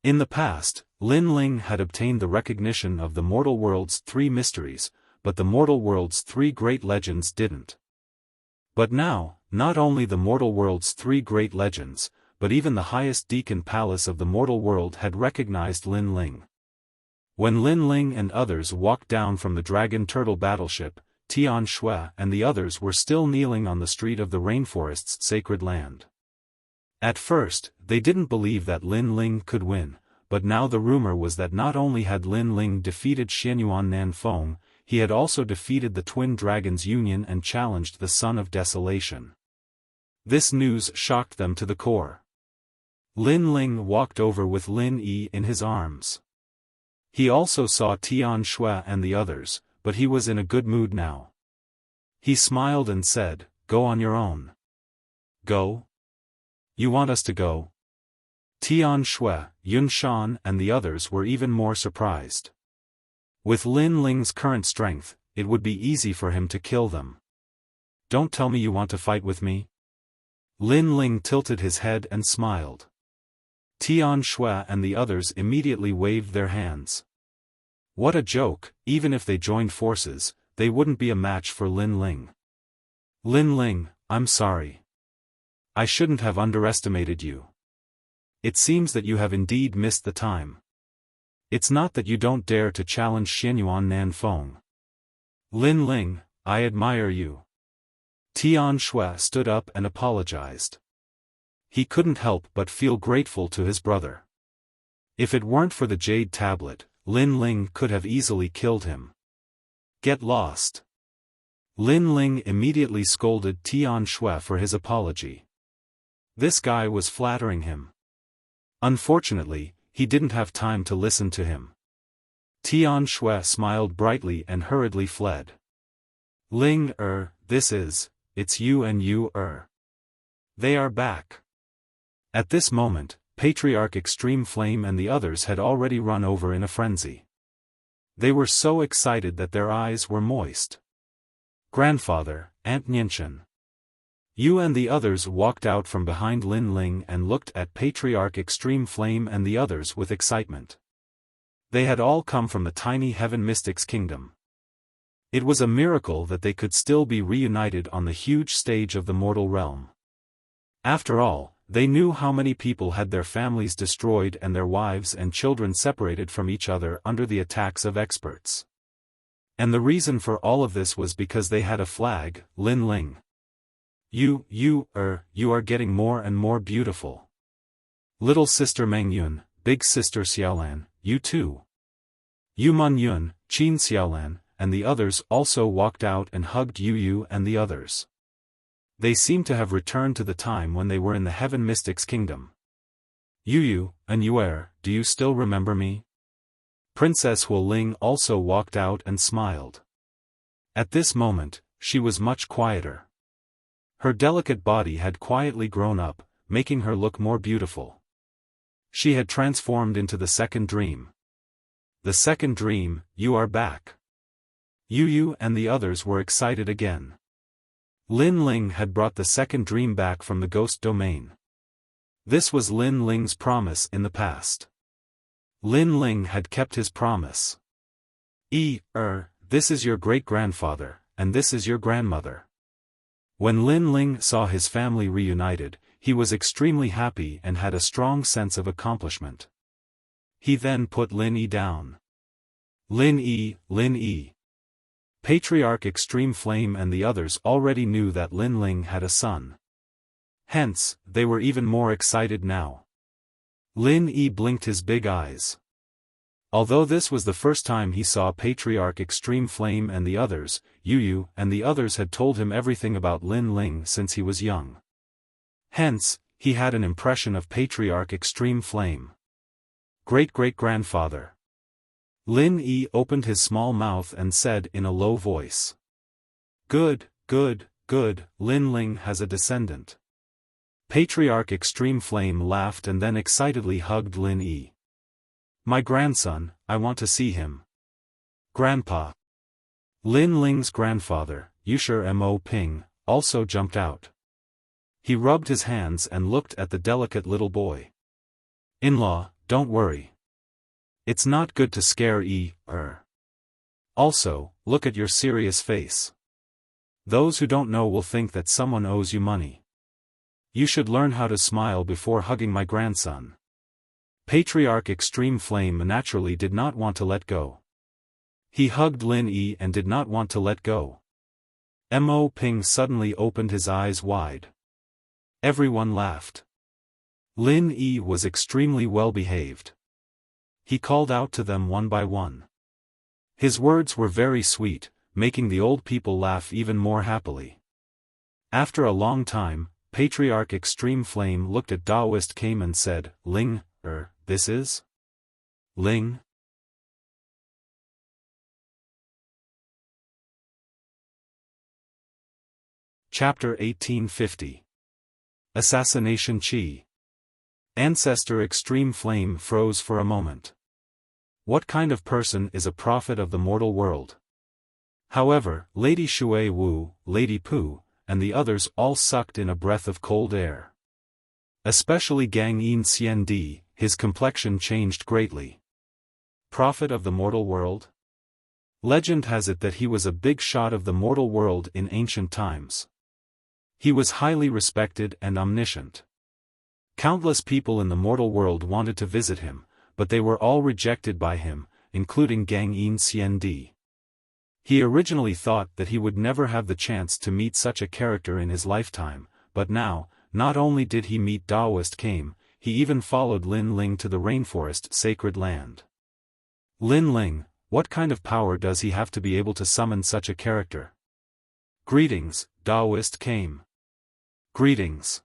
In the past, Lin Ling had obtained the recognition of the mortal world's 3 mysteries, but the mortal world's 3 great legends didn't. But now, not only the mortal world's 3 great legends, but even the highest deacon palace of the mortal world had recognized Lin Ling. When Lin Ling and others walked down from the Dragon Turtle battleship, Tian Shui and the others were still kneeling on the street of the rainforest's sacred land. At first, they didn't believe that Lin Ling could win, but now the rumor was that not only had Lin Ling defeated Xianyuan Nanfeng, he had also defeated the Twin Dragons Union and challenged the Son of Desolation. This news shocked them to the core. Lin Ling walked over with Lin Yi in his arms. He also saw Tian Shui and the others, but he was in a good mood now. He smiled and said, Go on your own. Go? You want us to go? Tian Shui, Yun Shan and the others were even more surprised. With Lin Ling's current strength, it would be easy for him to kill them. Don't tell me you want to fight with me? Lin Ling tilted his head and smiled. Tian Shui and the others immediately waved their hands. What a joke, even if they joined forces, they wouldn't be a match for Lin Ling. Lin Ling, I'm sorry. I shouldn't have underestimated you. It seems that you have indeed missed the time. It's not that you don't dare to challenge Xianyuan Nanfeng. Lin Ling, I admire you. Tian Shui stood up and apologized. He couldn't help but feel grateful to his brother. If it weren't for the jade tablet, Lin Ling could have easily killed him. Get lost. Lin Ling immediately scolded Tian Shui for his apology. This guy was flattering him. Unfortunately, he didn't have time to listen to him. Tian Shui smiled brightly and hurriedly fled. Ling it's you and you They are back. At this moment, Patriarch Extreme Flame and the others had already run over in a frenzy. They were so excited that their eyes were moist. Grandfather, Aunt Nianchen. You and the others walked out from behind Lin Ling and looked at Patriarch Extreme Flame and the others with excitement. They had all come from the tiny Heaven Mystics Kingdom. It was a miracle that they could still be reunited on the huge stage of the mortal realm. After all, they knew how many people had their families destroyed and their wives and children separated from each other under the attacks of experts. And the reason for all of this was because they had a flag, Lin Ling. You are getting more and more beautiful. Little sister Meng Yun, big sister Xiaolan, you too. Yu Man Yun, Qin Xiaolan, and the others also walked out and hugged Yu and the others. They seemed to have returned to the time when they were in the Heaven Mystics Kingdom. Yu and Yuer, do you still remember me? Princess Hu Ling also walked out and smiled. At this moment, she was much quieter. Her delicate body had quietly grown up, making her look more beautiful. She had transformed into the second dream. The second dream, you are back. Yu and the others were excited again. Lin Ling had brought the second dream back from the ghost domain. This was Lin Ling's promise in the past. Lin Ling had kept his promise. This is your great-grandfather, and this is your grandmother. When Lin Ling saw his family reunited, he was extremely happy and had a strong sense of accomplishment. He then put Lin Yi down. Lin Yi. Patriarch Extreme Flame and the others already knew that Lin Ling had a son. Hence, they were even more excited now. Lin Yi blinked his big eyes. Although this was the first time he saw Patriarch Extreme Flame and the others, Yu and the others had told him everything about Lin Ling since he was young. Hence, he had an impression of Patriarch Extreme Flame. Great-great-grandfather. Lin Yi opened his small mouth and said in a low voice. Good, Lin Ling has a descendant. Patriarch Extreme Flame laughed and then excitedly hugged Lin Yi. My grandson, I want to see him. Grandpa. Lin Ling's grandfather, Yusher Mo Ping, also jumped out. He rubbed his hands and looked at the delicate little boy. In-law, don't worry. It's not good to scare Also, look at your serious face. Those who don't know will think that someone owes you money. You should learn how to smile before hugging my grandson. Patriarch Extreme Flame naturally did not want to let go. He hugged Lin Yi and did not want to let go. Mo Ping suddenly opened his eyes wide. Everyone laughed. Lin Yi was extremely well behaved. He called out to them one by one. His words were very sweet, making the old people laugh even more happily. After a long time, Patriarch Extreme Flame looked at Daoist Came and said, Ling, this is? Ling? Chapter 1850. Assassination Qi. Ancestor Extreme Flame froze for a moment. What kind of person is a prophet of the mortal world? However, Lady Shui Wu, Lady Pu, and the others all sucked in a breath of cold air. Especially Gang Yin Xian Di, his complexion changed greatly. Prophet of the mortal world? Legend has it that he was a big shot of the mortal world in ancient times. He was highly respected and omniscient. Countless people in the mortal world wanted to visit him, but they were all rejected by him, including Gang Yin Xian Di. He originally thought that he would never have the chance to meet such a character in his lifetime, but now, not only did he meet Daoist Came, he even followed Lin Ling to the rainforest sacred land. Lin Ling, what kind of power does he have to be able to summon such a character? Greetings, Daoist Came. Greetings.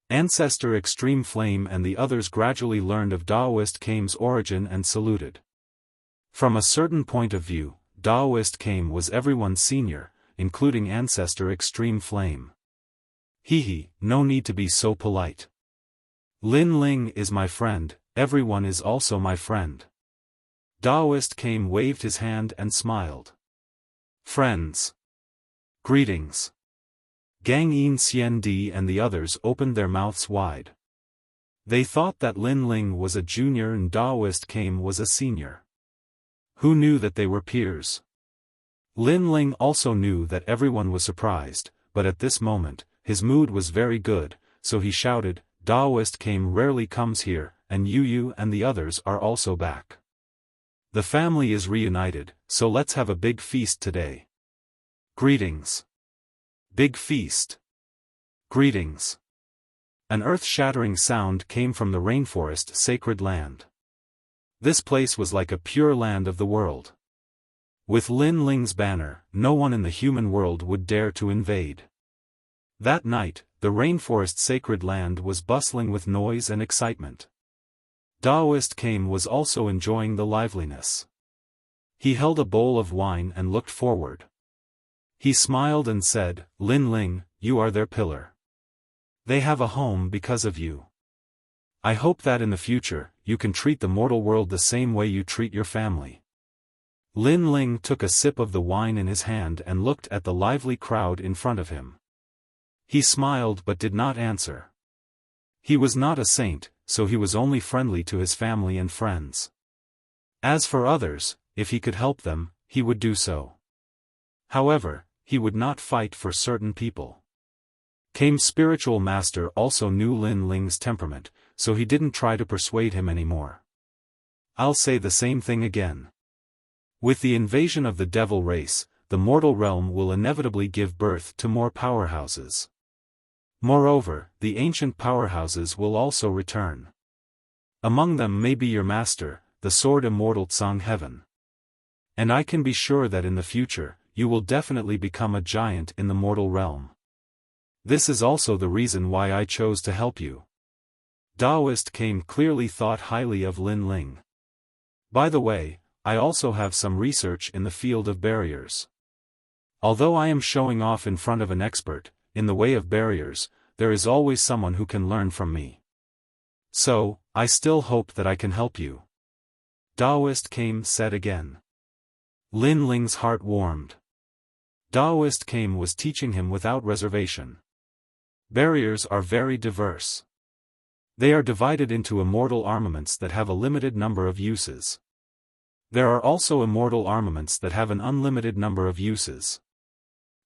Ancestor Extreme Flame and the others gradually learned of Daoist Came's origin and saluted. From a certain point of view, Daoist Came was everyone's senior, including Ancestor Extreme Flame. Hehe, no need to be so polite. Lin Ling is my friend, everyone is also my friend. Daoist Came waved his hand and smiled. Friends. Greetings. Gang Yin Xian Di and the others opened their mouths wide. They thought that Lin Ling was a junior and Daoist Came was a senior. Who knew that they were peers? Lin Ling also knew that everyone was surprised, but at this moment, his mood was very good, so he shouted, Daoist Came rarely comes here, and Yu and the others are also back. The family is reunited, so let's have a big feast today. Greetings. Big feast. Greetings. An earth-shattering sound came from the rainforest sacred land. This place was like a pure land of the world. With Lin Ling's banner, no one in the human world would dare to invade. That night, the rainforest sacred land was bustling with noise and excitement. Daoist Came was also enjoying the liveliness. He held a bowl of wine and looked forward. He smiled and said, Lin Ling, you are their pillar. They have a home because of you. I hope that in the future, you can treat the mortal world the same way you treat your family. Lin Ling took a sip of the wine in his hand and looked at the lively crowd in front of him. He smiled but did not answer. He was not a saint, so he was only friendly to his family and friends. As for others, if he could help them, he would do so. However, he would not fight for certain people. Came's spiritual master also knew Lin Ling's temperament, so he didn't try to persuade him anymore. I'll say the same thing again. With the invasion of the devil race, the mortal realm will inevitably give birth to more powerhouses. Moreover, the ancient powerhouses will also return. Among them may be your master, the sword immortal Tsang Heaven. And I can be sure that in the future, you will definitely become a giant in the mortal realm. This is also the reason why I chose to help you. Daoist Came clearly thought highly of Lin Ling. By the way, I also have some research in the field of barriers. Although I am showing off in front of an expert, in the way of barriers, there is always someone who can learn from me. So, I still hope that I can help you. Daoist Came said again. Lin Ling's heart warmed. Daoist Came was teaching him without reservation. Barriers are very diverse. They are divided into immortal armaments that have a limited number of uses. There are also immortal armaments that have an unlimited number of uses.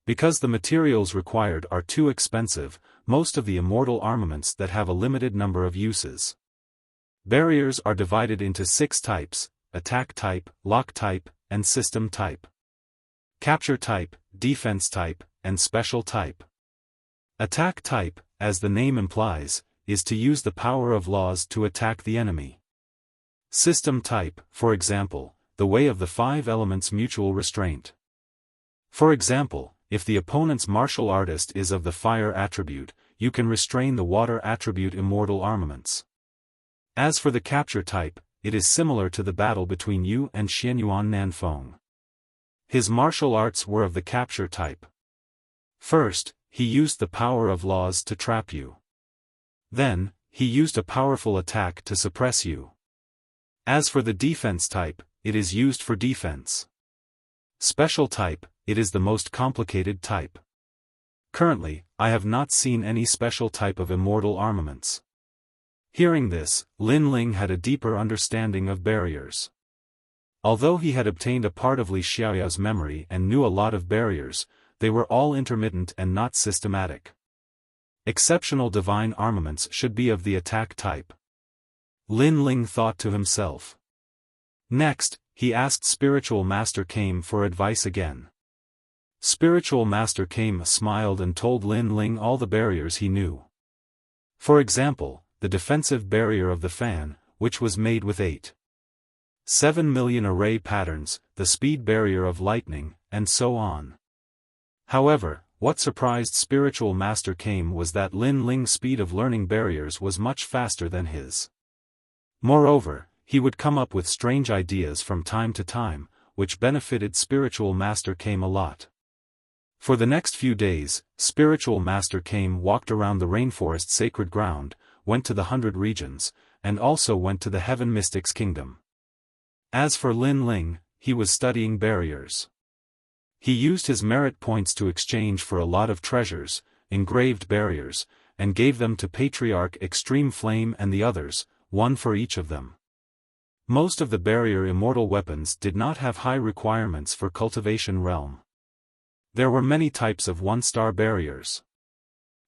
Because the materials required are too expensive, most of the immortal armaments that have a limited number of uses. Barriers are divided into 6 types: attack type, lock type, and system type. Capture type, defense type, and special type. Attack type, as the name implies, is to use the power of laws to attack the enemy. System type, for example, the way of the 5 elements mutual restraint. For example, if the opponent's martial artist is of the fire attribute, you can restrain the water attribute immortal armaments. As for the capture type, it is similar to the battle between you and Xianyuan Nanfeng. His martial arts were of the capture type. First, he used the power of laws to trap you. Then, he used a powerful attack to suppress you. As for the defense type, it is used for defense. Special type, it is the most complicated type. Currently, I have not seen any special type of immortal armaments. Hearing this, Lin Ling had a deeper understanding of barriers. Although he had obtained a part of Li Xiaoyao's memory and knew a lot of barriers, they were all intermittent and not systematic. Exceptional divine armaments should be of the attack type. Lin Ling thought to himself. Next, he asked Spiritual Master Kame for advice again. Spiritual Master Kame smiled and told Lin Ling all the barriers he knew. For example, the defensive barrier of the fan, which was made with 7 million array patterns, the speed barrier of lightning, and so on. However, what surprised Spiritual Master Kame was that Lin Ling's speed of learning barriers was much faster than his. Moreover, he would come up with strange ideas from time to time, which benefited Spiritual Master Kame a lot. For the next few days, Spiritual Master Kame walked around the rainforest sacred ground, went to the 100 regions, and also went to the Heaven Mystics Kingdom. As for Lin Ling, he was studying barriers. He used his merit points to exchange for a lot of treasures, engraved barriers, and gave them to Patriarch Extreme Flame and the others, one for each of them. Most of the barrier immortal weapons did not have high requirements for cultivation realm. There were many types of one-star barriers.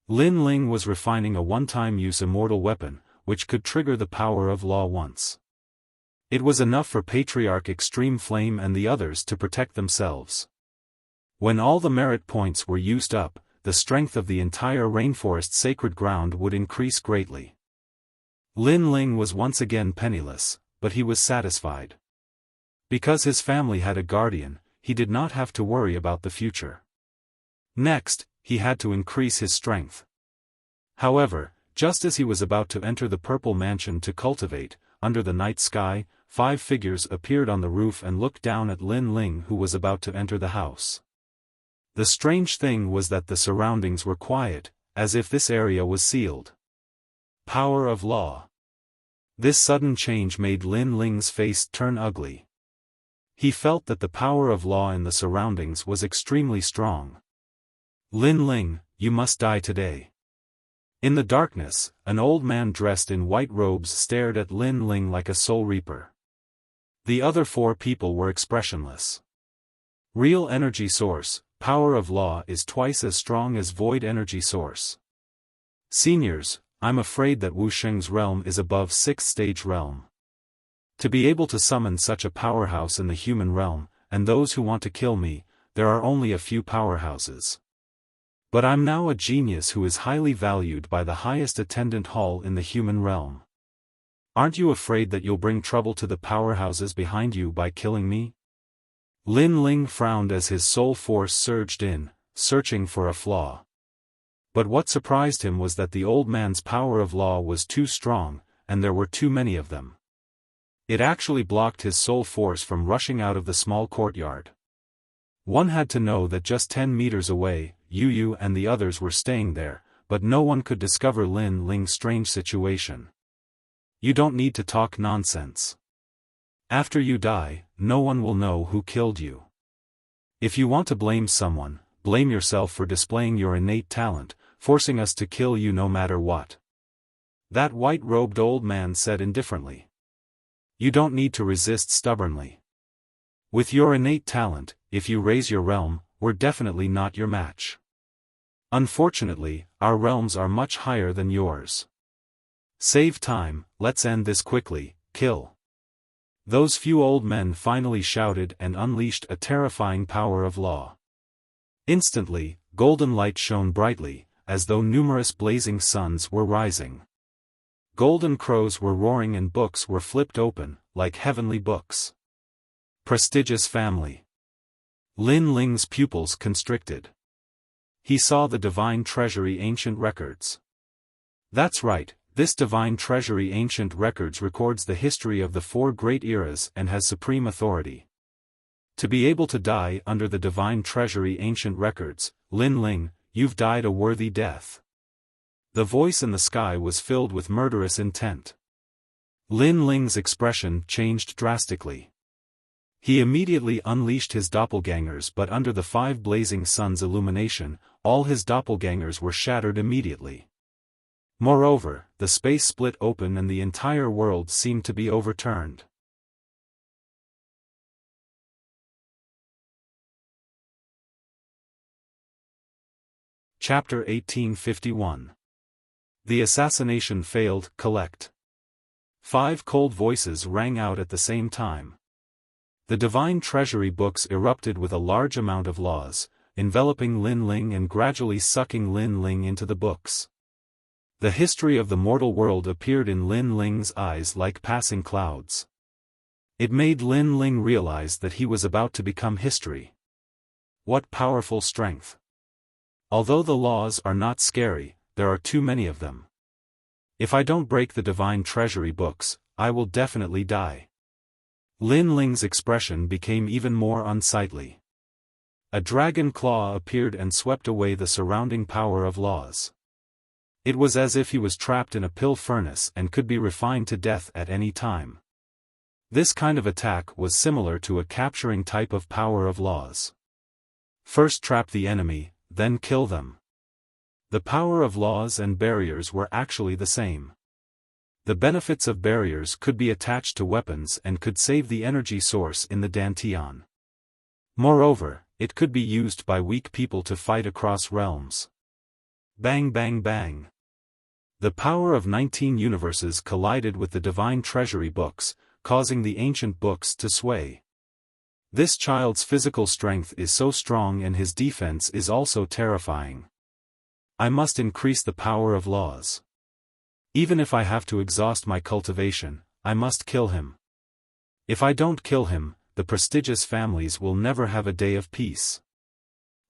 Lin Ling was refining a one-time use immortal weapon, which could trigger the power of law once. It was enough for Patriarch Extreme Flame and the others to protect themselves. When all the merit points were used up, the strength of the entire rainforest sacred ground would increase greatly. Lin Ling was once again penniless, but he was satisfied. Because his family had a guardian, he did not have to worry about the future. Next, he had to increase his strength. However, just as he was about to enter the purple mansion to cultivate, under the night sky, 5 figures appeared on the roof and looked down at Lin Ling, who was about to enter the house. The strange thing was that the surroundings were quiet, as if this area was sealed. Power of law. This sudden change made Lin Ling's face turn ugly. He felt that the power of law in the surroundings was extremely strong. Lin Ling, you must die today. In the darkness, an old man dressed in white robes stared at Lin Ling like a soul reaper. The other 4 people were expressionless. Real energy source, power of law is twice as strong as void energy source. Seniors, I'm afraid that Wuxia's realm is above 6th stage realm. To be able to summon such a powerhouse in the human realm, and those who want to kill me, there are only a few powerhouses. But I'm now a genius who is highly valued by the highest attendant hall in the human realm. Aren't you afraid that you'll bring trouble to the powerhouses behind you by killing me? Lin Ling frowned as his soul force surged in, searching for a flaw. But what surprised him was that the old man's power of law was too strong, and there were too many of them. It actually blocked his soul force from rushing out of the small courtyard. One had to know that just 10 meters away, Yu and the others were staying there, but no one could discover Lin Ling's strange situation. You don't need to talk nonsense. After you die, no one will know who killed you. If you want to blame someone, blame yourself for displaying your innate talent, forcing us to kill you no matter what. That white-robed old man said indifferently. You don't need to resist stubbornly. With your innate talent, if you raise your realm, we're definitely not your match. Unfortunately, our realms are much higher than yours. Save time, let's end this quickly, kill. Those few old men finally shouted and unleashed a terrifying power of law. Instantly, golden light shone brightly, as though numerous blazing suns were rising. Golden crows were roaring and books were flipped open, like heavenly books. Prestigious family. Lin Ling's pupils constricted. He saw the divine treasury ancient records. That's right, this divine treasury ancient records records the history of the 4 great eras and has supreme authority. To be able to die under the divine treasury ancient records, Lin Ling, you've died a worthy death. The voice in the sky was filled with murderous intent. Lin Ling's expression changed drastically. He immediately unleashed his doppelgangers, but under the 5 blazing suns' illumination, all his doppelgangers were shattered immediately. Moreover, the space split open and the entire world seemed to be overturned. Chapter 1851. The assassination failed. Collect. 5 cold voices rang out at the same time. The divine treasury books erupted with a large amount of laws, enveloping Lin Ling and gradually sucking Lin Ling into the books. The history of the mortal world appeared in Lin Ling's eyes like passing clouds. It made Lin Ling realize that he was about to become history. What powerful strength! Although the laws are not scary, there are too many of them. If I don't break the divine treasury books, I will definitely die. Lin Ling's expression became even more unsightly. A dragon claw appeared and swept away the surrounding power of laws. It was as if he was trapped in a pill furnace and could be refined to death at any time. This kind of attack was similar to a capturing type of power of laws. First trap the enemy, then kill them. The power of laws and barriers were actually the same. The benefits of barriers could be attached to weapons and could save the energy source in the Dantian. Moreover, it could be used by weak people to fight across realms. Bang bang bang. The power of 19 universes collided with the divine treasury books, causing the ancient books to sway. This child's physical strength is so strong and his defense is also terrifying. I must increase the power of laws. Even if I have to exhaust my cultivation, I must kill him. If I don't kill him, the prestigious families will never have a day of peace.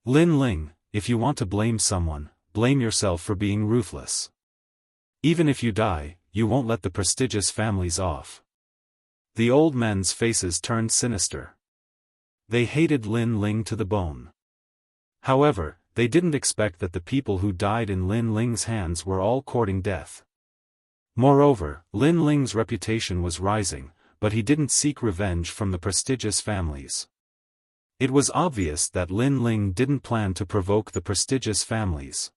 Lin Ling, if you want to blame someone, blame yourself for being ruthless. Even if you die, you won't let the prestigious families off. The old men's faces turned sinister. They hated Lin Ling to the bone. However, they didn't expect that the people who died in Lin Ling's hands were all courting death. Moreover, Lin Ling's reputation was rising, but he didn't seek revenge from the prestigious families. It was obvious that Lin Ling didn't plan to provoke the prestigious families.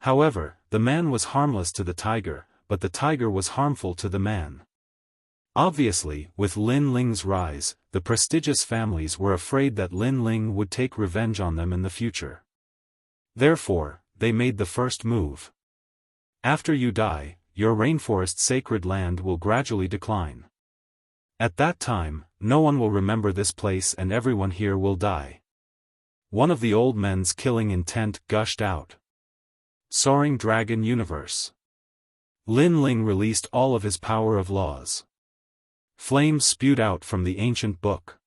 However, the man was harmless to the tiger, but the tiger was harmful to the man. Obviously, with Lin Ling's rise, the prestigious families were afraid that Lin Ling would take revenge on them in the future. Therefore, they made the first move. After you die, your rainforest sacred land will gradually decline. At that time, no one will remember this place and everyone here will die. One of the old men's killing intent gushed out. Soaring Dragon Universe. Lin Ling released all of his power of laws. Flames spewed out from the ancient book.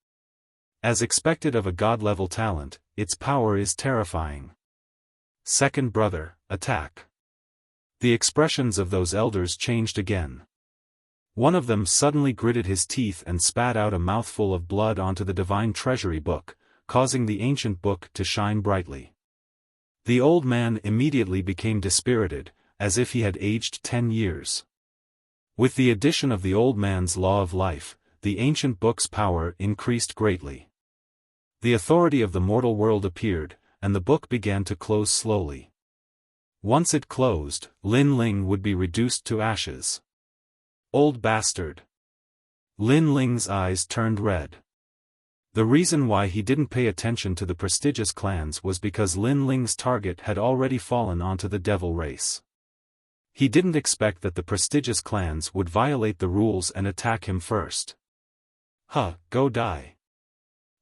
As expected of a god-level talent, its power is terrifying. Second brother, attack. The expressions of those elders changed again. One of them suddenly gritted his teeth and spat out a mouthful of blood onto the divine treasury book, causing the ancient book to shine brightly. The old man immediately became dispirited, as if he had aged 10 years. With the addition of the old man's law of life, the ancient book's power increased greatly. The authority of the mortal world appeared, and the book began to close slowly. Once it closed, Lin Ling would be reduced to ashes. Old bastard. Lin Ling's eyes turned red. The reason why he didn't pay attention to the prestigious clans was because Lin Ling's target had already fallen onto the devil race. He didn't expect that the prestigious clans would violate the rules and attack him first. Go die.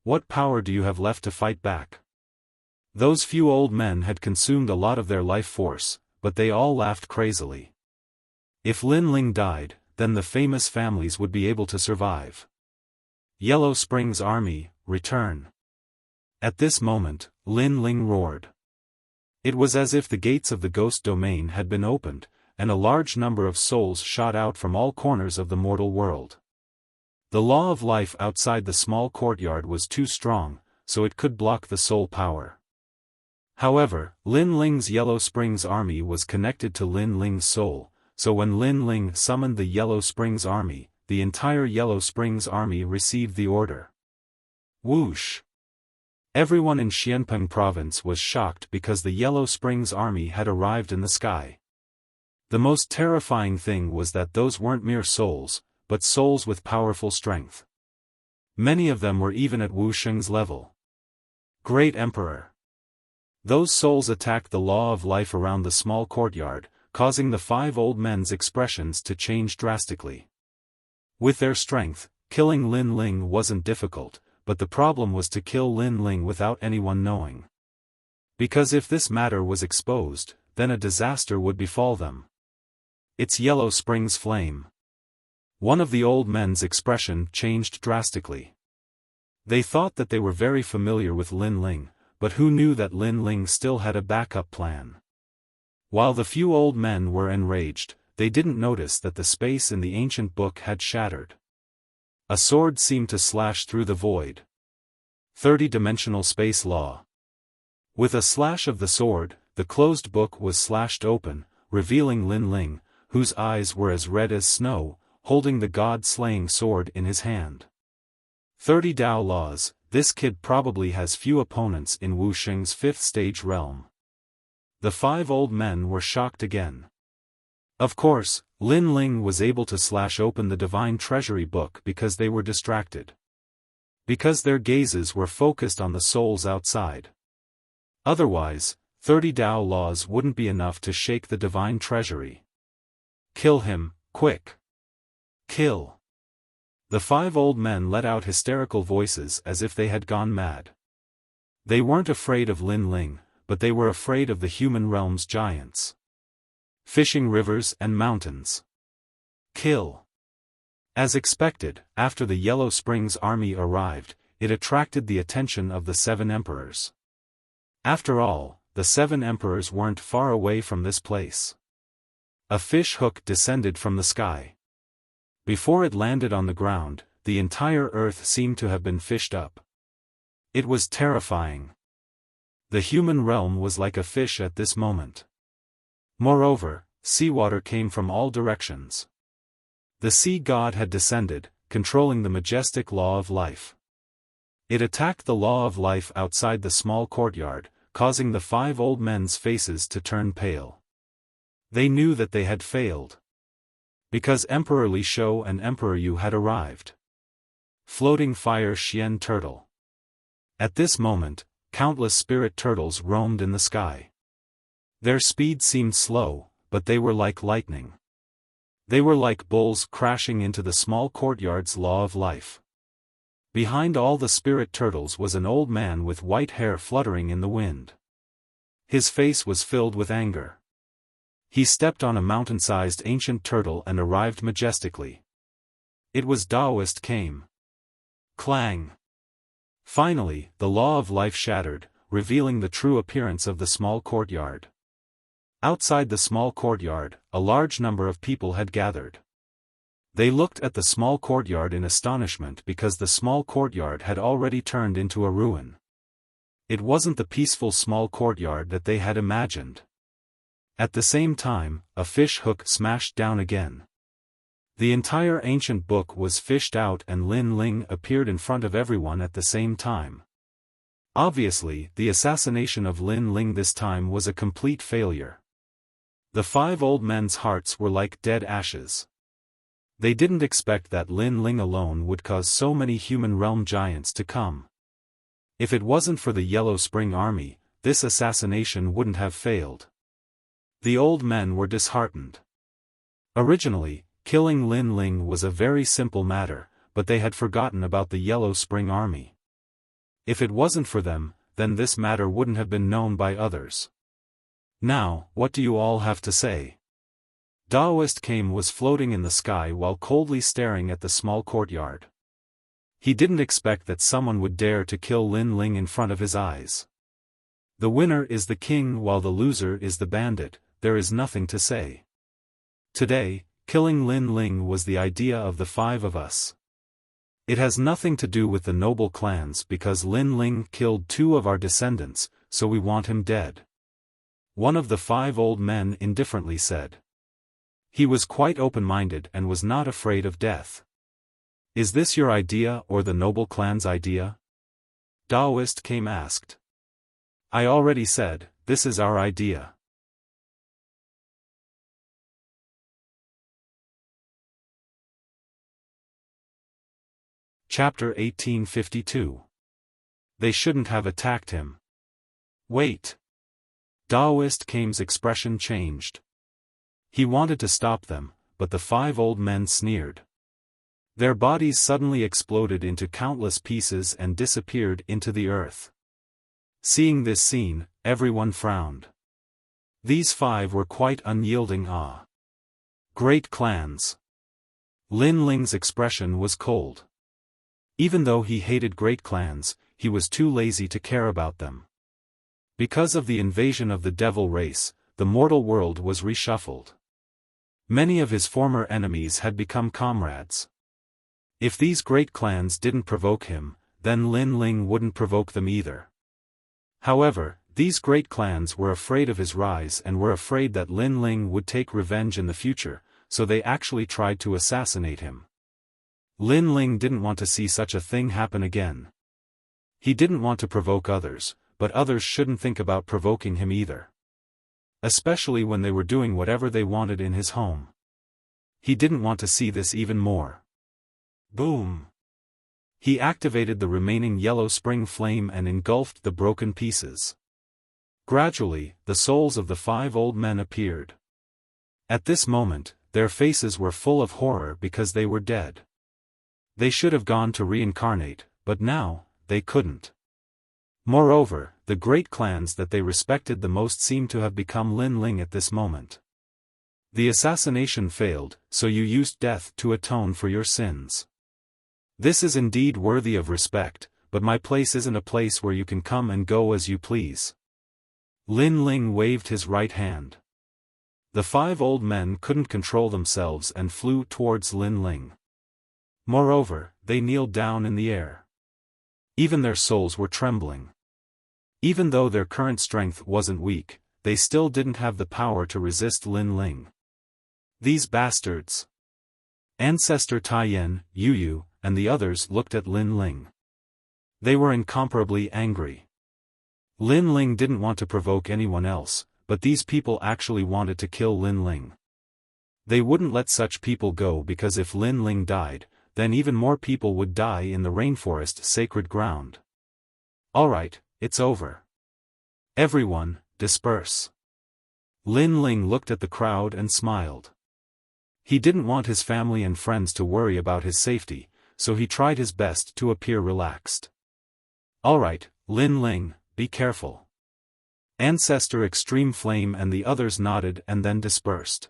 What power do you have left to fight back? Those few old men had consumed a lot of their life force, but they all laughed crazily. If Lin Ling died, then the famous families would be able to survive. Yellow Springs Army, return. At this moment, Lin Ling roared. It was as if the gates of the ghost domain had been opened, and a large number of souls shot out from all corners of the mortal world. The law of life outside the small courtyard was too strong, so it could block the soul power. However, Lin Ling's Yellow Springs army was connected to Lin Ling's soul, so when Lin Ling summoned the Yellow Springs army, the entire Yellow Springs army received the order. Whoosh! Everyone in Xianpeng province was shocked because the Yellow Springs army had arrived in the sky. The most terrifying thing was that those weren't mere souls, but souls with powerful strength. Many of them were even at Wu Sheng's level. Great Emperor! Those souls attacked the law of life around the small courtyard, causing the 5 old men's expressions to change drastically. With their strength, killing Lin Ling wasn't difficult, but the problem was to kill Lin Ling without anyone knowing. Because if this matter was exposed, then a disaster would befall them. It's Yellow Springs flame. One of the old men's expression changed drastically. They thought that they were very familiar with Lin Ling, but who knew that Lin Ling still had a backup plan? While the few old men were enraged, they didn't notice that the space in the ancient book had shattered. A sword seemed to slash through the void. 30-dimensional space law. With a slash of the sword, the closed book was slashed open, revealing Lin Ling, whose eyes were as red as snow, holding the god-slaying sword in his hand. 30 Dao laws, this kid probably has few opponents in Wu Sheng's 5th stage realm. The 5 old men were shocked again. Of course, Lin Ling was able to slash open the Divine Treasury book because they were distracted. Because their gazes were focused on the souls outside. Otherwise, 30 Dao laws wouldn't be enough to shake the Divine Treasury. Kill him, quick! Kill! The 5 old men let out hysterical voices as if they had gone mad. They weren't afraid of Lin Ling, but they were afraid of the human realm's giants. Fishing rivers and mountains. Kill! As expected, after the Yellow Springs army arrived, it attracted the attention of the 7 emperors. After all, the 7 emperors weren't far away from this place. A fish hook descended from the sky. Before it landed on the ground, the entire earth seemed to have been fished up. It was terrifying. The human realm was like a fish at this moment. Moreover, seawater came from all directions. The sea god had descended, controlling the majestic law of life. It attacked the law of life outside the small courtyard, causing the 5 old men's faces to turn pale. They knew that they had failed. Because Emperor Li Shou and Emperor Yu had arrived. Floating fire Xian turtle. At this moment, countless spirit turtles roamed in the sky. Their speed seemed slow, but they were like lightning. They were like bulls crashing into the small courtyard's law of life. Behind all the spirit turtles was an old man with white hair fluttering in the wind. His face was filled with anger. He stepped on a mountain-sized ancient turtle and arrived majestically. It was Taoist came. Clang! Finally, the law of life shattered, revealing the true appearance of the small courtyard. Outside the small courtyard, a large number of people had gathered. They looked at the small courtyard in astonishment because the small courtyard had already turned into a ruin. It wasn't the peaceful small courtyard that they had imagined. At the same time, a fish hook smashed down again. The entire ancient book was fished out and Lin Ling appeared in front of everyone at the same time. Obviously, the assassination of Lin Ling this time was a complete failure. The 5 old men's hearts were like dead ashes. They didn't expect that Lin Ling alone would cause so many human realm giants to come. If it wasn't for the Yellow Spring army, this assassination wouldn't have failed. The old men were disheartened. Originally, killing Lin Ling was a very simple matter, but they had forgotten about the Yellow Spring army. If it wasn't for them, then this matter wouldn't have been known by others. Now, what do you all have to say? Taoist Kame was floating in the sky while coldly staring at the small courtyard. He didn't expect that someone would dare to kill Lin Ling in front of his eyes. The winner is the king while the loser is the bandit, there is nothing to say. Today, killing Lin Ling was the idea of the 5 of us. It has nothing to do with the noble clans because Lin Ling killed 2 of our descendants, so we want him dead. One of the 5 old men indifferently said. He was quite open-minded and was not afraid of death. Is this your idea or the noble clan's idea? Daoist came asked. I already said, this is our idea. Chapter 1852. They shouldn't have attacked him. Wait. Daoist Kame's expression changed. He wanted to stop them, but the 5 old men sneered. Their bodies suddenly exploded into countless pieces and disappeared into the earth. Seeing this scene, everyone frowned. These 5 were quite unyielding. Great clans. Lin Ling's expression was cold. Even though he hated great clans, he was too lazy to care about them. Because of the invasion of the devil race, the mortal world was reshuffled. Many of his former enemies had become comrades. If these great clans didn't provoke him, then Lin Ling wouldn't provoke them either. However, these great clans were afraid of his rise and were afraid that Lin Ling would take revenge in the future, so they actually tried to assassinate him. Lin Ling didn't want to see such a thing happen again. He didn't want to provoke others, but others shouldn't think about provoking him either. Especially when they were doing whatever they wanted in his home. He didn't want to see this even more. Boom! He activated the remaining yellow spring flame and engulfed the broken pieces. Gradually, the souls of the 5 old men appeared. At this moment, their faces were full of horror because they were dead. They should have gone to reincarnate, but now, they couldn't. Moreover, the great clans that they respected the most seemed to have become Lin Ling at this moment. The assassination failed, so you used death to atone for your sins. This is indeed worthy of respect, but my place isn't a place where you can come and go as you please. Lin Ling waved his right hand. The 5 old men couldn't control themselves and flew towards Lin Ling. Moreover, they kneeled down in the air. Even their souls were trembling. Even though their current strength wasn't weak, they still didn't have the power to resist Lin Ling. These bastards! Ancestor Taiyan, Yu, and the others looked at Lin Ling. They were incomparably angry. Lin Ling didn't want to provoke anyone else, but these people actually wanted to kill Lin Ling. They wouldn't let such people go because if Lin Ling died, then even more people would die in the rainforest sacred ground. Alright, it's over. Everyone, disperse. Lin Ling looked at the crowd and smiled. He didn't want his family and friends to worry about his safety, so he tried his best to appear relaxed. Alright, Lin Ling, be careful. Ancestor Extreme Flame and the others nodded and then dispersed.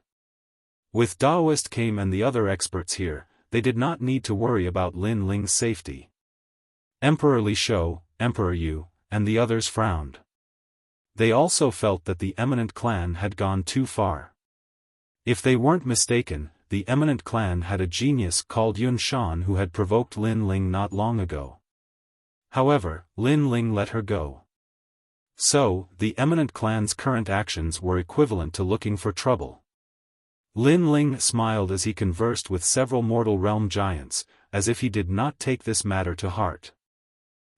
With Daoist Kame and the other experts here, they did not need to worry about Lin Ling's safety. Emperor Li Shou, Emperor Yu, and the others frowned. They also felt that the Eminent Clan had gone too far. If they weren't mistaken, the Eminent Clan had a genius called Yun Shan who had provoked Lin Ling not long ago. However, Lin Ling let her go. So, the Eminent Clan's current actions were equivalent to looking for trouble. Lin Ling smiled as he conversed with several mortal realm giants, as if he did not take this matter to heart.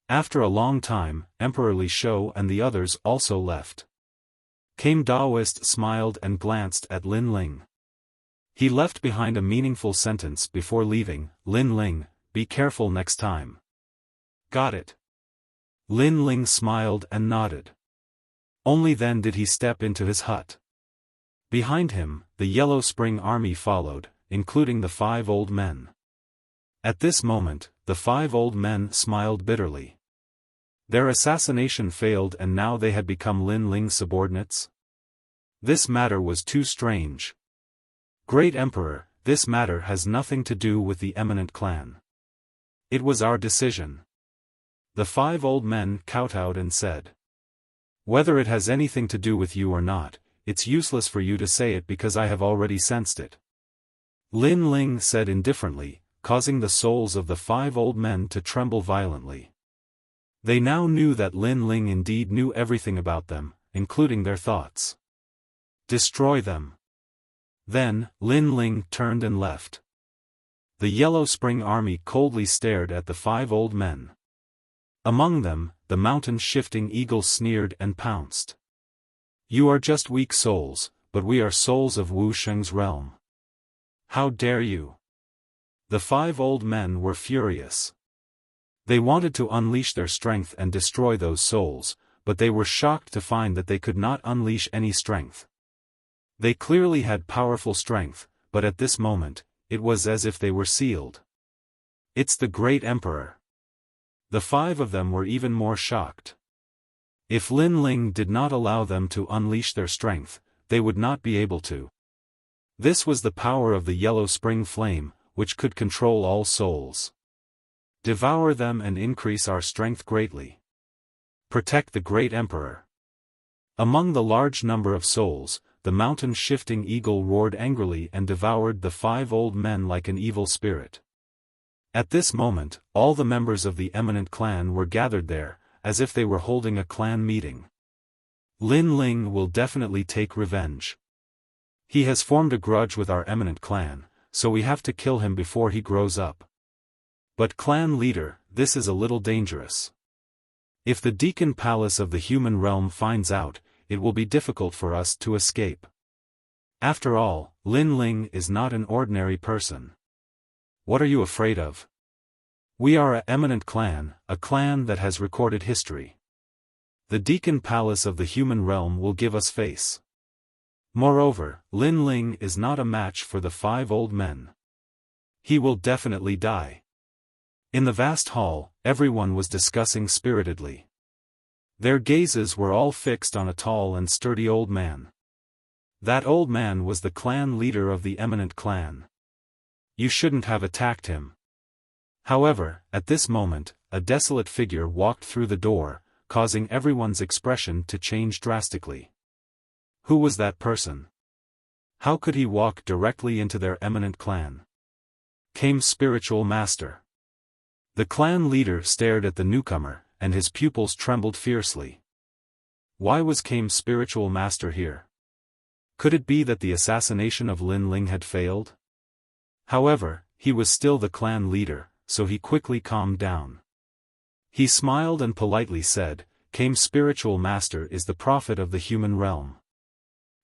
After a long time, Emperor Li Shou and the others also left. Kame Daoist smiled and glanced at Lin Ling. He left behind a meaningful sentence before leaving, Lin Ling, be careful next time. Got it. Lin Ling smiled and nodded. Only then did he step into his hut. Behind him, the Yellow Spring Army followed, including the 5 old men. At this moment, the 5 old men smiled bitterly. Their assassination failed and now they had become Lin Ling's subordinates? This matter was too strange. Great Emperor, this matter has nothing to do with the Eminent Clan. It was our decision. The 5 old men kowtowed and said. Whether it has anything to do with you or not, it's useless for you to say it because I have already sensed it. Lin Ling said indifferently, causing the souls of the 5 old men to tremble violently. They now knew that Lin Ling indeed knew everything about them, including their thoughts. Destroy them. Then, Lin Ling turned and left. The Yellow Spring army coldly stared at the 5 old men. Among them, the mountain-shifting eagle sneered and pounced. You are just weak souls, but we are souls of Wu Sheng's realm. How dare you? The 5 old men were furious. They wanted to unleash their strength and destroy those souls, but they were shocked to find that they could not unleash any strength. They clearly had powerful strength, but at this moment, it was as if they were sealed. It's the great emperor. The 5 of them were even more shocked. If Lin Ling did not allow them to unleash their strength, they would not be able to. This was the power of the Yellow Spring flame, which could control all souls. Devour them and increase our strength greatly. Protect the great emperor. Among the large number of souls, the mountain-shifting eagle roared angrily and devoured the 5 old men like an evil spirit. At this moment, all the members of the eminent clan were gathered there, as if they were holding a clan meeting. Lin Ling will definitely take revenge. He has formed a grudge with our eminent clan, so we have to kill him before he grows up. But clan leader, this is a little dangerous. If the Deacon Palace of the human realm finds out, it will be difficult for us to escape. After all, Lin Ling is not an ordinary person. What are you afraid of? We are an eminent clan, a clan that has recorded history. The Deacon Palace of the human realm will give us face. Moreover, Lin Ling is not a match for the 5 old men. He will definitely die. In the vast hall, everyone was discussing spiritedly. Their gazes were all fixed on a tall and sturdy old man. That old man was the clan leader of the eminent clan. You shouldn't have attacked him. However, at this moment, a desolate figure walked through the door, causing everyone's expression to change drastically. Who was that person? How could he walk directly into their eminent clan? Came Spiritual Master. The clan leader stared at the newcomer, and his pupils trembled fiercely. Why was Kame Spiritual Master here? Could it be that the assassination of Lin Ling had failed? However, he was still the clan leader, so he quickly calmed down. He smiled and politely said, Kame Spiritual Master is the prophet of the human realm.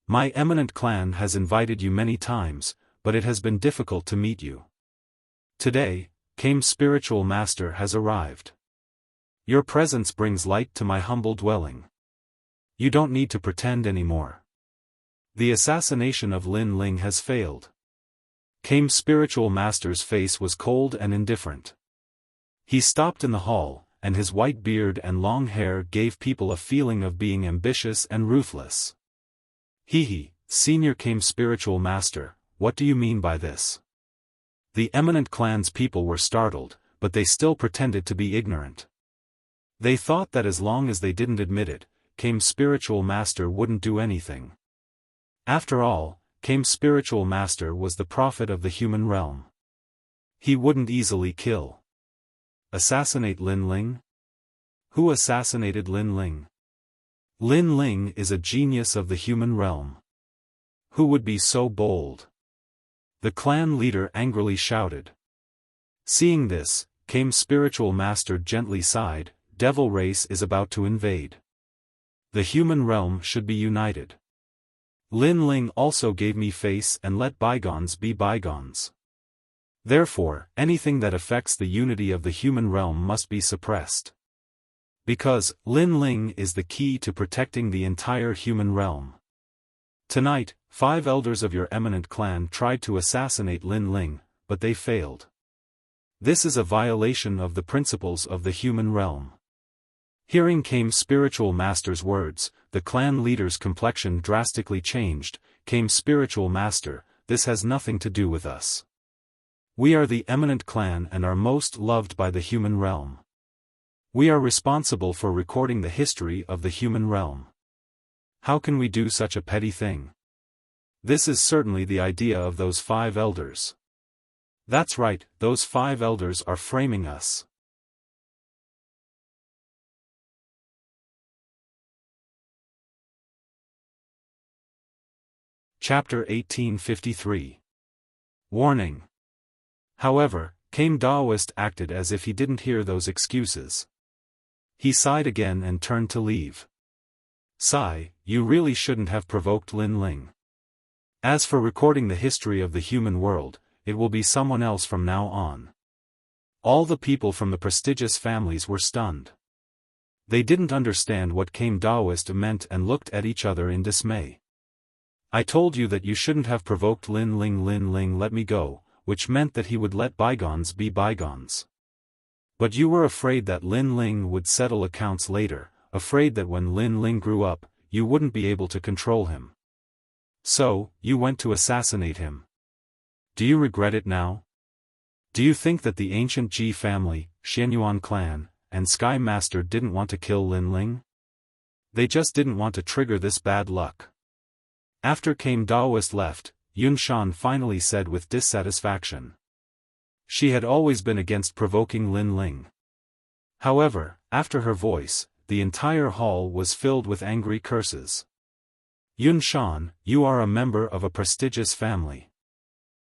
My eminent clan has invited you many times, but it has been difficult to meet you. Today, Kame Spiritual Master has arrived. Your presence brings light to my humble dwelling. You don't need to pretend anymore. The assassination of Lin Ling has failed. Kame Spiritual Master's face was cold and indifferent. He stopped in the hall, and his white beard and long hair gave people a feeling of being ambitious and ruthless. Hee, Senior Kame Spiritual Master, what do you mean by this? The eminent clan's people were startled, but they still pretended to be ignorant. They thought that as long as they didn't admit it, Kame Spiritual Master wouldn't do anything. After all, Kame Spiritual Master was the prophet of the human realm. He wouldn't easily kill. Assassinate Lin Ling? Who assassinated Lin Ling? Lin Ling is a genius of the human realm. Who would be so bold? The clan leader angrily shouted. Seeing this, Kame Spiritual Master gently sighed, Devil race is about to invade. The human realm should be united. Lin Ling also gave me face and let bygones be bygones. Therefore, anything that affects the unity of the human realm must be suppressed. Because, Lin Ling is the key to protecting the entire human realm. Tonight, 5 elders of your eminent clan tried to assassinate Lin Ling, but they failed. This is a violation of the principles of the human realm. Hearing Kame Spiritual Master's words, the clan leader's complexion drastically changed. Kame Spiritual Master, this has nothing to do with us. We are the eminent clan and are most loved by the human realm. We are responsible for recording the history of the human realm. How can we do such a petty thing? This is certainly the idea of those 5 elders. That's right, those 5 elders are framing us. Chapter 1853. Warning. However, Daoist acted as if he didn't hear those excuses. He sighed again and turned to leave. Sigh, you really shouldn't have provoked Lin Ling. As for recording the history of the human world, it will be someone else from now on. All the people from the prestigious families were stunned. They didn't understand what Daoist meant and looked at each other in dismay. I told you that you shouldn't have provoked Lin Ling let me go, which meant that he would let bygones be bygones. But you were afraid that Lin Ling would settle accounts later, afraid that when Lin Ling grew up, you wouldn't be able to control him. So, you went to assassinate him. Do you regret it now? Do you think that the ancient Ji family, Xianyuan clan, and Sky Master didn't want to kill Lin Ling? They just didn't want to trigger this bad luck. After Daoist left, Yun Shan finally said with dissatisfaction. She had always been against provoking Lin Ling. However, after her voice, the entire hall was filled with angry curses. Yun Shan, you are a member of a prestigious family.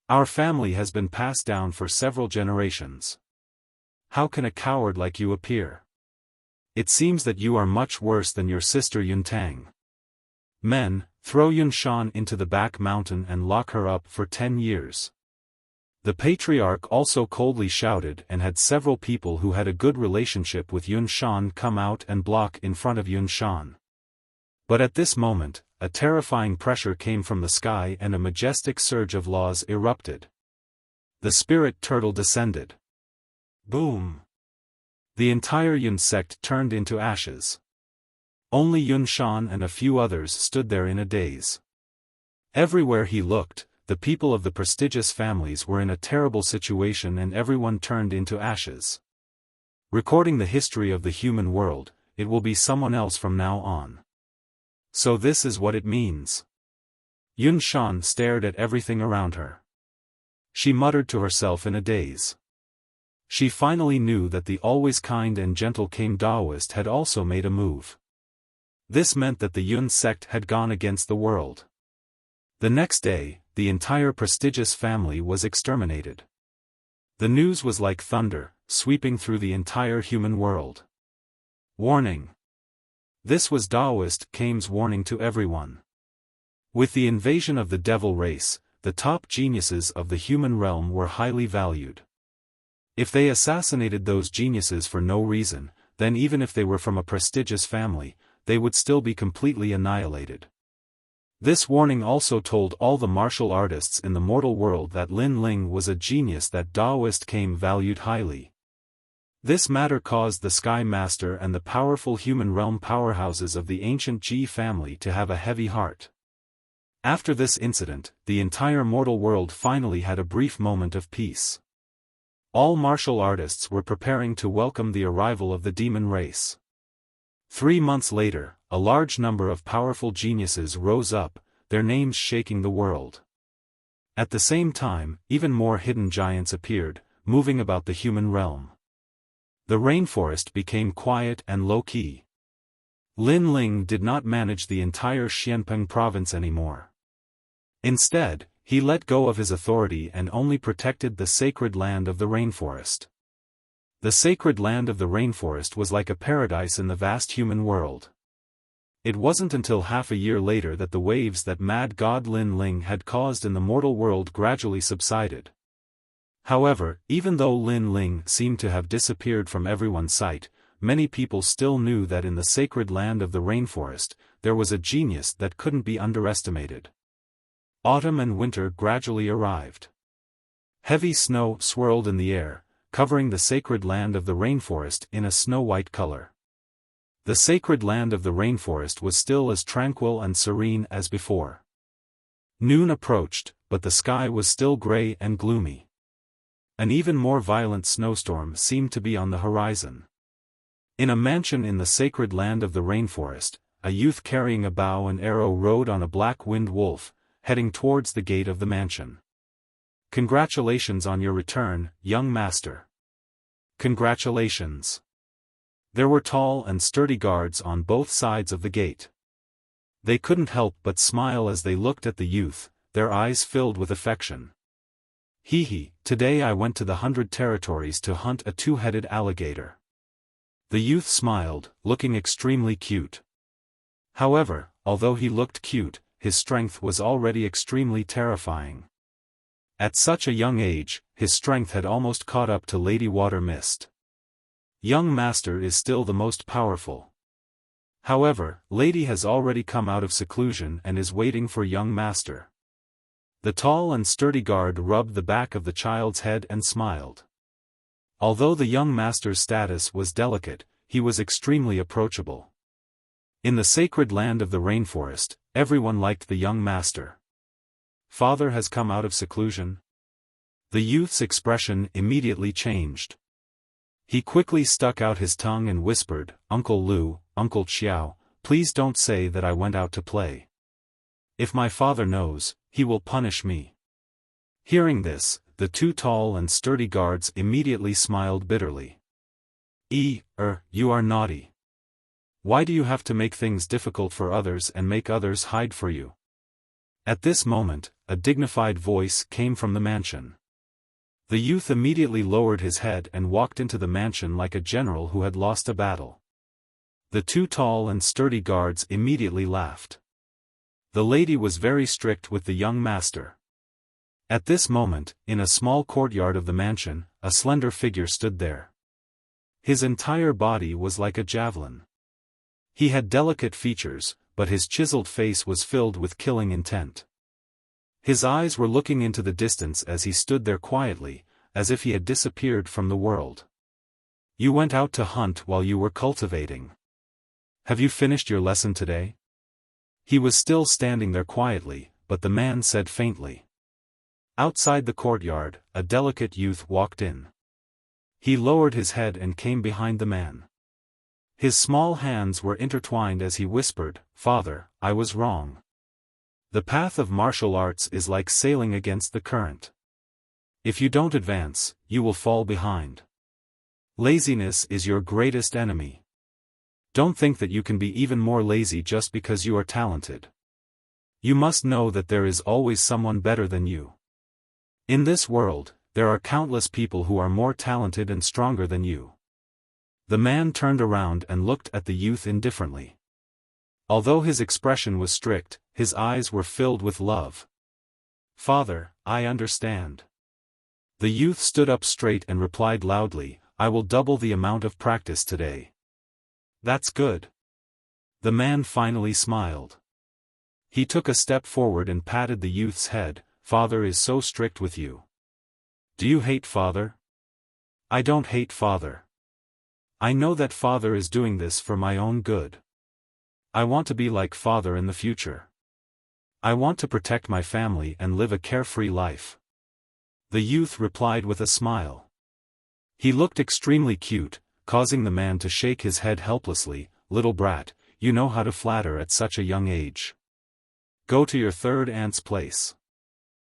Our family has been passed down for several generations. How can a coward like you appear? It seems that you are much worse than your sister Yun Tang. Men, throw Yun Shan into the back mountain and lock her up for 10 years. The patriarch also coldly shouted and had several people who had a good relationship with Yun Shan come out and block in front of Yun Shan. But at this moment, a terrifying pressure came from the sky and a majestic surge of laws erupted. The spirit turtle descended. Boom! The entire Yun sect turned into ashes. Only Yun Shan and a few others stood there in a daze. Everywhere he looked, the people of the prestigious families were in a terrible situation and everyone turned into ashes. Recording the history of the human world, it will be someone else from now on. So this is what it means. Yun Shan stared at everything around her. She muttered to herself in a daze. She finally knew that the always kind and gentle Daoist had also made a move. This meant that the Yun sect had gone against the world. The next day, the entire prestigious family was exterminated. The news was like thunder, sweeping through the entire human world. Warning. This was Daoist Kame's warning to everyone. With the invasion of the devil race, the top geniuses of the human realm were highly valued. If they assassinated those geniuses for no reason, then even if they were from a prestigious family, they would still be completely annihilated. This warning also told all the martial artists in the mortal world that Lin Ling was a genius that Daoist Kame valued highly. This matter caused the Sky Master and the powerful human realm powerhouses of the ancient Ji family to have a heavy heart. After this incident, the entire mortal world finally had a brief moment of peace. All martial artists were preparing to welcome the arrival of the demon race. 3 months later, a large number of powerful geniuses rose up, their names shaking the world. At the same time, even more hidden giants appeared, moving about the human realm. The rainforest became quiet and low-key. Lin Ling did not manage the entire Xianpeng province anymore. Instead, he let go of his authority and only protected the sacred land of the rainforest. The sacred land of the rainforest was like a paradise in the vast human world. It wasn't until half a year later that the waves that mad god Lin Ling had caused in the mortal world gradually subsided. However, even though Lin Ling seemed to have disappeared from everyone's sight, many people still knew that in the sacred land of the rainforest, there was a genius that couldn't be underestimated. Autumn and winter gradually arrived. Heavy snow swirled in the air, covering the sacred land of the rainforest in a snow-white color. The sacred land of the rainforest was still as tranquil and serene as before. Noon approached, but the sky was still gray and gloomy. An even more violent snowstorm seemed to be on the horizon. In a mansion in the sacred land of the rainforest, a youth carrying a bow and arrow rode on a black winged wolf, heading towards the gate of the mansion. Congratulations on your return, young master. Congratulations. There were tall and sturdy guards on both sides of the gate. They couldn't help but smile as they looked at the youth, their eyes filled with affection. Hee, today I went to the 100 territories to hunt a two-headed alligator. The youth smiled, looking extremely cute. However, although he looked cute, his strength was already extremely terrifying. At such a young age, his strength had almost caught up to Lady Water Mist. Young Master is still the most powerful. However, Lady has already come out of seclusion and is waiting for young Master. The tall and sturdy guard rubbed the back of the child's head and smiled. Although the young Master's status was delicate, he was extremely approachable. In the sacred land of the rainforest, everyone liked the young Master. Father has come out of seclusion? The youth's expression immediately changed. He quickly stuck out his tongue and whispered, "Uncle Lu, Uncle Xiao, please don't say that I went out to play. If my father knows, he will punish me." Hearing this, the two tall and sturdy guards immediately smiled bitterly. You are naughty. Why do you have to make things difficult for others and make others hide for you? At this moment, a dignified voice came from the mansion. The youth immediately lowered his head and walked into the mansion like a general who had lost a battle. The two tall and sturdy guards immediately laughed. The lady was very strict with the young Master. At this moment, in a small courtyard of the mansion, a slender figure stood there. His entire body was like a javelin. He had delicate features, but his chiseled face was filled with killing intent. His eyes were looking into the distance as he stood there quietly, as if he had disappeared from the world. You went out to hunt while you were cultivating. Have you finished your lesson today? He was still standing there quietly, but the man said faintly. Outside the courtyard, a delicate youth walked in. He lowered his head and came behind the man. His small hands were intertwined as he whispered, "Father, I was wrong. The path of martial arts is like sailing against the current. If you don't advance, you will fall behind. Laziness is your greatest enemy. Don't think that you can be even more lazy just because you are talented. You must know that there is always someone better than you. In this world, there are countless people who are more talented and stronger than you." The man turned around and looked at the youth indifferently. Although his expression was strict, his eyes were filled with love. "Father, I understand." The youth stood up straight and replied loudly, "I will double the amount of practice today." "That's good." The man finally smiled. He took a step forward and patted the youth's head. "Father is so strict with you. Do you hate Father?" "I don't hate Father. I know that Father is doing this for my own good. I want to be like Father in the future. I want to protect my family and live a carefree life." The youth replied with a smile. He looked extremely cute, causing the man to shake his head helplessly. "Little brat, you know how to flatter at such a young age. Go to your third aunt's place.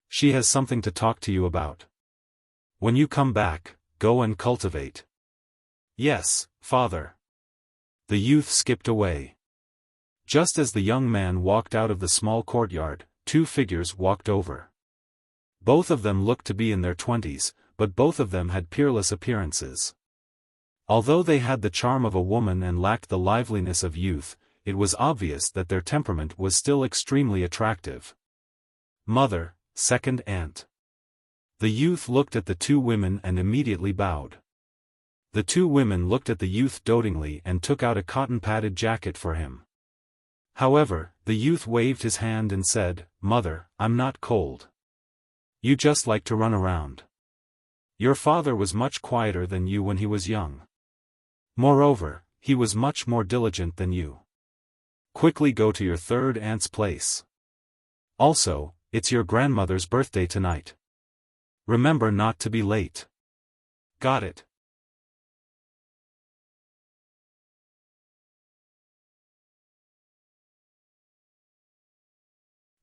She has something to talk to you about. When you come back, go and cultivate." "Yes, Father." The youth skipped away. Just as the young man walked out of the small courtyard, two figures walked over. Both of them looked to be in their 20s, but both of them had peerless appearances. Although they had the charm of a woman and lacked the liveliness of youth, it was obvious that their temperament was still extremely attractive. "Mother, second aunt." The youth looked at the two women and immediately bowed. The two women looked at the youth dotingly and took out a cotton-padded jacket for him. However, the youth waved his hand and said, "Mother, I'm not cold. You just like to run around. Your father was much quieter than you when he was young. Moreover, he was much more diligent than you. Quickly go to your third aunt's place. Also, it's your grandmother's birthday tonight. Remember not to be late. Got it?"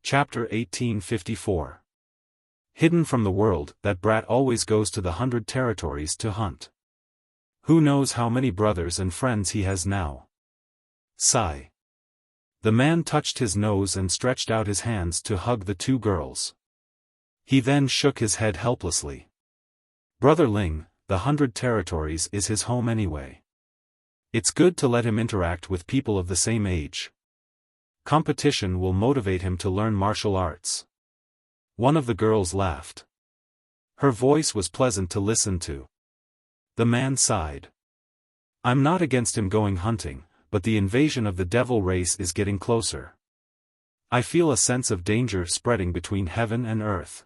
Chapter 1854. Hidden from the world, that brat always goes to the 100 territories to hunt. Who knows how many brothers and friends he has now? Sigh. The man touched his nose and stretched out his hands to hug the two girls. He then shook his head helplessly. Brother Ling, the 100 Territories is his home anyway. It's good to let him interact with people of the same age. Competition will motivate him to learn martial arts. One of the girls laughed. Her voice was pleasant to listen to. The man sighed. I'm not against him going hunting, but the invasion of the devil race is getting closer. I feel a sense of danger spreading between heaven and earth.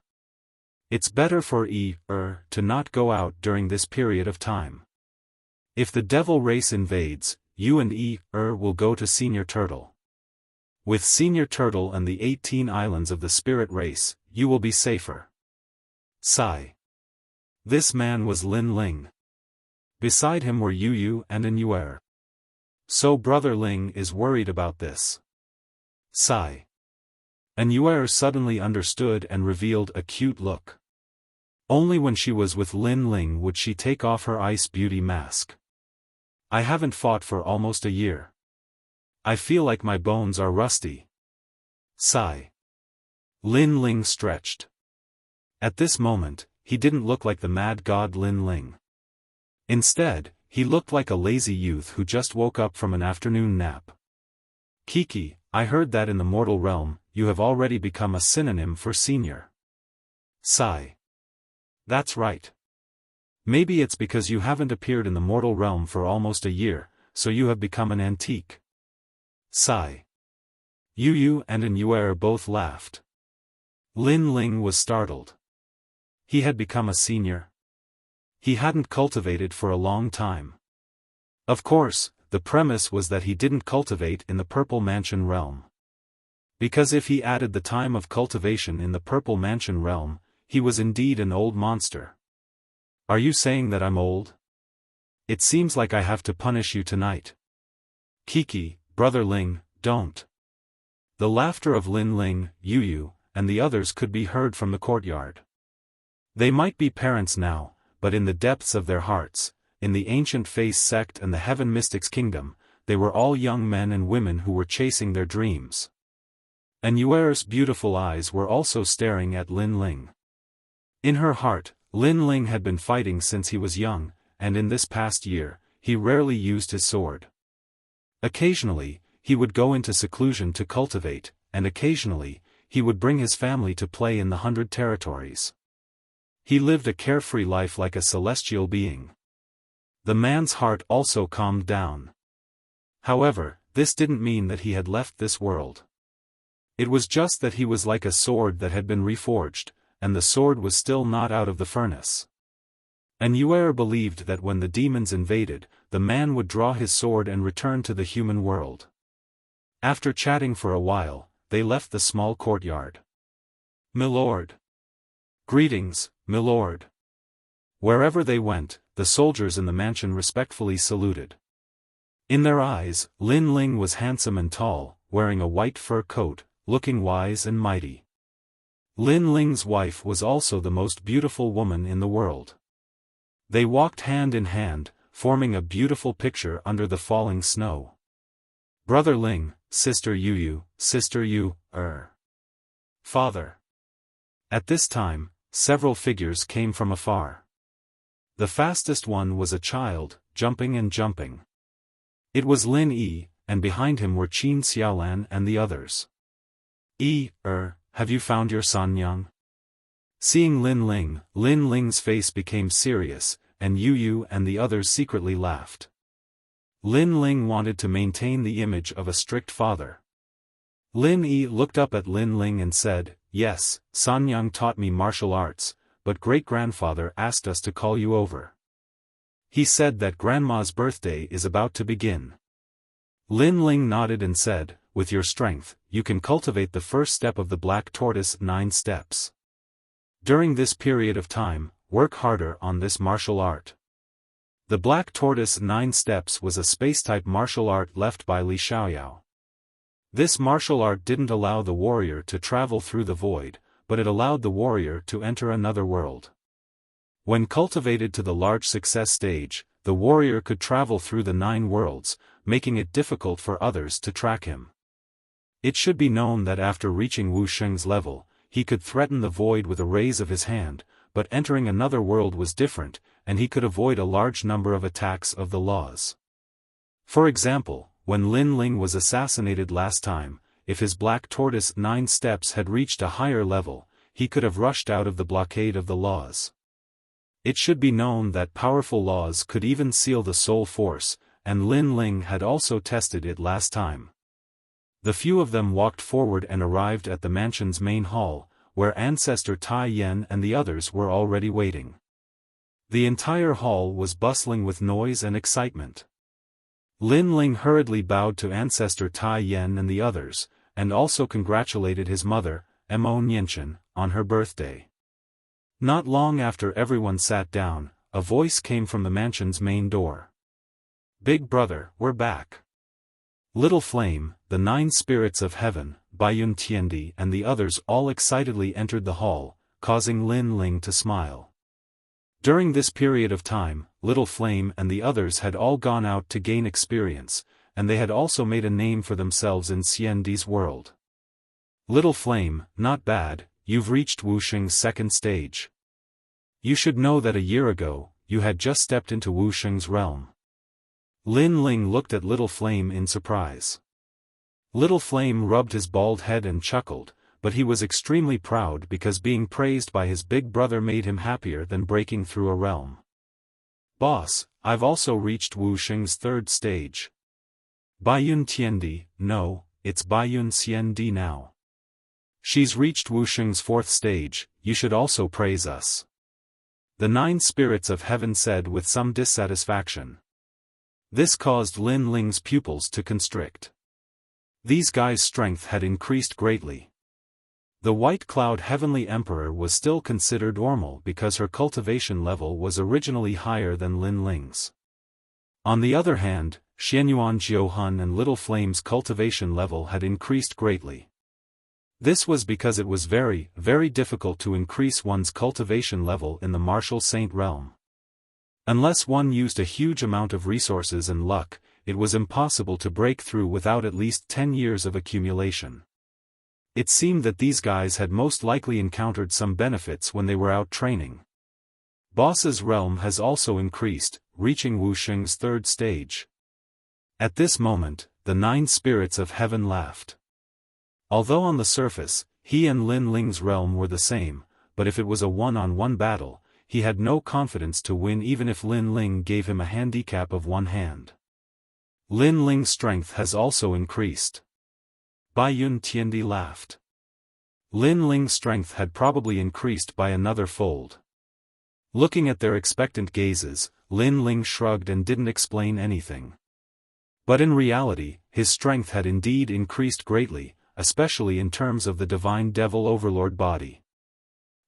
It's better for to not go out during this period of time. If the devil race invades, you and will go to Senior Turtle. With Senior Turtle and the 18 islands of the spirit race, you will be safer. Sigh. This man was Lin Ling. Beside him were Yu and An. So Brother Ling is worried about this. Sigh. An suddenly understood and revealed a cute look. Only when she was with Lin Ling would she take off her ice beauty mask. I haven't fought for almost a year. I feel like my bones are rusty. Sigh. Lin Ling stretched. At this moment, he didn't look like the mad god Lin Ling. Instead, he looked like a lazy youth who just woke up from an afternoon nap. Kiki, I heard that in the mortal realm, you have already become a synonym for senior. Sigh. That's right. Maybe it's because you haven't appeared in the mortal realm for almost a year, so you have become an antique. Sigh. Yu and An both laughed. Lin Ling was startled. He had become a senior. He hadn't cultivated for a long time. Of course, the premise was that he didn't cultivate in the Purple Mansion realm. Because if he added the time of cultivation in the Purple Mansion realm, he was indeed an old monster. Are you saying that I'm old? It seems like I have to punish you tonight. Kiki, Brother Ling, don't. The laughter of Lin Ling, Yu, and the others could be heard from the courtyard. They might be parents now, but in the depths of their hearts, in the ancient Face sect and the Heaven Mystics Kingdom, they were all young men and women who were chasing their dreams. An's beautiful eyes were also staring at Lin Ling. In her heart, Lin Ling had been fighting since he was young, and in this past year, he rarely used his sword. Occasionally, he would go into seclusion to cultivate, and occasionally, he would bring his family to play in the 100 Territories. He lived a carefree life like a celestial being. The man's heart also calmed down. However, this didn't mean that he had left this world. It was just that he was like a sword that had been reforged, and the sword was still not out of the furnace. An believed that when the demons invaded, the man would draw his sword and return to the human world. After chatting for a while, they left the small courtyard. Milord. Greetings, milord. Wherever they went, the soldiers in the mansion respectfully saluted. In their eyes, Lin Ling was handsome and tall, wearing a white fur coat, looking wise and mighty. Lin Ling's wife was also the most beautiful woman in the world. They walked hand in hand, forming a beautiful picture under the falling snow. Brother Ling, Sister Yu, Sister Yu, Father. At this time, several figures came from afar. The fastest one was a child, jumping and jumping. It was Lin Yi, and behind him were Qin Xiaolan and the others. Have you found your Sanyang? Seeing Lin Ling's face became serious, and Yu and the others secretly laughed. Lin Ling wanted to maintain the image of a strict father. Lin Yi looked up at Lin Ling and said, "Yes, Sanyang taught me martial arts, but great-grandfather asked us to call you over. He said that grandma's birthday is about to begin." Lin Ling nodded and said, "With your strength, you can cultivate the first step of the Black Tortoise 9 steps. During this period of time, work harder on this martial art." The Black Tortoise 9 steps was a space-type martial art left by Li Xiaoyao. This martial art didn't allow the warrior to travel through the void, but it allowed the warrior to enter another world. When cultivated to the large success stage, the warrior could travel through the 9 worlds, making it difficult for others to track him. It should be known that after reaching Wu Sheng's level, he could threaten the void with a raise of his hand, but entering another world was different, and he could avoid a large number of attacks of the laws. For example, when Lin Ling was assassinated last time, if his black tortoise 9 steps had reached a higher level, he could have rushed out of the blockade of the laws. It should be known that powerful laws could even seal the soul force, and Lin Ling had also tested it last time. The few of them walked forward and arrived at the mansion's main hall, where Ancestor Tai Yen and the others were already waiting. The entire hall was bustling with noise and excitement. Lin Ling hurriedly bowed to Ancestor Tai Yen and the others, and also congratulated his mother, Mo Nianchen, on her birthday. Not long after everyone sat down, a voice came from the mansion's main door. "Big brother, we're back." Little Flame, the 9 spirits of heaven, Baiyun Tiandi and the others all excitedly entered the hall, causing Lin Ling to smile. During this period of time, Little Flame and the others had all gone out to gain experience, and they had also made a name for themselves in Xiandi's world. "Little Flame, not bad, you've reached Wuxing's 2nd stage. You should know that a year ago, you had just stepped into Wuxing's realm." Lin Ling looked at Little Flame in surprise. Little Flame rubbed his bald head and chuckled, but he was extremely proud because being praised by his big brother made him happier than breaking through a realm. "Boss, I've also reached Wuxing's 3rd stage." "Baiyun Tiandi, no, it's Baiyun Xiandi now. She's reached Wuxing's 4th stage, you should also praise us." The 9 spirits of heaven said with some dissatisfaction. This caused Lin Ling's pupils to constrict. These guys' strength had increased greatly. The White Cloud Heavenly Emperor was still considered normal because her cultivation level was originally higher than Lin Ling's. On the other hand, Xianyuan Jiuhun and Little Flame's cultivation level had increased greatly. This was because it was very, very difficult to increase one's cultivation level in the Martial Saint realm. Unless one used a huge amount of resources and luck, it was impossible to break through without at least 10 years of accumulation. It seemed that these guys had most likely encountered some benefits when they were out training. Boss's realm has also increased, reaching Wuxing's 3rd stage. At this moment, the 9 spirits of heaven laughed. Although on the surface, he and Lin Ling's realm were the same, but if it was a one-on-one battle, he had no confidence to win even if Lin Ling gave him a handicap of 1 hand. Lin Ling's strength has also increased. Baiyun Tiandi laughed. Lin Ling's strength had probably increased by another fold. Looking at their expectant gazes, Lin Ling shrugged and didn't explain anything. But in reality, his strength had indeed increased greatly, especially in terms of the Divine Devil Overlord body.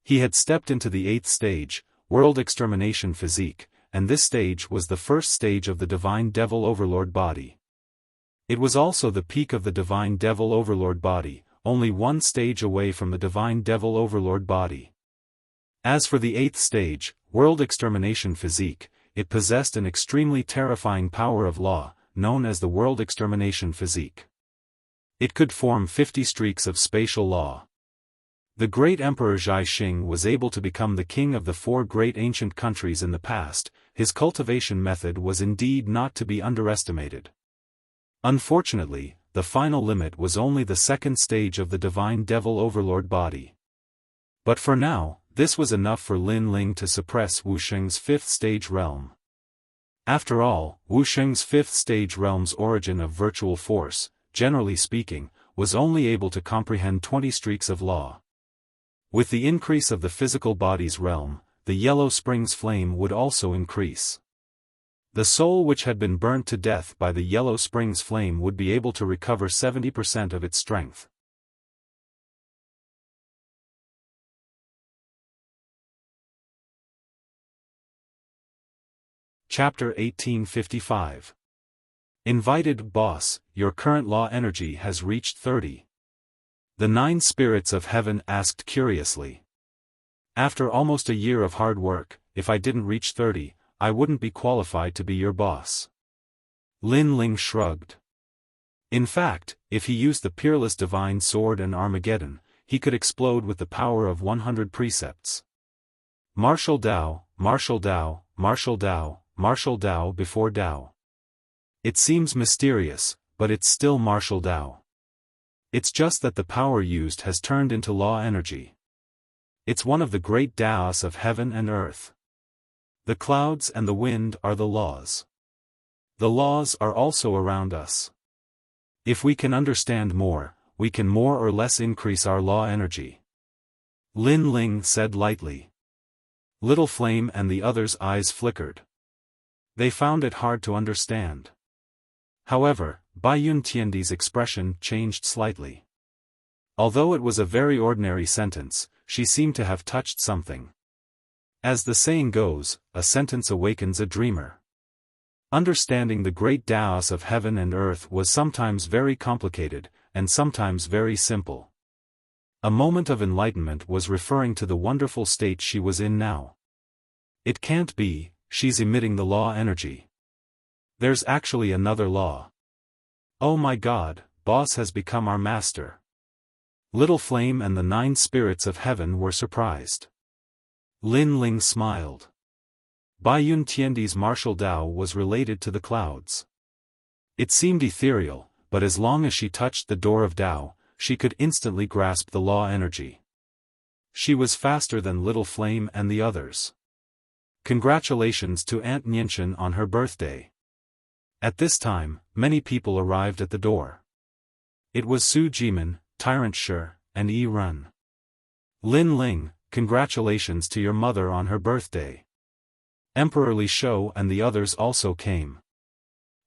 He had stepped into the 8th stage, World Extermination Physique, and this stage was the 1st stage of the Divine Devil Overlord body. It was also the peak of the Divine Devil Overlord body, only 1 stage away from the Divine Devil Overlord body. As for the 8th stage, World Extermination Physique, it possessed an extremely terrifying power of law, known as the World Extermination Physique. It could form 50 streaks of spatial law. The great Emperor Zhai Xing was able to become the king of the 4 great ancient countries in the past. His cultivation method was indeed not to be underestimated. Unfortunately, the final limit was only the 2nd stage of the Divine Devil Overlord body. But for now, this was enough for Lin Ling to suppress Wuxing's 5th stage realm. After all, Wuxing's 5th stage realm's origin of virtual force, generally speaking, was only able to comprehend 20 streaks of law. With the increase of the physical body's realm, the Yellow Springs flame would also increase. The soul which had been burnt to death by the Yellow Springs flame would be able to recover 70% of its strength. Chapter 1855. Invited Boss, your current law energy has reached 30. The 9 spirits of heaven asked curiously. After almost a year of hard work, if I didn't reach 30, I wouldn't be qualified to be your boss. Lin Ling shrugged. In fact, if he used the peerless divine sword and Armageddon, he could explode with the power of 100 precepts. Martial Tao, martial Tao, martial Tao, martial Tao before Tao. It seems mysterious, but it's still martial Tao. It's just that the power used has turned into law energy. It's one of the great Taos of heaven and earth. The clouds and the wind are the laws. The laws are also around us. If we can understand more, we can more or less increase our law energy. Lin Ling said lightly. Little Flame and the others' eyes flickered. They found it hard to understand. However, Bai Yun Tiandi's expression changed slightly. Although it was a very ordinary sentence, she seemed to have touched something. As the saying goes, a sentence awakens a dreamer. Understanding the great Taos of heaven and earth was sometimes very complicated, and sometimes very simple. A moment of enlightenment was referring to the wonderful state she was in now. It can't be, she's emitting the law energy. There's actually another law. Oh my God, Boss has become our master. Little Flame and the 9 spirits of heaven were surprised. Lin Ling smiled. Bai Yun Tiandi's martial Tao was related to the clouds. It seemed ethereal, but as long as she touched the door of Tao, she could instantly grasp the law energy. She was faster than Little Flame and the others. Congratulations to Aunt Nianchen on her birthday. At this time, many people arrived at the door. It was Su Jimin, Tyrant Shi, and Yi Run. Lin Ling, congratulations to your mother on her birthday. Emperor Li Shou and the others also came.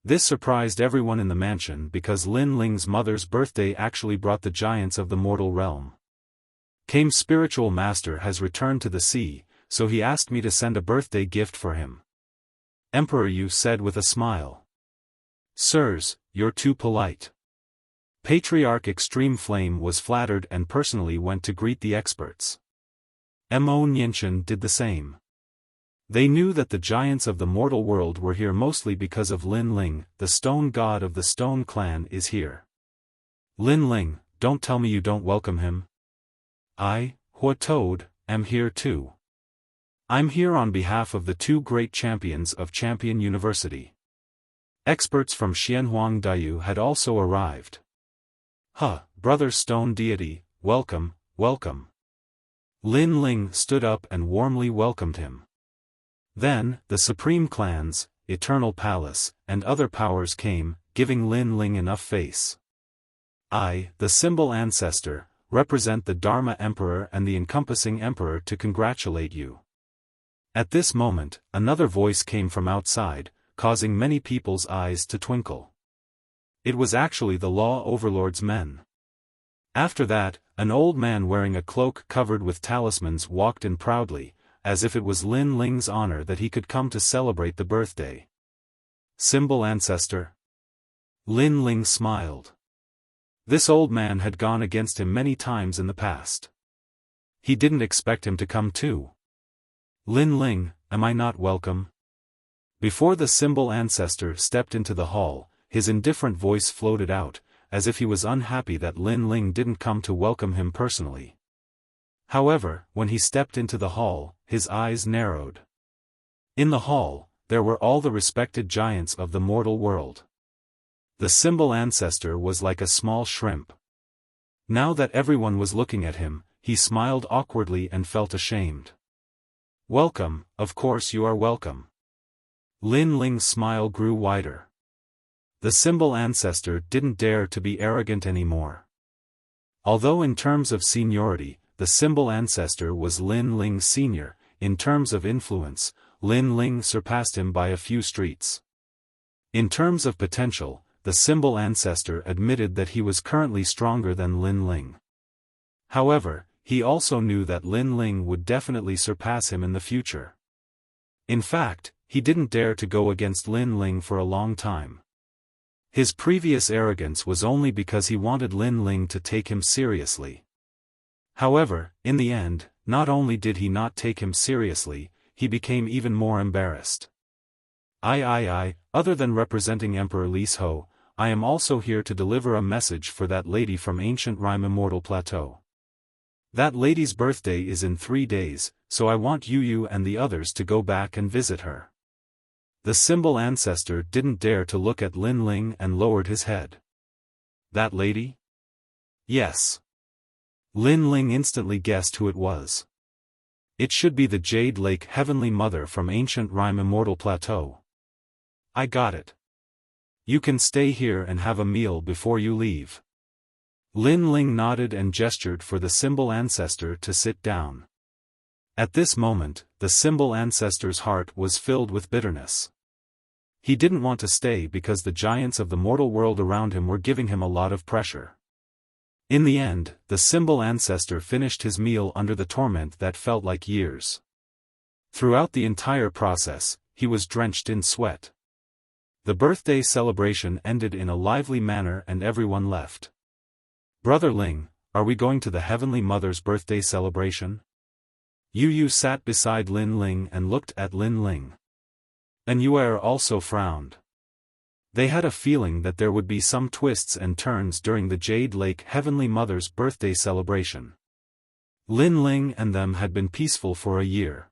This surprised everyone in the mansion because Lin Ling's mother's birthday actually brought the giants of the mortal realm. Kame's spiritual master has returned to the sea, so he asked me to send a birthday gift for him. Emperor Yu said with a smile. Sirs, you're too polite. Patriarch Extreme Flame was flattered and personally went to greet the experts. Mo Nianchen did the same. They knew that the giants of the mortal world were here mostly because of Lin Ling, the stone god of the stone clan is here. Lin Ling, don't tell me you don't welcome him. I, Hua Toad, am here too. I'm here on behalf of the 2 great champions of Champion University. Experts from Xianhuang Daiyu had also arrived. Brother Stone Deity, welcome, welcome. Lin Ling stood up and warmly welcomed him. Then, the Supreme Clans, Eternal Palace, and other powers came, giving Lin Ling enough face. I, the symbol ancestor, represent the Dharma Emperor and the encompassing Emperor to congratulate you. At this moment, another voice came from outside, causing many people's eyes to twinkle. It was actually the Law Overlord's men. After that, an old man wearing a cloak covered with talismans walked in proudly, as if it was Lin Ling's honor that he could come to celebrate the birthday. Symbol ancestor? Lin Ling smiled. This old man had gone against him many times in the past. He didn't expect him to come too. Lin Ling, am I not welcome? Before the symbol ancestor stepped into the hall, his indifferent voice floated out, as if he was unhappy that Lin Ling didn't come to welcome him personally. However, when he stepped into the hall, his eyes narrowed. In the hall, there were all the respected giants of the mortal world. The symbol ancestor was like a small shrimp. Now that everyone was looking at him, he smiled awkwardly and felt ashamed. Welcome, of course you are welcome. Lin Ling's smile grew wider. The symbol ancestor didn't dare to be arrogant anymore. Although in terms of seniority, the symbol ancestor was Lin Ling's senior, in terms of influence, Lin Ling surpassed him by a few streets. In terms of potential, the symbol ancestor admitted that he was currently stronger than Lin Ling. However, he also knew that Lin Ling would definitely surpass him in the future. In fact, he didn't dare to go against Lin Ling for a long time. His previous arrogance was only because he wanted Lin Ling to take him seriously. However, in the end, not only did he not take him seriously, he became even more embarrassed. Other than representing Emperor Li Shou, I am also here to deliver a message for that lady from ancient Rime Immortal Plateau. That lady's birthday is in 3 days, so I want you and the others to go back and visit her." The symbol ancestor didn't dare to look at Lin Ling and lowered his head. "That lady?" "Yes." Lin Ling instantly guessed who it was. "It should be the Jade Lake Heavenly Mother from ancient Rime Immortal Plateau." "I got it. You can stay here and have a meal before you leave." Lin Ling nodded and gestured for the symbol ancestor to sit down. At this moment, the symbol ancestor's heart was filled with bitterness. He didn't want to stay because the giants of the mortal world around him were giving him a lot of pressure. In the end, the symbol ancestor finished his meal under the torment that felt like years. Throughout the entire process, he was drenched in sweat. The birthday celebration ended in a lively manner and everyone left. "Brother Ling, are we going to the Heavenly Mother's birthday celebration?" Yu sat beside Lin Ling and looked at Lin Ling. And Yuer also frowned. They had a feeling that there would be some twists and turns during the Jade Lake Heavenly Mother's birthday celebration. Lin Ling and them had been peaceful for a year.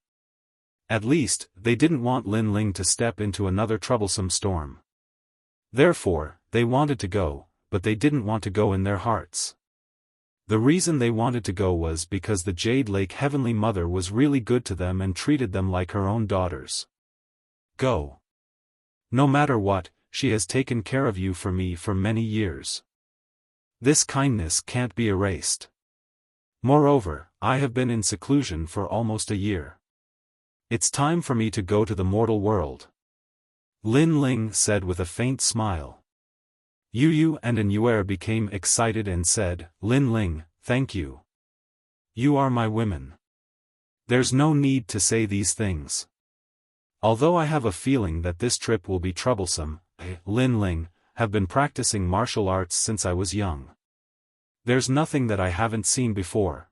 At least, they didn't want Lin Ling to step into another troublesome storm. Therefore, they wanted to go, but they didn't want to go in their hearts. The reason they wanted to go was because the Jade Lake Heavenly Mother was really good to them and treated them like her own daughters. "Go. No matter what, she has taken care of you for me for many years. This kindness can't be erased. Moreover, I have been in seclusion for almost a year. It's time for me to go to the mortal world," Lin Ling said with a faint smile. Yu and Yuer became excited and said, "Lin Ling, thank you. You are my women. There's no need to say these things. Although I have a feeling that this trip will be troublesome, I, Lin Ling, have been practicing martial arts since I was young. There's nothing that I haven't seen before,"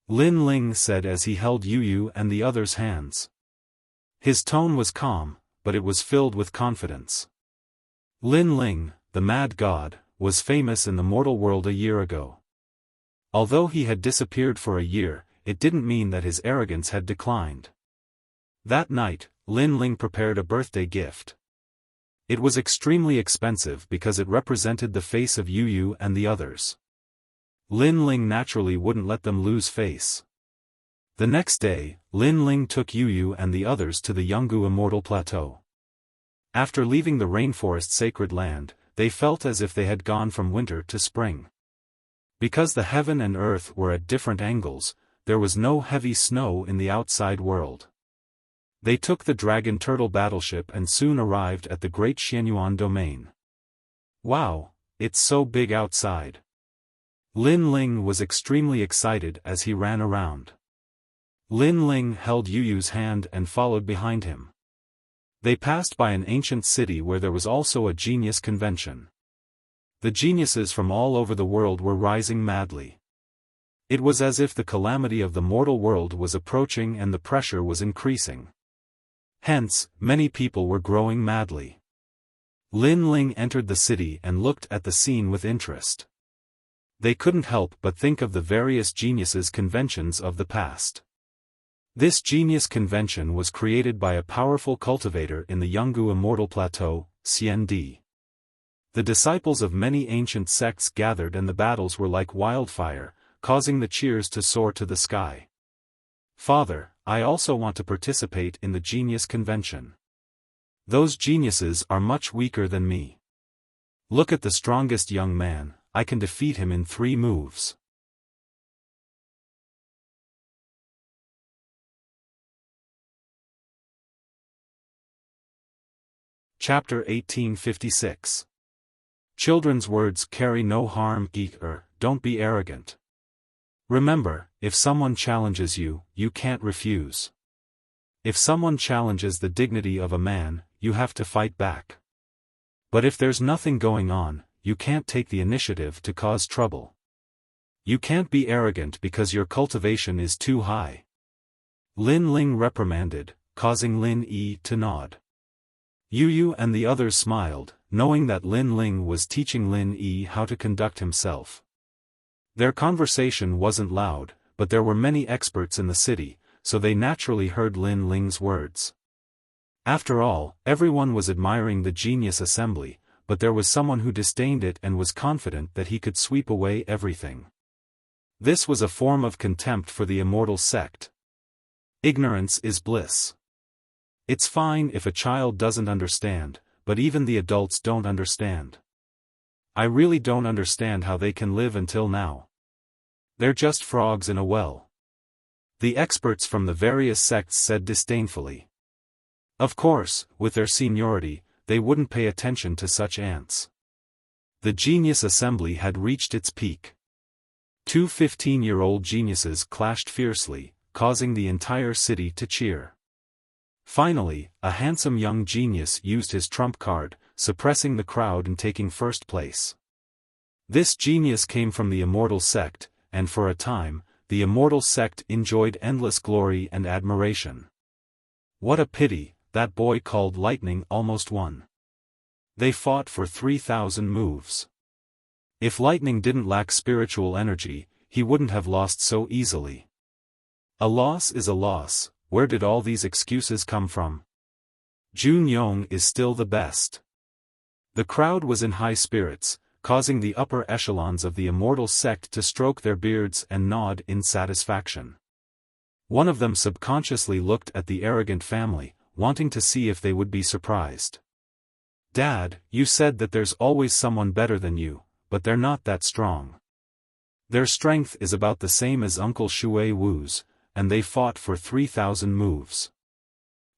Lin Ling said as he held Yu and the others' hands. His tone was calm, but it was filled with confidence. Lin Ling, the Mad God, was famous in the mortal world a year ago. Although he had disappeared for a year, it didn't mean that his arrogance had declined. That night, Lin Ling prepared a birthday gift. It was extremely expensive because it represented the face of Yu and the others. Lin Ling naturally wouldn't let them lose face. The next day, Lin Ling took Yu and the others to the Yungu Immortal Plateau. After leaving the rainforest sacred land, they felt as if they had gone from winter to spring. Because the heaven and earth were at different angles, there was no heavy snow in the outside world. They took the Dragon Turtle battleship and soon arrived at the Great Xianyuan domain. "Wow, it's so big outside." Lin Ling was extremely excited as he ran around. Lin Ling held Yuyu's hand and followed behind him. They passed by an ancient city where there was also a genius convention. The geniuses from all over the world were rising madly. It was as if the calamity of the mortal world was approaching and the pressure was increasing. Hence, many people were growing madly. Lin Ling entered the city and looked at the scene with interest. They couldn't help but think of the various geniuses' conventions of the past. This genius convention was created by a powerful cultivator in the Yungu Immortal Plateau, Xiandi. The disciples of many ancient sects gathered and the battles were like wildfire, causing the cheers to soar to the sky. "Father, I also want to participate in the genius convention. Those geniuses are much weaker than me. Look at the strongest young man, I can defeat him in 3 moves. Chapter 1856. Children's words carry no harm. Don't be arrogant. Remember, if someone challenges you, you can't refuse. If someone challenges the dignity of a man, you have to fight back. But if there's nothing going on, you can't take the initiative to cause trouble. You can't be arrogant because your cultivation is too high." Lin Ling reprimanded, causing Lin Yi to nod. Yu and the others smiled, knowing that Lin Ling was teaching Lin Yi how to conduct himself. Their conversation wasn't loud, but there were many experts in the city, so they naturally heard Lin Ling's words. After all, everyone was admiring the genius assembly, but there was someone who disdained it and was confident that he could sweep away everything. This was a form of contempt for the immortal sect. Ignorance is bliss. It's fine if a child doesn't understand, but even the adults don't understand. I really don't understand how they can live until now. They're just frogs in a well. The experts from the various sects said disdainfully. Of course, with their seniority, they wouldn't pay attention to such ants. The genius assembly had reached its peak. Two 15-year-old geniuses clashed fiercely, causing the entire city to cheer. Finally, a handsome young genius used his trump card, suppressing the crowd and taking first place. This genius came from the immortal sect, and for a time, the immortal sect enjoyed endless glory and admiration. What a pity, that boy called Lightning almost won. They fought for 3,000 moves. If Lightning didn't lack spiritual energy, he wouldn't have lost so easily. A loss is a loss. Where did all these excuses come from? Jun Yong is still the best. The crowd was in high spirits, causing the upper echelons of the immortal sect to stroke their beards and nod in satisfaction. One of them subconsciously looked at the arrogant family, wanting to see if they would be surprised. Dad, you said that there's always someone better than you, but they're not that strong. Their strength is about the same as Uncle Shui Wu's, and they fought for 3,000 moves.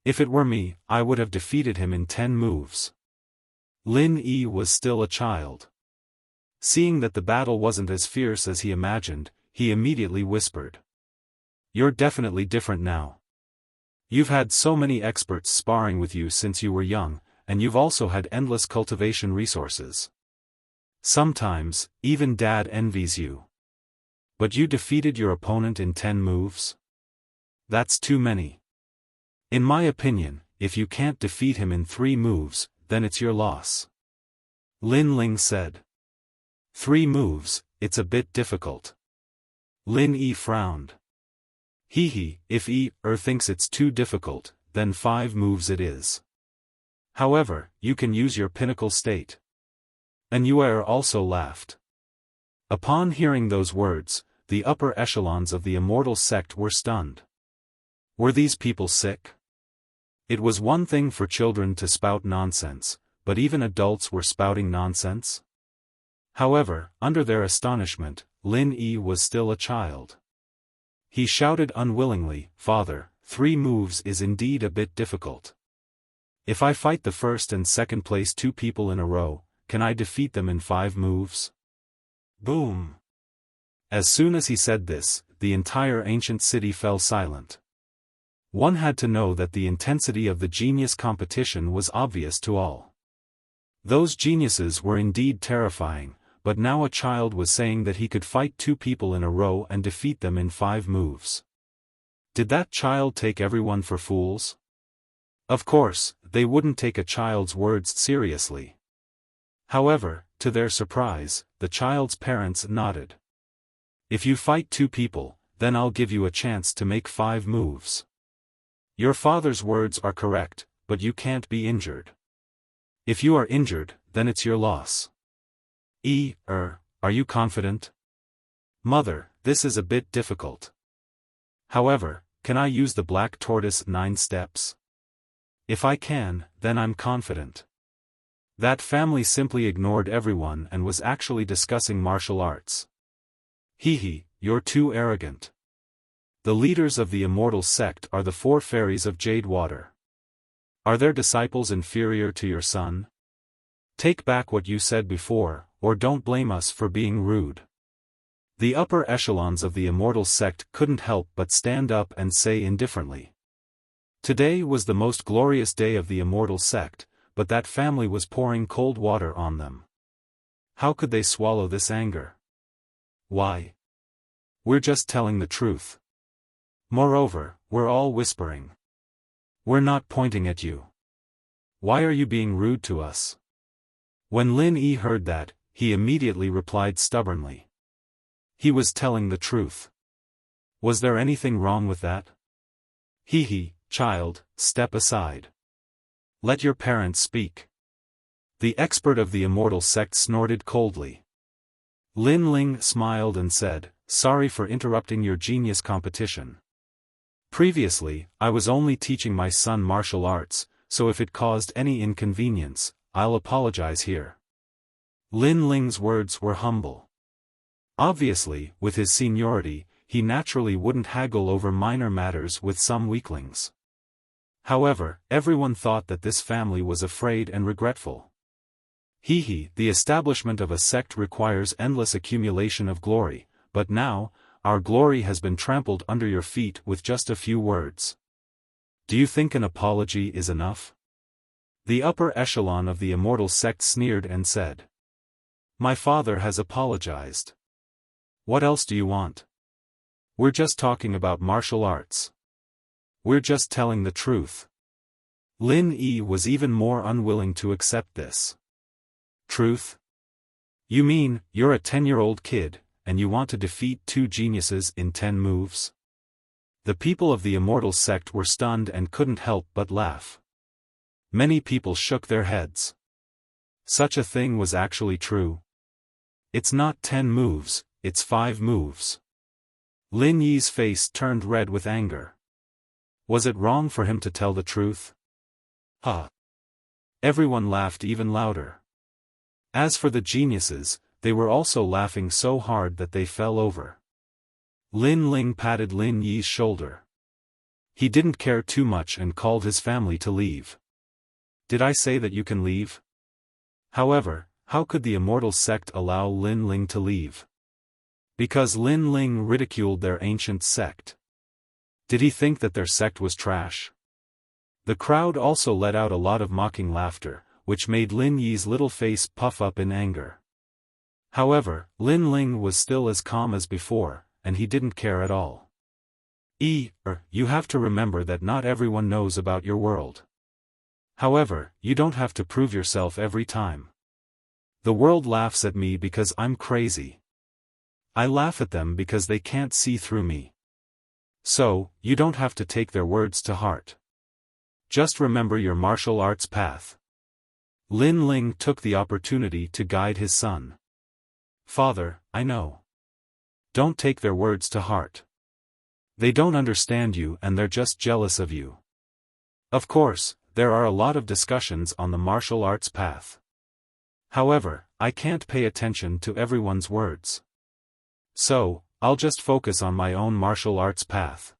If it were me, I would have defeated him in 10 moves. Lin Yi was still a child. Seeing that the battle wasn't as fierce as he imagined, he immediately whispered. You're definitely different now. You've had so many experts sparring with you since you were young, and you've also had endless cultivation resources. Sometimes, even Dad envies you. But you defeated your opponent in 10 moves? That's too many. In my opinion, if you can't defeat him in 3 moves, then it's your loss. Lin Ling said. 3 moves, it's a bit difficult. Lin Yi frowned. If thinks it's too difficult, then 5 moves it is. However, you can use your pinnacle state. And Yuer also laughed. Upon hearing those words, the upper echelons of the immortal sect were stunned. Were these people sick? It was one thing for children to spout nonsense, but even adults were spouting nonsense? However, under their astonishment, Lin Yi was still a child. He shouted unwillingly, Father, 3 moves is indeed a bit difficult. If I fight the first and second place 2 people in a row, can I defeat them in 5 moves? Boom! As soon as he said this, the entire ancient city fell silent. One had to know that the intensity of the genius competition was obvious to all. Those geniuses were indeed terrifying, but now a child was saying that he could fight 2 people in a row and defeat them in 5 moves. Did that child take everyone for fools? Of course, they wouldn't take a child's words seriously. However, to their surprise, the child's parents nodded. If you fight 2 people, then I'll give you a chance to make 5 moves. Your father's words are correct, but you can't be injured. If you are injured, then it's your loss. Are you confident? Mother, this is a bit difficult. However, can I use the black tortoise 9 steps? If I can, then I'm confident. That family simply ignored everyone and was actually discussing martial arts. You're too arrogant. The leaders of the immortal sect are the 4 fairies of Jade Water. Are their disciples inferior to your son? Take back what you said before, or don't blame us for being rude. The upper echelons of the immortal sect couldn't help but stand up and say indifferently. Today was the most glorious day of the immortal sect, but that family was pouring cold water on them. How could they swallow this anger? Why? We're just telling the truth. Moreover, we're all whispering. We're not pointing at you. Why are you being rude to us? When Lin Yi heard that, he immediately replied stubbornly. He was telling the truth. Was there anything wrong with that? He, child, step aside. Let your parents speak. The expert of the immortal sect snorted coldly. Lin Ling smiled and said, sorry for interrupting your genius competition. Previously, I was only teaching my son martial arts, so if it caused any inconvenience, I'll apologize here. Lin Ling's words were humble. Obviously, with his seniority, he naturally wouldn't haggle over minor matters with some weaklings. However, everyone thought that this family was afraid and regretful. The establishment of a sect requires endless accumulation of glory, but now, our glory has been trampled under your feet with just a few words. Do you think an apology is enough? The upper echelon of the immortal sect sneered and said. My father has apologized. What else do you want? We're just talking about martial arts. We're just telling the truth. Lin Yi was even more unwilling to accept this. Truth? You mean, you're a 10-year-old kid, and you want to defeat 2 geniuses in 10 moves? The people of the immortal sect were stunned and couldn't help but laugh. Many people shook their heads. Such a thing was actually true. It's not 10 moves, it's 5 moves. Lin Yi's face turned red with anger. Was it wrong for him to tell the truth? Everyone laughed even louder. As for the geniuses, they were also laughing so hard that they fell over. Lin Ling patted Lin Yi's shoulder. He didn't care too much and called his family to leave. Did I say that you can leave? However, how could the immortal sect allow Lin Ling to leave? Because Lin Ling ridiculed their ancient sect. Did he think that their sect was trash? The crowd also let out a lot of mocking laughter, which made Lin Yi's little face puff up in anger. However, Lin Ling was still as calm as before, and he didn't care at all. You have to remember that not everyone knows about your world. However, you don't have to prove yourself every time. The world laughs at me because I'm crazy. I laugh at them because they can't see through me. So, you don't have to take their words to heart. Just remember your martial arts path. Lin Ling took the opportunity to guide his son. Father, I know. Don't take their words to heart. They don't understand you and they're just jealous of you. Of course, there are a lot of discussions on the martial arts path. However, I can't pay attention to everyone's words. So, I'll just focus on my own martial arts path.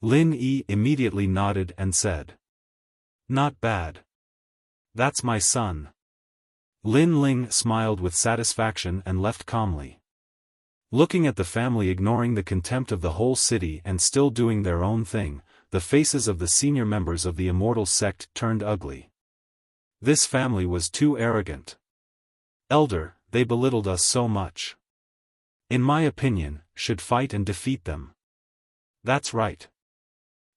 Lin Yi immediately nodded and said. Not bad. That's my son. Lin Ling smiled with satisfaction and left calmly. Looking at the family ignoring the contempt of the whole city and still doing their own thing, the faces of the senior members of the immortal sect turned ugly. This family was too arrogant. Elder, they belittled us so much. In my opinion, should fight and defeat them. That's right.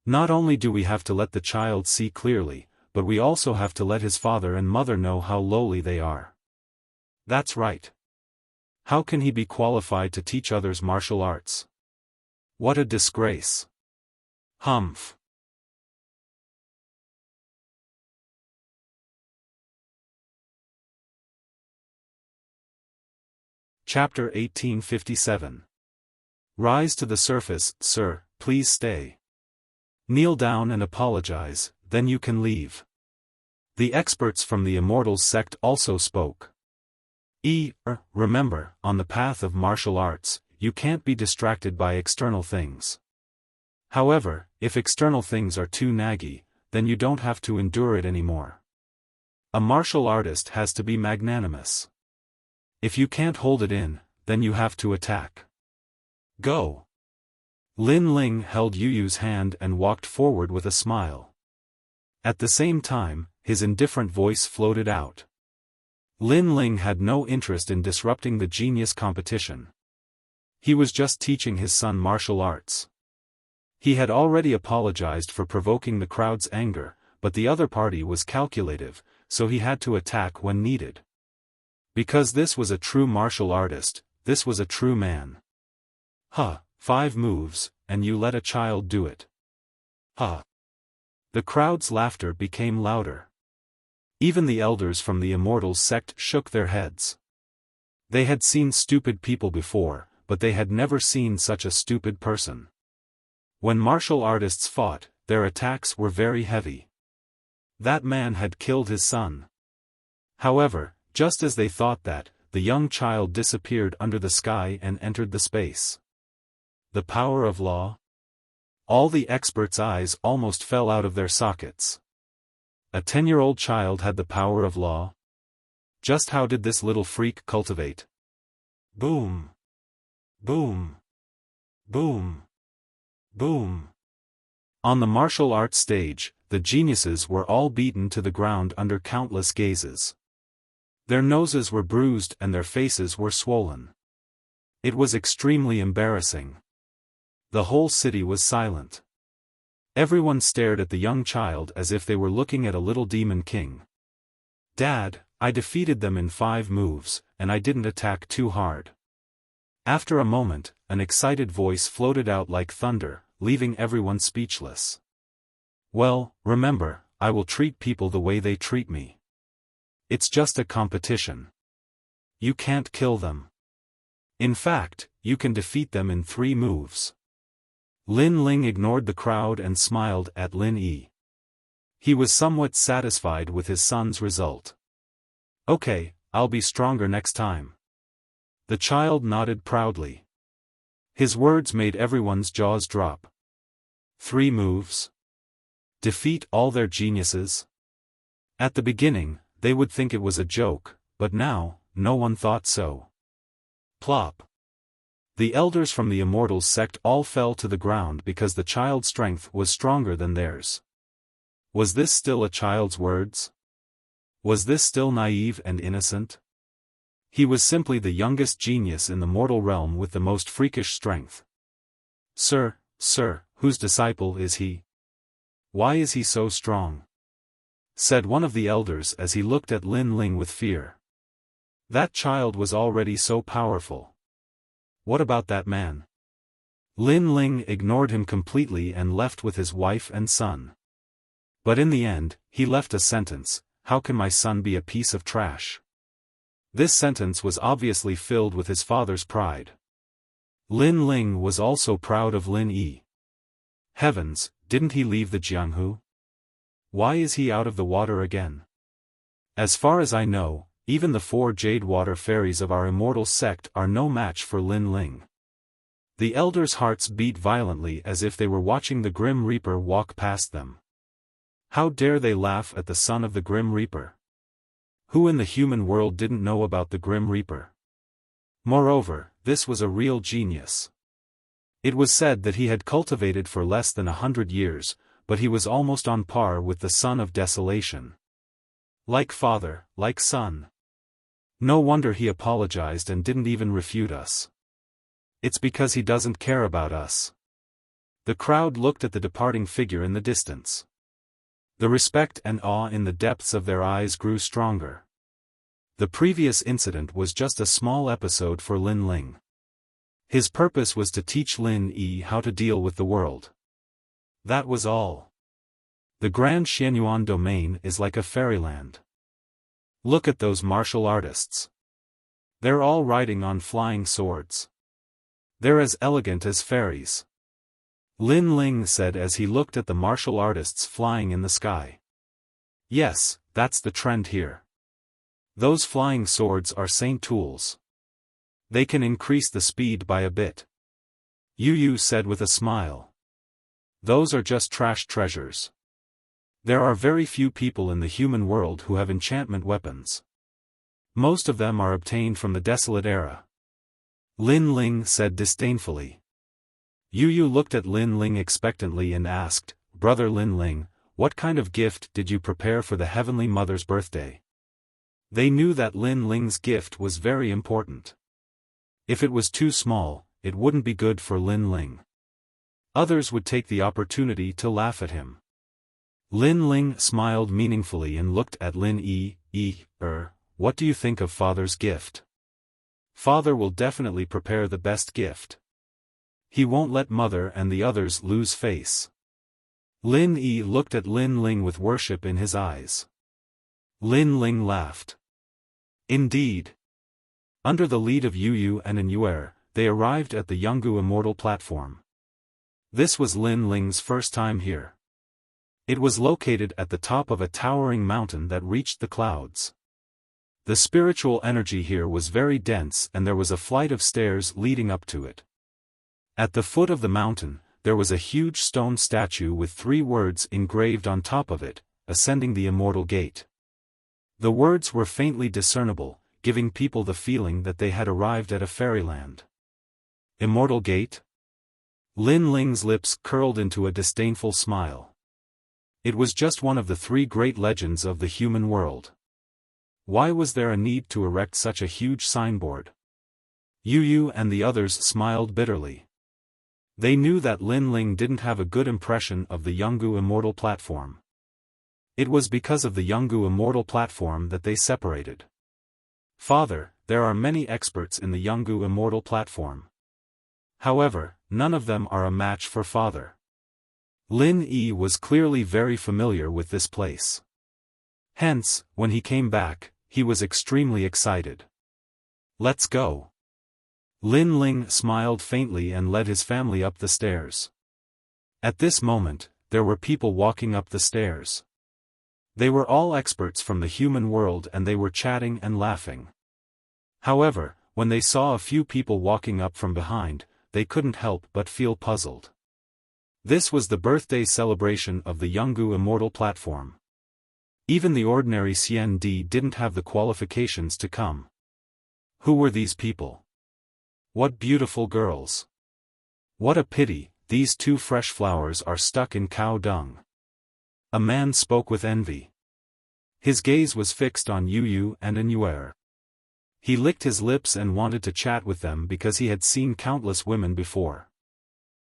Not only do we have to let the child see clearly, but we also have to let his father and mother know how lowly they are. That's right. How can he be qualified to teach others martial arts? What a disgrace. Humph. Chapter 1857. Rise to the surface, sir, please stay. Kneel down and apologize, then you can leave. The experts from the Immortals sect also spoke. Remember, on the path of martial arts, you can't be distracted by external things. However, if external things are too naggy, then you don't have to endure it anymore. A martial artist has to be magnanimous. If you can't hold it in, then you have to attack. Go. Lin Ling held Yu Yu's hand and walked forward with a smile. At the same time, his indifferent voice floated out. Lin Ling had no interest in disrupting the genius competition. He was just teaching his son martial arts. He had already apologized for provoking the crowd's anger, but the other party was calculative, so he had to attack when needed. Because this was a true martial artist, this was a true man. Huh, 5 moves, and you let a child do it. Huh. The crowd's laughter became louder. Even the elders from the Immortals sect shook their heads. They had seen stupid people before, but they had never seen such a stupid person. When martial artists fought, their attacks were very heavy. That man had killed his son. However, just as they thought that, the young child disappeared under the sky and entered the space. The power of law? All the experts' eyes almost fell out of their sockets. A 10-year-old child had the power of law? Just how did this little freak cultivate? Boom. Boom. Boom. Boom. On the martial arts stage, the geniuses were all beaten to the ground under countless gazes. Their noses were bruised and their faces were swollen. It was extremely embarrassing. The whole city was silent. Everyone stared at the young child as if they were looking at a little demon king. Dad, I defeated them in 5 moves, and I didn't attack too hard. After a moment, an excited voice floated out like thunder, leaving everyone speechless. Well, remember, I will treat people the way they treat me. It's just a competition. You can't kill them. In fact, you can defeat them in 3 moves. Lin Ling ignored the crowd and smiled at Lin Yi. He was somewhat satisfied with his son's result. Okay, I'll be stronger next time. The child nodded proudly. His words made everyone's jaws drop. 3 moves? Defeat all their geniuses? At the beginning, they would think it was a joke, but now, no one thought so. Plop. The elders from the Immortals sect all fell to the ground because the child's strength was stronger than theirs. Was this still a child's words? Was this still naive and innocent? He was simply the youngest genius in the mortal realm with the most freakish strength. Sir, whose disciple is he? Why is he so strong? Said one of the elders as he looked at Lin Ling with fear. That child was already so powerful. What about that man? Lin Ling ignored him completely and left with his wife and son. But in the end, he left a sentence, how can my son be a piece of trash? This sentence was obviously filled with his father's pride. Lin Ling was also proud of Lin Yi. Heavens, didn't he leave the Jianghu? Why is he out of the water again? As far as I know, even the 4 jade water fairies of our immortal sect are no match for Lin Ling. The elders' hearts beat violently as if they were watching the Grim Reaper walk past them. How dare they laugh at the son of the Grim Reaper? Who in the human world didn't know about the Grim Reaper? Moreover, this was a real genius. It was said that he had cultivated for less than 100 years, but he was almost on par with the son of Desolation. Like father, like son. No wonder he apologized and didn't even refute us. It's because he doesn't care about us. The crowd looked at the departing figure in the distance. The respect and awe in the depths of their eyes grew stronger. The previous incident was just a small episode for Lin Ling. His purpose was to teach Lin Yi how to deal with the world. That was all. The Grand Xianyuan domain is like a fairyland. Look at those martial artists. They're all riding on flying swords. They're as elegant as fairies. Lin Ling said as he looked at the martial artists flying in the sky. Yes, that's the trend here. Those flying swords are saint tools. They can increase the speed by a bit. Yu said with a smile. Those are just trash treasures. There are very few people in the human world who have enchantment weapons. Most of them are obtained from the desolate era. Lin Ling said disdainfully. Yu looked at Lin Ling expectantly and asked, Brother Lin Ling, what kind of gift did you prepare for the Heavenly Mother's birthday? They knew that Lin Ling's gift was very important. If it was too small, it wouldn't be good for Lin Ling. Others would take the opportunity to laugh at him. Lin Ling smiled meaningfully and looked at Lin Yi. what do you think of Father's gift? Father will definitely prepare the best gift. He won't let Mother and the others lose face. Lin Yi looked at Lin Ling with worship in his eyes. Lin Ling laughed. Indeed. Under the lead of Yu Yu and Yuer, they arrived at the Yungu Immortal platform. This was Lin Ling's first time here. It was located at the top of a towering mountain that reached the clouds. The spiritual energy here was very dense and there was a flight of stairs leading up to it. At the foot of the mountain, there was a huge stone statue with 3 words engraved on top of it, ascending the immortal gate. The words were faintly discernible, giving people the feeling that they had arrived at a fairyland. Immortal gate? Lin Ling's lips curled into a disdainful smile. It was just one of the 3 great legends of the human world. Why was there a need to erect such a huge signboard? Yu Yu and the others smiled bitterly. They knew that Lin Ling didn't have a good impression of the Yungu Immortal platform. It was because of the Yungu Immortal platform that they separated. Father, there are many experts in the Yungu Immortal platform. However, none of them are a match for Father. Lin Yi was clearly very familiar with this place. Hence, when he came back, he was extremely excited. Let's go. Lin Ling smiled faintly and led his family up the stairs. At this moment, there were people walking up the stairs. They were all experts from the human world and they were chatting and laughing. However, when they saw a few people walking up from behind, they couldn't help but feel puzzled. This was the birthday celebration of the Yungu Immortal platform. Even the ordinary Xian Di didn't have the qualifications to come. Who were these people? What beautiful girls! What a pity, these 2 fresh flowers are stuck in cow dung. A man spoke with envy. His gaze was fixed on Yu Yu and Yuer. He licked his lips and wanted to chat with them because he had seen countless women before.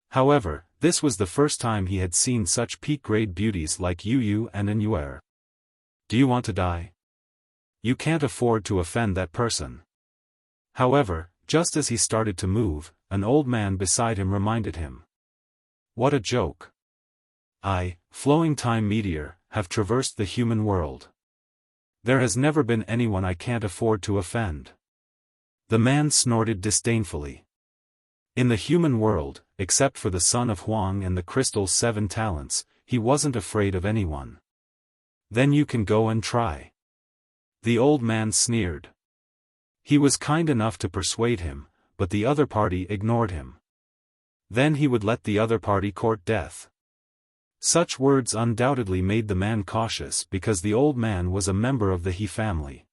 However, this was the first time he had seen such peak-grade beauties like Yu Yu and Yuer. Do you want to die? You can't afford to offend that person. However, just as he started to move, an old man beside him reminded him. What a joke. I, flowing time meteor, have traversed the human world. There has never been anyone I can't afford to offend. The man snorted disdainfully. In the human world, except for the son of Huang and the crystal's 7 talents, he wasn't afraid of anyone. Then you can go and try. The old man sneered. He was kind enough to persuade him, but the other party ignored him. Then he would let the other party court death. Such words undoubtedly made the man cautious because the old man was a member of the He family.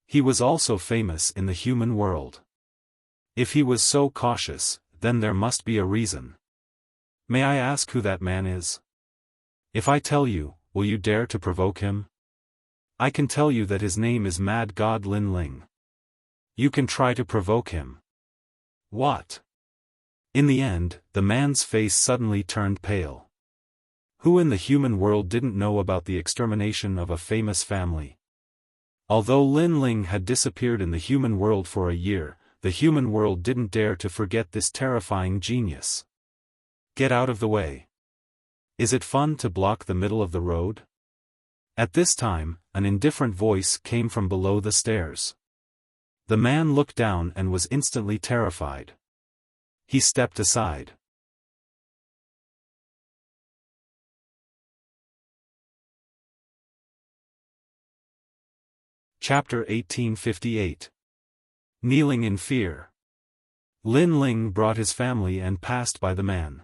He was also famous in the human world. If he was so cautious, then there must be a reason. May I ask who that man is? If I tell you, will you dare to provoke him? I can tell you that his name is Mad God Lin Ling. You can try to provoke him. What? In the end, the man's face suddenly turned pale. Who in the human world didn't know about the extermination of a famous family? Although Lin Ling had disappeared in the human world for a year, the human world didn't dare to forget this terrifying genius. Get out of the way. Is it fun to block the middle of the road? At this time, an indifferent voice came from below the stairs. The man looked down and was instantly terrified. He stepped aside. Chapter 1858. Kneeling in Fear. Lin Ling brought his family and passed by the man.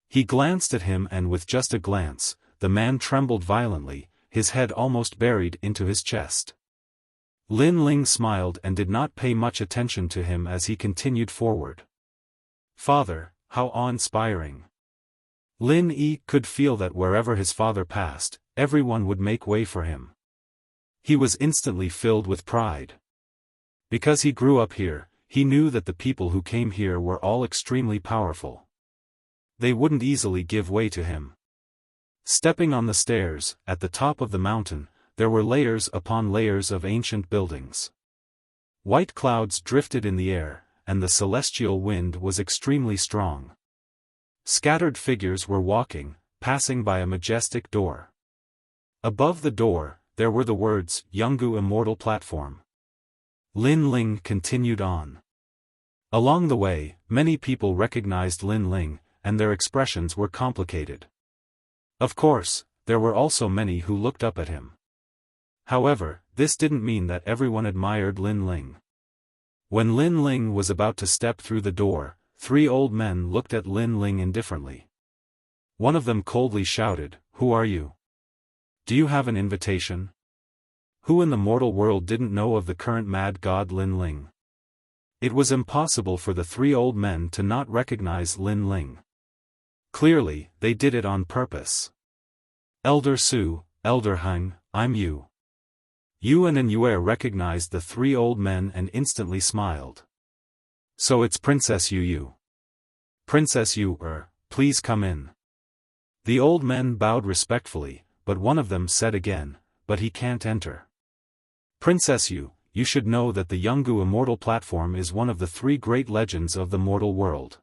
He glanced at him and with just a glance, the man trembled violently, his head almost buried into his chest. Lin Ling smiled and did not pay much attention to him as he continued forward. Father, how awe-inspiring. Lin Yi could feel that wherever his father passed, everyone would make way for him. He was instantly filled with pride. Because he grew up here, he knew that the people who came here were all extremely powerful. They wouldn't easily give way to him. Stepping on the stairs, at the top of the mountain, there were layers upon layers of ancient buildings. White clouds drifted in the air, and the celestial wind was extremely strong. Scattered figures were walking, passing by a majestic door. Above the door, there were the words, Yungu Immortal Platform. Lin Ling continued on. Along the way, many people recognized Lin Ling, and their expressions were complicated. Of course, there were also many who looked up at him. However, this didn't mean that everyone admired Lin Ling. When Lin Ling was about to step through the door, 3 old men looked at Lin Ling indifferently. One of them coldly shouted, "Who are you? Do you have an invitation?" Who in the mortal world didn't know of the current mad god Lin Ling? It was impossible for the 3 old men to not recognize Lin Ling. Clearly, they did it on purpose. Elder Su, Elder Heng, I'm Yu. Yuan and Yue recognized the 3 old men and instantly smiled. So it's Princess Yu. Princess Yu, please come in. The old men bowed respectfully, but one of them said again, but he can't enter. Princess Yu, you should know that the Yungu Immortal Platform is one of the 3 great legends of the mortal world.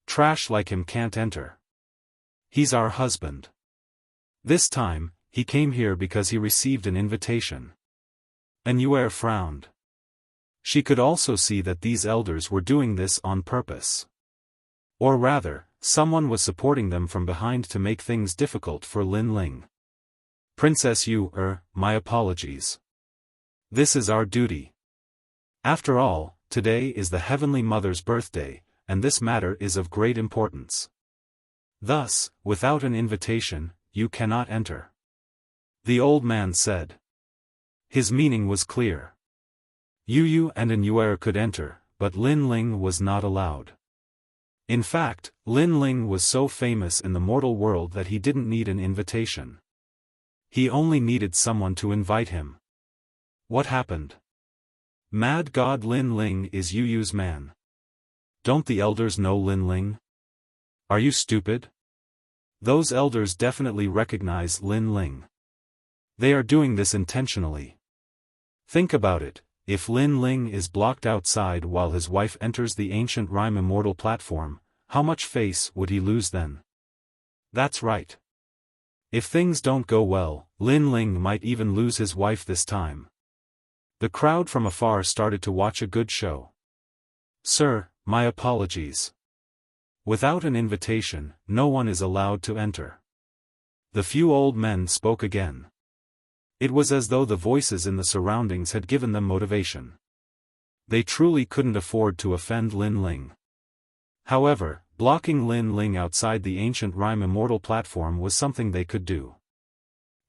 Trash like him can't enter. He's our husband. This time, he came here because he received an invitation. And Yue frowned. She could also see that these elders were doing this on purpose. Or rather, someone was supporting them from behind to make things difficult for Lin Ling. Princess Yu, my apologies. This is our duty. After all, today is the Heavenly Mother's birthday, and this matter is of great importance. Thus, without an invitation, you cannot enter. The old man said. His meaning was clear. Yu and Yue could enter, but Lin Ling was not allowed. In fact, Lin Ling was so famous in the mortal world that he didn't need an invitation. He only needed someone to invite him. What happened? Mad God Lin Ling is Yu's man. Don't the elders know Lin Ling? Are you stupid? Those elders definitely recognize Lin Ling. They are doing this intentionally. Think about it, if Lin Ling is blocked outside while his wife enters the ancient Rhyme Immortal Platform, how much face would he lose then? That's right. If things don't go well, Lin Ling might even lose his wife this time. The crowd from afar started to watch a good show. Sir, my apologies. Without an invitation, no one is allowed to enter. The few old men spoke again. It was as though the voices in the surroundings had given them motivation. They truly couldn't afford to offend Lin Ling. However, blocking Lin Ling outside the ancient Rhyme Immortal Platform was something they could do.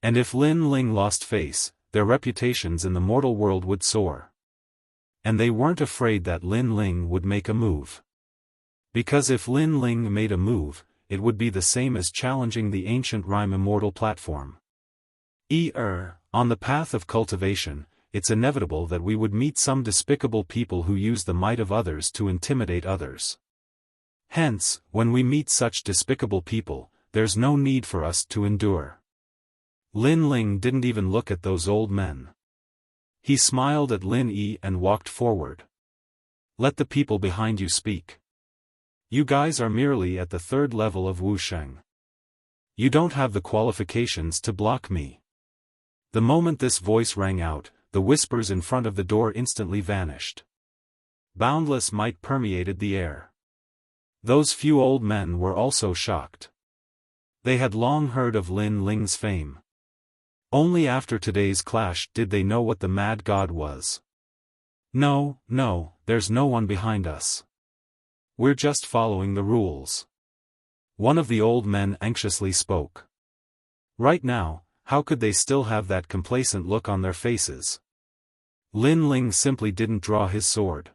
And if Lin Ling lost face, their reputations in the mortal world would soar. And they weren't afraid that Lin Ling would make a move. Because if Lin Ling made a move, it would be the same as challenging the ancient Rhyme Immortal Platform. On the path of cultivation, it's inevitable that we would meet some despicable people who use the might of others to intimidate others. Hence, when we meet such despicable people, there's no need for us to endure. Lin Ling didn't even look at those old men. He smiled at Lin Yi and walked forward. Let the people behind you speak. You guys are merely at the 3rd level of Wuxia. You don't have the qualifications to block me. The moment this voice rang out, the whispers in front of the door instantly vanished. Boundless might permeated the air. Those few old men were also shocked. They had long heard of Lin Ling's fame. Only after today's clash did they know what the mad god was. No, there's no one behind us. We're just following the rules. One of the old men anxiously spoke. Right now, how could they still have that complacent look on their faces? Lin Ling simply didn't draw his sword.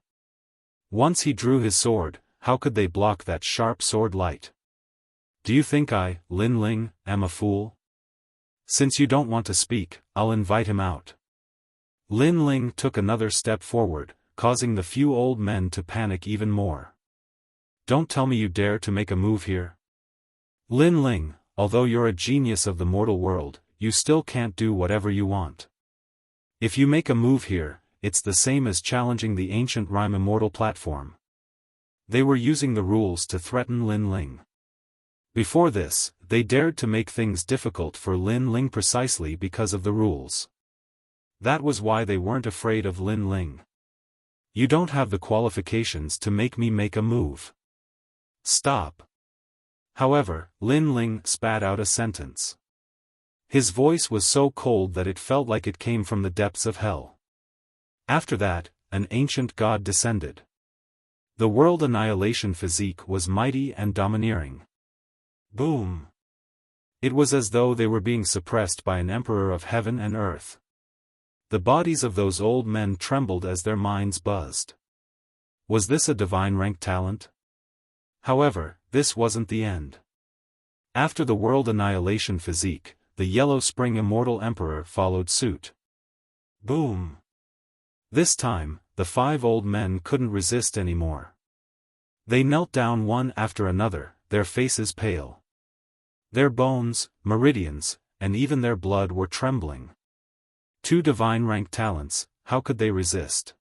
Once he drew his sword, how could they block that sharp sword light? Do you think I, Lin Ling, am a fool? Since you don't want to speak, I'll invite him out. Lin Ling took another step forward, causing the few old men to panic even more. Don't tell me you dare to make a move here. Lin Ling, although you're a genius of the mortal world, you still can't do whatever you want. If you make a move here, it's the same as challenging the ancient Rime Immortal platform. They were using the rules to threaten Lin Ling. Before this, they dared to make things difficult for Lin Ling precisely because of the rules. That was why they weren't afraid of Lin Ling. You don't have the qualifications to make me make a move. Stop. However, Lin Ling spat out a sentence. His voice was so cold that it felt like it came from the depths of hell. After that, an ancient god descended. The world annihilation physique was mighty and domineering. Boom! It was as though they were being suppressed by an emperor of heaven and earth. The bodies of those old men trembled as their minds buzzed. Was this a divine rank talent? However, this wasn't the end. After the world annihilation physique, the Yellow Spring Immortal Emperor followed suit. Boom! This time, the 5 old men couldn't resist anymore. They knelt down one after another, their faces pale. Their bones, meridians, and even their blood were trembling. 2 divine rank talents, how could they resist?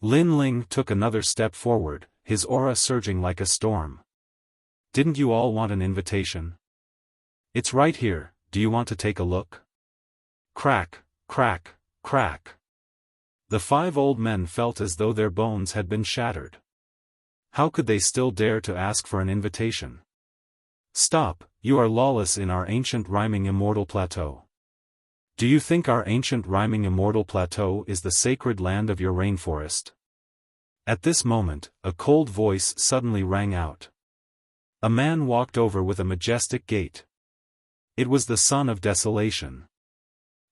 Lin Ling took another step forward, his aura surging like a storm. Didn't you all want an invitation? It's right here, do you want to take a look? Crack, crack, crack. The 5 old men felt as though their bones had been shattered. How could they still dare to ask for an invitation? Stop, you are lawless in our ancient rhyming immortal plateau. Do you think our ancient rhyming immortal plateau is the sacred land of your rainforest? At this moment, a cold voice suddenly rang out. A man walked over with a majestic gait. It was the Son of Desolation.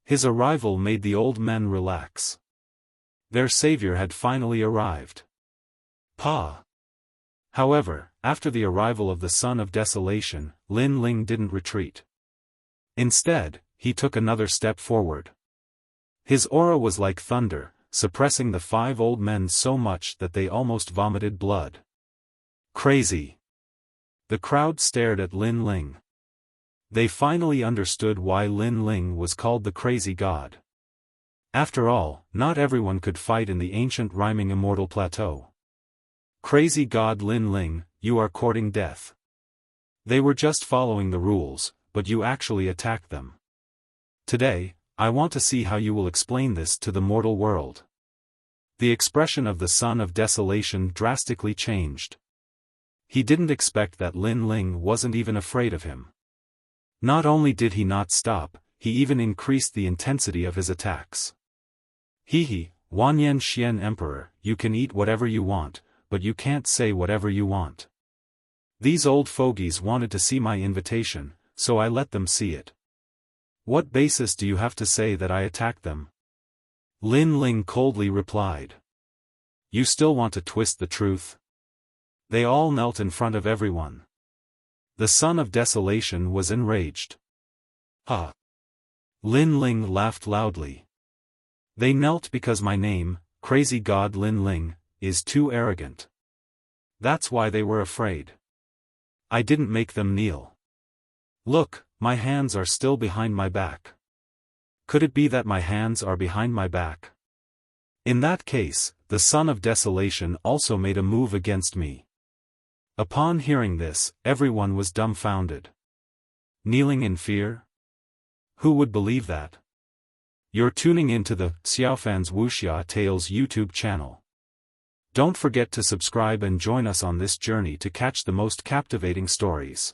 His arrival made the old men relax. Their savior had finally arrived. Pa! However, after the arrival of the Son of Desolation, Lin Ling didn't retreat. Instead, he took another step forward. His aura was like thunder, suppressing the 5 old men so much that they almost vomited blood. Crazy! The crowd stared at Lin Ling. They finally understood why Lin Ling was called the Crazy God. After all, not everyone could fight in the ancient rhyming immortal plateau. Crazy God Lin Ling, you are courting death. They were just following the rules, but you actually attacked them. Today, I want to see how you will explain this to the mortal world. The expression of the Son of Desolation drastically changed. He didn't expect that Lin Ling wasn't even afraid of him. Not only did he not stop, he even increased the intensity of his attacks. Hehe, Wanyan Xian Emperor, you can eat whatever you want, but you can't say whatever you want. These old fogies wanted to see my invitation, so I let them see it. What basis do you have to say that I attacked them? Lin Ling coldly replied. You still want to twist the truth? They all knelt in front of everyone. The Son of Desolation was enraged. Ha! Lin Ling laughed loudly. They knelt because my name, Crazy God Lin Ling, is too arrogant. That's why they were afraid. I didn't make them kneel. Look, my hands are still behind my back. Could it be that my hands are behind my back? In that case, the Son of Desolation also made a move against me. Upon hearing this, everyone was dumbfounded. Kneeling in fear? Who would believe that? You're tuning into the Xiaofan's Wuxia Tales YouTube channel. Don't forget to subscribe and join us on this journey to catch the most captivating stories.